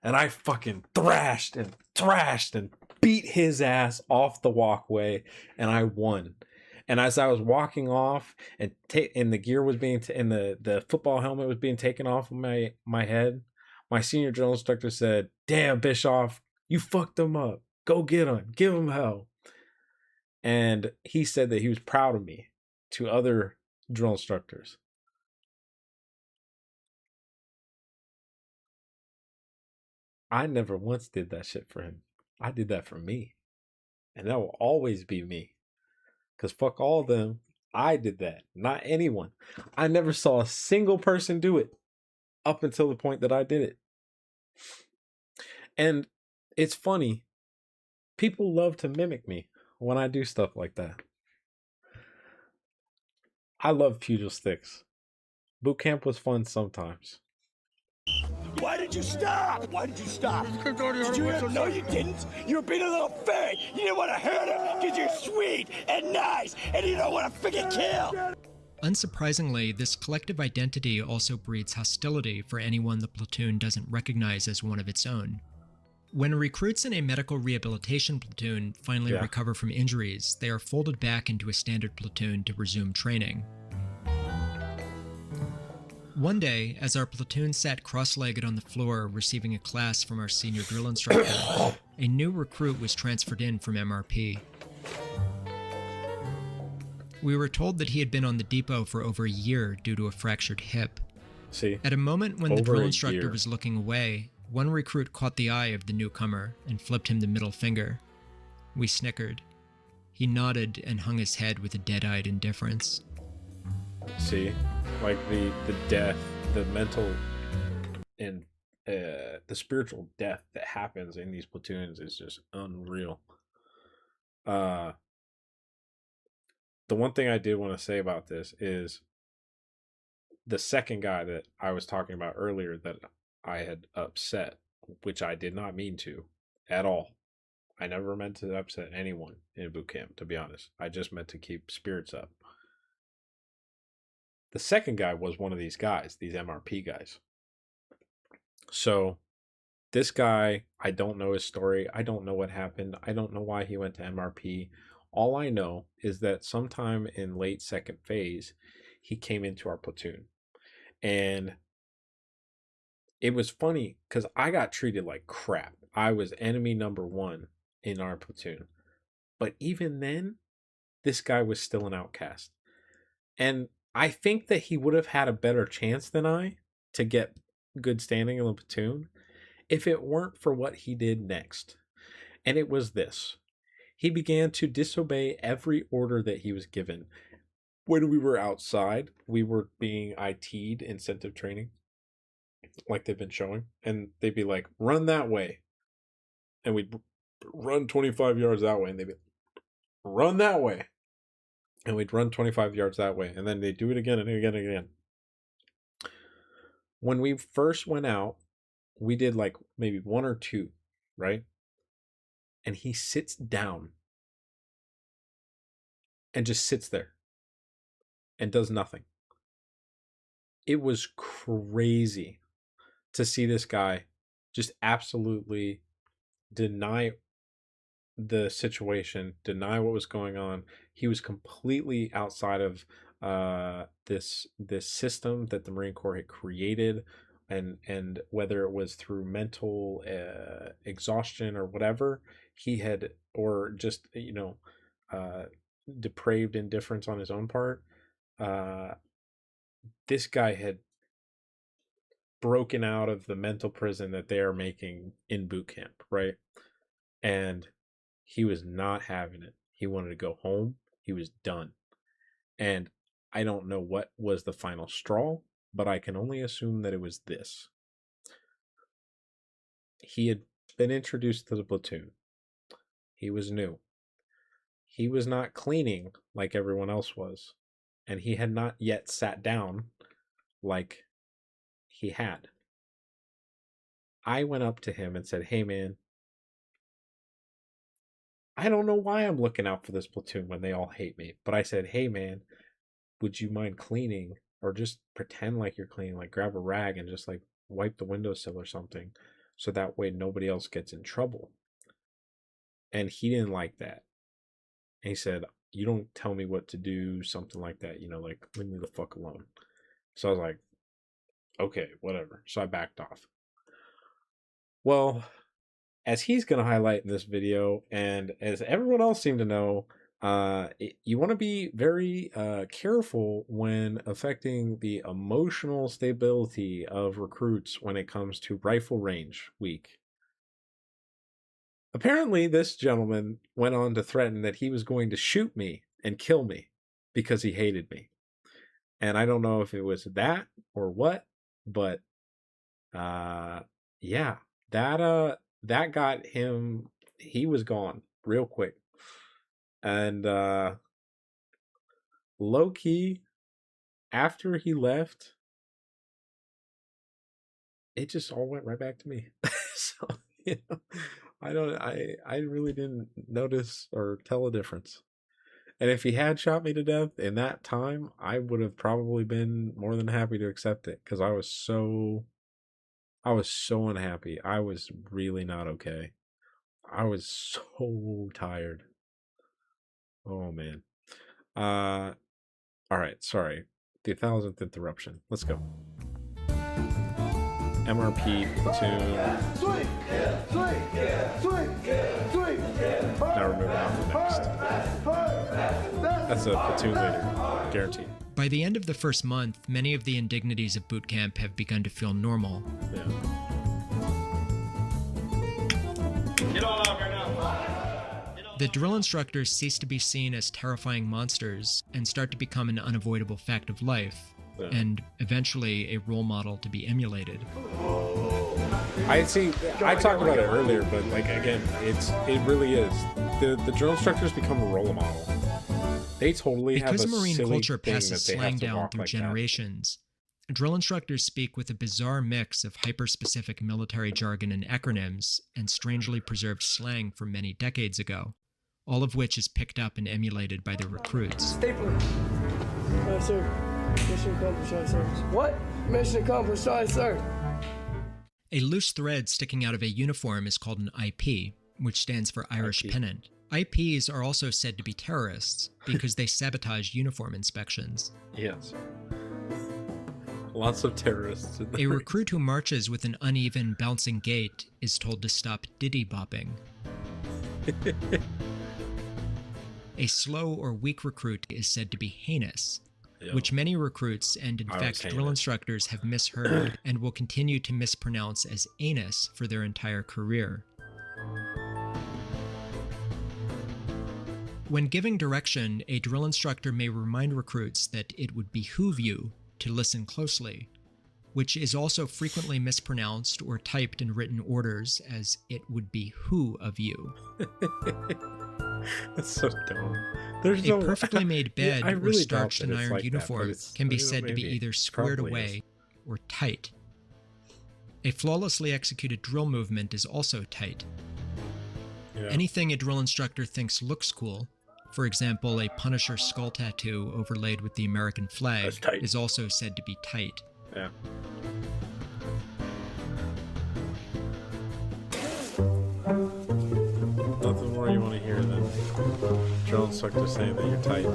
and I fucking thrashed and beat his ass off the walkway, and I won. And as I was walking off, and the gear was being and the football helmet was being taken off of my head, my senior drill instructor said, "Damn, Bischoff, you fucked him up. Go get him. Give him hell." And he said that he was proud of me to other drill instructors. I never once did that shit for him. I did that for me. And that will always be me. Because fuck all of them. I did that. Not anyone. I never saw a single person do it up until the point that I did it. And it's funny. People love to mimic me when I do stuff like that. I love pugil sticks. Boot camp was fun sometimes. Why did you stop? Why did you stop? Did you hear? No, you didn't. You were being a little fag. You didn't want to hurt her because you're sweet and nice and you don't want to freaking kill. Unsurprisingly, this collective identity also breeds hostility for anyone the platoon doesn't recognize as one of its own. When recruits in a medical rehabilitation platoon finally recover from injuries, they are folded back into a standard platoon to resume training. One day, as our platoon sat cross-legged on the floor receiving a class from our senior drill instructor, a new recruit was transferred in from MRP. We were told that he had been on the depot for over a year due to a fractured hip. See, at a moment when the drill instructor was looking away, one recruit caught the eye of the newcomer and flipped him the middle finger. We snickered. He nodded and hung his head with a dead-eyed indifference. See, like the death, the mental and the spiritual death that happens in these platoons is just unreal. The one thing I did want to say about this is the second guy that I was talking about earlier that I had upset, which I did not mean to at all. I never meant to upset anyone in boot camp, to be honest. I just meant to keep spirits up. The second guy was one of these guys, these MRP guys. So this guy, I don't know his story. I don't know what happened. I don't know why he went to MRP. All I know is that sometime in late second phase, he came into our platoon. And it was funny because I got treated like crap. I was enemy number 1 in our platoon. But even then, this guy was still an outcast. And I think that he would have had a better chance than I to get good standing in the platoon if it weren't for what he did next. And it was this. He began to disobey every order that he was given. When we were outside, we were being IT'd incentive training, like they've been showing. And they'd be like, run that way. And we'd run 25 yards that way. And they'd be, run that way. And we'd run 25 yards that way. And then they'd do it again and again and again. When we first went out, we did like maybe 1 or 2, right? And he sits down and just sits there and does nothing. It was crazy to see this guy just absolutely deny the situation, deny what was going on. He was completely outside of this system that the Marine Corps had created, and whether it was through mental exhaustion or whatever, he had, or just depraved indifference on his own part. This guy had broken out of the mental prison that they are making in boot camp, right? And he was not having it. He wanted to go home. He was done. And I don't know what was the final straw, but I can only assume that it was this. He had been introduced to the platoon. He was new. He was not cleaning like everyone else was. And he had not yet sat down like he had. I went up to him and said, hey man, I don't know why I'm looking out for this platoon when they all hate me. But I said, hey man, would you mind cleaning? Or just pretend like you're cleaning, like grab a rag and just like wipe the windowsill or something. So that way nobody else gets in trouble. And he didn't like that. And he said, you don't tell me what to do, something like that, like leave me the fuck alone. So I was like, okay, whatever. So I backed off. Well, as he's going to highlight in this video, and as everyone else seemed to know, you want to be very careful when affecting the emotional stability of recruits when it comes to rifle range week. Apparently, this gentleman went on to threaten that he was going to shoot me and kill me because he hated me. And I don't know if it was that or what, but yeah, that got him, he was gone real quick. And low key, after he left, it just all went right back to me. So, I really didn't notice or tell a difference. And if he had shot me to death in that time, I would have probably been more than happy to accept it, because I was so unhappy. I was really not okay. I was so tired. Oh man. All right, sorry. The 1,000th interruption. Let's go. MRP platoon. Now we're moving on to the next. That's a platoon leader, guaranteed. By the end of the first month, many of the indignities of boot camp have begun to feel normal. Yeah. Get all out right now. The drill instructors cease to be seen as terrifying monsters and start to become an unavoidable fact of life, and eventually a role model to be emulated. I talked about it earlier, but like again, it really is. The drill instructors become a role model. They totally have a because Marine silly culture thing passes that they slang have to down walk through like generations, drill instructors speak with a bizarre mix of hyper-specific military jargon and acronyms and strangely preserved slang from many decades ago, all of which is picked up and emulated by the recruits. Stapler. Yes, sir. Mission accomplished, aye, sir. What? Mission accomplished, aye, sir. A loose thread sticking out of a uniform is called an IP, which stands for Irish IP. Pennant. IPs are also said to be terrorists because they sabotage uniform inspections. Yes. Lots of terrorists. A recruit who marches with an uneven, bouncing gait is told to stop diddy bopping. A slow or weak recruit is said to be heinous, which many recruits and in fact drill instructors have misheard and will continue to mispronounce as anus for their entire career. When giving direction, a drill instructor may remind recruits that it would behoove you to listen closely, which is also frequently mispronounced or typed in written orders as it would be who of you. That's so dumb. A perfectly made bed or starched and ironed uniform can be said to be either squared away or tight. A flawlessly executed drill movement is also tight. Anything a drill instructor thinks looks cool, for example, a Punisher skull tattoo overlaid with the American flag, is also said to be tight. Yeah. Nothing more you want to hear than drill instructor saying that you're tight.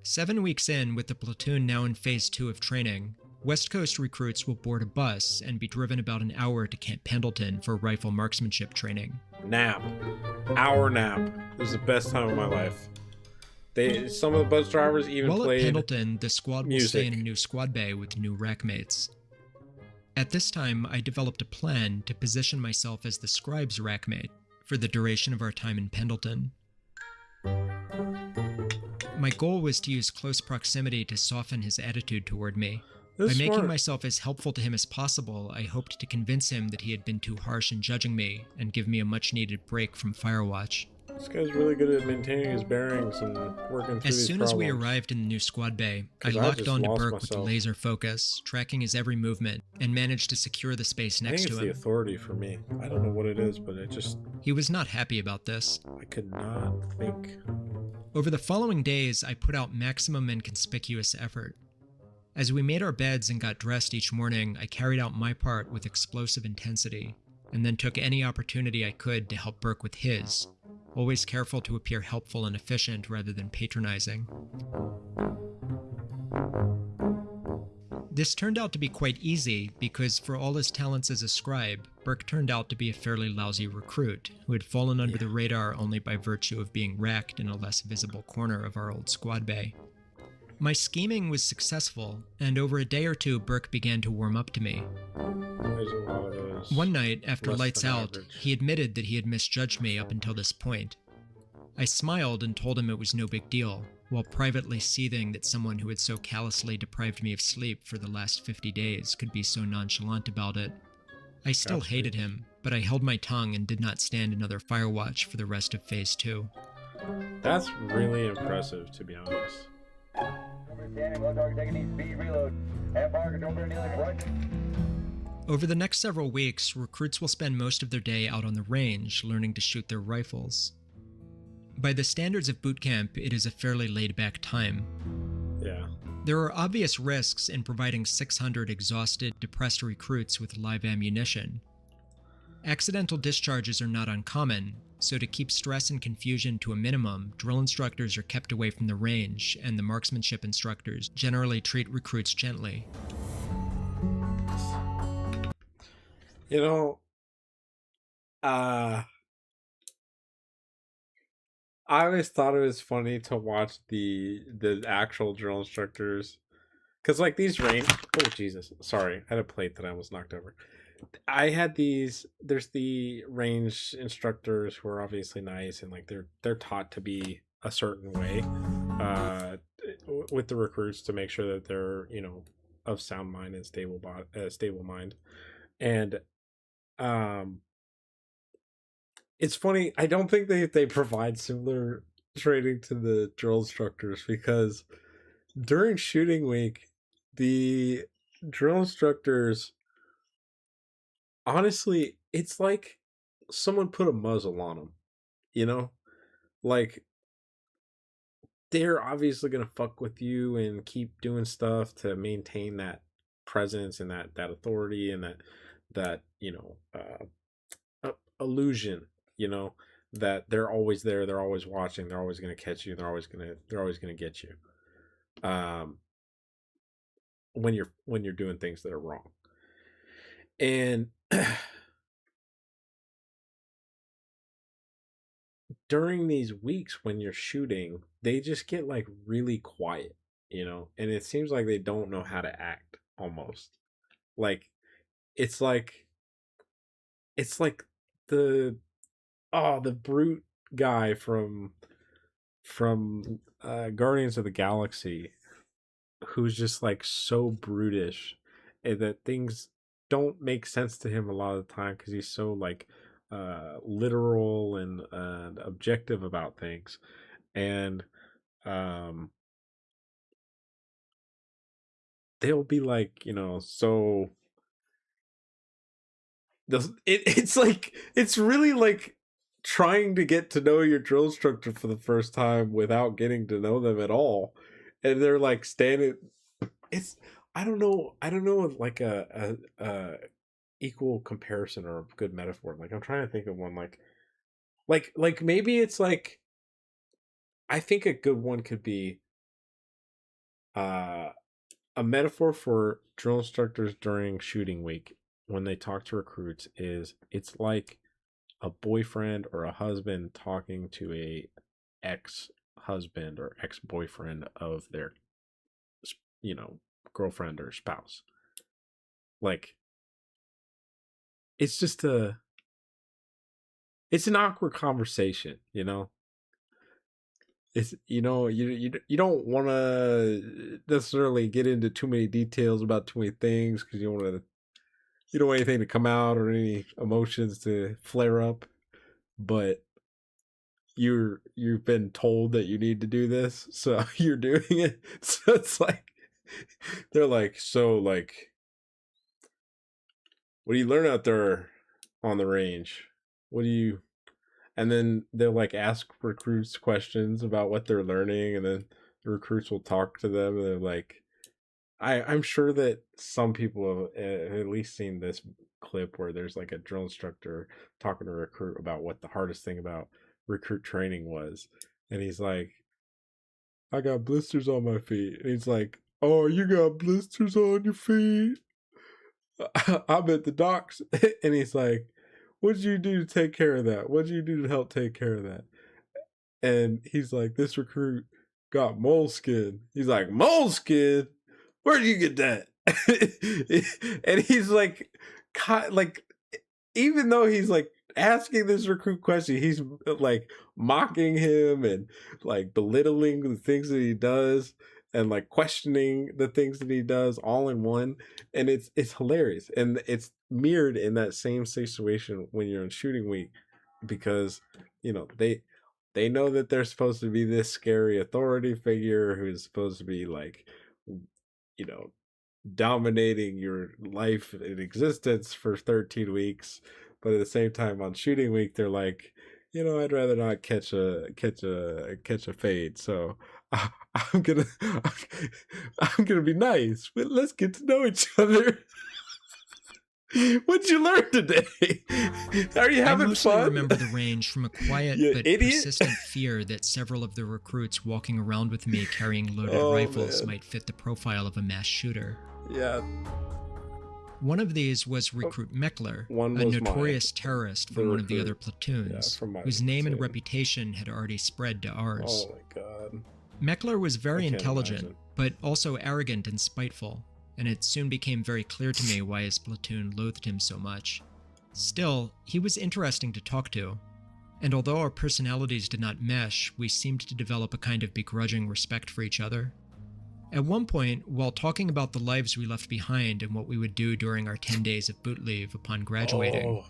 7 weeks in, with the platoon now in Phase 2 of training, West Coast recruits will board a bus and be driven about an hour to Camp Pendleton for rifle marksmanship training. Nap. Hour nap. It was the best time of my life. Some of the bus drivers even While played at Pendleton, the squad will music. stay in a new squad bay with new rack mates. At this time, I developed a plan to position myself as the scribe's rackmate for the duration of our time in Pendleton. My goal was to use close proximity to soften his attitude toward me. By making myself as helpful to him as possible, I hoped to convince him that he had been too harsh in judging me and give me a much-needed break from Firewatch. This guy's really good at maintaining his bearings and working through As soon as we arrived in the new squad bay, I locked on to Burke with laser focus, tracking his every movement, and managed to secure the space next to him. I think it's the authority for me. I don't know what it is, but it just... He was not happy about this. I could not think. Over the following days, I put out maximum and conspicuous effort. As we made our beds and got dressed each morning, I carried out my part with explosive intensity, and then took any opportunity I could to help Burke with his, always careful to appear helpful and efficient rather than patronizing. This turned out to be quite easy because, for all his talents as a scribe, Burke turned out to be a fairly lousy recruit who had fallen under the radar only by virtue of being racked in a less visible corner of our old squad bay. My scheming was successful, and over a day or two, Burke began to warm up to me. There's a lot of those. One night, after lights out, average. he admitted that he had misjudged me up until this point. I smiled and told him it was no big deal, while privately seething that someone who had so callously deprived me of sleep for the last 50 days could be so nonchalant about it. I still hated him, but I held my tongue and did not stand another Firewatch for the rest of Phase 2. That's really impressive, to be honest. Over the next several weeks, recruits will spend most of their day out on the range learning to shoot their rifles. By the standards of boot camp, it is a fairly laid-back time. Yeah. There are obvious risks in providing 600 exhausted, depressed recruits with live ammunition. Accidental discharges are not uncommon, so to keep stress and confusion to a minimum, drill instructors are kept away from the range, and the marksmanship instructors generally treat recruits gently. You know, I always thought it was funny to watch the actual drill instructors, because like these range... Oh, Jesus. Sorry, I had a plate that I almost knocked over. I had these, there's the range instructors who are obviously nice and like they're taught to be a certain way with the recruits to make sure that they're, you know, of sound mind and stable mind. And it's funny, I don't think they provide similar training to the drill instructors, because during shooting week, the drill instructors, honestly, it's like someone put a muzzle on them, you know? Like, they're obviously going to fuck with you and keep doing stuff to maintain that presence and that authority and that you know, illusion, you know? that they're always there, they're always watching, they're always going to catch you, they're always going to get you. When you're doing things that are wrong. And during these weeks when you're shooting, they just get like really quiet, you know, and it seems like they don't know how to act almost. Like it's like the brute guy from Guardians of the Galaxy, who's just like so brutish, and that things don't make sense to him a lot of the time because he's so like literal and objective about things. And they'll be like, you know, so it's like, it's really like trying to get to know your drill instructor for the first time without getting to know them at all. And they're like standing, it's, I don't know like a equal comparison or a good metaphor. Like I'm trying to think of one, like maybe it's like, I think a good one could be a metaphor for drill instructors during shooting week when they talk to recruits is, it's like a boyfriend or a husband talking to a ex-husband or ex-boyfriend of their, you know, girlfriend or spouse. Like it's just it's an awkward conversation, you know. It's, you know, you don't want to necessarily get into too many details about too many things because you don't want anything to come out or any emotions to flare up, but you've been told that you need to do this, so you're doing it. So it's like they're like, so like, what do you learn out there on the range? What do you? And then they'll like ask recruits questions about what they're learning, and then the recruits will talk to them, and they're like, I'm sure that some people have at least seen this clip where there's like a drill instructor talking to a recruit about what the hardest thing about recruit training was. And he's like, I got blisters on my feet. And he's like, oh, you got blisters on your feet? I'm at the docks. And he's like, what did you do to take care of that? What did you do to help take care of that? And he's like, this recruit got moleskin. He's like, moleskin? Where'd you get that? And he's like, even though he's like asking this recruit question, he's like mocking him and like belittling the things that he does and like questioning the things that he does all in one. And it's hilarious. And it's mirrored in that same situation when you're in shooting week, because, you know, they know that they're supposed to be this scary authority figure who's supposed to be like, you know, dominating your life and existence for 13 weeks, but at the same time on shooting week they're like, you know, I'd rather not catch a fade, so I'm gonna be nice, but let's get to know each other. What'd you learn today? Are you having fun? I remember the range from a quiet but persistent fear that several of the recruits walking around with me carrying loaded rifles might fit the profile of a mass shooter. Yeah. One of these was Recruit Meckler, a notorious terrorist from one of the other platoons, whose name and reputation had already spread to ours. Oh my god. Meckler was very intelligent, but also arrogant and spiteful, and it soon became very clear to me why his platoon loathed him so much. Still, he was interesting to talk to, and although our personalities did not mesh, we seemed to develop a kind of begrudging respect for each other. At one point, while talking about the lives we left behind and what we would do during our 10 days of boot leave upon graduating,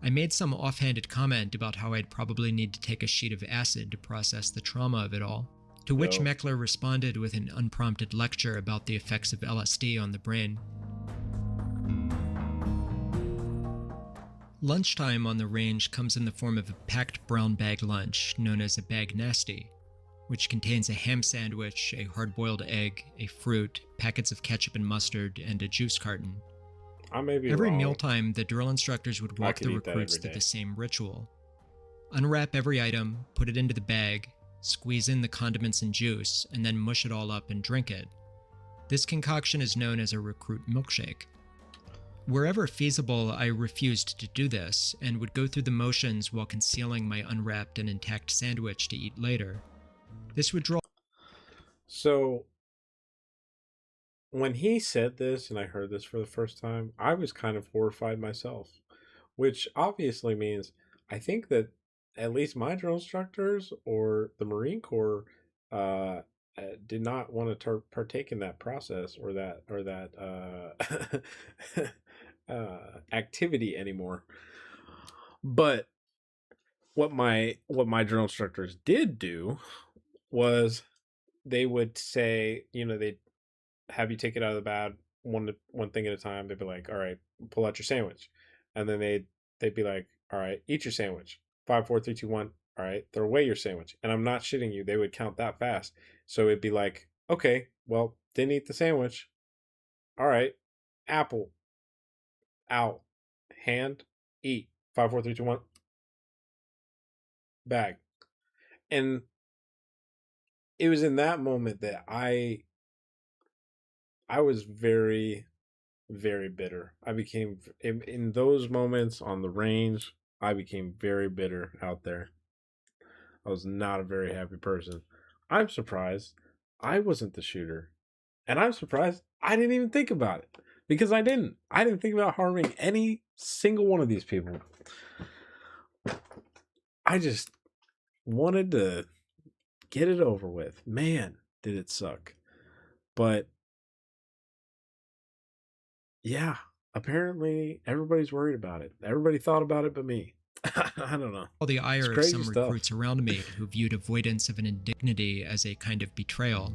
I made some offhanded comment about how I'd probably need to take a sheet of acid to process the trauma of it all, to which Meckler responded with an unprompted lecture about the effects of LSD on the brain. Lunchtime on the range comes in the form of a packed brown bag lunch known as a bag nasty, which contains a ham sandwich, a hard-boiled egg, a fruit, packets of ketchup and mustard, and a juice carton. I may be Every wrong. mealtime, the drill instructors would walk the recruits through the same ritual. Unwrap every item, put it into the bag, squeeze in the condiments and juice, and then mush it all up and drink it. This concoction is known as a recruit milkshake. Wherever feasible, I refused to do this and would go through the motions while concealing my unwrapped and intact sandwich to eat later. This would draw. So, when he said this and I heard this for the first time, I was kind of horrified myself, which obviously means I think that at least my drill instructors or the Marine Corps did not want to partake in that process or that activity anymore. But what my drill instructors did do was they would say, they'd have you take it out of the bag one thing at a time. They'd be like, all right, pull out your sandwich. And then they'd be like, all right, eat your sandwich. 5, 4, 3, 2, 1. All right, throw away your sandwich. And I'm not shitting you. They would count that fast. So it'd be like, okay, well, didn't eat the sandwich. All right, apple, out, hand, eat. 5, 4, 3, 2, 1. Bag. And it was in that moment that I was very, very bitter. I became, in those moments on the range, I became very bitter out there. I was not a very happy person. I'm surprised I wasn't the shooter. And I'm surprised I didn't even think about it. Because I didn't. I didn't think about harming any single one of these people. I just wanted to get it over with. Man, did it suck. But yeah, apparently everybody's worried about it. Everybody thought about it but me. I don't know. All the ire of some recruits around me who viewed avoidance of an indignity as a kind of betrayal.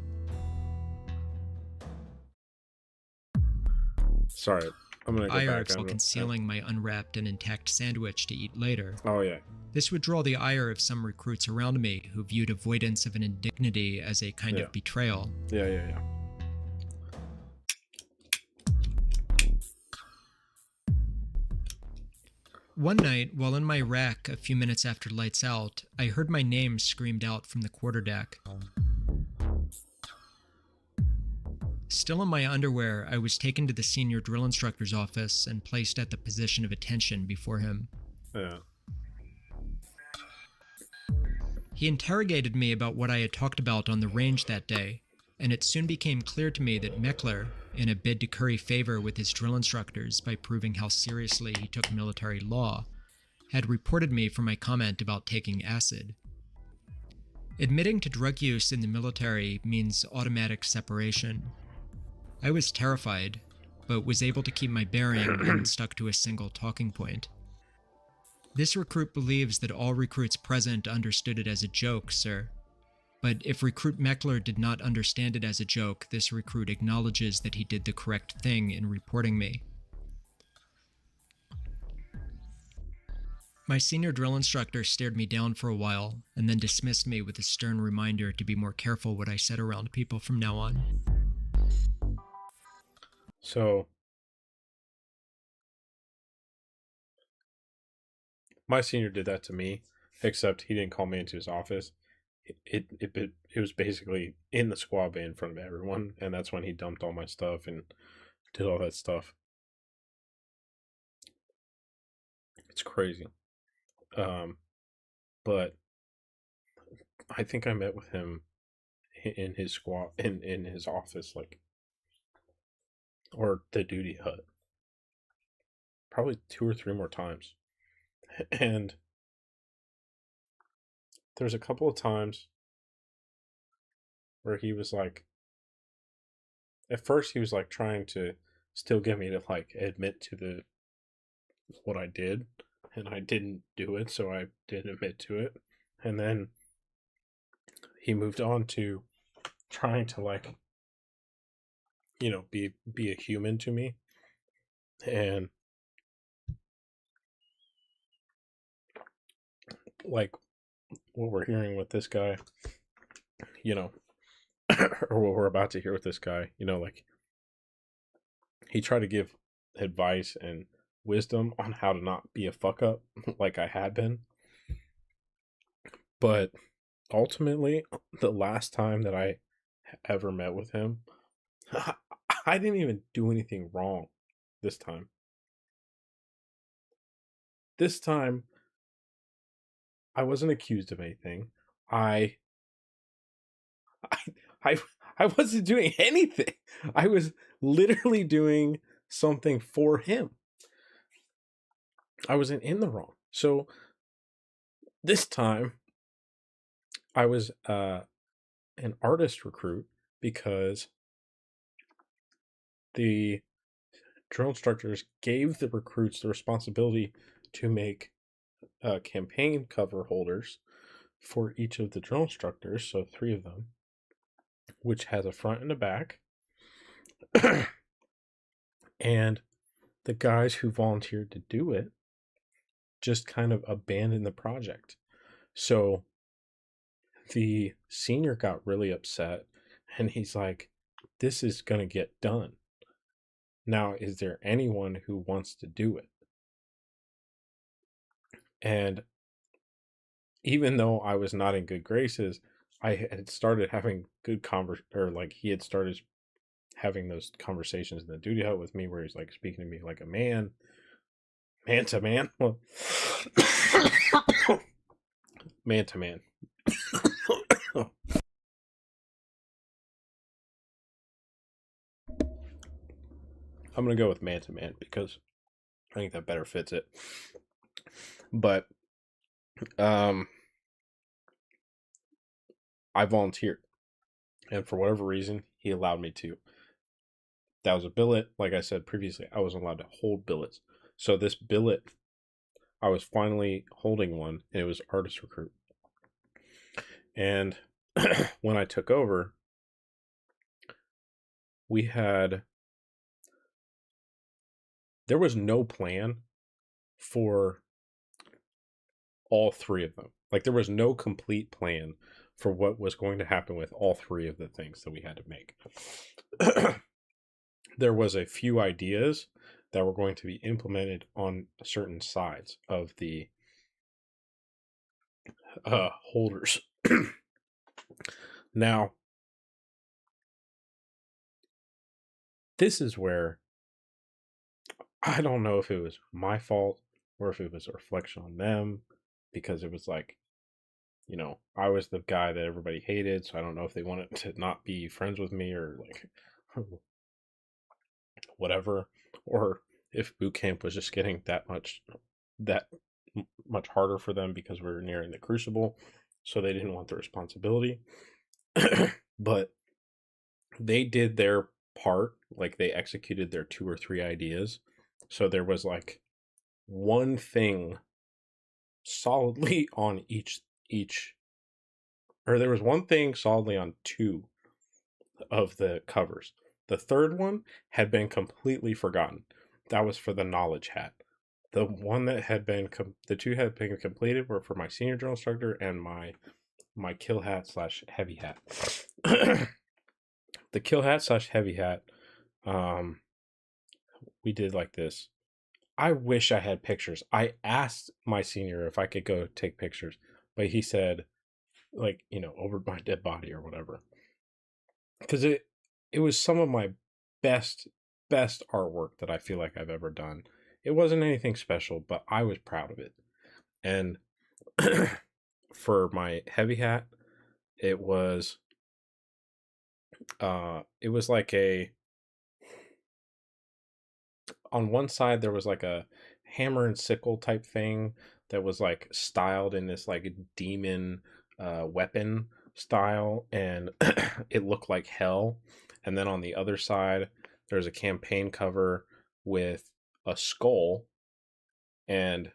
Sorry, I'm gonna go ire back. While concealing my unwrapped and intact sandwich to eat later. Oh yeah. This would draw the ire of some recruits around me who viewed avoidance of an indignity as a kind of betrayal. Yeah. One night, while in my rack a few minutes after lights out, I heard my name screamed out from the quarterdeck. Still in my underwear, I was taken to the senior drill instructor's office and placed at the position of attention before him. Yeah. He interrogated me about what I had talked about on the range that day, and it soon became clear to me that Meckler, in a bid to curry favor with his drill instructors by proving how seriously he took military law, had reported me for my comment about taking acid. Admitting to drug use in the military means automatic separation. I was terrified, but was able to keep my bearing and stuck to a single talking point. This recruit believes that all recruits present understood it as a joke, sir. But if Recruit Meckler did not understand it as a joke, this recruit acknowledges that he did the correct thing in reporting me. My senior drill instructor stared me down for a while, and then dismissed me with a stern reminder to be more careful what I said around people from now on. So, my senior did that to me, except he didn't call me into his office. It was basically in the squad bay in front of everyone, and that's when he dumped all my stuff and did all that stuff. It's crazy. But I think I met with him in his squad in his office, like, or the duty hut, probably 2 or 3 more times. And there's a couple of times where he was like, at first he was like trying to still get me to like admit to what I did, and I didn't do it, so I didn't admit to it. And then he moved on to trying to like, be a human to me. And like what we're hearing with this guy, or what we're about to hear with this guy, like he tried to give advice and wisdom on how to not be a fuck up like I had been. But ultimately, the last time that I ever met with him, I didn't even do anything wrong this time. This time, I wasn't accused of anything. I wasn't doing anything. I was literally doing something for him. I wasn't in the wrong. So this time, I was an artist recruit because the drill instructors gave the recruits the responsibility to make campaign cover holders for each of the drill instructors, so 3 of them, which has a front and a back. And the guys who volunteered to do it just kind of abandoned the project. So the senior got really upset, and he's like, this is going to get done. Now, is there anyone who wants to do it? And even though I was not in good graces, I had started having good he had started having those conversations in the duty hut with me where he's like speaking to me like a man to man. Well, man to man. I'm going to go with man to man because I think that better fits it. But I volunteered, and for whatever reason, he allowed me to. That was a billet. Like I said previously, I wasn't allowed to hold billets. So this billet, I was finally holding one, and it was artist recruit. And when I took over, there was no plan for all 3 of them. Like, there was no complete plan for what was going to happen with all 3 of the things that we had to make. There was a few ideas that were going to be implemented on certain sides of the holders. Now, this is where I don't know if it was my fault or if it was a reflection on them, because it was like, you know, I was the guy that everybody hated, so I don't know if they wanted to not be friends with me or like whatever, or if boot camp was just getting that much harder for them because we were nearing the crucible, so they didn't want the responsibility. But they did their part, like they executed their 2 or 3 ideas. So there was like one thing solidly on each, or there was one thing solidly on 2 of the covers. The third one had been completely forgotten. That was for the knowledge hat. The one that had been, the 2 had been completed were for my senior drill instructor and my kill hat / heavy hat. The kill hat / heavy hat, we did like this. I wish I had pictures. I asked my senior if I could go take pictures, but he said, like, you know, over my dead body or whatever. Because it was some of my best artwork that I feel like I've ever done. It wasn't anything special, but I was proud of it. And for my heavy hat, it was like on one side there was like a hammer and sickle type thing that was like styled in this like demon weapon style, and it looked like hell. And then on the other side there's a campaign cover with a skull, and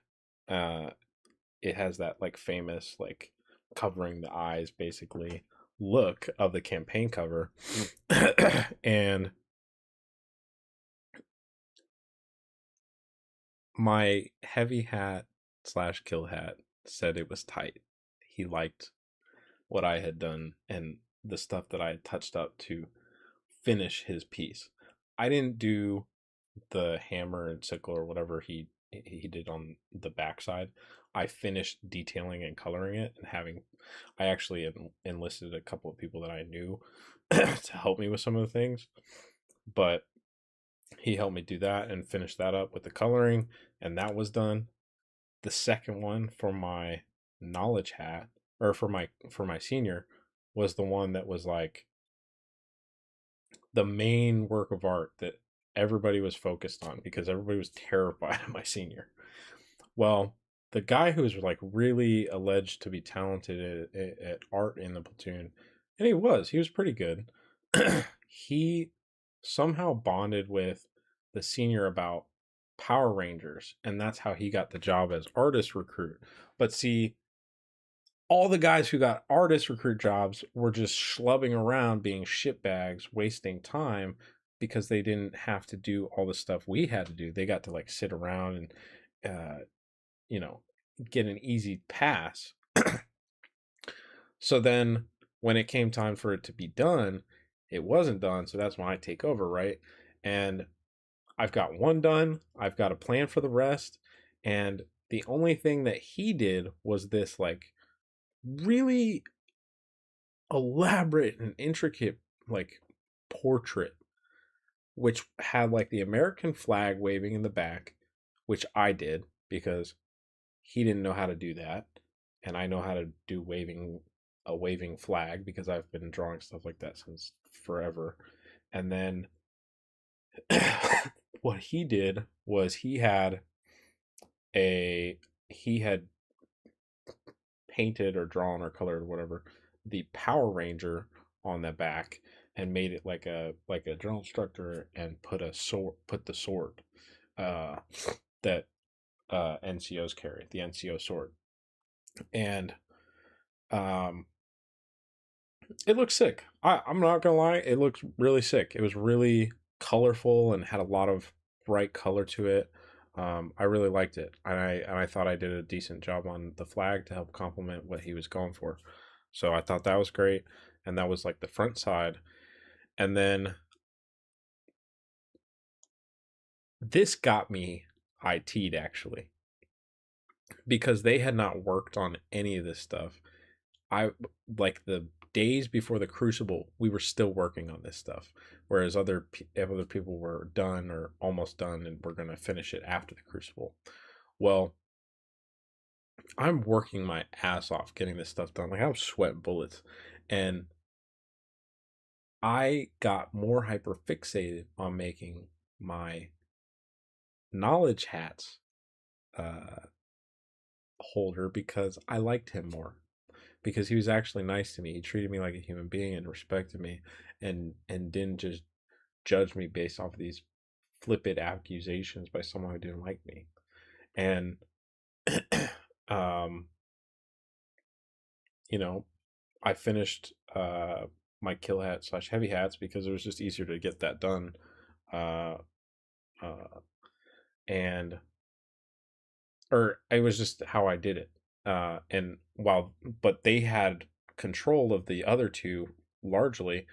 it has that like famous like covering the eyes basically look of the campaign cover. And my heavy hat / kill hat said it was tight. He liked what I had done and the stuff that I had touched up to finish his piece. I didn't do the hammer and sickle or whatever he he did on the backside. I finished detailing and coloring it, and I actually enlisted a couple of people that I knew to help me with some of the things, but he helped me do that and finish that up with the coloring, and that was done. The second one for my knowledge hat, or for my senior, was the one that was like the main work of art that everybody was focused on because everybody was terrified of my senior. Well, the guy who was like really alleged to be talented at art in the platoon, and he was pretty good. He somehow bonded with the senior about Power Rangers, and that's how he got the job as artist recruit. But see, all the guys who got artist recruit jobs were just schlubbing around being shitbags, wasting time, because they didn't have to do all the stuff we had to do. They got to like sit around and get an easy pass. So then when it came time for it to be done, it wasn't done. So that's when I take over, right? And I've got one done. I've got a plan for the rest. And the only thing that he did was this like really elaborate and intricate like portrait, which had like the American flag waving in the back, which I did because he didn't know how to do that, and I know how to do a waving flag because I've been drawing stuff like that since forever. And then what he did was he had painted or drawn or colored or whatever the Power Ranger on the back and made it like a drill instructor, and put the sword that NCOs carry, the NCO sword. And it looks sick. I'm not gonna lie, it looks really sick. It was really colorful and had a lot of bright color to it. I really liked it, and I thought I did a decent job on the flag to help complement what he was going for. So I thought that was great, and that was like the front side. And then this got me IT'd actually, because they had not worked on any of this stuff. I like the days before the Crucible, we were still working on this stuff, whereas other people were done or almost done and we're going to finish it after the Crucible. Well, I'm working my ass off getting this stuff done. Like, I'm sweating bullets, and I got more hyper fixated on making my knowledge hats holder because I liked him more, because he was actually nice to me. He treated me like a human being and respected me, and didn't just judge me based off of these flippant accusations by someone who didn't like me. And I finished my kill hat / heavy hats because it was just easier to get that done. Or it was just how I did it. But they had control of the other two largely,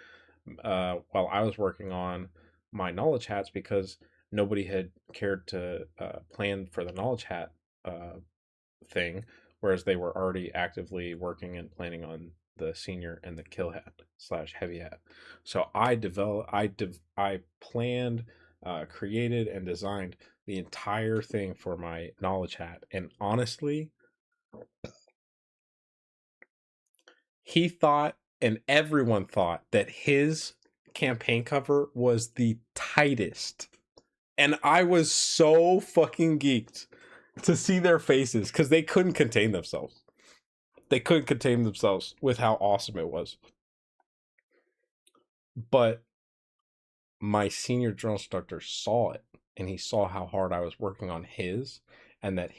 while I was working on my knowledge hats, because nobody had cared to plan for the knowledge hat thing, whereas they were already actively working and planning on the senior and the kill hat / heavy hat. So I planned, created, and designed the entire thing for my knowledge hat. And honestly, he thought, and everyone thought, that his campaign cover was the tightest. And I was so fucking geeked to see their faces, because they couldn't contain themselves. They couldn't contain themselves with how awesome it was. But my senior drill instructor saw it, and he saw how hard I was working on his, and that,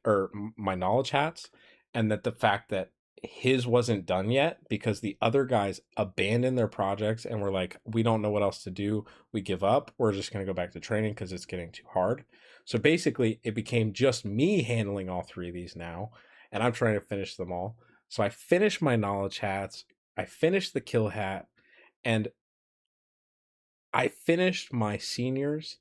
or my knowledge hats, and that the fact that his wasn't done yet because the other guys abandoned their projects and were like, we don't know what else to do. We give up. We're just going to go back to training because it's getting too hard. So basically it became just me handling all three of these now, and I'm trying to finish them all. So I finished my knowledge hats. I finished the kill hat, and I finished my seniors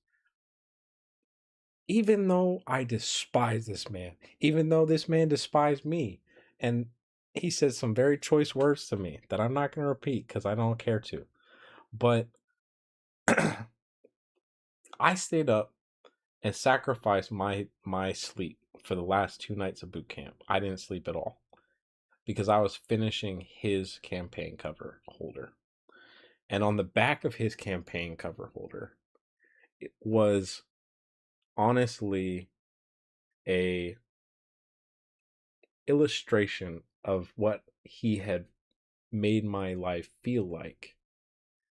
even though I despise this man, even though this man despised me, and he said some very choice words to me that I'm not going to repeat because I don't care to, but I stayed up and sacrificed my sleep for the last 2 nights of boot camp. I didn't sleep at all because I was finishing his campaign cover holder. And on the back of his campaign cover holder, it was honestly a illustration of what he had made my life feel like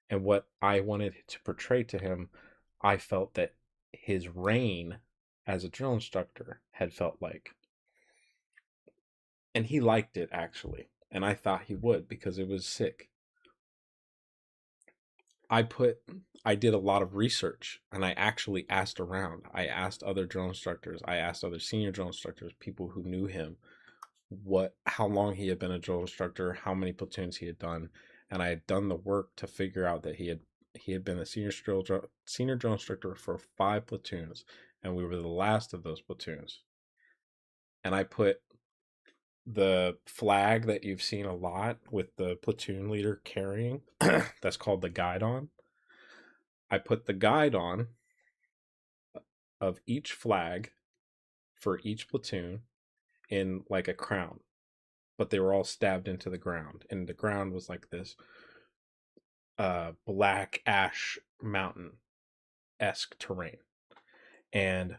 and what I wanted to portray to him. I felt that his reign as a drill instructor had felt like. And he liked it, actually. And I thought he would because it was sick. I did a lot of research and I actually asked around. I asked other drill instructors. I asked other senior drill instructors, people who knew him, how long he had been a drill instructor, how many platoons he had done. And I had done the work to figure out that he had been a senior drill instructor for 5 platoons, and we were the last of those platoons. And I put the flag that you've seen a lot with the platoon leader carrying, that's called the guidon. I put the guidon of each flag for each platoon in like a crown, but they were all stabbed into the ground, and the ground was like this black ash mountain-esque terrain, and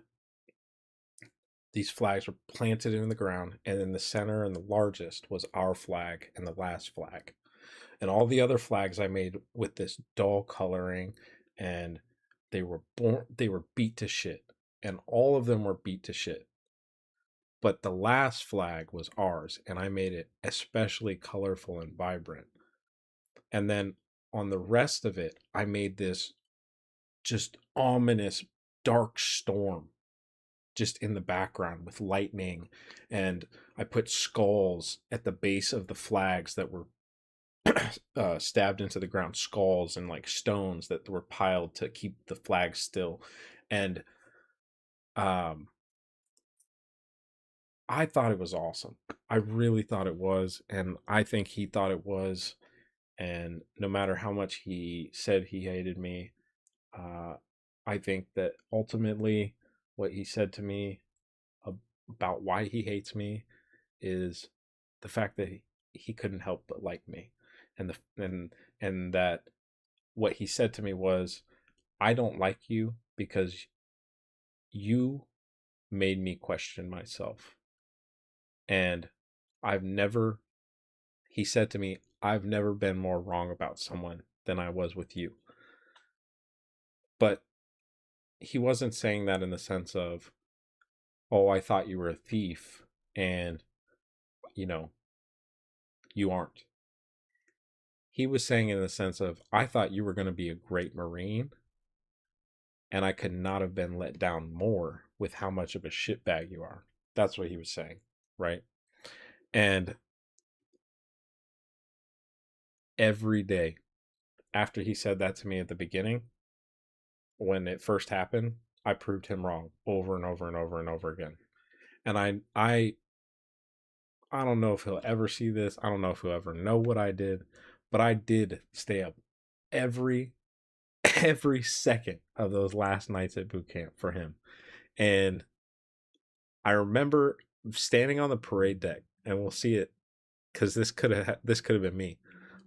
these flags were planted in the ground, and in the center and the largest was our flag and the last flag. And all the other flags I made with this dull coloring, and they were beat to shit, and all of them were beat to shit. But the last flag was ours, and I made it especially colorful and vibrant. And then on the rest of it, I made this just ominous dark storm just in the background with lightning, and I put skulls at the base of the flags that were stabbed into the ground, skulls and like stones that were piled to keep the flag still. And I thought it was awesome. I really thought it was, and I think he thought it was. And no matter how much he said he hated me, I think that ultimately what he said to me about why he hates me is the fact that he couldn't help but like me, and that what he said to me was, I don't like you because you made me question myself. And he said to me, I've never been more wrong about someone than I was with you. But he wasn't saying that in the sense of, oh, I thought you were a thief and, you aren't. He was saying in the sense of, I thought you were going to be a great Marine, and I could not have been let down more with how much of a shitbag you are. That's what he was saying, right? And every day after he said that to me at the beginning, when it first happened, I proved him wrong over and over and over and over again. And I don't know if he'll ever see this. I don't know if he'll ever know what I did, but I did stay up every second of those last nights at boot camp for him. And I remember standing on the parade deck, and we'll see it because this could have been me.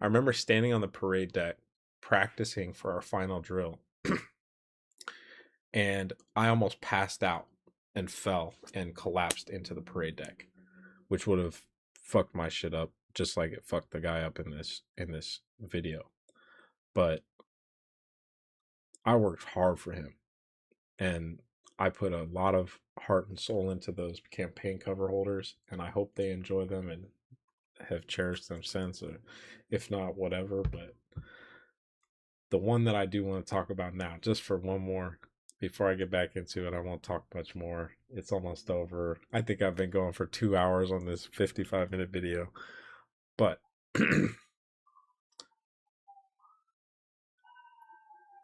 I remember standing on the parade deck practicing for our final drill, and I almost passed out and fell and collapsed into the parade deck, which would have fucked my shit up just like it fucked the guy up in this video. But I worked hard for him, and I put a lot of heart and soul into those campaign cover holders, and I hope they enjoy them and have cherished them since, or if not, whatever. But the one that I do want to talk about now, just for one more, before I get back into it, I won't talk much more. It's almost over. I think I've been going for 2 hours on this 55-minute video. But the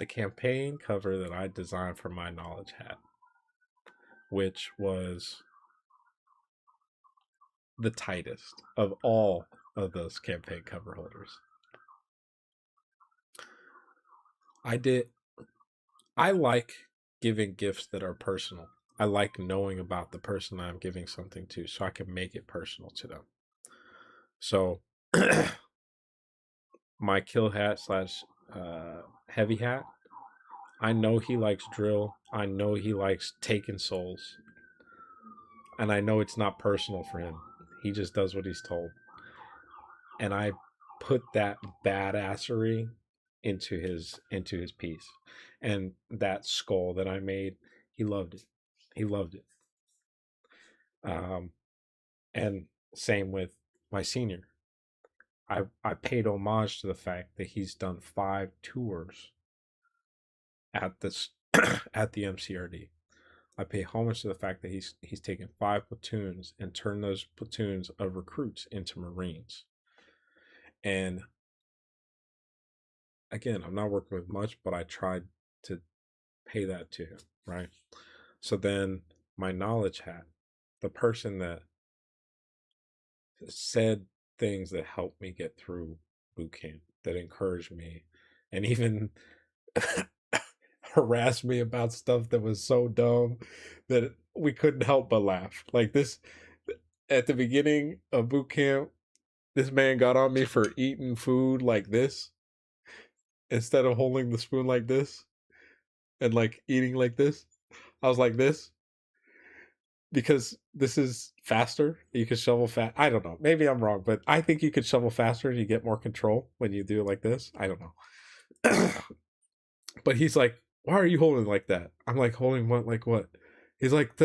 campaign cover that I designed for my knowledge hat which was the tightest of all of those campaign cover holders. I like giving gifts that are personal. I like knowing about the person I'm giving something to so I can make it personal to them. So my kill hat / heavy hat, I know he likes drill. I know he likes taking souls. And I know it's not personal for him. He just does what he's told. And I put that badassery into his piece. And that skull that I made, he loved it. He loved it. And same with my senior. I paid homage to the fact that he's done 5 tours at this at the MCRD. I pay homage to the fact that he's taken 5 platoons and turned those platoons of recruits into Marines. And again, I'm not working with much, but I tried to pay that to him, right? So then my knowledge hat, the person that said things that helped me get through boot camp, that encouraged me, and even harassed me about stuff that was so dumb that we couldn't help but laugh. Like this, at the beginning of boot camp, this man got on me for eating food like this instead of holding the spoon like this and like eating like this. I was like this because this is faster. You can shovel fast. I don't know. Maybe I'm wrong, but I think you could shovel faster and you get more control when you do it like this. I don't know. But he's like, why are you holding like that? I'm like, holding what? Like what? He's like,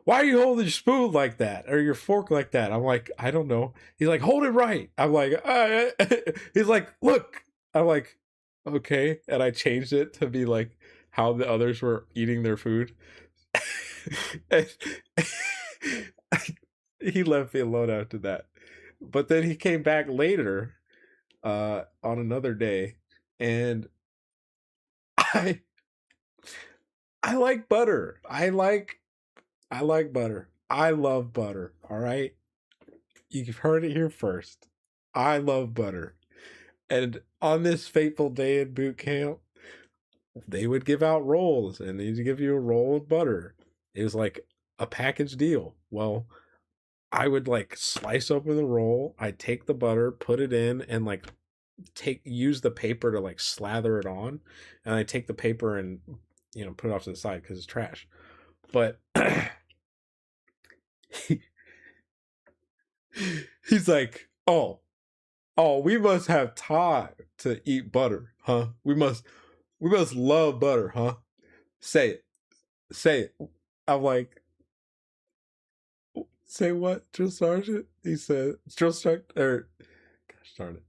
why are you holding your spoon like that or your fork like that? I'm like, I don't know. He's like, hold it right. I'm like, he's like, look. I'm like, okay. And I changed it to be like how the others were eating their food. And he left me alone after that. But then he came back later on another day, and I like butter. I like butter. I love butter. All right. You've heard it here first. I love butter. And on this fateful day in boot camp, they would give out rolls and they'd give you a roll of butter. It was like a package deal. Well, I would like slice open the roll. I'd take the butter, put it in, and like use the paper to like slather it on. And I take the paper and, you know, put it off to the side because it's trash. But he's like, oh, we must have time to eat butter, huh? We must love butter, huh? Say it. I'm like, say what, drill sergeant? He said, drill sergeant, or gosh darn it.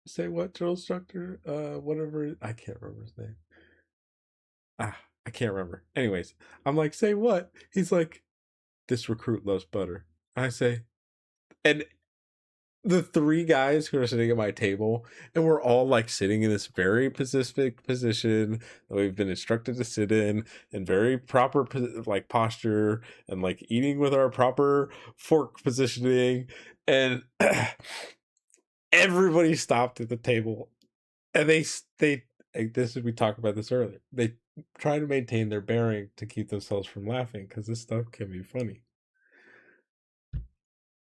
Say what, drill instructor? Whatever. I can't remember his name. I can't remember. Anyways, I'm like, say what? He's like, this recruit loves butter. I say, and the 3 guys who are sitting at my table, and we're all like sitting in this very specific position that we've been instructed to sit in, and very proper like posture, and like eating with our proper fork positioning, and everybody stopped at the table, and they we talked about this earlier. They try to maintain their bearing to keep themselves from laughing because this stuff can be funny.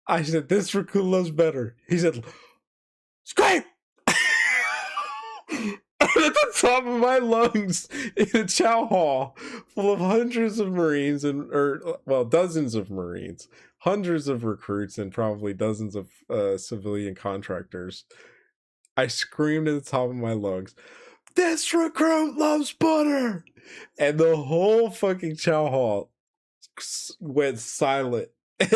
I said, this recruit loves better. He said, scream! At the top of my lungs in a chow hall full of hundreds of Marines dozens of Marines, hundreds of recruits, and probably dozens of civilian contractors. I screamed at the top of my lungs, this recruit loves butter! And the whole fucking chow hall went silent. And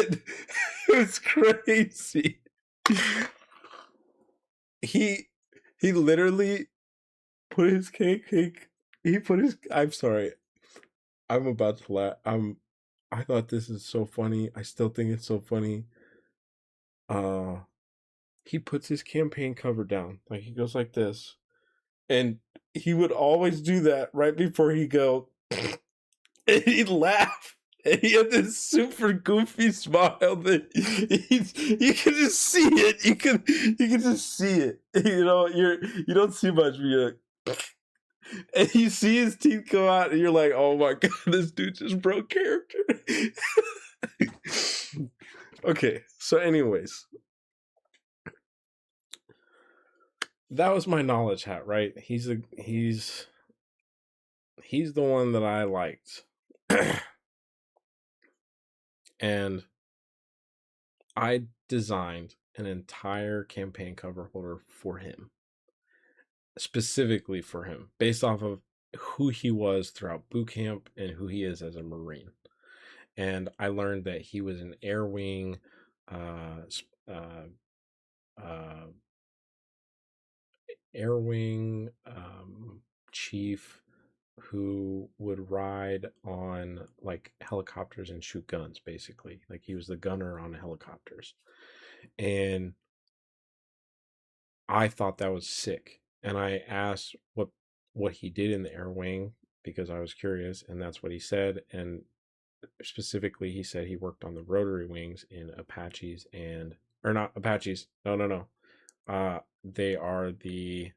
it was crazy. He literally put his I'm sorry. I'm about to laugh. I thought this is so funny. I still think it's so funny. He puts his campaign cover down. Like he goes like this. And he would always do that right before he go, and he'd laugh. And he had this super goofy smile that you can just see it. You can just see it. You know, you don't see much, but you're like, and you see his teeth come out, and you're like, oh my god, this dude just broke character. Okay, so anyways, that was my knowledge hat, right? He's the one that I liked. And I designed an entire campaign cover holder for him. Specifically for him, based off of who he was throughout boot camp and who he is as a Marine. And I learned that he was an air wing chief who would ride on like helicopters and shoot guns, basically. Like he was the gunner on helicopters. And I thought that was sick. And I asked what he did in the air wing because I was curious, and that's what he said. And specifically, he said he worked on the rotary wings in Apaches or not Apaches. No. They are the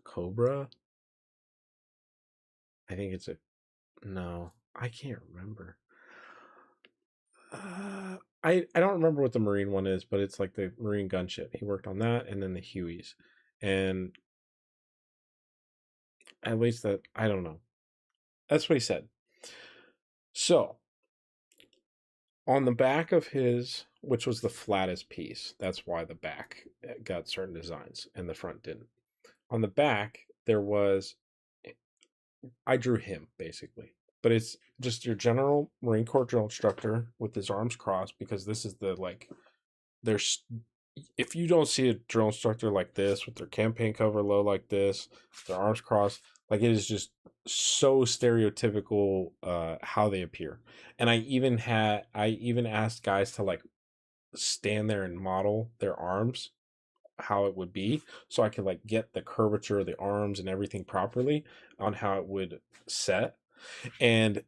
Cobra. I think it's I can't remember. I don't remember what the Marine one is, but it's like the Marine gunship. He worked on that, and then the Hueys. And at least that, I don't know. That's what he said. So, on the back of his, which was the flattest piece, that's why the back got certain designs and the front didn't. On the back, there was, I drew him, basically. But it's just your general Marine Corps drill instructor with his arms crossed, because this is the, like, there's, if you don't see a drill instructor like this with their campaign cover low like this, their arms crossed, like it is just so stereotypical how they appear. And I even asked guys to like stand there and model their arms how it would be, so I could like get the curvature of the arms and everything properly on how it would set. And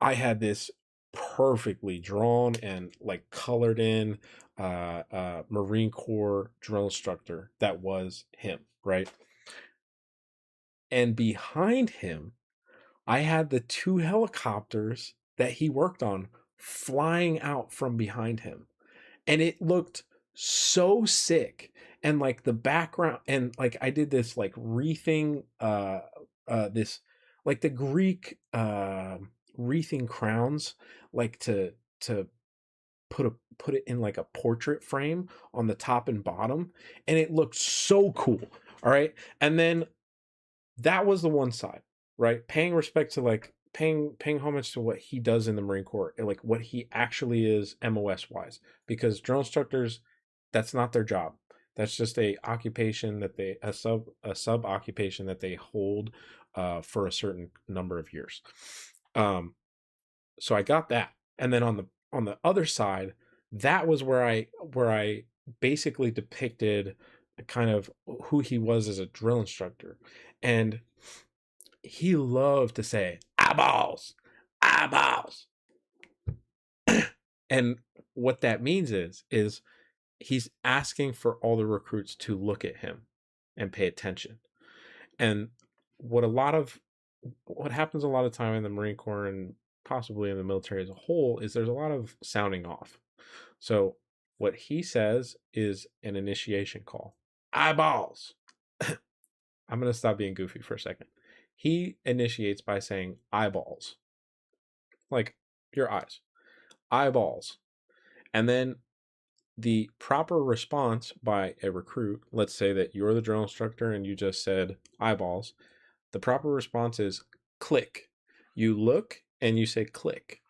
I had this perfectly drawn and like colored in Marine Corps drill instructor that was him, right? And behind him, I had the 2 helicopters that he worked on flying out from behind him. And it looked so sick. And like the background, and like I did this like wreathing, this like the Greek wreathing crowns, like to put it in like a portrait frame on the top and bottom, and it looked so cool. All right. And then that was the one side, right? Paying respect to like paying homage to what he does in the Marine Corps, and like what he actually is MOS wise, because drill instructors, that's not their job. That's just a occupation that a sub occupation that they hold for a certain number of years. So I got that. And then on the other side, that was where I basically depicted kind of who he was as a drill instructor. And he loved to say, eyeballs. And what that means is he's asking for all the recruits to look at him and pay attention. And what happens a lot of time in the Marine Corps and possibly in the military as a whole is there's a lot of sounding off. So what he says is an initiation call. Eyeballs. I'm going to stop being goofy for a second. He initiates by saying eyeballs. Like your eyes. Eyeballs. And then the proper response by a recruit, let's say that you're the drill instructor and you just said eyeballs. The proper response is click. You look and you say click.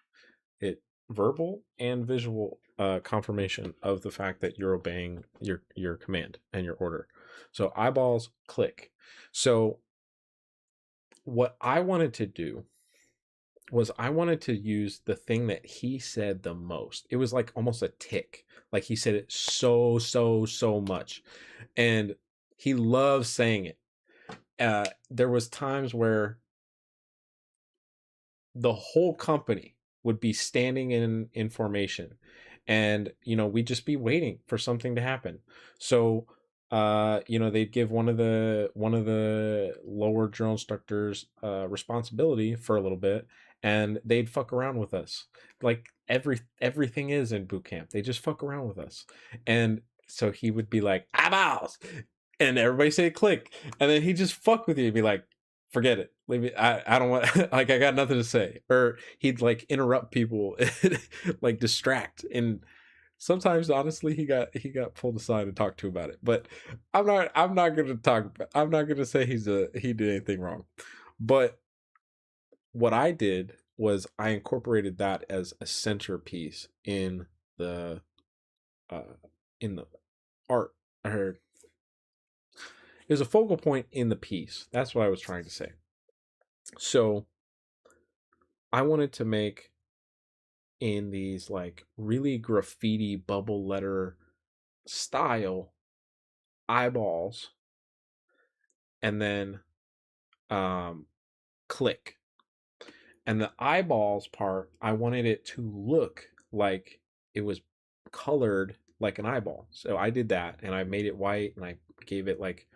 It verbal and visual confirmation of the fact that you're obeying your command and your order. So eyeballs, click. So what I wanted to do was I wanted to use the thing that he said the most. It was like almost a tick. Like he said it so much. And he loves saying it. there was times where the whole company would be standing in formation, and we'd just be waiting for something to happen. So they'd give one of the lower drill instructors responsibility for a little bit, and they'd fuck around with us like everything is in boot camp. They just fuck around with us. And so he would be like, eyeballs, and everybody say click, and then he'd just fuck with you and be like, forget it, leave me, I don't want like, I got nothing to say. Or he'd like interrupt people and like distract. And sometimes honestly he got pulled aside and talked to about it. But I'm not gonna say he did anything wrong. But what I did was I incorporated that as a centerpiece in the art. It was a focal point in the piece. That's what I was trying to say. So I wanted to make, in these like really graffiti bubble letter style, eyeballs, and then click. And the eyeballs part, I wanted it to look like it was colored like an eyeball. So I did that, and I made it white, and I gave it like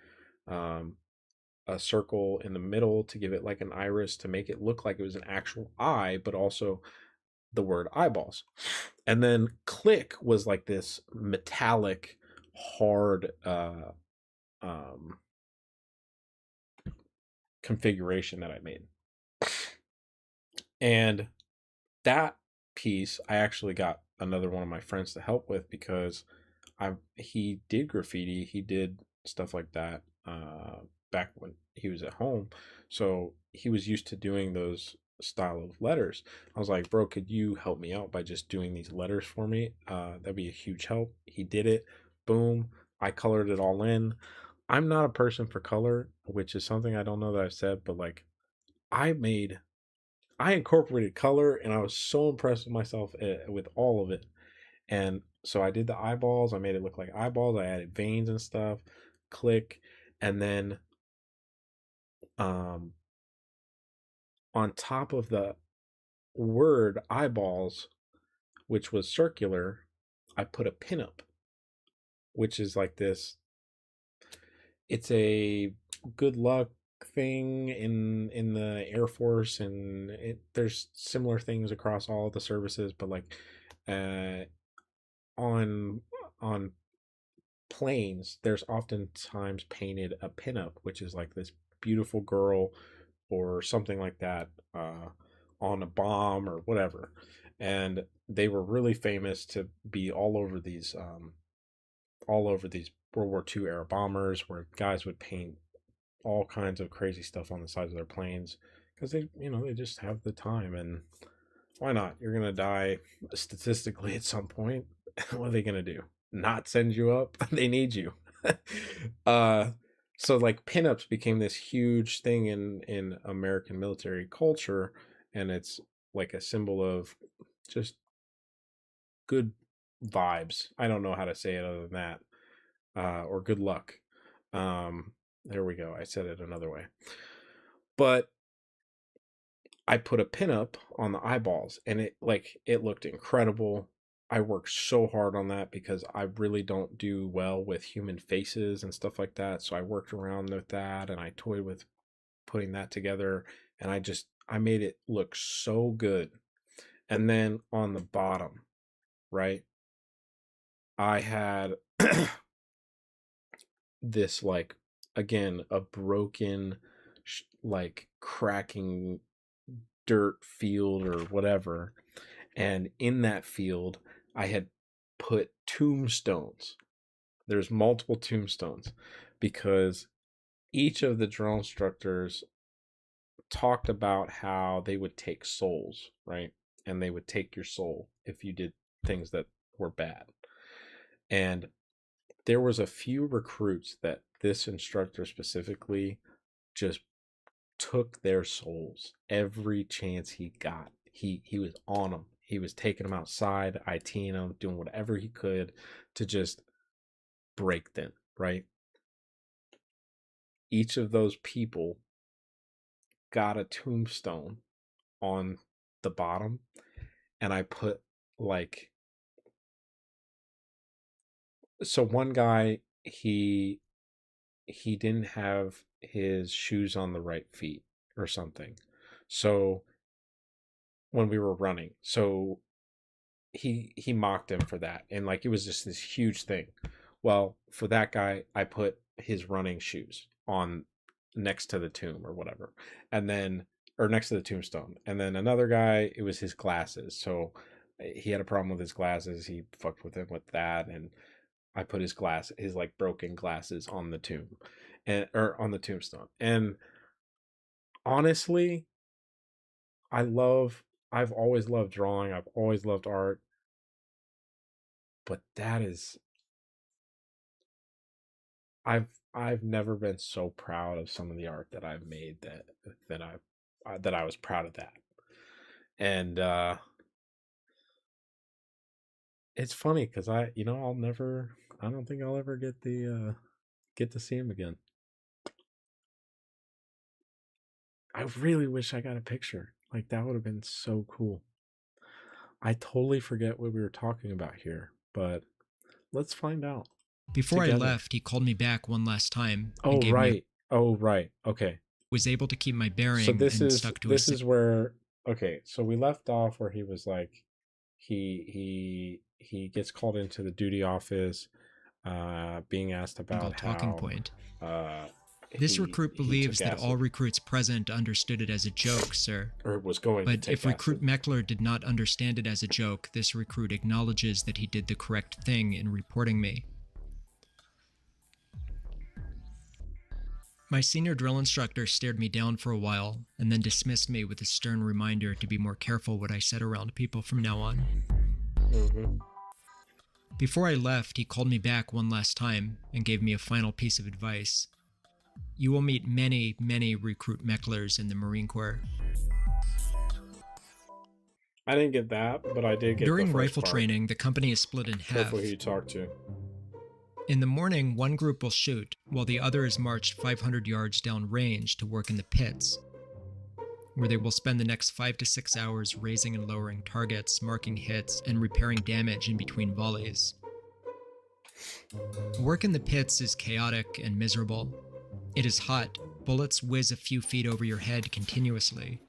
a circle in the middle to give it like an iris, to make it look like it was an actual eye, but also the word eyeballs. And then click was like this metallic, hard configuration that I made. And that piece I actually got another one of my friends to help with, because he did graffiti, he did stuff like that back when he was at home, so he was used to doing those style of letters. I was like, bro, could you help me out by just doing these letters for me? That'd be a huge help. He did it. Boom. I colored it all in. I'm not a person for color, which is something I don't know that I've said, but like I incorporated color, and I was so impressed with myself with all of it. And so I did the eyeballs. I made it look like eyeballs. I added veins and stuff. Click. And then on top of the word eyeballs, which was circular, I put a pinup, which is like this. It's a good luck thing in the Air Force, and there's similar things across all the services, but like on planes, there's oftentimes painted a pinup, which is like this beautiful girl or something like that on a bomb or whatever. And they were really famous to be all over these World War II era bombers, where guys would paint all kinds of crazy stuff on the sides of their planes, because they just have the time. And why not? You're gonna die statistically at some point. What are they gonna do? Not send you up? They need you. So like pinups became this huge thing in American military culture, and it's like a symbol of just good vibes. I don't know how to say it other than that. Or good luck. There we go. I said it another way. But I put a pinup on the eyeballs, and it looked incredible. I worked so hard on that because I really don't do well with human faces and stuff like that. So I worked around with that, and I toyed with putting that together, and I made it look so good. And then on the bottom, right, I had this, like, again, a broken, like, cracking dirt field or whatever. And in that field, I had put tombstones. There's multiple tombstones, because each of the drill instructors talked about how they would take souls, right? And they would take your soul if you did things that were bad. And there was a few recruits that this instructor specifically just took their souls every chance he got. He was on them. He was taking them outside, ITing them, doing whatever he could to just break them, right? each of those people got a tombstone on the bottom, and I put like, so one guy, he didn't have his shoes on the right feet or something, so when we were running, so he mocked him for that, and like it was just this huge thing. Well, for that guy, I put his running shoes on next to the tomb or whatever, and then, or next to the tombstone. And then another guy, it was his glasses. So he had a problem with his glasses. He fucked with him with that, and I put his like broken glasses on the tomb, or on the tombstone. And honestly, I've always loved drawing. I've always loved art, but that is, I've never been so proud of some of the art that I've made that I was proud of that. And it's funny because I don't think I'll ever get to see him again. I really wish I got a picture. Like, that would have been so cool. I totally forget what we were talking about here, but let's find out. Before I left, he called me back one last time. Oh, right. Okay. Was able to keep my bearing, so this and is stuck to this is where, okay, so we left off where he was like, he gets called into the duty office, being asked about talking how, point. This recruit believes that all recruits present understood it as a joke, sir. Or was going to But take if Recruit Meckler did not understand it as a joke, this recruit acknowledges that he did the correct thing in reporting me. My senior drill instructor stared me down for a while, and then dismissed me with a stern reminder to be more careful what I said around people from now on. Before I left, he called me back one last time, and gave me a final piece of advice. You will meet many, many Recruit Mecklers in the Marine Corps. I didn't get that, but I did get During the first rifle part. training, the company is split in half. Careful who you talk to. In the morning, one group will shoot, while the other is marched 500 yards down range to work in the pits, where they will spend the next 5 to 6 hours raising and lowering targets, marking hits, and repairing damage in between volleys. Work in the pits is chaotic and miserable. It is hot, bullets whiz a few feet over your head continuously,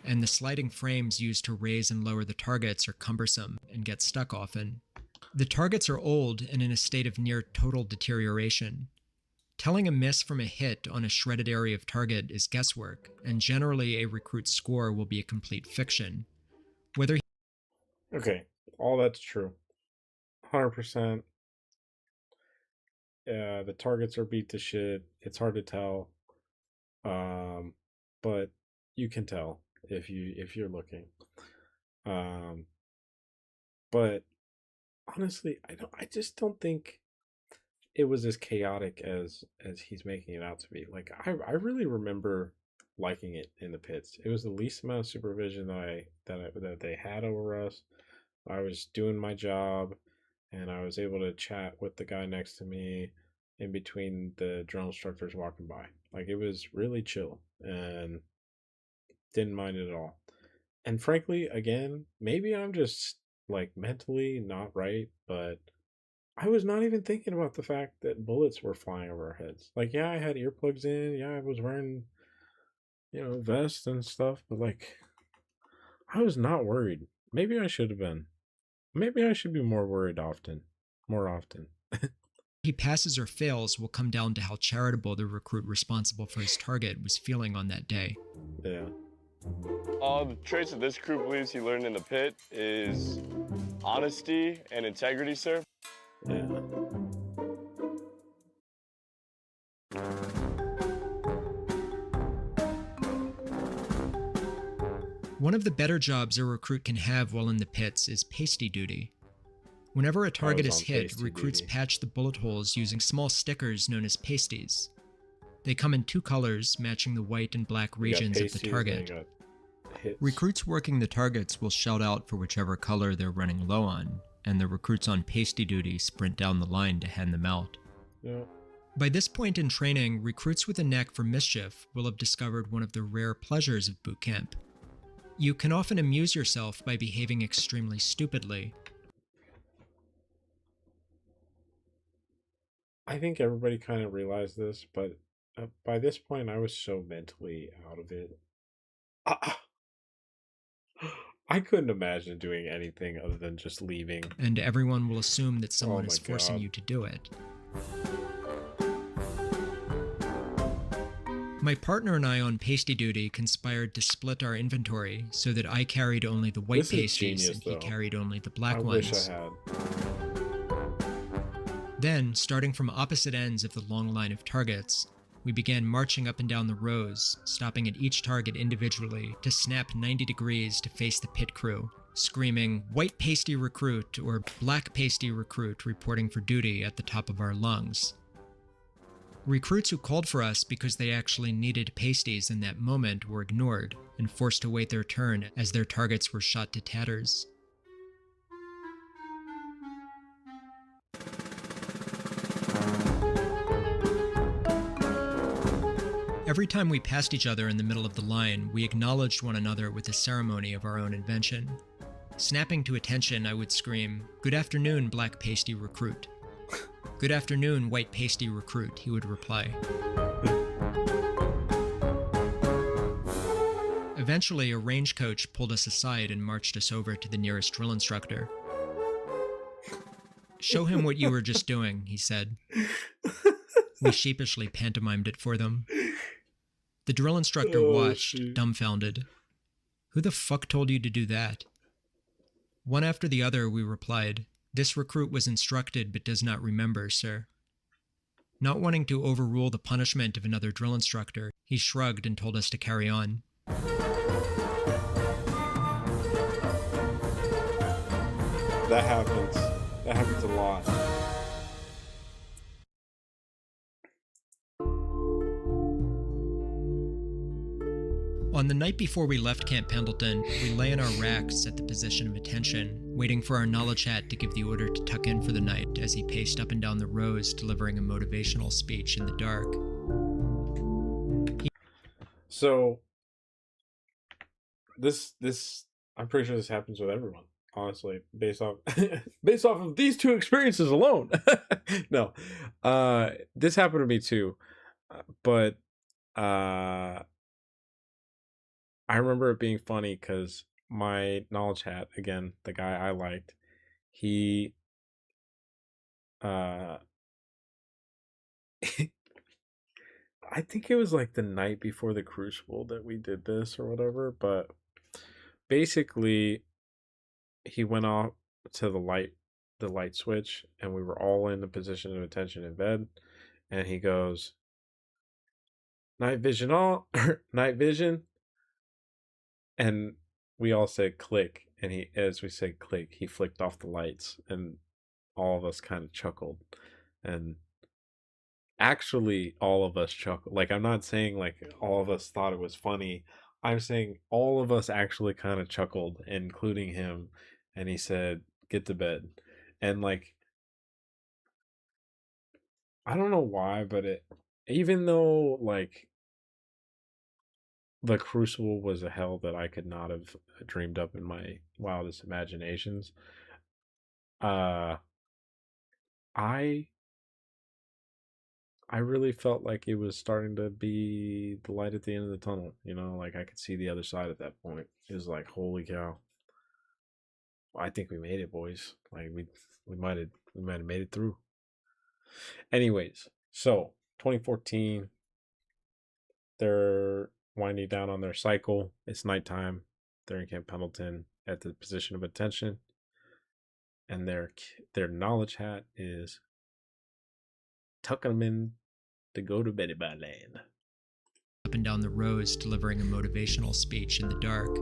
and the sliding frames used to raise and lower the targets are cumbersome and get stuck often. The targets are old and in a state of near total deterioration. Telling a miss from a hit on a shredded area of target is guesswork, and generally a recruit's score will be a complete fiction. Whether Okay, all that's true. 100%. The targets are beat to shit. It's hard to tell. But you can tell if you're looking. But honestly, I just don't think it was as chaotic as he's making it out to be. Like, I really remember liking it in the pits. It was the least amount of supervision that they had over us. I was doing my job, and I was able to chat with the guy next to me in between the drill instructors walking by. Like, it was really chill, and didn't mind it at all. And frankly, again, maybe I'm just like mentally not right, but I was not even thinking about the fact that bullets were flying over our heads. Like, yeah, I had earplugs in, yeah, I was wearing, vests and stuff, but like, I was not worried. Maybe I should have been. Maybe I should be more worried more often. he passes or fails will come down to how charitable the recruit responsible for his target was feeling on that day. Yeah. The traits that this crew believes he learned in the pit is honesty and integrity, sir. Yeah. One of the better jobs a recruit can have while in the pits is pasty duty. Whenever a target is hit, recruits patch the bullet holes using small stickers known as pasties. They come in 2 colors, matching the white and black regions of the target. Recruits working the targets will shout out for whichever color they're running low on, and the recruits on pasty duty sprint down the line to hand them out. Yeah. By this point in training, recruits with a knack for mischief will have discovered one of the rare pleasures of boot camp. You can often amuse yourself by behaving extremely stupidly. I think everybody kind of realized this, but by this point I was so mentally out of it. I couldn't imagine doing anything other than just leaving. And everyone will assume that someone is forcing you to do it. My partner and I on pasty duty conspired to split our inventory so that I carried only the white pasties and he carried only the black ones. I wish I had. Then, starting from opposite ends of the long line of targets, we began marching up and down the rows, stopping at each target individually to snap 90 degrees to face the pit crew, screaming, "White pasty recruit" or "Black pasty recruit" reporting for duty at the top of our lungs. Recruits who called for us because they actually needed pasties in that moment were ignored and forced to wait their turn as their targets were shot to tatters. Every time we passed each other in the middle of the line, we acknowledged one another with a ceremony of our own invention. Snapping to attention, I would scream, "Good afternoon, black pasty recruit." "Good afternoon, white pasty recruit," he would reply. Eventually, a range coach pulled us aside and marched us over to the nearest drill instructor. "Show him what you were just doing," he said. We sheepishly pantomimed it for them. The drill instructor watched, dumbfounded. "Who the fuck told you to do that?" One after the other, we replied, "This recruit was instructed but does not remember, sir." Not wanting to overrule the punishment of another drill instructor, he shrugged and told us to carry on. That happens. That happens a lot. On the night before we left Camp Pendleton, we lay in our racks at the position of attention, waiting for our knowledge hat to give the order to tuck in for the night as he paced up and down the rows delivering a motivational speech in the dark. So, this I'm pretty sure this happens with everyone, honestly, based off of these two experiences alone. No, this happened to me too, but I remember it being funny because my knowledge hat, again, the guy I liked, he I think it was like the night before the Crucible that we did this or whatever, but basically he went off to the light switch and we were all in the position of attention in bed, and he goes, "Night vision all," night vision. And we all said click, and as we said click, he flicked off the lights, and all of us kind of chuckled. And actually, all of us chuckled. Like, I'm not saying like all of us thought it was funny. I'm saying all of us actually kind of chuckled, including him. And he said, "Get to bed." And like, I don't know why, but even though like the Crucible was a hell that I could not have dreamed up in my wildest imaginations, I really felt like it was starting to be the light at the end of the tunnel, you know, like I could see the other side at that point. It was like, holy cow, I think we made it, boys. Like we might have made it through. Anyways, so 2014, they're winding down on their cycle. It's nighttime. They're in Camp Pendleton at the position of attention, and their knowledge hat is tucking them in to go to bed by land. Up and down the rows delivering a motivational speech in the dark.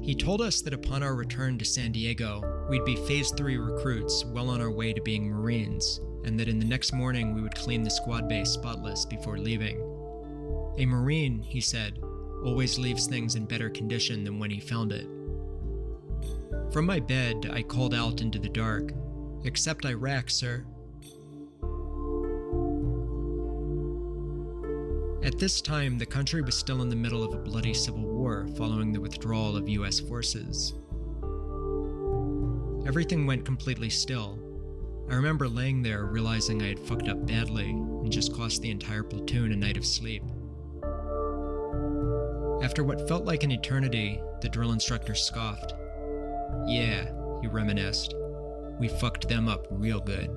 He told us that upon our return to San Diego, we'd be Phase 3 recruits well on our way to being Marines, and that in the next morning we would clean the squad base spotless before leaving. A Marine, he said, always leaves things in better condition than when he found it. From my bed, I called out into the dark, "Accept Iraq, sir." At this time, the country was still in the middle of a bloody civil war following the withdrawal of US forces. Everything went completely still. I remember laying there realizing I had fucked up badly and just cost the entire platoon a night of sleep. After what felt like an eternity, the drill instructor scoffed. "Yeah," he reminisced. "We fucked them up real good."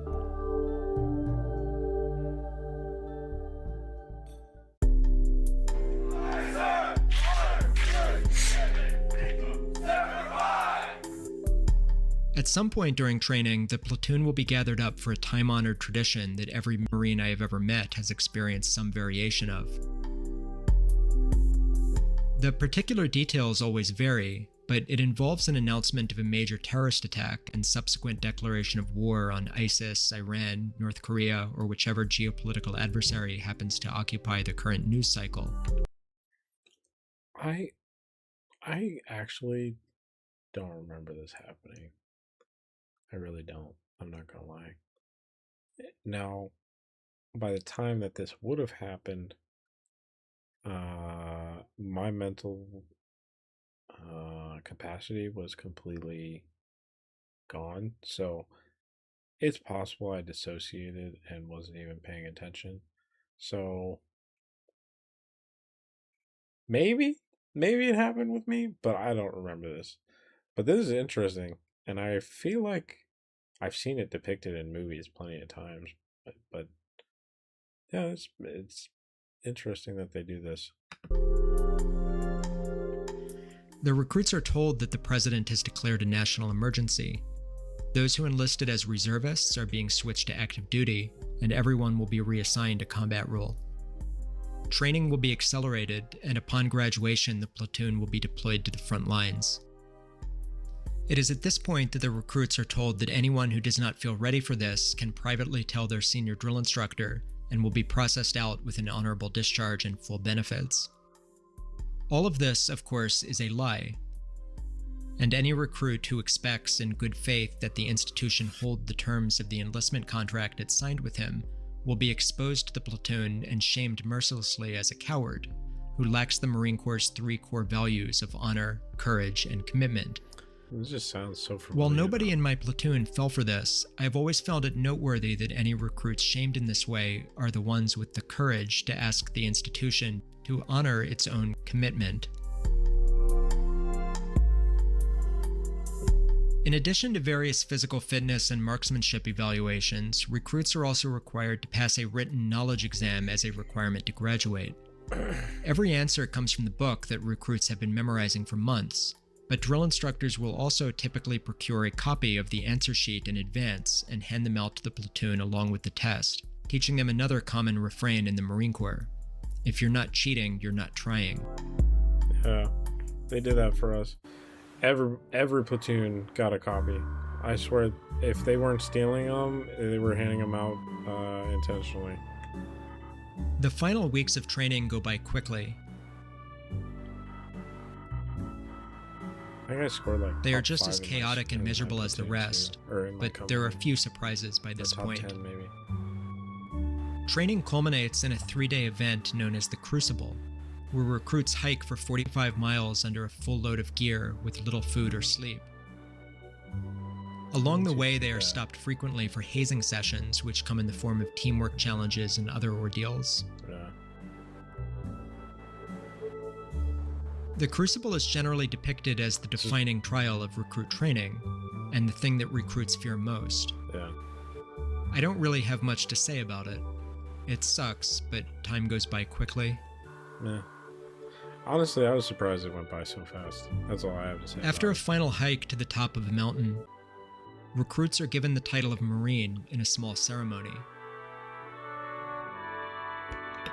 At some point during training, the platoon will be gathered up for a time-honored tradition that every Marine I have ever met has experienced some variation of. The particular details always vary, but it involves an announcement of a major terrorist attack and subsequent declaration of war on ISIS, Iran, North Korea, or whichever geopolitical adversary happens to occupy the current news cycle. I actually don't remember this happening. I really don't. I'm not gonna lie. Now, by the time that this would have happened, my mental capacity was completely gone. So it's possible I dissociated and wasn't even paying attention. So maybe it happened with me, but I don't remember this. But this is interesting, and I feel like I've seen it depicted in movies plenty of times. But yeah, it's interesting that they do this. The recruits are told that the president has declared a national emergency. Those who enlisted as reservists are being switched to active duty, and everyone will be reassigned a combat role. Training will be accelerated, and upon graduation, the platoon will be deployed to the front lines. It is at this point that the recruits are told that anyone who does not feel ready for this can privately tell their senior drill instructor and will be processed out with an honorable discharge and full benefits. All of this, of course, is a lie. And any recruit who expects in good faith that the institution hold the terms of the enlistment contract it signed with him will be exposed to the platoon and shamed mercilessly as a coward who lacks the Marine Corps' 3 core values of honor, courage, and commitment. This just sounds so familiar. While nobody in my platoon fell for this, I've always found it noteworthy that any recruits shamed in this way are the ones with the courage to ask the institution to honor its own commitment. In addition to various physical fitness and marksmanship evaluations, recruits are also required to pass a written knowledge exam as a requirement to graduate. Every answer comes from the book that recruits have been memorizing for months, but drill instructors will also typically procure a copy of the answer sheet in advance and hand them out to the platoon along with the test, teaching them another common refrain in the Marine Corps: if you're not cheating, you're not trying. Yeah, they did that for us. Every platoon got a copy. I swear, if they weren't stealing them, they were handing them out intentionally. The final weeks of training go by quickly. I think I scored like they are just as chaotic and miserable as the rest, but there are a few surprises by this point. 10 maybe. Training culminates in a 3-day event known as the Crucible, where recruits hike for 45 miles under a full load of gear with little food or sleep. Along the way, they are stopped frequently for hazing sessions, which come in the form of teamwork challenges and other ordeals. Yeah. The Crucible is generally depicted as the defining trial of recruit training, and the thing that recruits fear most. Yeah. I don't really have much to say about it. It sucks, but time goes by quickly. Yeah. Honestly, I was surprised it went by so fast. That's all I have to say. After a final hike to the top of a mountain, recruits are given the title of Marine in a small ceremony.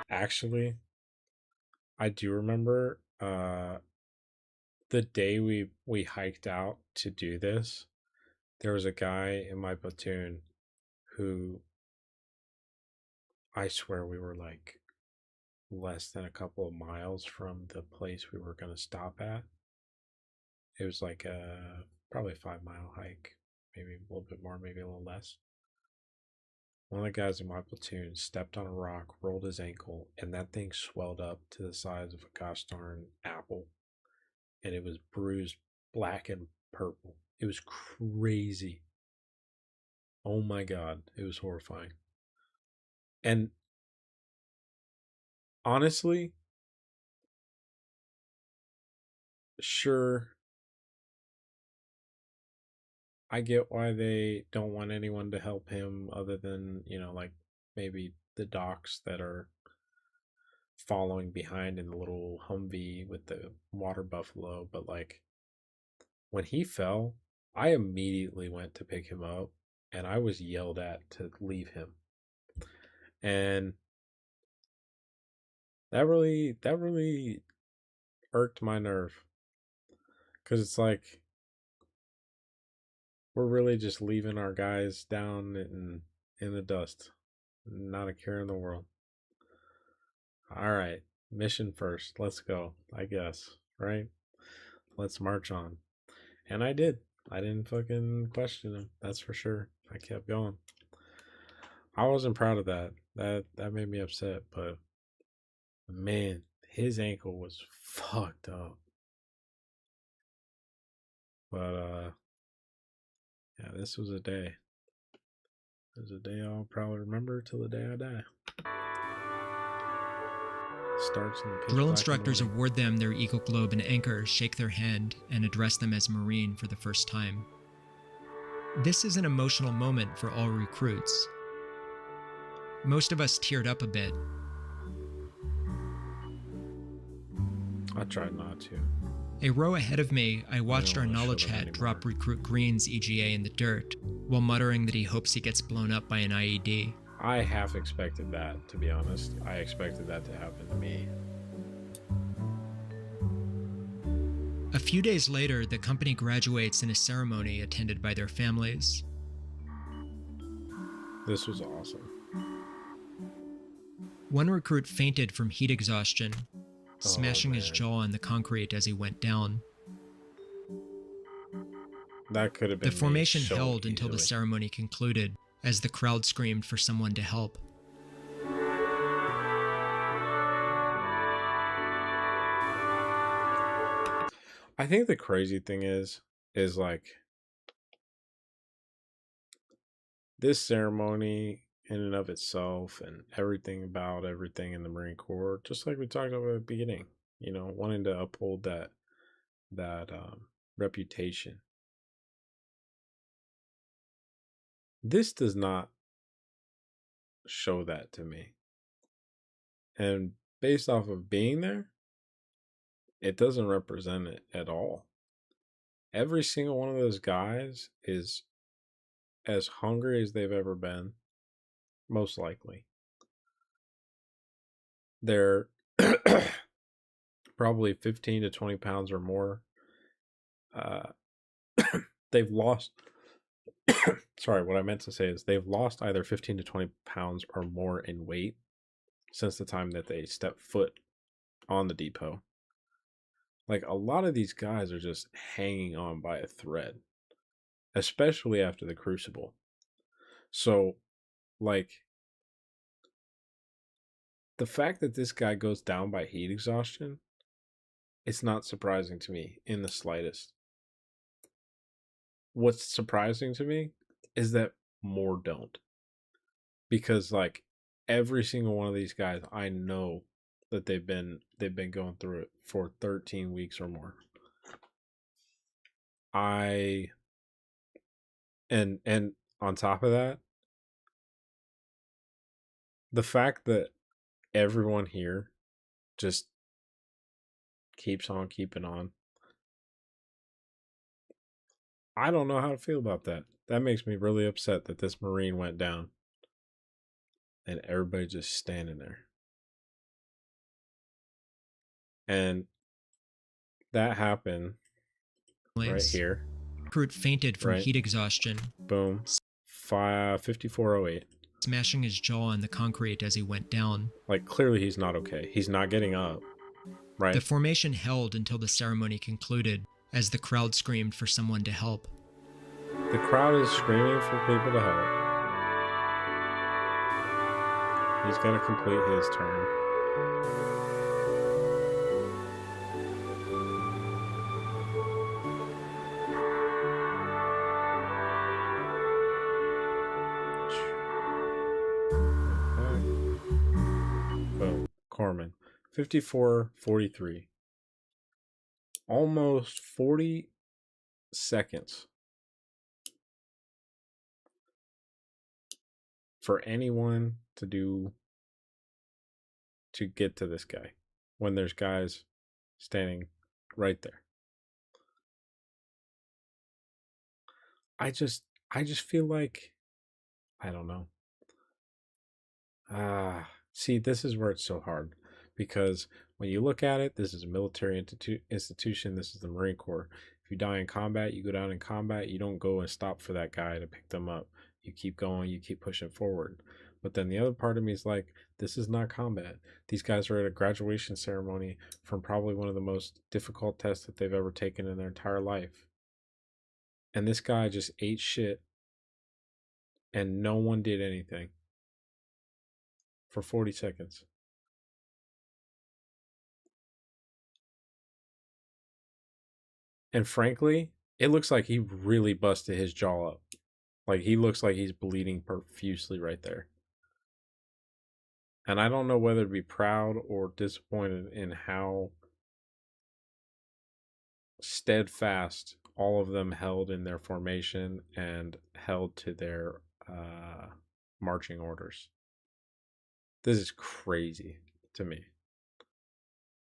Actually, I do remember the day we hiked out to do this. There was a guy in my platoon who, I swear, we were like less than a couple of miles from the place we were going to stop at. It was like probably a 5-mile hike, maybe a little bit more, maybe a little less. one of the guys in my platoon stepped on a rock, rolled his ankle, and that thing swelled up to the size of a gosh darn apple. And it was bruised black and purple. It was crazy. Oh my God. It was horrifying. And honestly, sure, I get why they don't want anyone to help him other than, like maybe the docs that are following behind in the little Humvee with the water buffalo. But like when he fell, I immediately went to pick him up and I was yelled at to leave him. And that really irked my nerve. 'Cause it's like we're really just leaving our guys down in the dust. Not a care in the world. All right, mission first. Let's go, I guess, right? Let's march on. And I did. I didn't fucking question him. That's for sure. I kept going. I wasn't proud of that. That made me upset, but man, his ankle was fucked up. But yeah, this was a day. It was a day I'll probably remember till the day I die. Starts in the pitch Drill black instructors morning. award them their Eagle Globe and Anchor, shake their hand, and address them as Marine for the first time. This is an emotional moment for all recruits. Most of us teared up a bit. I tried not to. A row ahead of me, I watched our don't wanna knowledge show them hat anymore. drop Recruit Green's EGA in the dirt, while muttering that he hopes he gets blown up by an IED. I half expected that, to be honest. I expected that to happen to me. A few days later, the company graduates in a ceremony attended by their families. This was awesome. One recruit fainted from heat exhaustion, smashing his man. jaw on the concrete as he went down. That could have been The formation me so held until the easily. ceremony concluded, as the crowd screamed for someone to help. I think the crazy thing is like this ceremony in and of itself and everything about everything in the Marine Corps, just like we talked about at the beginning, wanting to uphold that reputation. This does not show that to me. And based off of being there, it doesn't represent it at all. Every single one of those guys is as hungry as they've ever been, most likely. They're probably 15 to 20 pounds or more. They've lost sorry, what I meant to say is they've lost either 15 to 20 pounds or more in weight since the time that they stepped foot on the depot. Like, a lot of these guys are just hanging on by a thread, especially after the Crucible. So, like, the fact that this guy goes down by heat exhaustion, it's not surprising to me in the slightest. What's surprising to me is that more don't. Because, like, every single one of these guys, I know that they've been going through it for 13 weeks or more. And on top of that, the fact that everyone here just keeps on keeping on, I don't know how to feel about that. That makes me really upset that this Marine went down and everybody just standing there. And that happened right here. Recruit fainted from Right. heat exhaustion, Boom. 5408. smashing his jaw on the concrete as he went down. Like, clearly he's not okay. He's not getting up. Right? The formation held until the ceremony concluded, as the crowd screamed for someone to help. The crowd is screaming for people to help. He's got to complete his turn. Oh, Corman. 54-43. Almost 40 seconds for anyone to get to this guy when there's guys standing right there. I just feel like, I don't know. See, this is where it's so hard, because when you look at it, this is a military institution. This is the Marine Corps. If you die in combat, you go down in combat. You don't go and stop for that guy to pick them up. You keep going. You keep pushing forward. But then the other part of me is like, this is not combat. These guys are at a graduation ceremony from probably one of the most difficult tests that they've ever taken in their entire life. And this guy just ate shit and no one did anything for 40 seconds. And frankly, it looks like he really busted his jaw up. Like, he looks like he's bleeding profusely right there. And I don't know whether to be proud or disappointed in how steadfast all of them held in their formation and held to their marching orders. This is crazy to me.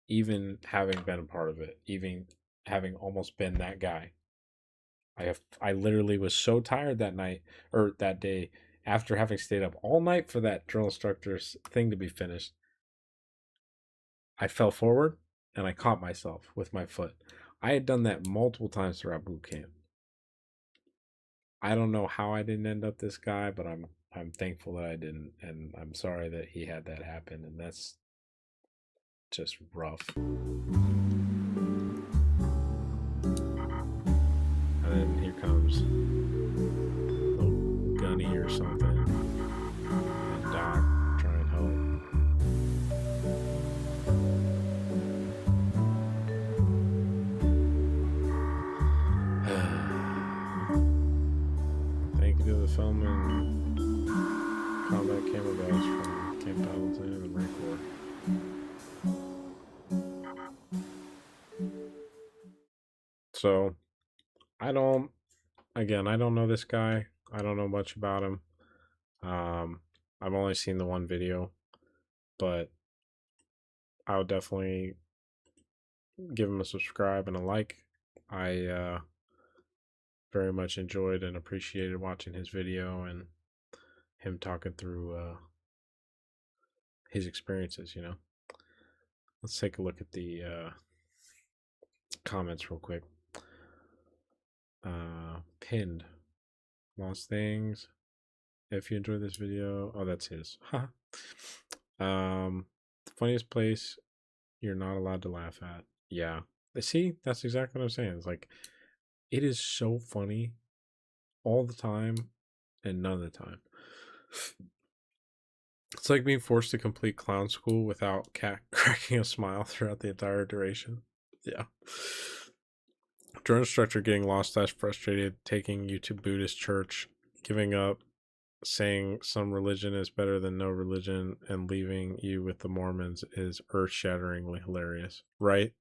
Even having been a part of it, even having almost been that guy. I literally was so tired that night, or that day, after having stayed up all night for that drill instructor's thing to be finished. I fell forward and I caught myself with my foot. I had done that multiple times throughout boot camp. I don't know how I didn't end up this guy, but I'm thankful that I didn't, and I'm sorry that he had that happen, and that's just rough. And then here comes little Gunny or something, and Doc try and help. Thank you to the film and combat camera guys from Camp Pendleton and the Marine Corps. So, I don't know this guy. I don't know much about him. I've only seen the one video, but I would definitely give him a subscribe and a like. I very much enjoyed and appreciated watching his video and him talking through his experiences, you know. Let's take a look at the comments real quick. Pinned. Lost things. If you enjoyed this video, oh, that's his. The funniest place you're not allowed to laugh at. Yeah. See, that's exactly what I'm saying. It's like, it is so funny all the time and none of the time. It's like being forced to complete clown school without cracking a smile throughout the entire duration. Yeah. Drill instructor getting lost / frustrated, taking you to Buddhist church, giving up, saying some religion is better than no religion, and leaving you with the Mormons is earth-shatteringly hilarious. Right?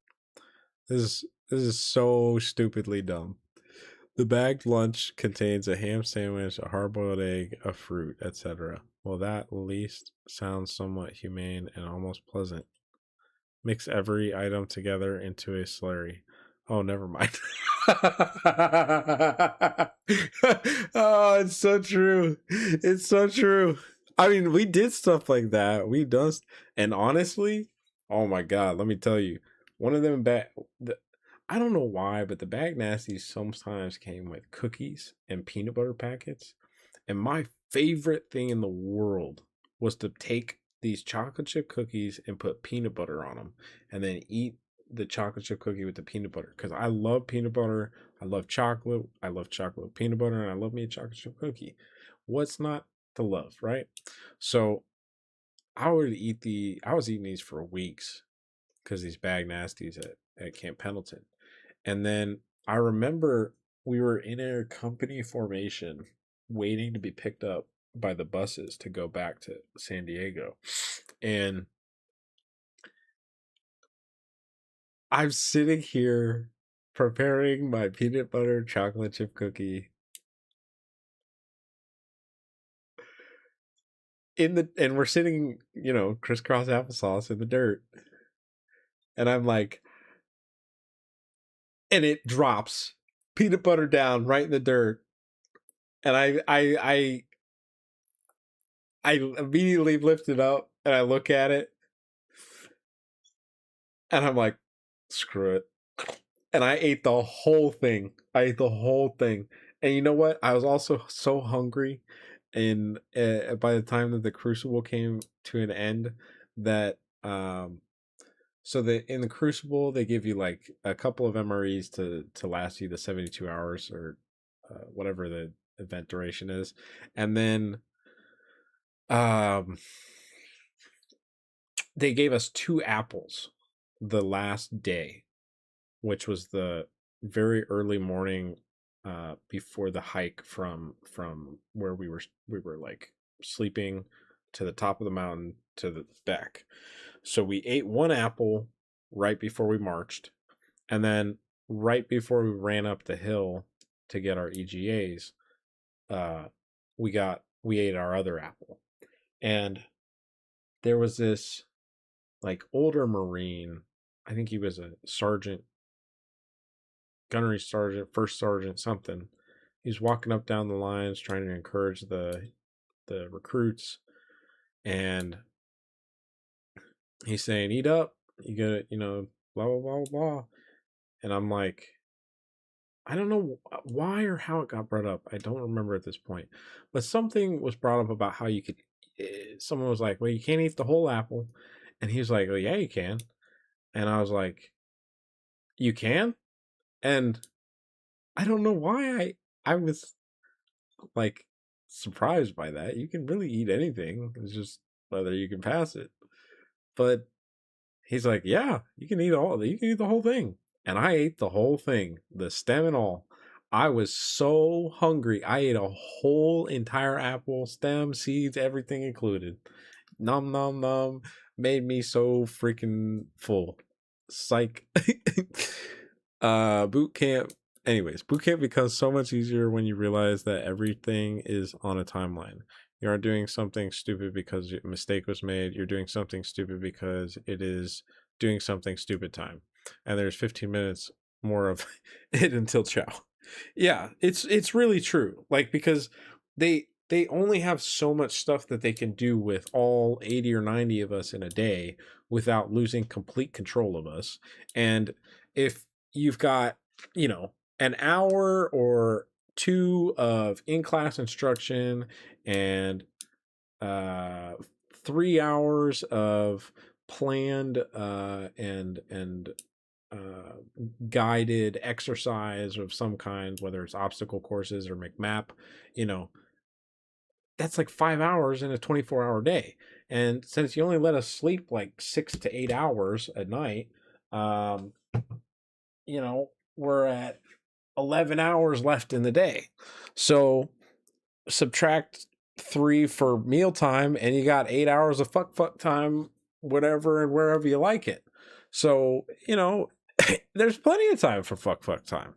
This is so stupidly dumb. The bagged lunch contains a ham sandwich, a hard-boiled egg, a fruit, etc. Well, that at least sounds somewhat humane and almost pleasant. Mix every item together into a slurry. Oh, never mind. Oh, it's so true. It's so true. I mean, we did stuff like that. We've done, and honestly, oh my God, let me tell you, one of them I don't know why, but the bag nasties sometimes came with cookies and peanut butter packets. And my favorite thing in the world was to take these chocolate chip cookies and put peanut butter on them and then eat the chocolate chip cookie with the peanut butter, because I love peanut butter, I love chocolate with peanut butter, and I love me a chocolate chip cookie. What's not to love, right? So I was eating these for weeks because these bag nasties at Camp Pendleton. And then I remember we were in a company formation waiting to be picked up by the buses to go back to San Diego. And I'm sitting here preparing my peanut butter chocolate chip cookie and we're sitting, crisscross applesauce in the dirt. And I'm like, and it drops peanut butter down right in the dirt. And I immediately lift it up and I look at it and I'm like, screw it. And I ate the whole thing. And you know what? I was also so hungry. And by the time that the Crucible came to an end, that so in the Crucible they give you like a couple of MREs to last you the 72 hours or whatever the event duration is, and then they gave us 2 apples the last day, which was the very early morning before the hike from where we were like sleeping to the top of the mountain to the back. So we ate 1 apple right before we marched, and then right before we ran up the hill to get our EGAs, we ate our other apple. And there was this like older Marine, I think he was a sergeant, gunnery sergeant, first sergeant, something. He's walking up down the lines trying to encourage the recruits, and he's saying, eat up, you gotta, blah blah blah blah. And I'm like, I don't know why or how it got brought up. I don't remember at this point, but something was brought up about how you could, someone was like, well, you can't eat the whole apple. And he was like, well, yeah, you can. And I was like, you can? And I don't know why I was like surprised by that. You can really eat anything. It's just whether you can pass it. But he's like, yeah, you can eat the whole thing. And I ate the whole thing, the stem and all. I was so hungry. I ate a whole entire apple, stem, seeds, everything included. Nom nom nom. Made me so freaking full. Psych. Boot camp. Anyways, boot camp becomes so much easier when you realize that everything is on a timeline. You aren't doing something stupid because a mistake was made. You're doing something stupid because it is doing something stupid time. And there's 15 minutes more of it until chow. Yeah, it's really true. Like, because they only have so much stuff that they can do with all 80 or 90 of us in a day without losing complete control of us. And if you've got, an hour or 2 of in-class instruction and 3 hours of planned and guided exercise of some kind, whether it's obstacle courses or McMap, that's like 5 hours in a 24-hour day. And since you only let us sleep like 6 to 8 hours at night, we're at 11 hours left in the day. So subtract 3 for mealtime and you got 8 hours of fuck time, whatever and wherever you like it. So, there's plenty of time for fuck time.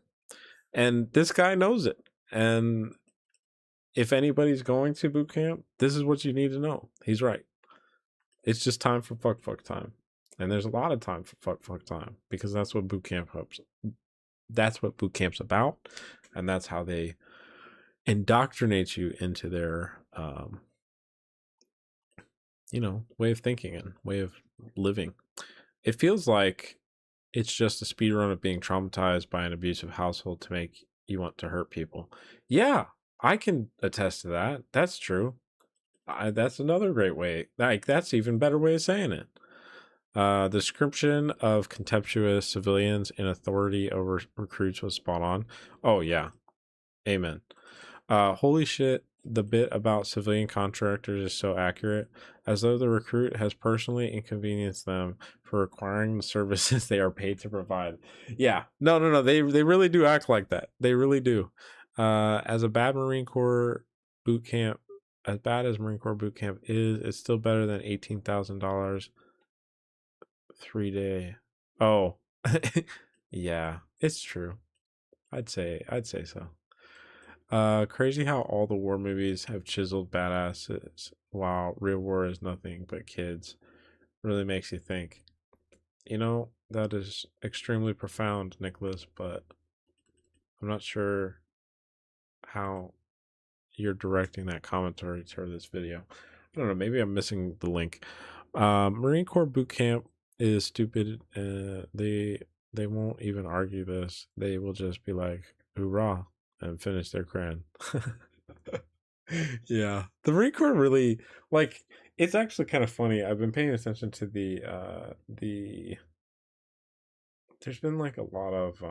And this guy knows it. And if anybody's going to boot camp, this is what you need to know. He's right. It's just time for fuck time. And there's a lot of time for fuck time because that's what boot camp hopes. That's what boot camp's about, and that's how they indoctrinate you into their way of thinking and way of living. It feels like it's just a speed run of being traumatized by an abusive household to make you want to hurt people. Yeah, I can attest to that. That's true. That's another great way. Like, that's even better way of saying it. The description of contemptuous civilians in authority over recruits was spot on. Oh yeah. Amen. Holy shit. the bit about civilian contractors is so accurate, as though the recruit has personally inconvenienced them for requiring the services they are paid to provide. Yeah, no, they really do act like that. They really do. As a bad Marine Corps boot camp, as bad as Marine Corps boot camp is, it's still better than $18,000 3-day. Oh, yeah, it's true. I'd say so. Crazy how all the war movies have chiseled badasses while real war is nothing but kids. Really makes you think. You know, that is extremely profound, Nicholas, but I'm not sure how you're directing that commentary to this video. I don't know, maybe I'm missing the link. Marine Corps boot camp is stupid. They won't even argue this. They will just be like, hoorah, and finish their cran. Yeah, the Marine Corps really, like, it's actually kind of funny. I've been paying attention to the there's been like a lot of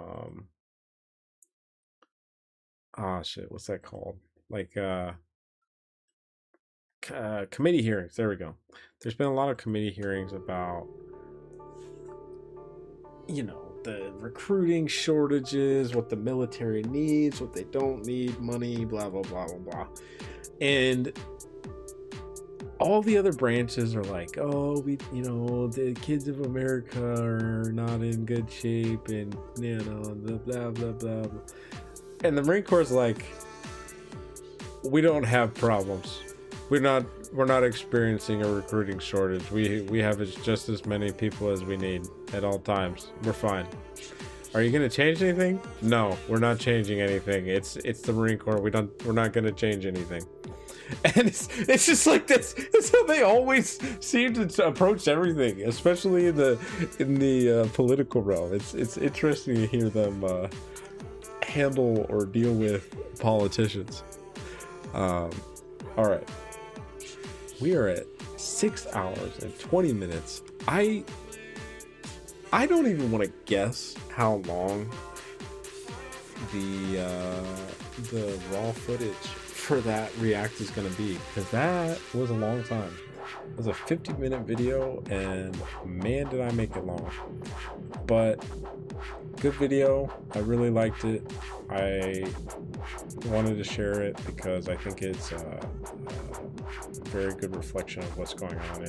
what's that called, like committee hearings. There we go. There's been a lot of committee hearings about, you know, the recruiting shortages, what the military needs, what they don't need, money, blah blah blah blah blah. And all the other branches are like, oh, we, you know, the kids of America are not in good shape, and you know, the blah blah blah blah. And the Marine Corps is like, we don't have problems. We're not experiencing a recruiting shortage. We have just as many people as we need at all times. We're fine. Are you gonna change anything? No, we're not changing anything. It's the Marine Corps. We're not gonna change anything. And it's just like this. It's how they always seem to approach everything, especially in the political realm. It's interesting to hear them handle or deal with politicians. All right, we are at 6 hours and 20 minutes. I don't even want to guess how long the raw footage for that react is going to be, because that was a long time. It was a 50-minute video, and man, did I make it long. But good video. I really liked it. I wanted to share it because I think it's a very good reflection of what's going on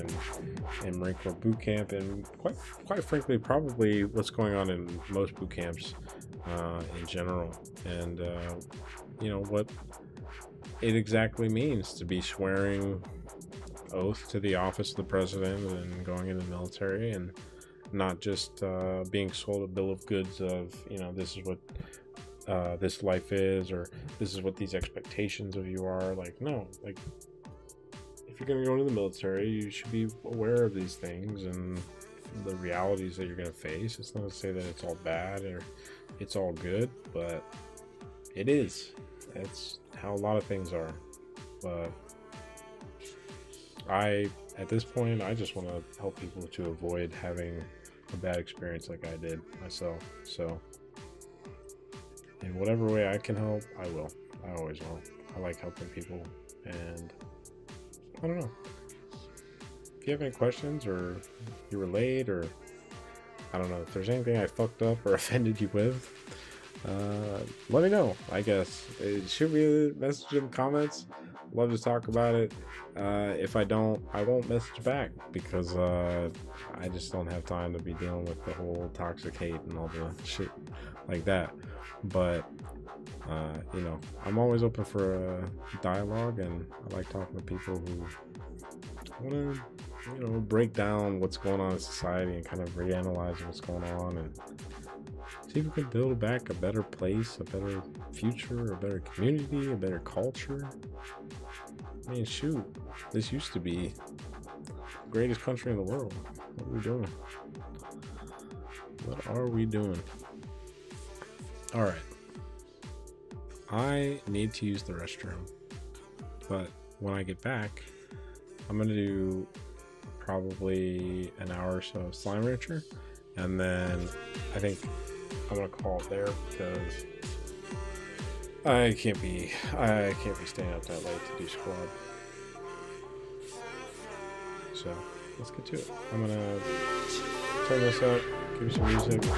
in Marine Corps boot camp, and quite frankly, probably what's going on in most boot camps in general, and you know, what it exactly means to be swearing oath to the office of the president and going into the military, and not just being sold a bill of goods of, you know, this is what this life is, or this is what these expectations of you are. Like, no, like, if you're going to go into the military, you should be aware of these things and the realities that you're going to face. It's not to say that it's all bad or it's all good, but it is. That's how a lot of things are. But at this point, I just want to help people to avoid having a bad experience like I did myself. So in whatever way I can help, I will. I always will. I like helping people, and I don't know. If you have any questions, or you relate, or I don't know, if there's anything I fucked up or offended you with, let me know. I guess shoot me a message in the comments. Love to talk about it. If I don't, I won't message back, because I just don't have time to be dealing with the whole toxic hate and all the shit like that. But you know, I'm always open for a dialogue, and I like talking to people who want to, you know, break down what's going on in society and kind of reanalyze what's going on, and see if we can build back a better place, a better future, a better community, a better culture. I mean, shoot, this used to be the greatest country in the world. What are we doing? What are we doing? All right. I need to use the restroom, but when I get back, I'm going to do probably an hour or so of Slime Rancher, and then I think I'm going to call it there, because I can't be staying up that late to do squad. So let's get to it. I'm gonna turn this up, give you some music, and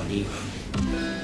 be right back.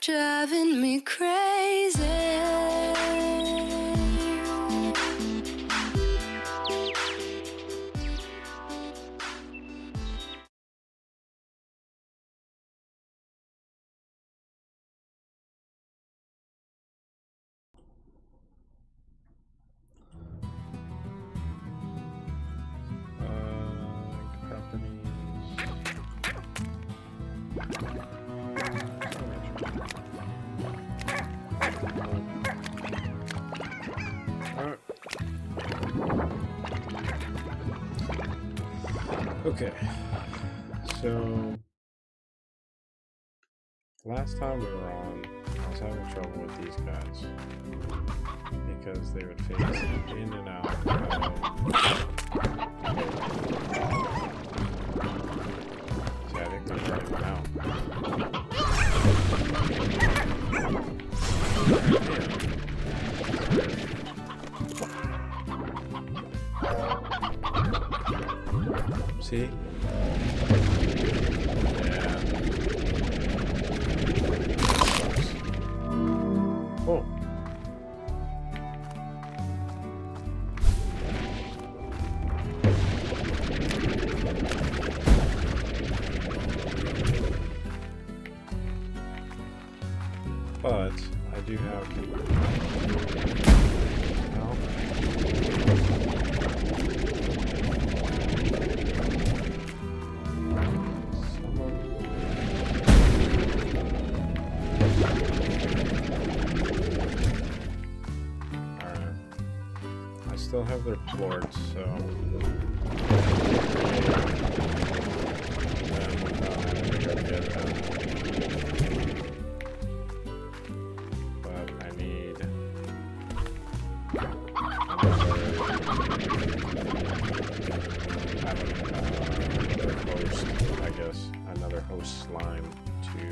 driving me crazy. Okay, so last time we were on, I was having trouble with these guys because they would phase in and out see, I think they're already went out. See? Yeah. Oh. But I do have have their lords, so but I need another host, I guess, another host slime to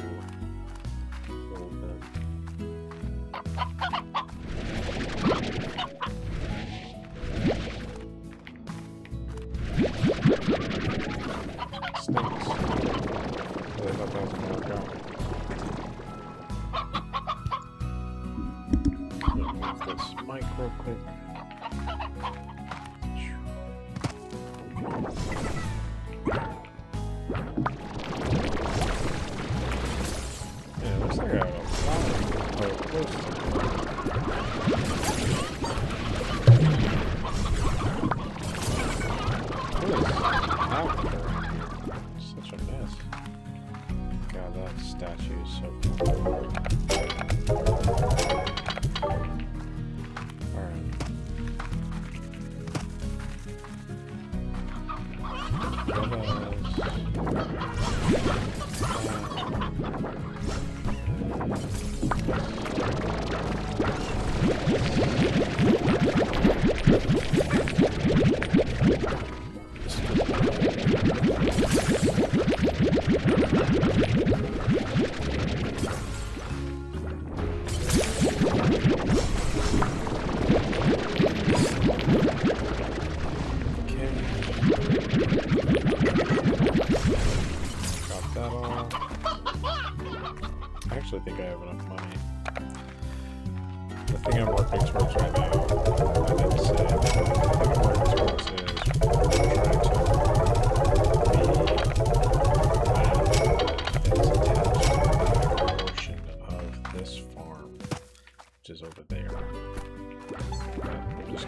hold them. Real quick. Yeah, it looks like I have a lot of close. Such a mess. God, that statue is so cool. I think I have enough money. The thing I'm working towards right now, I didn't say, the thing I'm working towards is trying to be land that is attached to a portion of this farm, which is over there. I'm just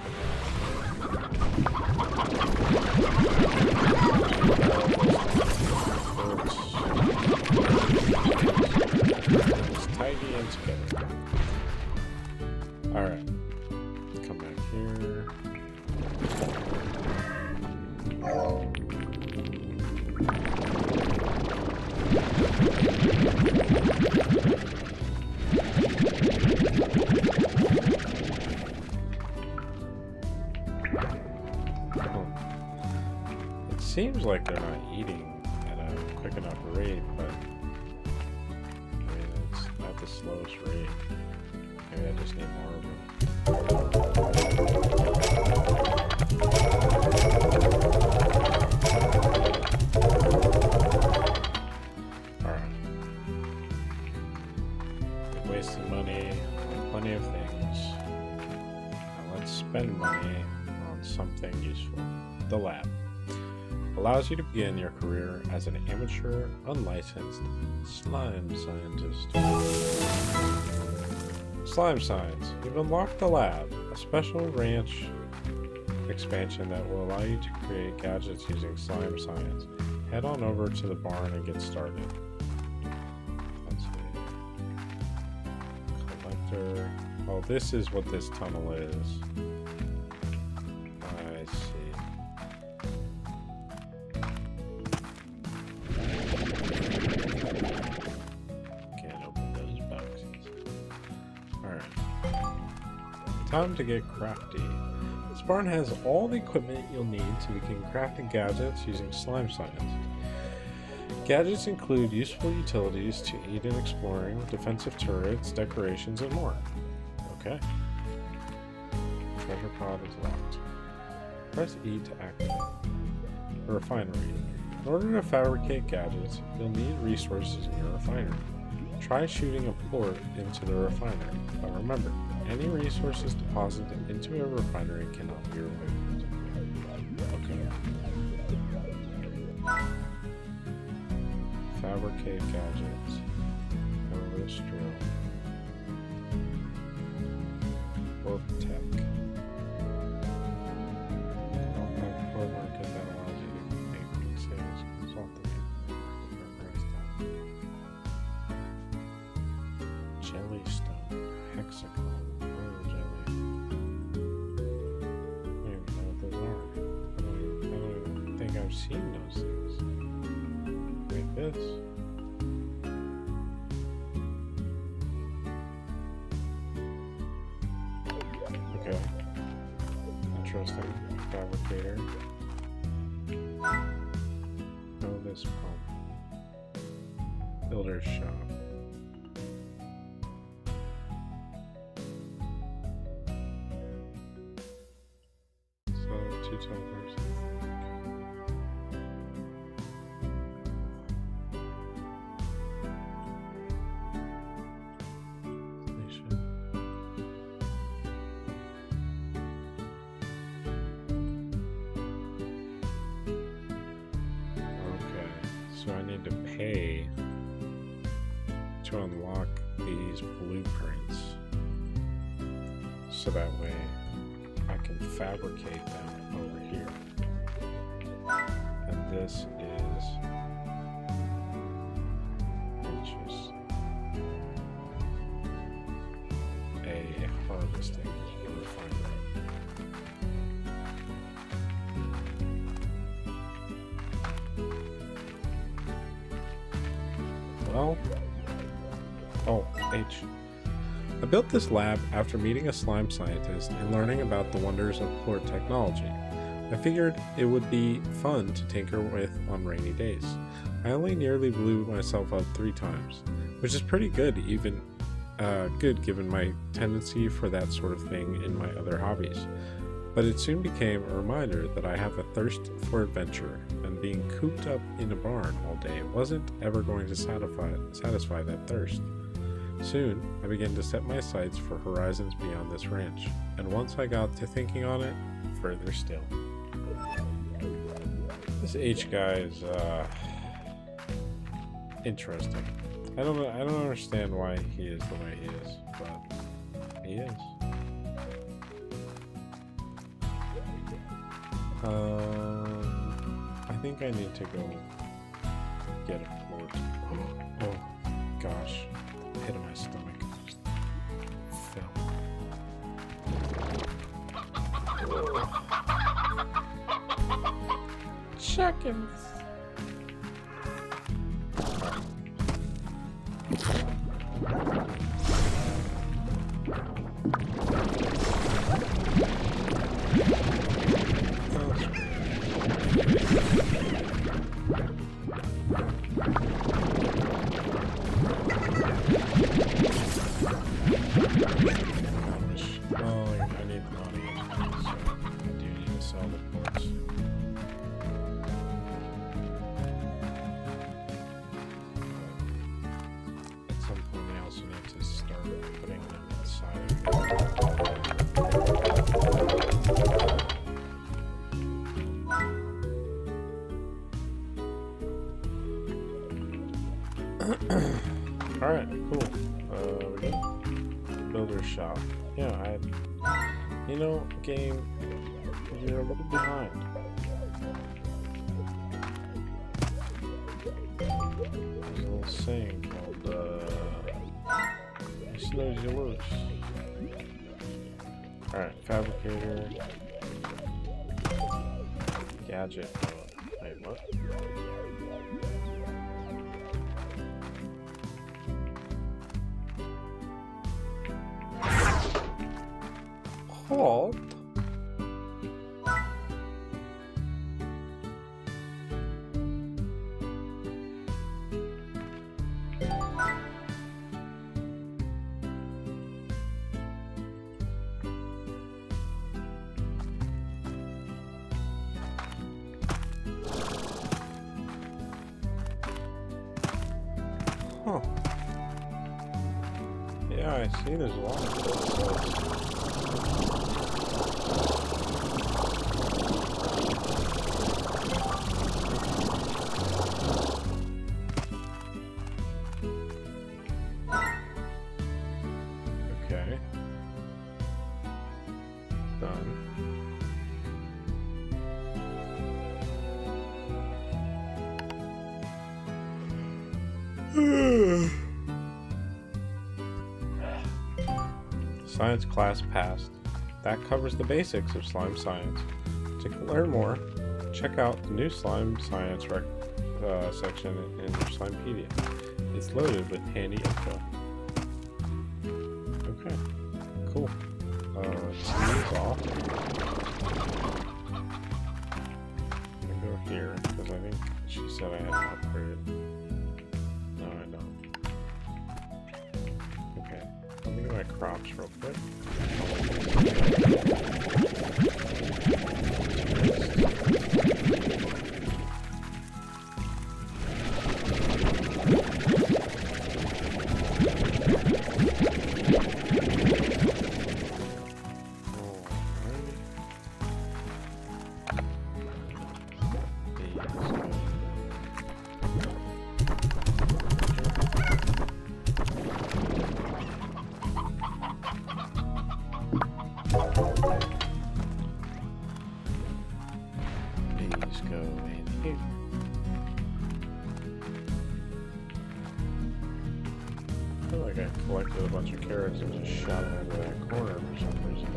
tidy and together. Alright. Come back here. It seems like they're not eating at a quick enough rate, but it's not the slowest rate. Maybe I just need more of them. useful. The lab allows you to begin your career as an amateur, unlicensed slime scientist. Slime Science. You've unlocked the lab, a special ranch expansion that will allow you to create gadgets using slime science. Head on over to the barn and get started. Let's see. Collector. Oh, this is what this tunnel is. I see. Can't open those boxes. Alright. Time to get crafty. This barn has all the equipment you'll need to begin crafting gadgets using slime science. Gadgets include useful utilities to aid in exploring, defensive turrets, decorations, and more. Okay. Treasure pod is locked. Press E to activate. A refinery. In order to fabricate gadgets, you'll need resources in your refinery. Try shooting a port into the refinery, but remember, any resources deposited into a refinery cannot be removed. Okay. Fabricate gadgets. Elves drill. Warp tech. Core market that allows you to make sales consulting. Jellystone. Hexagon. Royal jelly. I don't even know what those are. I don't even think I've seen those things. Like this. Okay. Interesting. Fabricator. Oh, this pump. Builder's shop. So, 2 tumblers. So I need to pay to unlock these blueprints so that way I can fabricate them over here. And this is just a harvesting refinery. Well, oh, H. I built this lab after meeting a slime scientist and learning about the wonders of port technology. I figured it would be fun to tinker with on rainy days. I only nearly blew myself up 3 times, which is pretty good, even good given my tendency for that sort of thing in my other hobbies. But it soon became a reminder that I have a thirst for adventure, and being cooped up in a barn all day wasn't ever going to satisfy that thirst. Soon, I began to set my sights for horizons beyond this ranch, and once I got to thinking on it, further still. This H guy is, interesting. I don't understand why he is the way he is, but he is. I think I need to go get a port. Oh gosh, pit of my stomach fell. Chickens. Alright, cool. We good? Builder shop. Yeah, you know, game, you're a little behind. There's a little saying called, you snooze, you lose. Alright, fabricator. Gadget. Wait, what? Halt? Huh. Yeah, I see there's a lot of places. Okay. Done. Science class passed. That covers the basics of slime science. To learn more, check out the new slime science section in your Slimepedia. It's loaded with handy info. Okay, cool. Let's see these off. I'm gonna go here because I think she said I had to upgrade it. No, I don't. Okay, let me do my crops real quick. I feel like I collected a bunch of carrots and just shot them over that corner for some reason.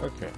Okay.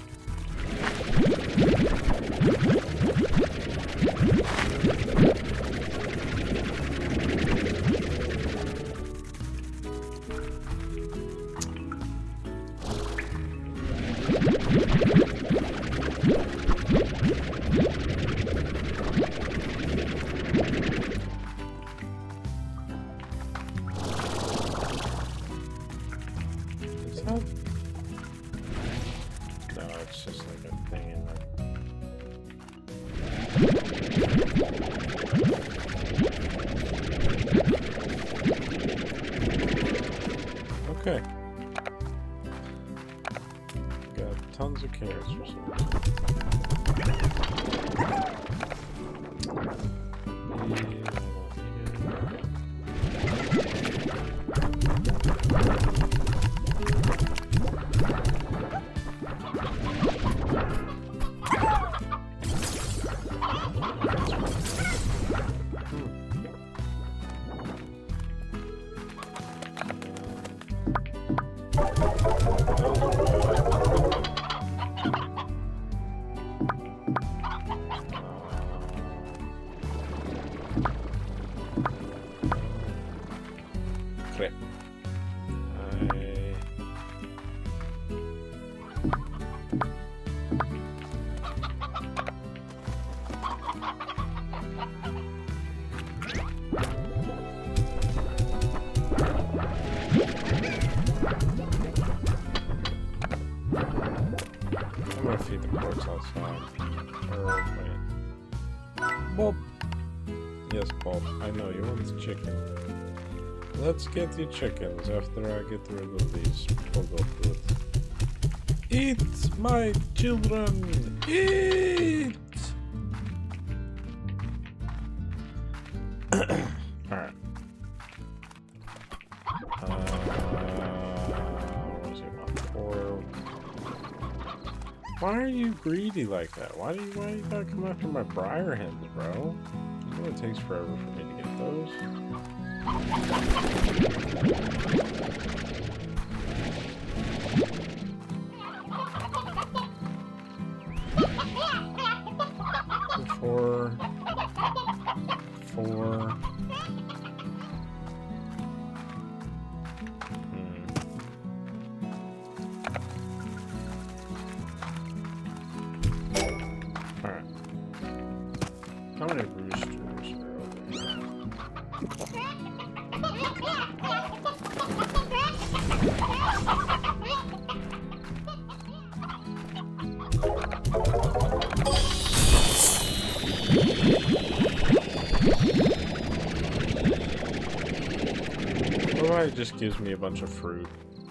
No, it's just like a thing in there. Okay. Got tons of carrots for some reason. Crap. I'm gonna feed the quartz outside. Or wait. Bob. Yes, Bob. I know you want the chicken. let's get the chickens after I get rid of these pogo fruit. Eat, my children! Eat! Alright. What was it about? 4. Why are you greedy like that? Why do you gotta come after my briar hens, bro? You know it takes forever for me to get those. Four. Alright. How many roosters are over here? What if it just gives me a bunch of fruit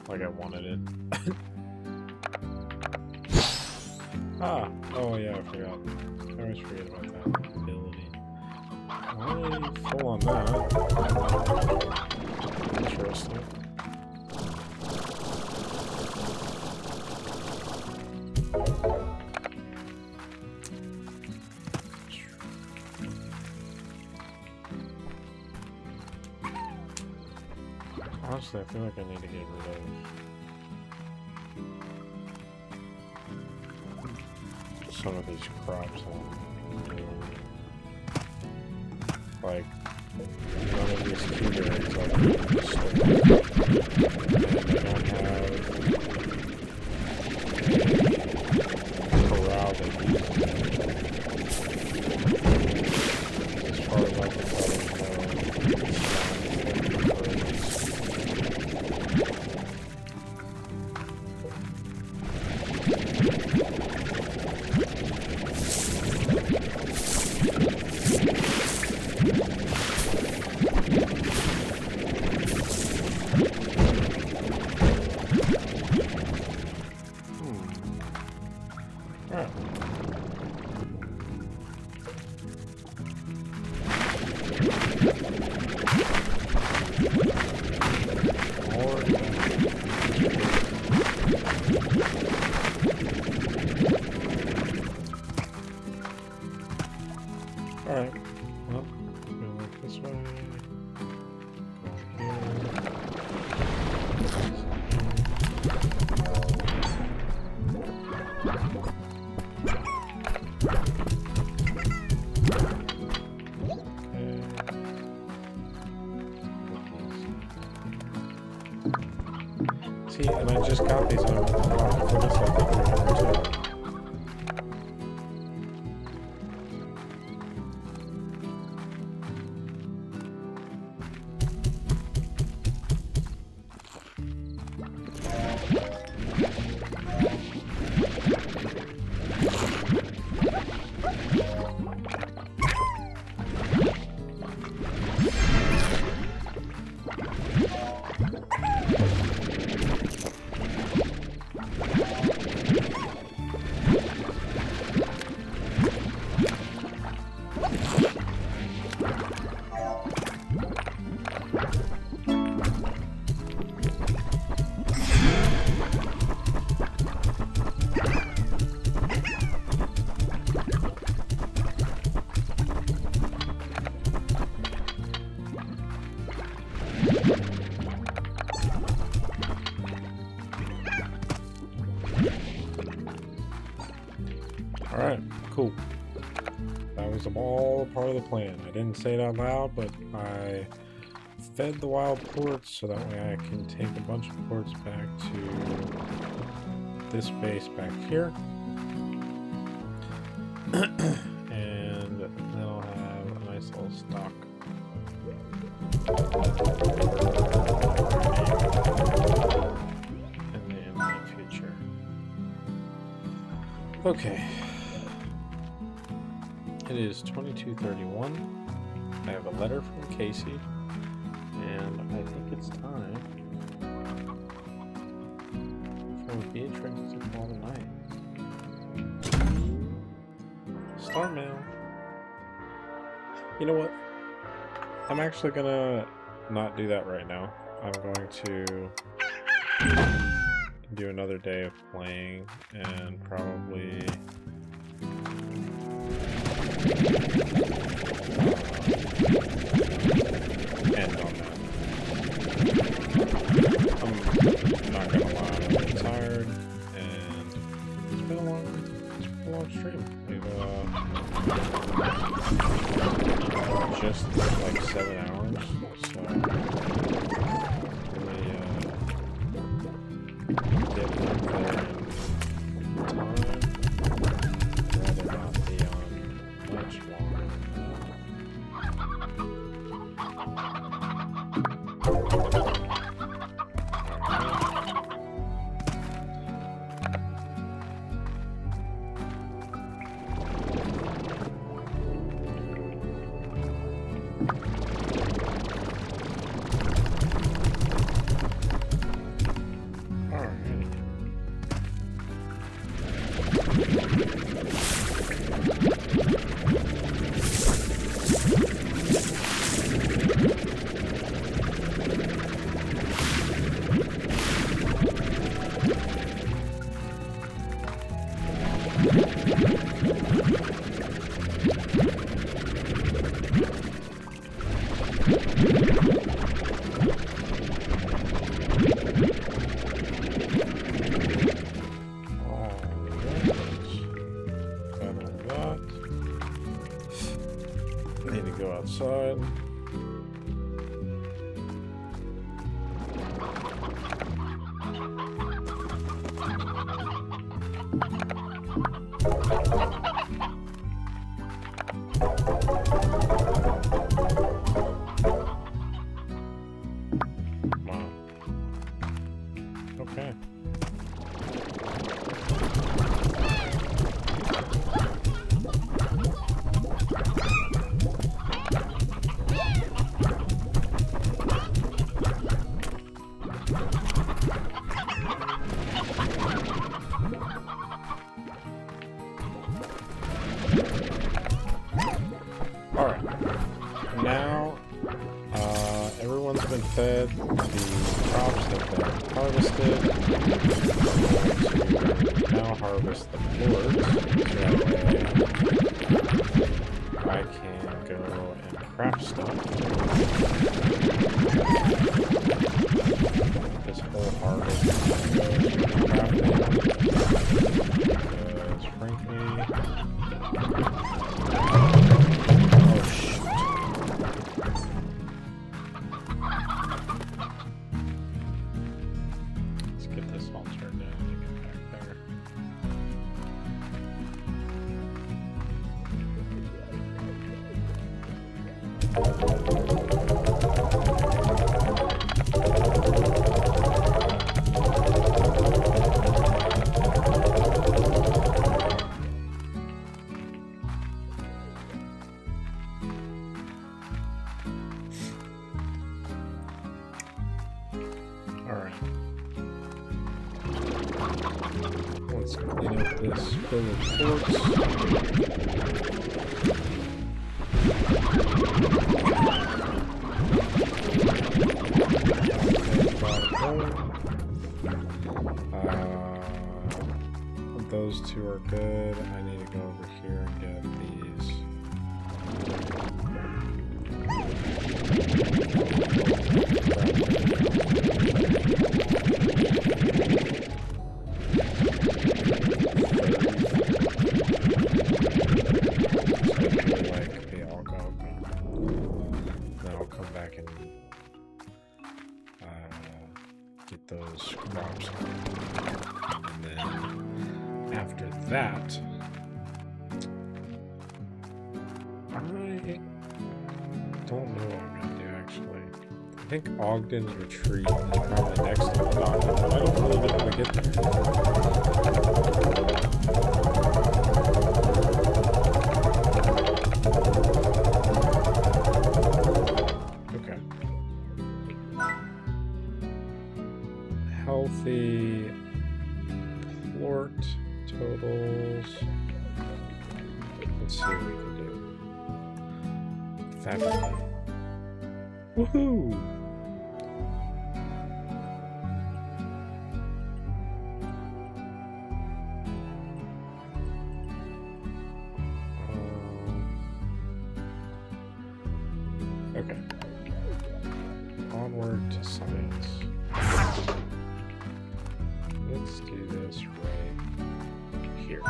like I wanted it? Ah, oh yeah, I forgot. I always forget about that ability. I'm full on that. Interesting. Honestly, I feel like I need to get rid of some of these crops. Like, none of these blueberries are corral that as far as I can tell, alright, well, let's go like this way. See, and I just got these on for this like too. Alright, cool. That was all part of the plan. I didn't say it out loud, but I fed the wild ports so that way I can take a bunch of ports back to this base back here. And then I'll have a nice little stock. In the immediate future. Okay. It is 22:31. I have a letter from Casey, And I think it's time for Beatrix to call the night. Star mail. You know what? I'm actually gonna not do that right now. I'm going to do another day of playing and probably end on that. I'm not gonna lie, I'm a little tired, and it's been a long stream. We've just like 7 hours, so really get up there in time. Rather not be on much longer than outside. Wow. Okay. Alright, now everyone's been fed, the crops have been harvested. I'm going to now harvest the floors, so that way I can go and craft stuff. This whole harvest is going to go to crafting, because frankly, let's clean up this fill of quartz. Those two are good. I need to go over here and get these. Like they all go. Then I'll come back and get those crops. And then after that, I don't know what I'm gonna do actually. I think Ogden's Retreat is probably next on the docket, but I don't really know how to get there. Okay. Fabricate. Woohoo! Okay. Onward to science. Let's do this right here.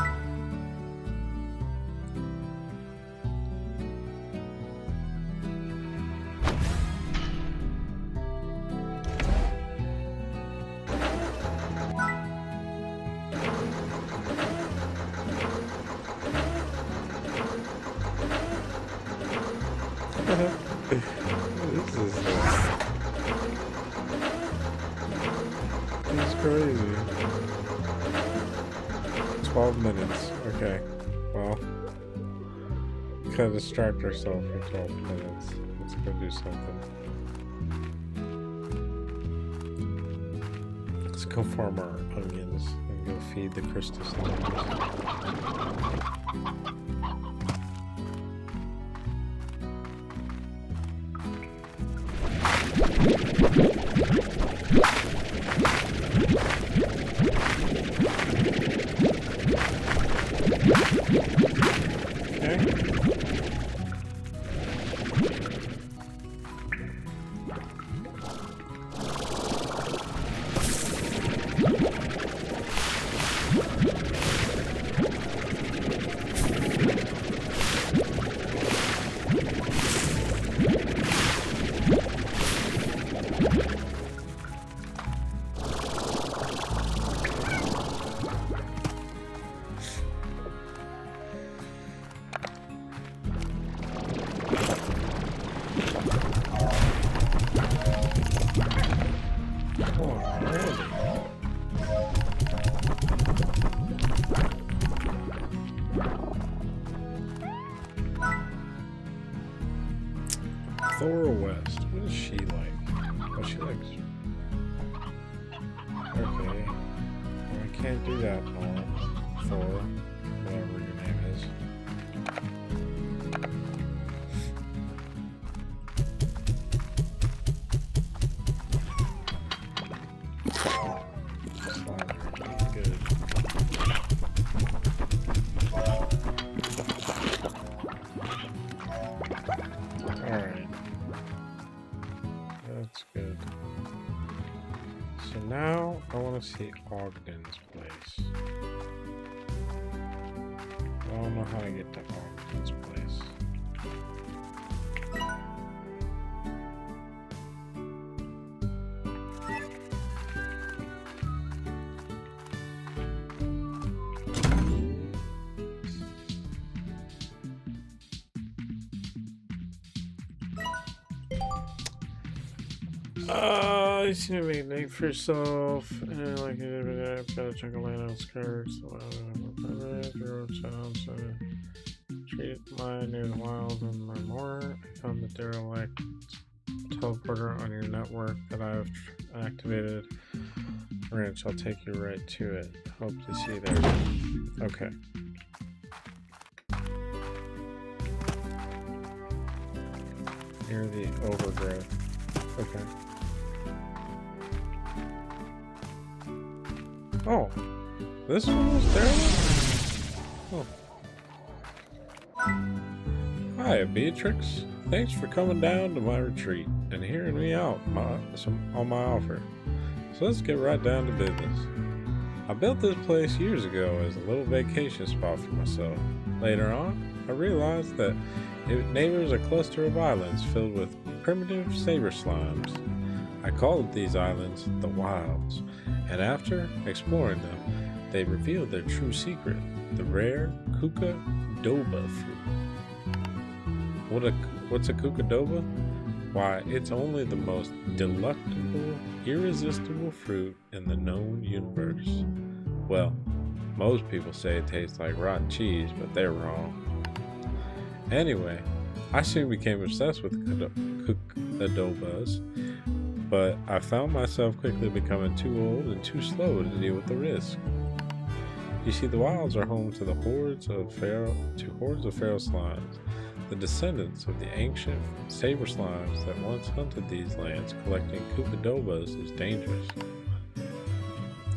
This is crazy. 12 minutes. Okay. Well, we gotta distract ourselves for 12 minutes. Let's go do something. Let's go farm our onions and go feed the crystal slimes. Thora West. What is she like? Oh, she likes. Okay. Well, I can't do that, Nora. Thora. Whatever your name is. Good. Alright. That's good. So now I want to see Ogden's place. I don't know how to get to Ogden's place. You seem to make a name for yourself. And like I've got a chunk of land on skirts. Treat mine near the wild and learn more. I found the derelict teleporter on your network that I've activated. Ranch, I'll take you right to it. Hope to see you there. Okay. Near the overgrowth. Okay. Oh, this one was there? Oh. Hi, Beatrix. Thanks for coming down to my retreat and hearing me out on my offer. So let's get right down to business. I built this place years ago as a little vacation spot for myself. Later on, I realized that it neighbors a cluster of islands filled with primitive saber slimes. I called these islands the Wilds, and after exploring them, they revealed their true secret, the rare Kuka-Doba fruit. What's a Kuka-Doba? Why, it's only the most delectable, irresistible fruit in the known universe. Well, most people say it tastes like rotten cheese, but they're wrong. Anyway, I soon became obsessed with Kuka-Dobas, but I found myself quickly becoming too old and too slow to deal with the risk. You see, the wilds are home to the hordes of feral slimes. The descendants of the ancient saber slimes that once hunted these lands collecting Kukadobas is dangerous.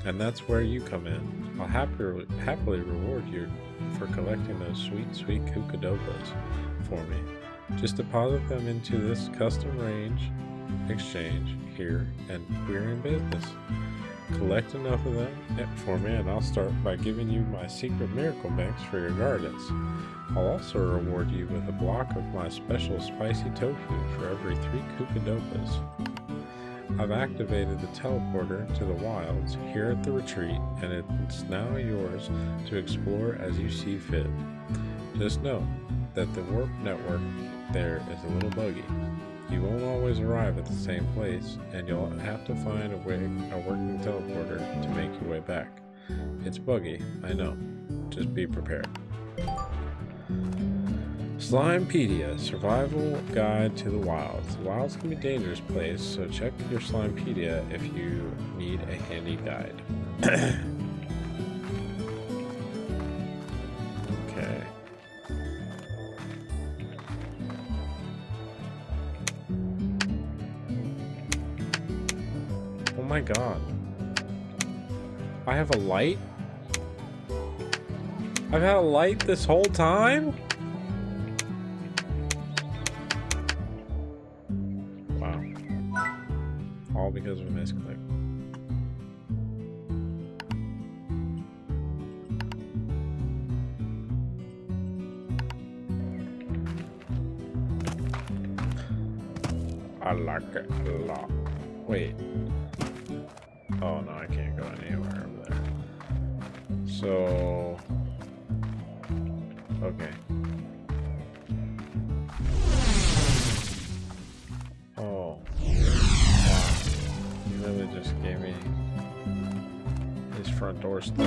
And that's where you come in. I'll happily reward you for collecting those sweet, sweet Kukadobas for me. Just deposit them into this custom range exchange here, and we're in business. Collect enough of them for me, and I'll start by giving you my secret miracle mix for your gardens. I'll also reward you with a block of my special spicy tofu for every 3 Kukadobas. I've activated the teleporter to the wilds here at the retreat, and it's now yours to explore as you see fit. Just know that the warp network there is a little buggy. You won't always arrive at the same place, and you'll have to find a working teleporter to make your way back. It's buggy, I know. Just be prepared. Slimepedia, Survival Guide to the Wilds. The wilds can be a dangerous place, so check your Slimepedia if you need a handy guide. Okay. Oh my god. I have a light? I've had a light this whole time? Wow. All because of a misclick. I like it a lot. Wait. Oh no, I can't go anywhere over there. So... okay. Oh. Wow. He really just gave me his front door stuff.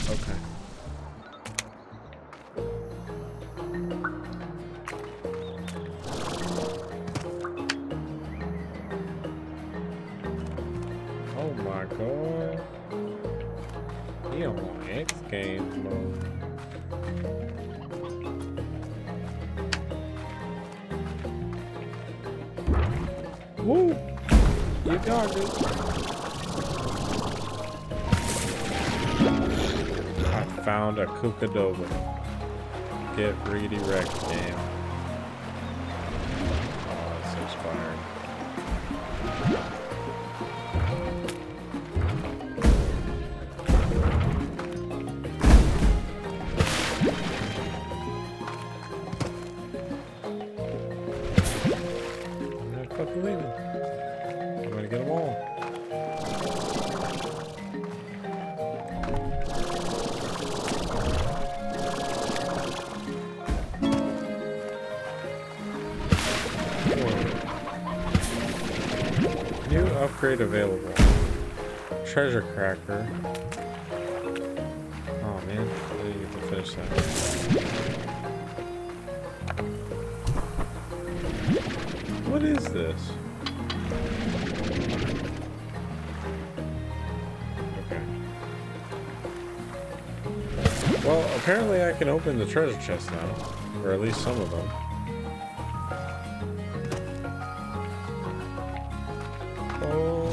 Okay. Oh my god. He on X Games mode. Woo! You got it. I found a Kukadoba. Get greedy wrecked, game. Oh, it's expired. I'm not fucking leaving. I'm gonna get them all. New upgrade available. Treasure cracker. Oh man, I didn't get to finish that. What is this? Okay. Well, apparently I can open the treasure chest now. Or at least some of them. Oh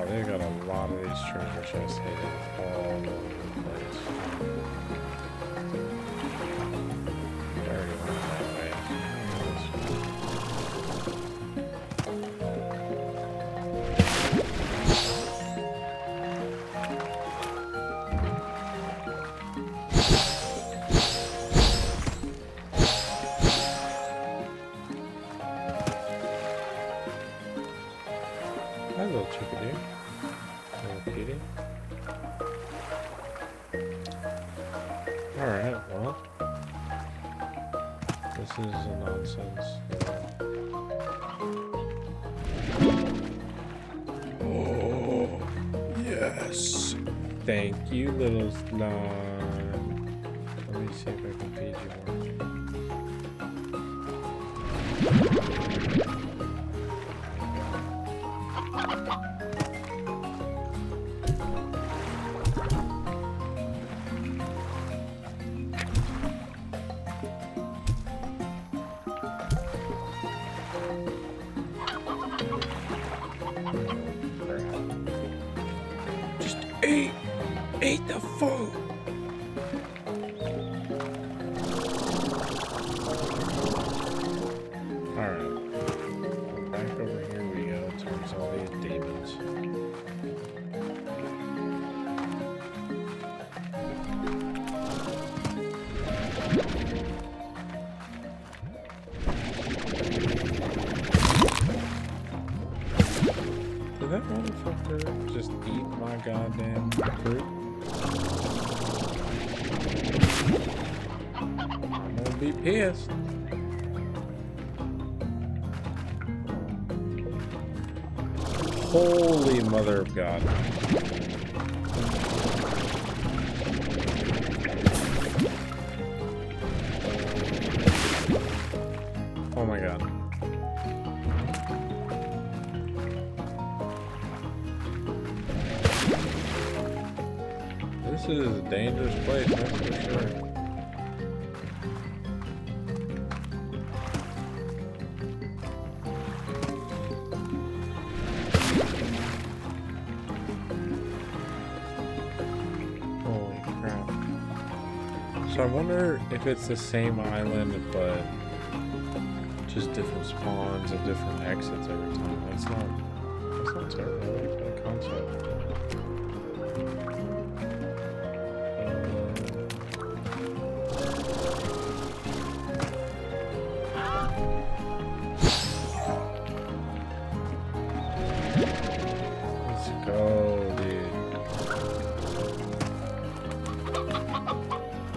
they got a lot of these treasure chests hidden all over the place. I already went that way. Hi, little chickadee. Little kitty. Alright, well. This is a nonsense. Oh, yes. Thank you, little slime. Let me see if I can feed you more. Eat the food. Alright. Back over here we go towards all these demons. Did that motherfucker just eat my goddamn fruit? I'm gonna be pissed. Holy mother of God. Oh my God. This is a dangerous place, that's for sure. Holy crap. So I wonder if it's the same island, but just different spawns and different exits every time. That's not terrible. I like that concept. Let's go, dude.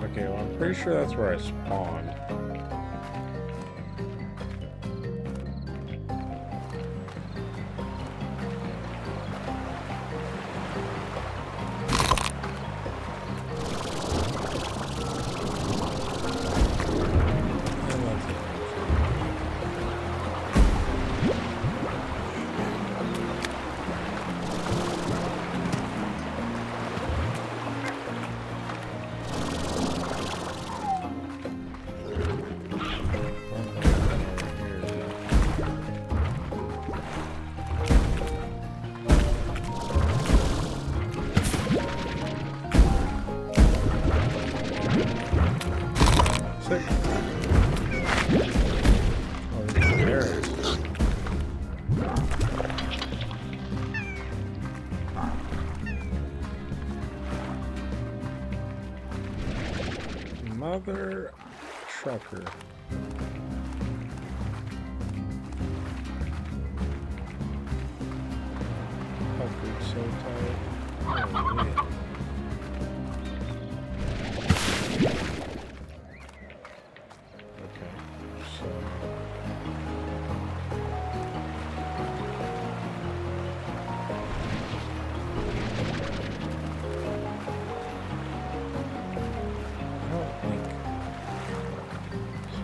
Okay, well, I'm pretty sure that's where I spawned. Mother trucker. Fucking so tired. Oh man. Okay, so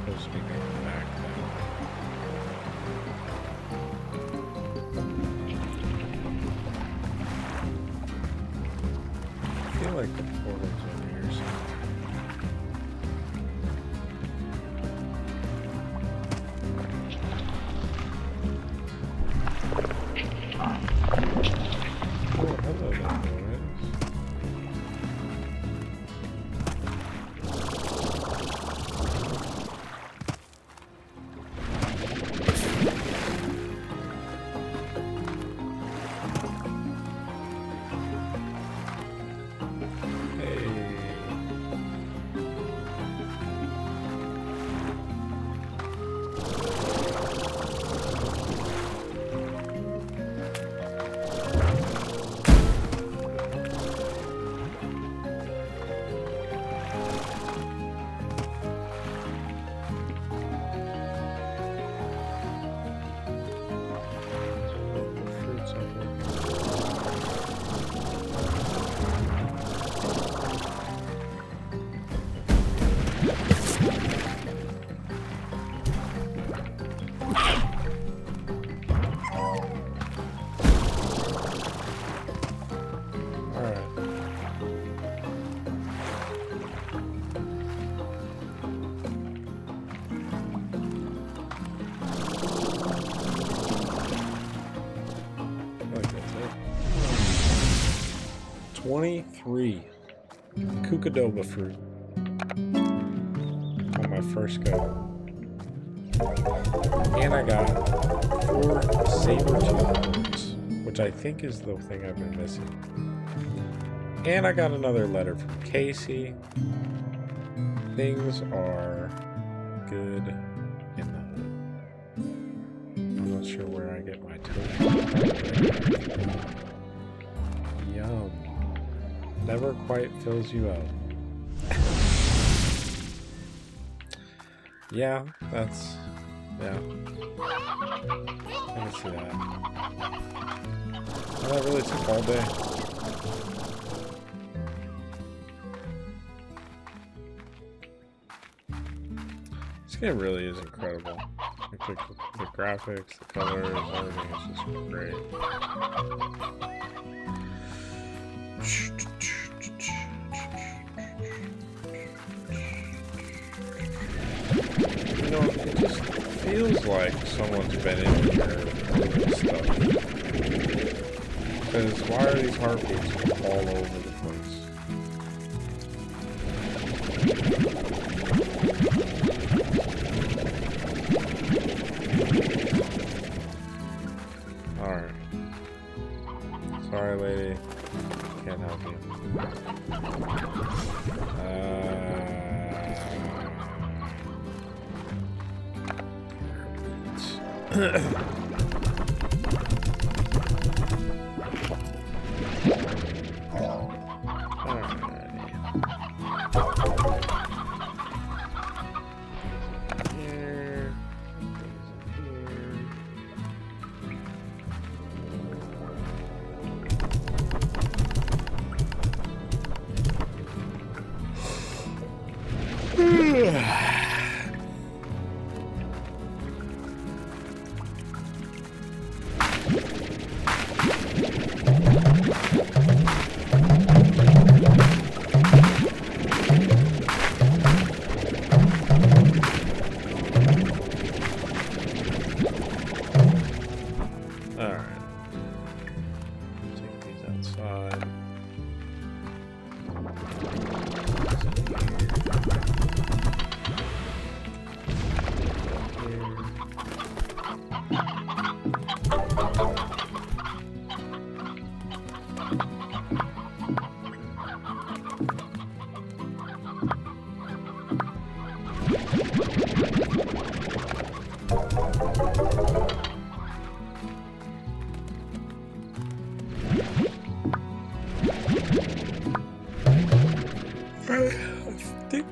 supposed to be going back now. I feel like the portal's over here somewhere. Oh, hello there, boys. Like that's it. 23. Cucadoba fruit on my first go. And I got 4 saber-tooth horns, which I think is the thing I've been missing. And I got another letter from Casey. Things are good in the hood. I'm not sure where I get my token. Yum. Never quite fills you up. Yeah, that's... yeah. I can see that. Well, that really took all day. This game really is incredible. Like the graphics, the colors, everything is just great. You know, it just feels like someone's been in here doing stuff. Because why are these heartbeats all over the place? Alright. Sorry, lady. Can't help you.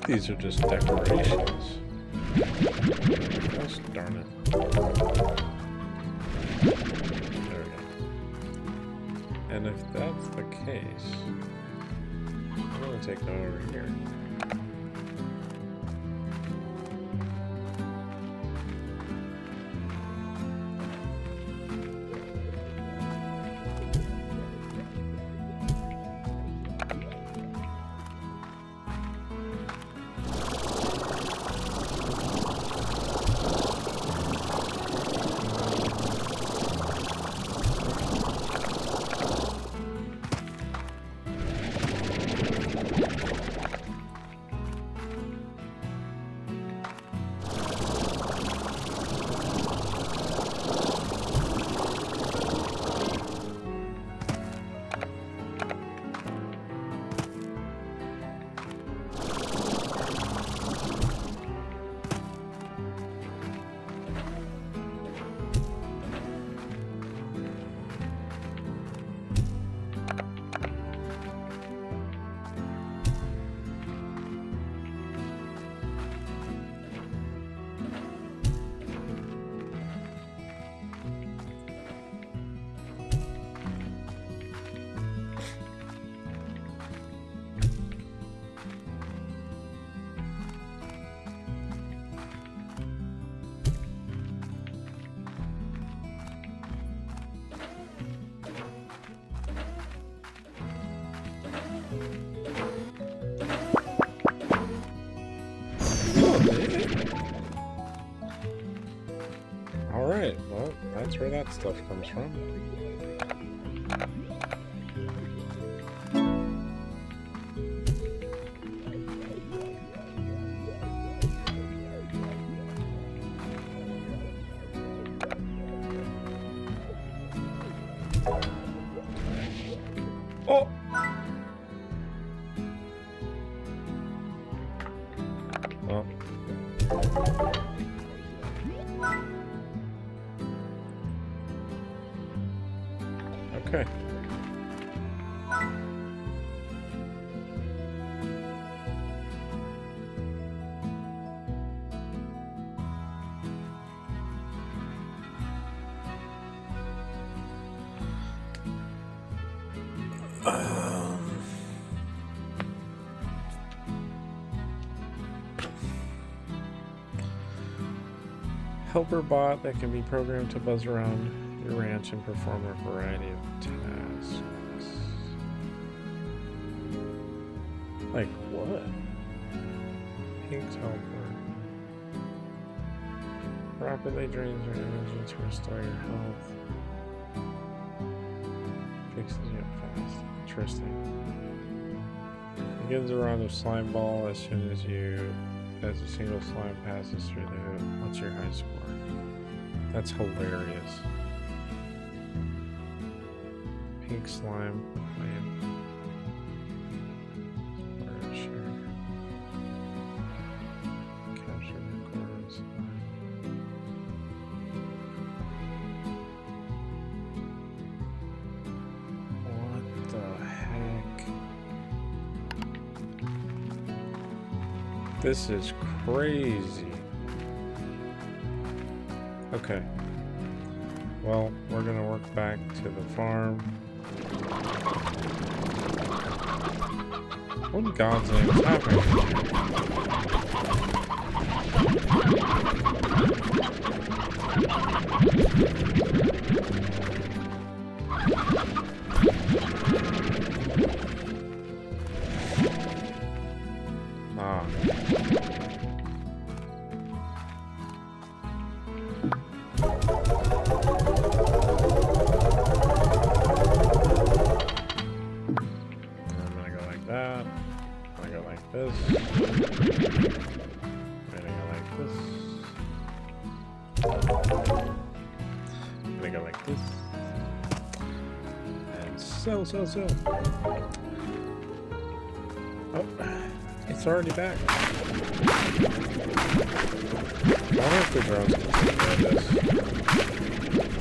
These are just decorations. Gosh darn it. There we go. And if that's the case, I'm going to take them over here. Alright, well, that's where that stuff comes from. Well. Okay. Helper bot that can be programmed to buzz around your ranch and perform a variety of tasks. Like what? Pink's helper. Rapidly drains your energy to restore your health. Fixes you up fast. Interesting. Begins a round of slime ball as soon as a single slime passes through the hood. What's your high score? That's hilarious. Pink slime. Sure. Capture records. What the heck? This is crazy. Okay. Well, we're gonna work back to the farm. What in God's name is happening? Ah. This. I'm gonna go like this. I'm gonna go like this. And sell. Oh, it's already back. I wonder if the drones can take care of this.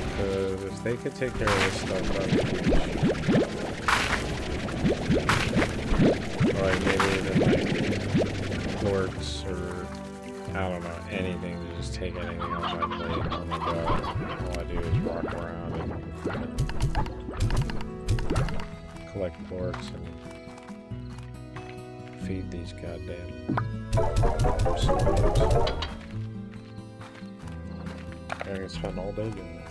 Because if they could take care of this stuff, that would be huge. Like maybe even like clerks or I don't know, anything to just take anything off my plate. Oh my god. All I do is walk around and collect porks and feed these goddamn slaves. I can spend all day doing that.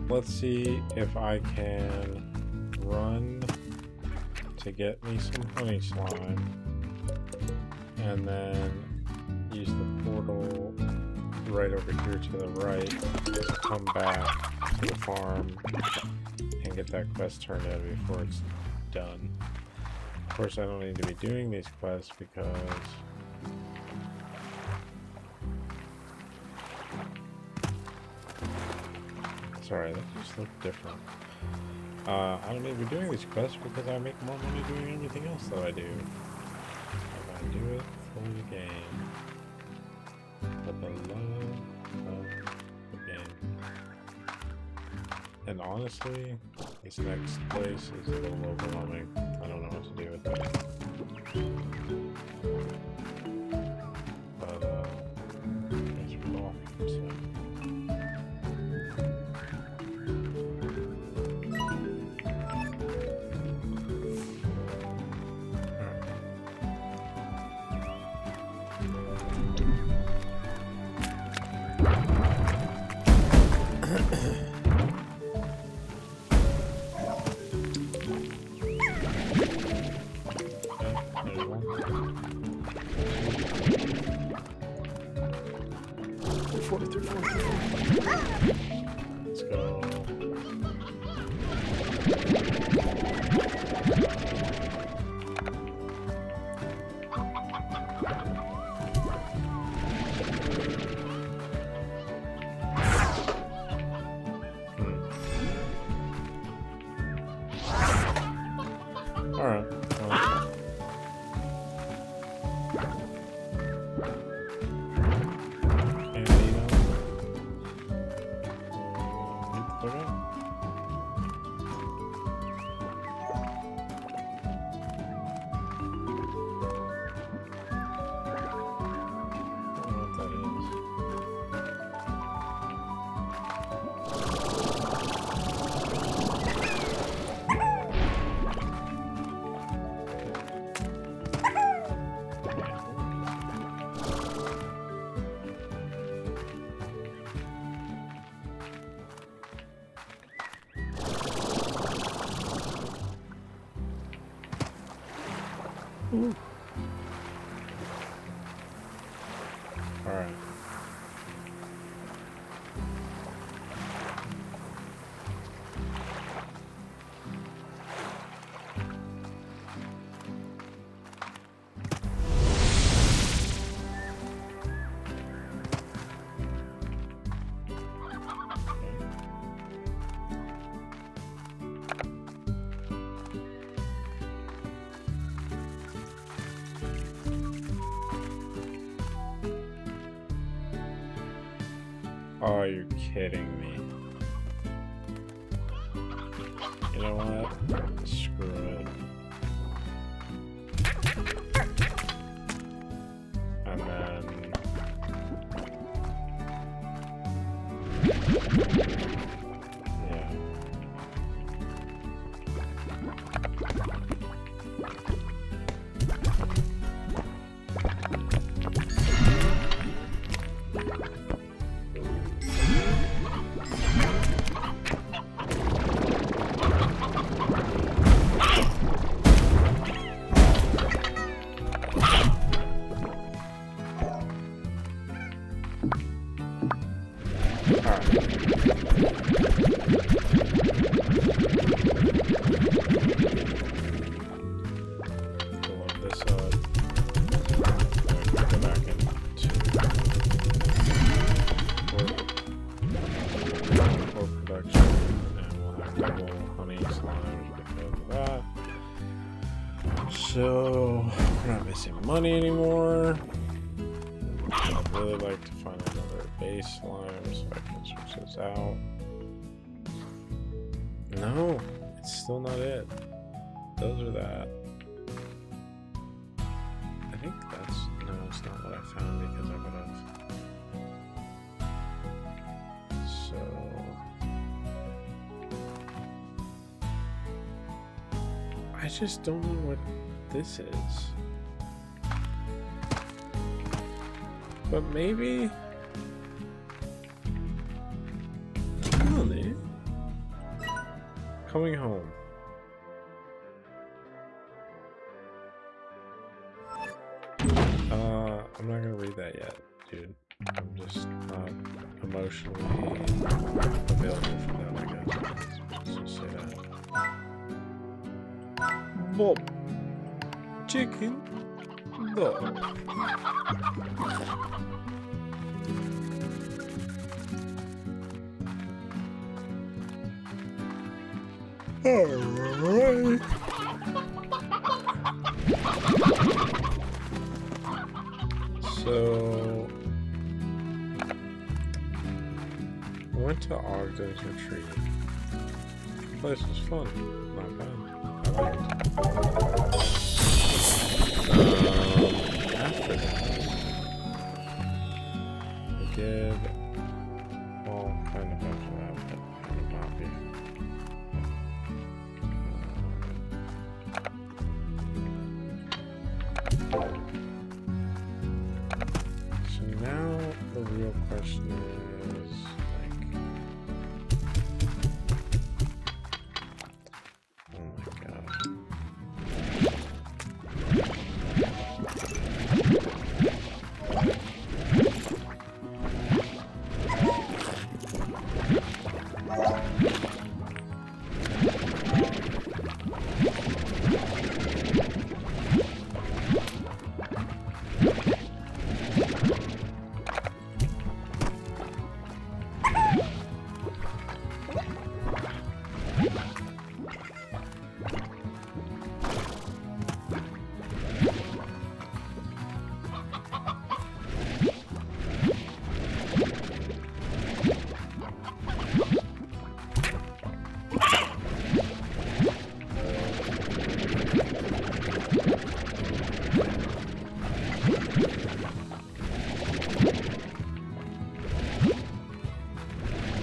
Let's see if I can run to get me some honey slime and then use the portal right over here to the right to come back to the farm and get that quest turned in before it's done. Of course, I don't need to be doing these quests because sorry, that just looked different. I don't need to be doing these quests because I make more money doing everything else that I do. If I do it for the game. For the love of the game. And honestly, this next place is a little overwhelming. I don't know what to do with it. But, it's cool, so. Let's go. All right. All right. Oh, you're kidding me. You know what? Screw it. And then... yeah. So, we're not missing money anymore. I'd really like to find another baseline so I can switch this out. No, it's still not it. Those are that. I think that's... no, it's not what I found because I would have... so... I just don't know what this is. But maybe... come on, dude. Coming home. I'm not gonna read that yet, dude. I'm just not emotionally available for that, I guess. Let's just say that. Bob. Chicken. Bob. Alright. So I went to Ogden's retreat. The place was fun, not bad. I liked it. After that, I did, well, kind of after that, but I would not be. So now the real question is, like, oh my god.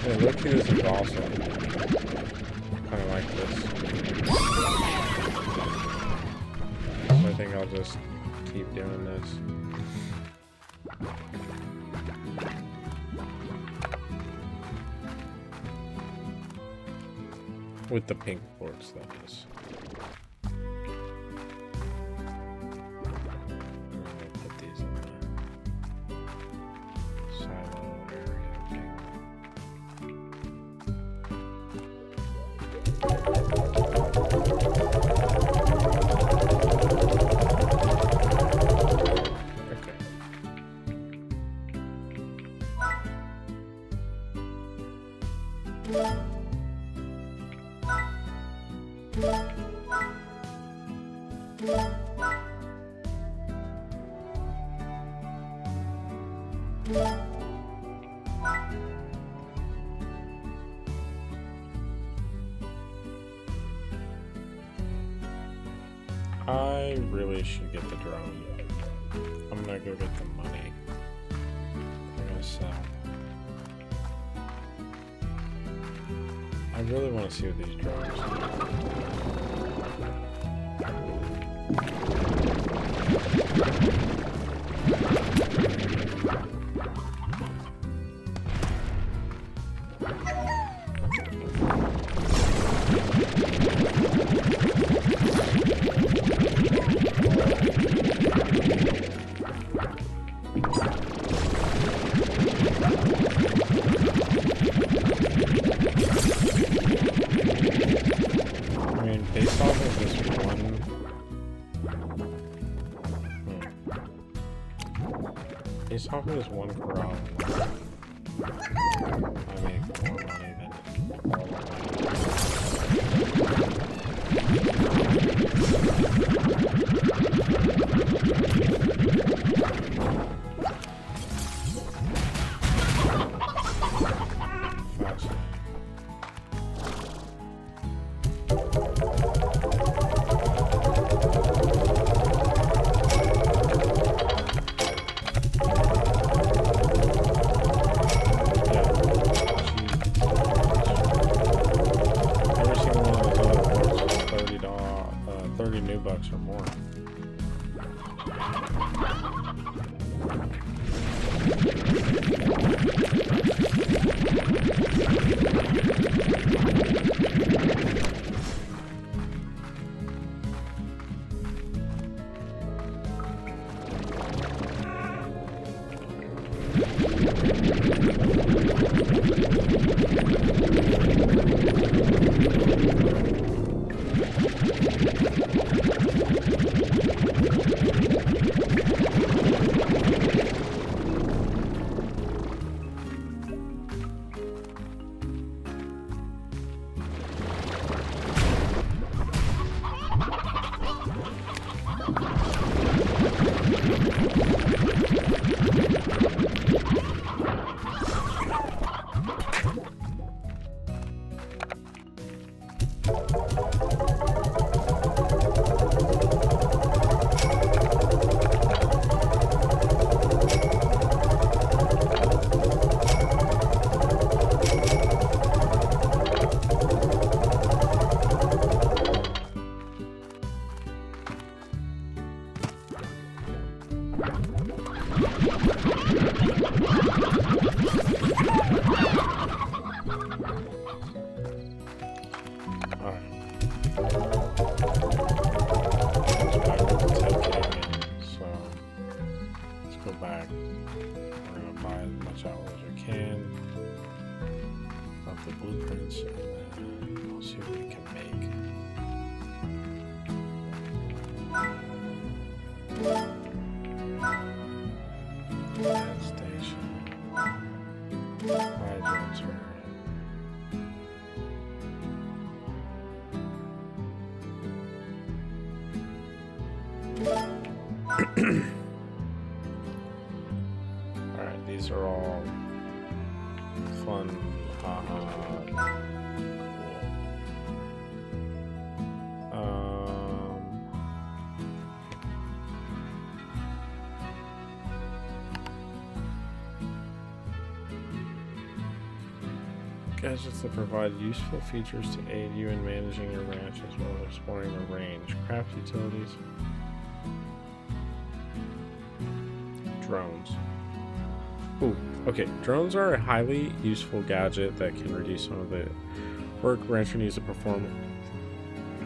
Yeah, Loki is awesome. Kind of like this. So I think I'll just keep doing this. With the pink boards, that is. I'll put these in the silo area. I really should get the drone. I'm gonna go get the money. I'm gonna sell. I really want to see what these drones based off of this one. Based off of this one crop, I make more money than $30 $30 new bucks or more. Alright, these are all fun. Cool. Gadgets that provide useful features to aid you in managing your ranch as well as exploring the range. Craft utilities. Drones. Ooh, okay. Drones are a highly useful gadget that can reduce some of the work rancher needs to perform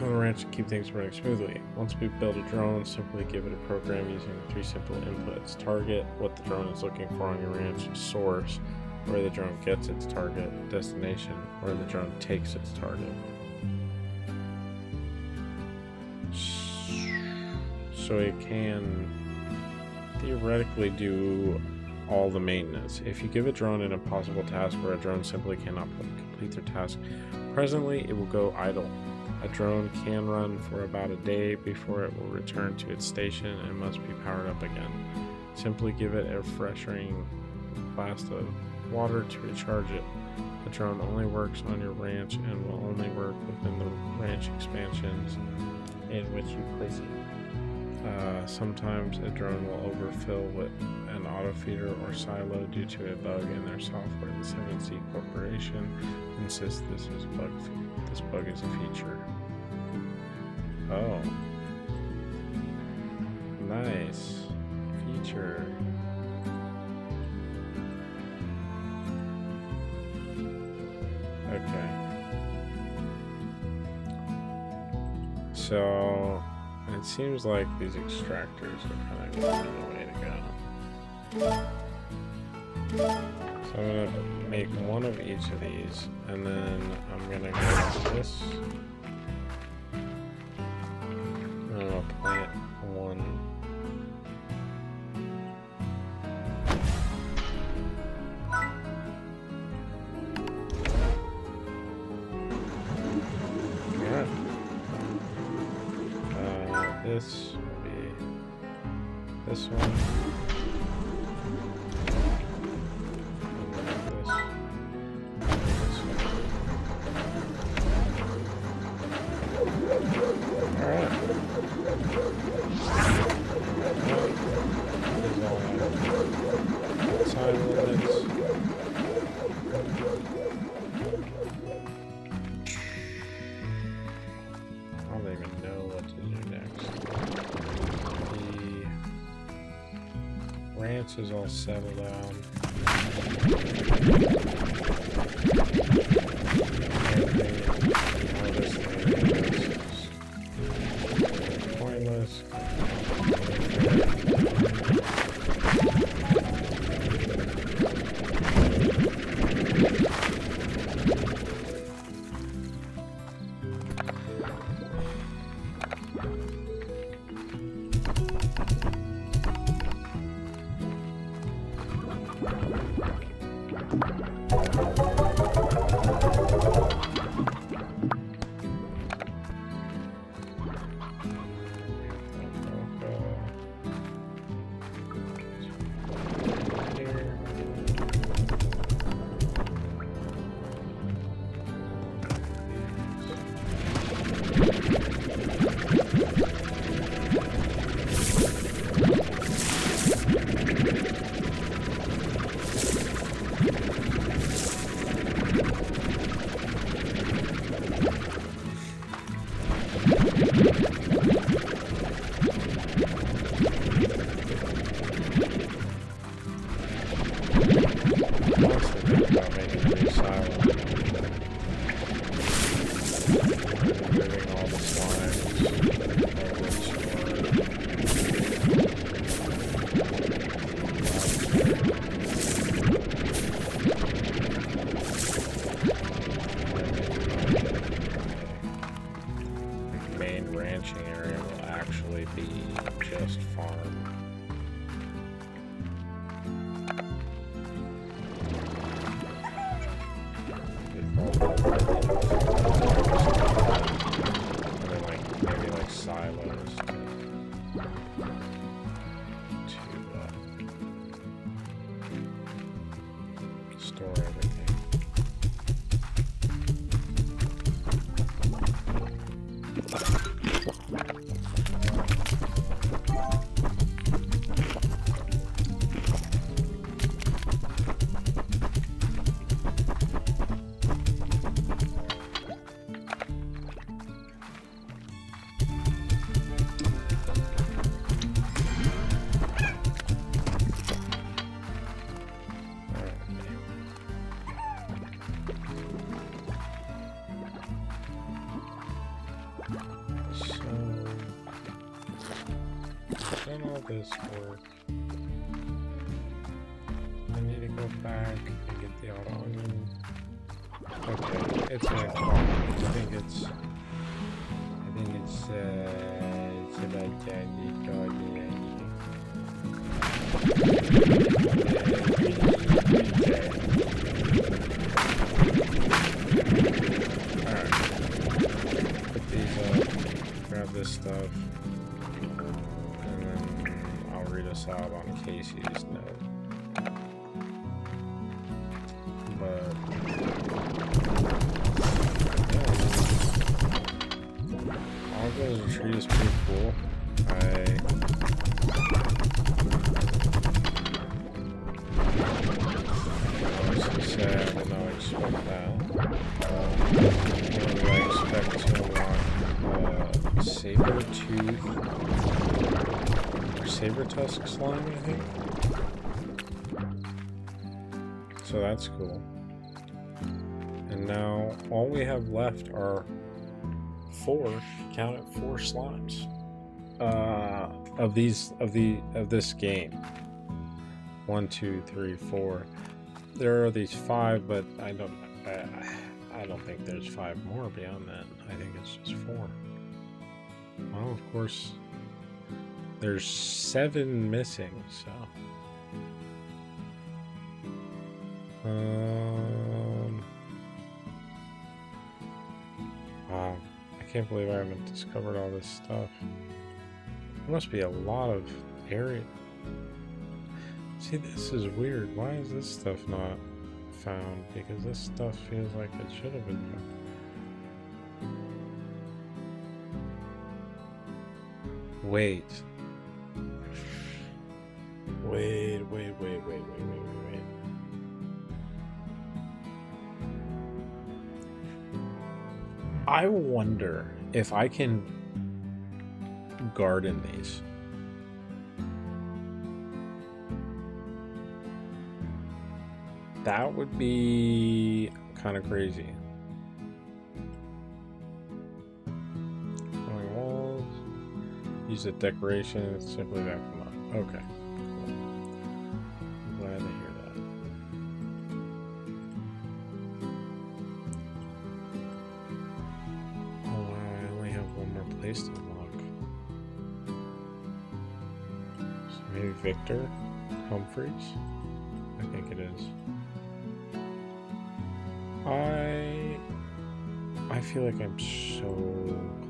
on the ranch to keep things running smoothly. Once we build a drone, simply give it a program using 3 simple inputs. Target, what the drone is looking for on your ranch. Source, where the drone gets its target. Destination, where the drone takes its target. So it can theoretically do all the maintenance. If you give a drone an impossible task where a drone simply cannot complete their task, presently it will go idle. A drone can run for about a day before it will return to its station and must be powered up again. Simply give it a refreshing blast of water to recharge it. The drone only works on your ranch and will only work within the ranch expansions in which you place it. Sometimes a drone will overfill with an auto feeder or silo due to a bug in their software. The 7C Corporation insists this bug is a feature. Oh, nice feature. Okay. So it seems like these extractors are kind of going the way to go. So I'm going to make one of each of these, and then I'm going to go to this. I'm going to plant one. This will be this one. And then this one. Alright. Time limits. I don't even know what to do next. The ranch is all settled down. Pointless. This work. I need to go back and get the auto. Okay, it's next one. I think it's about Alright. Put these up, grab this stuff. Us out on Casey's note, but all those retreat is pretty cool. I was sad I did not expect that. What do I expect to unlock? Saber tooth. Saber tusk slime, I think. So that's cool. And now all we have left are count it, 4 slimes of this game. 1, 2, 3, 4. There are these 5, but I don't think there's 5 more beyond that. I think it's just 4. Well, of course. There's 7 missing, so. Wow, I can't believe I haven't discovered all this stuff. There must be a lot of area. See, this is weird. Why is this stuff not found? Because this stuff feels like it should have been found. Wait. I wonder if I can garden these. That would be kind of crazy. Going walls. Use a decoration. Simply back them up. Okay. Cool. I'm glad to hear that. Oh wow! I only have one more place to unlock. So maybe Victor Humphreys. I think it is. I feel like I'm so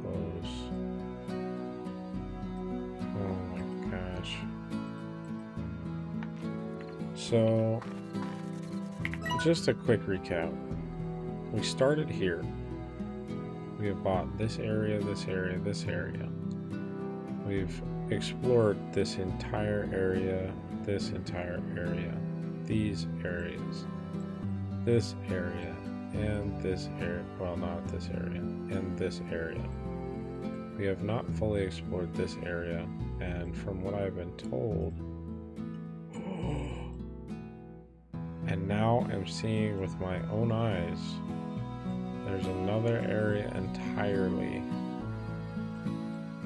close. Oh my gosh. So, just a quick recap. We started here. We have bought this area, this area, this area. We've explored this entire area, this entire area, these areas, this area, and this area. Well, not this area, and this area. We have not fully explored this area, and from what I've been told, and now I'm seeing with my own eyes, there's another area entirely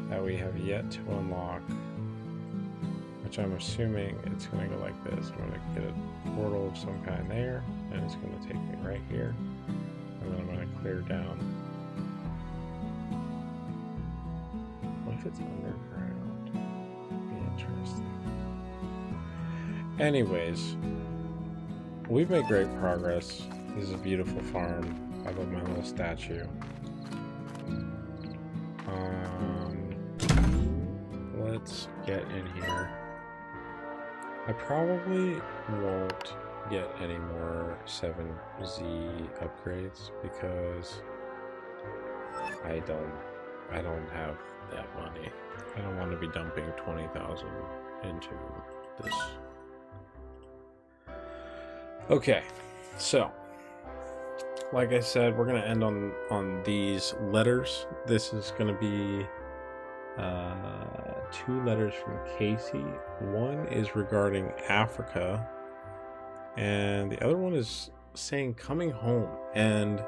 that we have yet to unlock, which I'm assuming it's going to go like this. I'm going to get a portal of some kind there, and it's going to take me right here, and then I'm going to clear down. What if it's underground? Be interesting. Anyways, we've made great progress. This is a beautiful farm. I love my little statue. Let's get in here. I probably won't get any more 7Z upgrades because I don't have that money. I don't want to be dumping 20,000 into this. Okay, so like I said, we're gonna end on these letters. This is gonna be 2 letters from Casey. One is regarding Africa, and the other one is saying coming home. And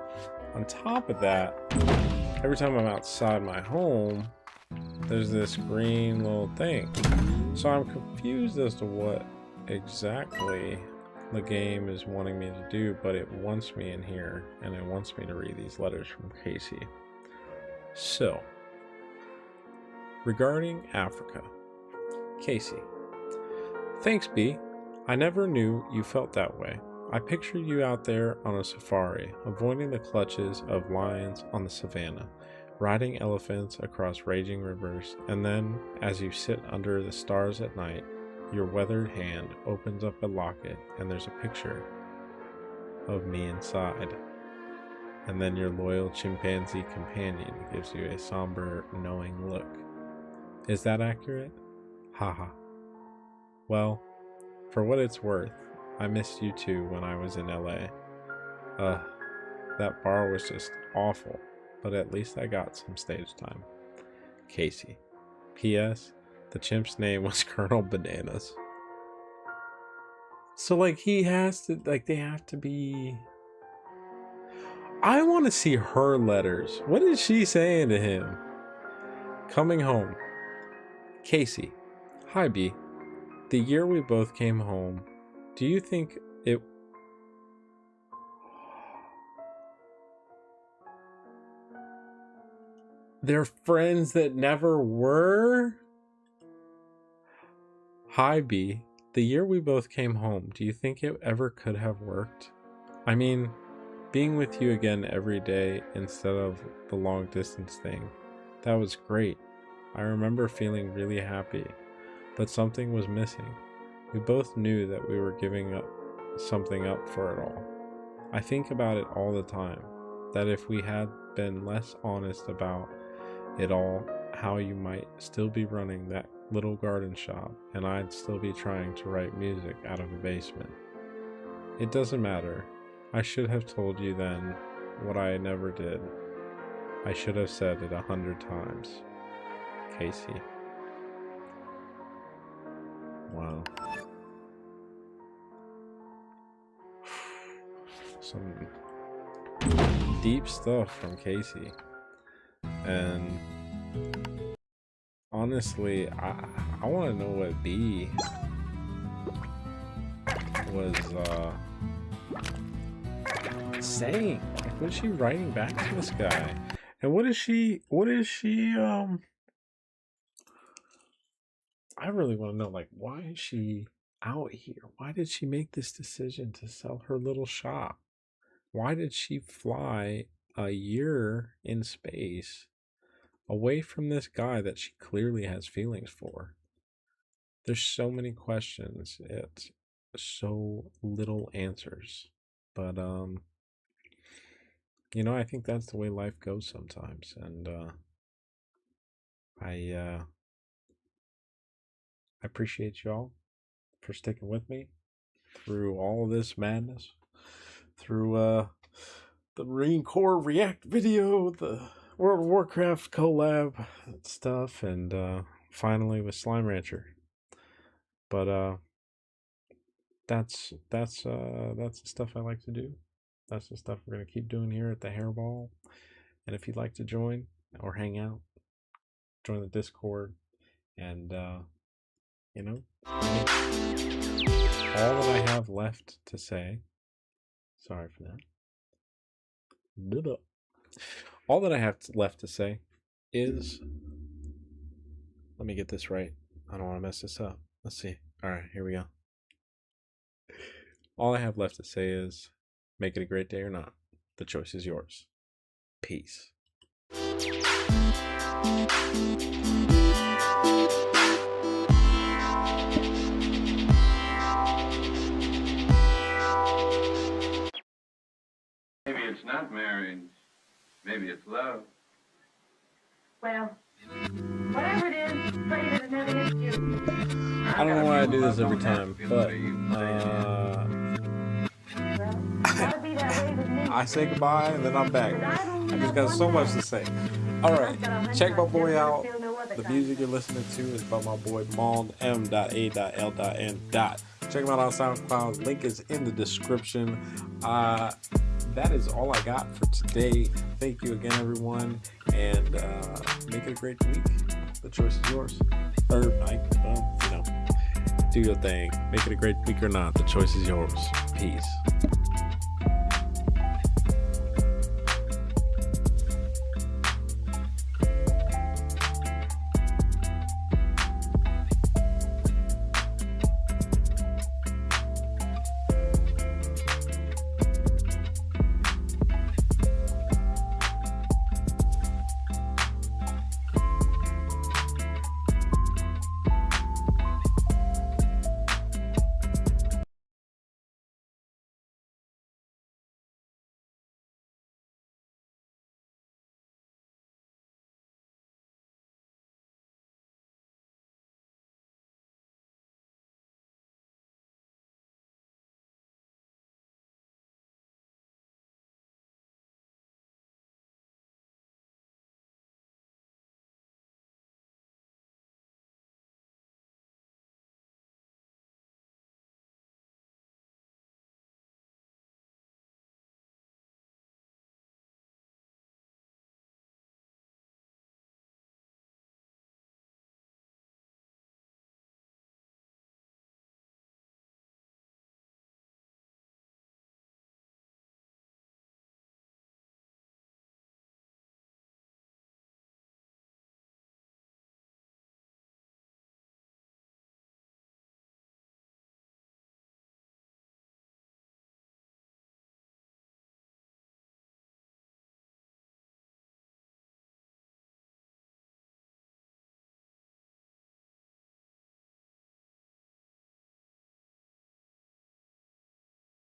on top of that, every time I'm outside my home, there's this green little thing. So I'm confused as to what exactly the game is wanting me to do, but it wants me in here, and it wants me to read these letters from Casey. So, regarding Africa, Casey. Thanks, B. I never knew you felt that way. I picture you out there on a safari, avoiding the clutches of lions on the savannah, riding elephants across raging rivers, and then, as you sit under the stars at night, your weathered hand opens up a locket and there's a picture of me inside. And then your loyal chimpanzee companion gives you a somber, knowing look. Is that accurate? Haha. Well, for what it's worth, I missed you too when I was in LA. That bar was just awful, but at least I got some stage time. Casey. P.S. The chimp's name was Colonel Bananas. So, like, he has to, like, they have to be... I want to see her letters. What is she saying to him? Coming home. Casey. Hi, B. The year we both came home, do you think it... They're friends that never were? Hi, B. The year we both came home, do you think it ever could have worked? I mean, being with you again every day instead of the long distance thing. That was great. I remember feeling really happy, but something was missing. We both knew that we were giving up something up for it all. I think about it all the time, that if we had been less honest about it all, how you might still be running that little garden shop, and I'd still be trying to write music out of a basement. It doesn't matter. I should have told you then what I never did. I should have said it 100 times. Casey. Wow. Some deep stuff from Casey. And honestly, I want to know what B was saying. Like, what is she writing back to this guy? And what is she I really want to know, like, why is she out here? Why did she make this decision to sell her little shop? Why did she fly a year in space away from this guy that she clearly has feelings for? There's so many questions. It's so little answers. But you know, I think that's the way life goes sometimes. And I appreciate y'all for sticking with me through all of this madness, through the Marine Corps React video, the World of Warcraft collab stuff, and finally with Slime Rancher. But that's the stuff I like to do. That's the stuff we're gonna keep doing here at the Hairball. And if you'd like to join or hang out, join the Discord, and you know, all that I have left to say. Sorry for that. All that I have left to say is, let me get this right. I don't want to mess this up. Let's see. All right, here we go. All I have left to say is, make it a great day or not. The choice is yours. Peace. Maybe it's not marriage. Maybe it's love. Well, whatever it is, pray that it never hits you. I don't know why I do this every time, but I say goodbye and then I'm back. I just got so much to say. Alright, check my boy out. The music you're listening to is by my boy Mald, M.A.L.N. Check him out on SoundCloud. Link is in the description. That is all I got for today. Thank you again, everyone, and make it a great week. The choice is yours. Or, you know, do your thing. Make it a great week or not. The choice is yours. Peace.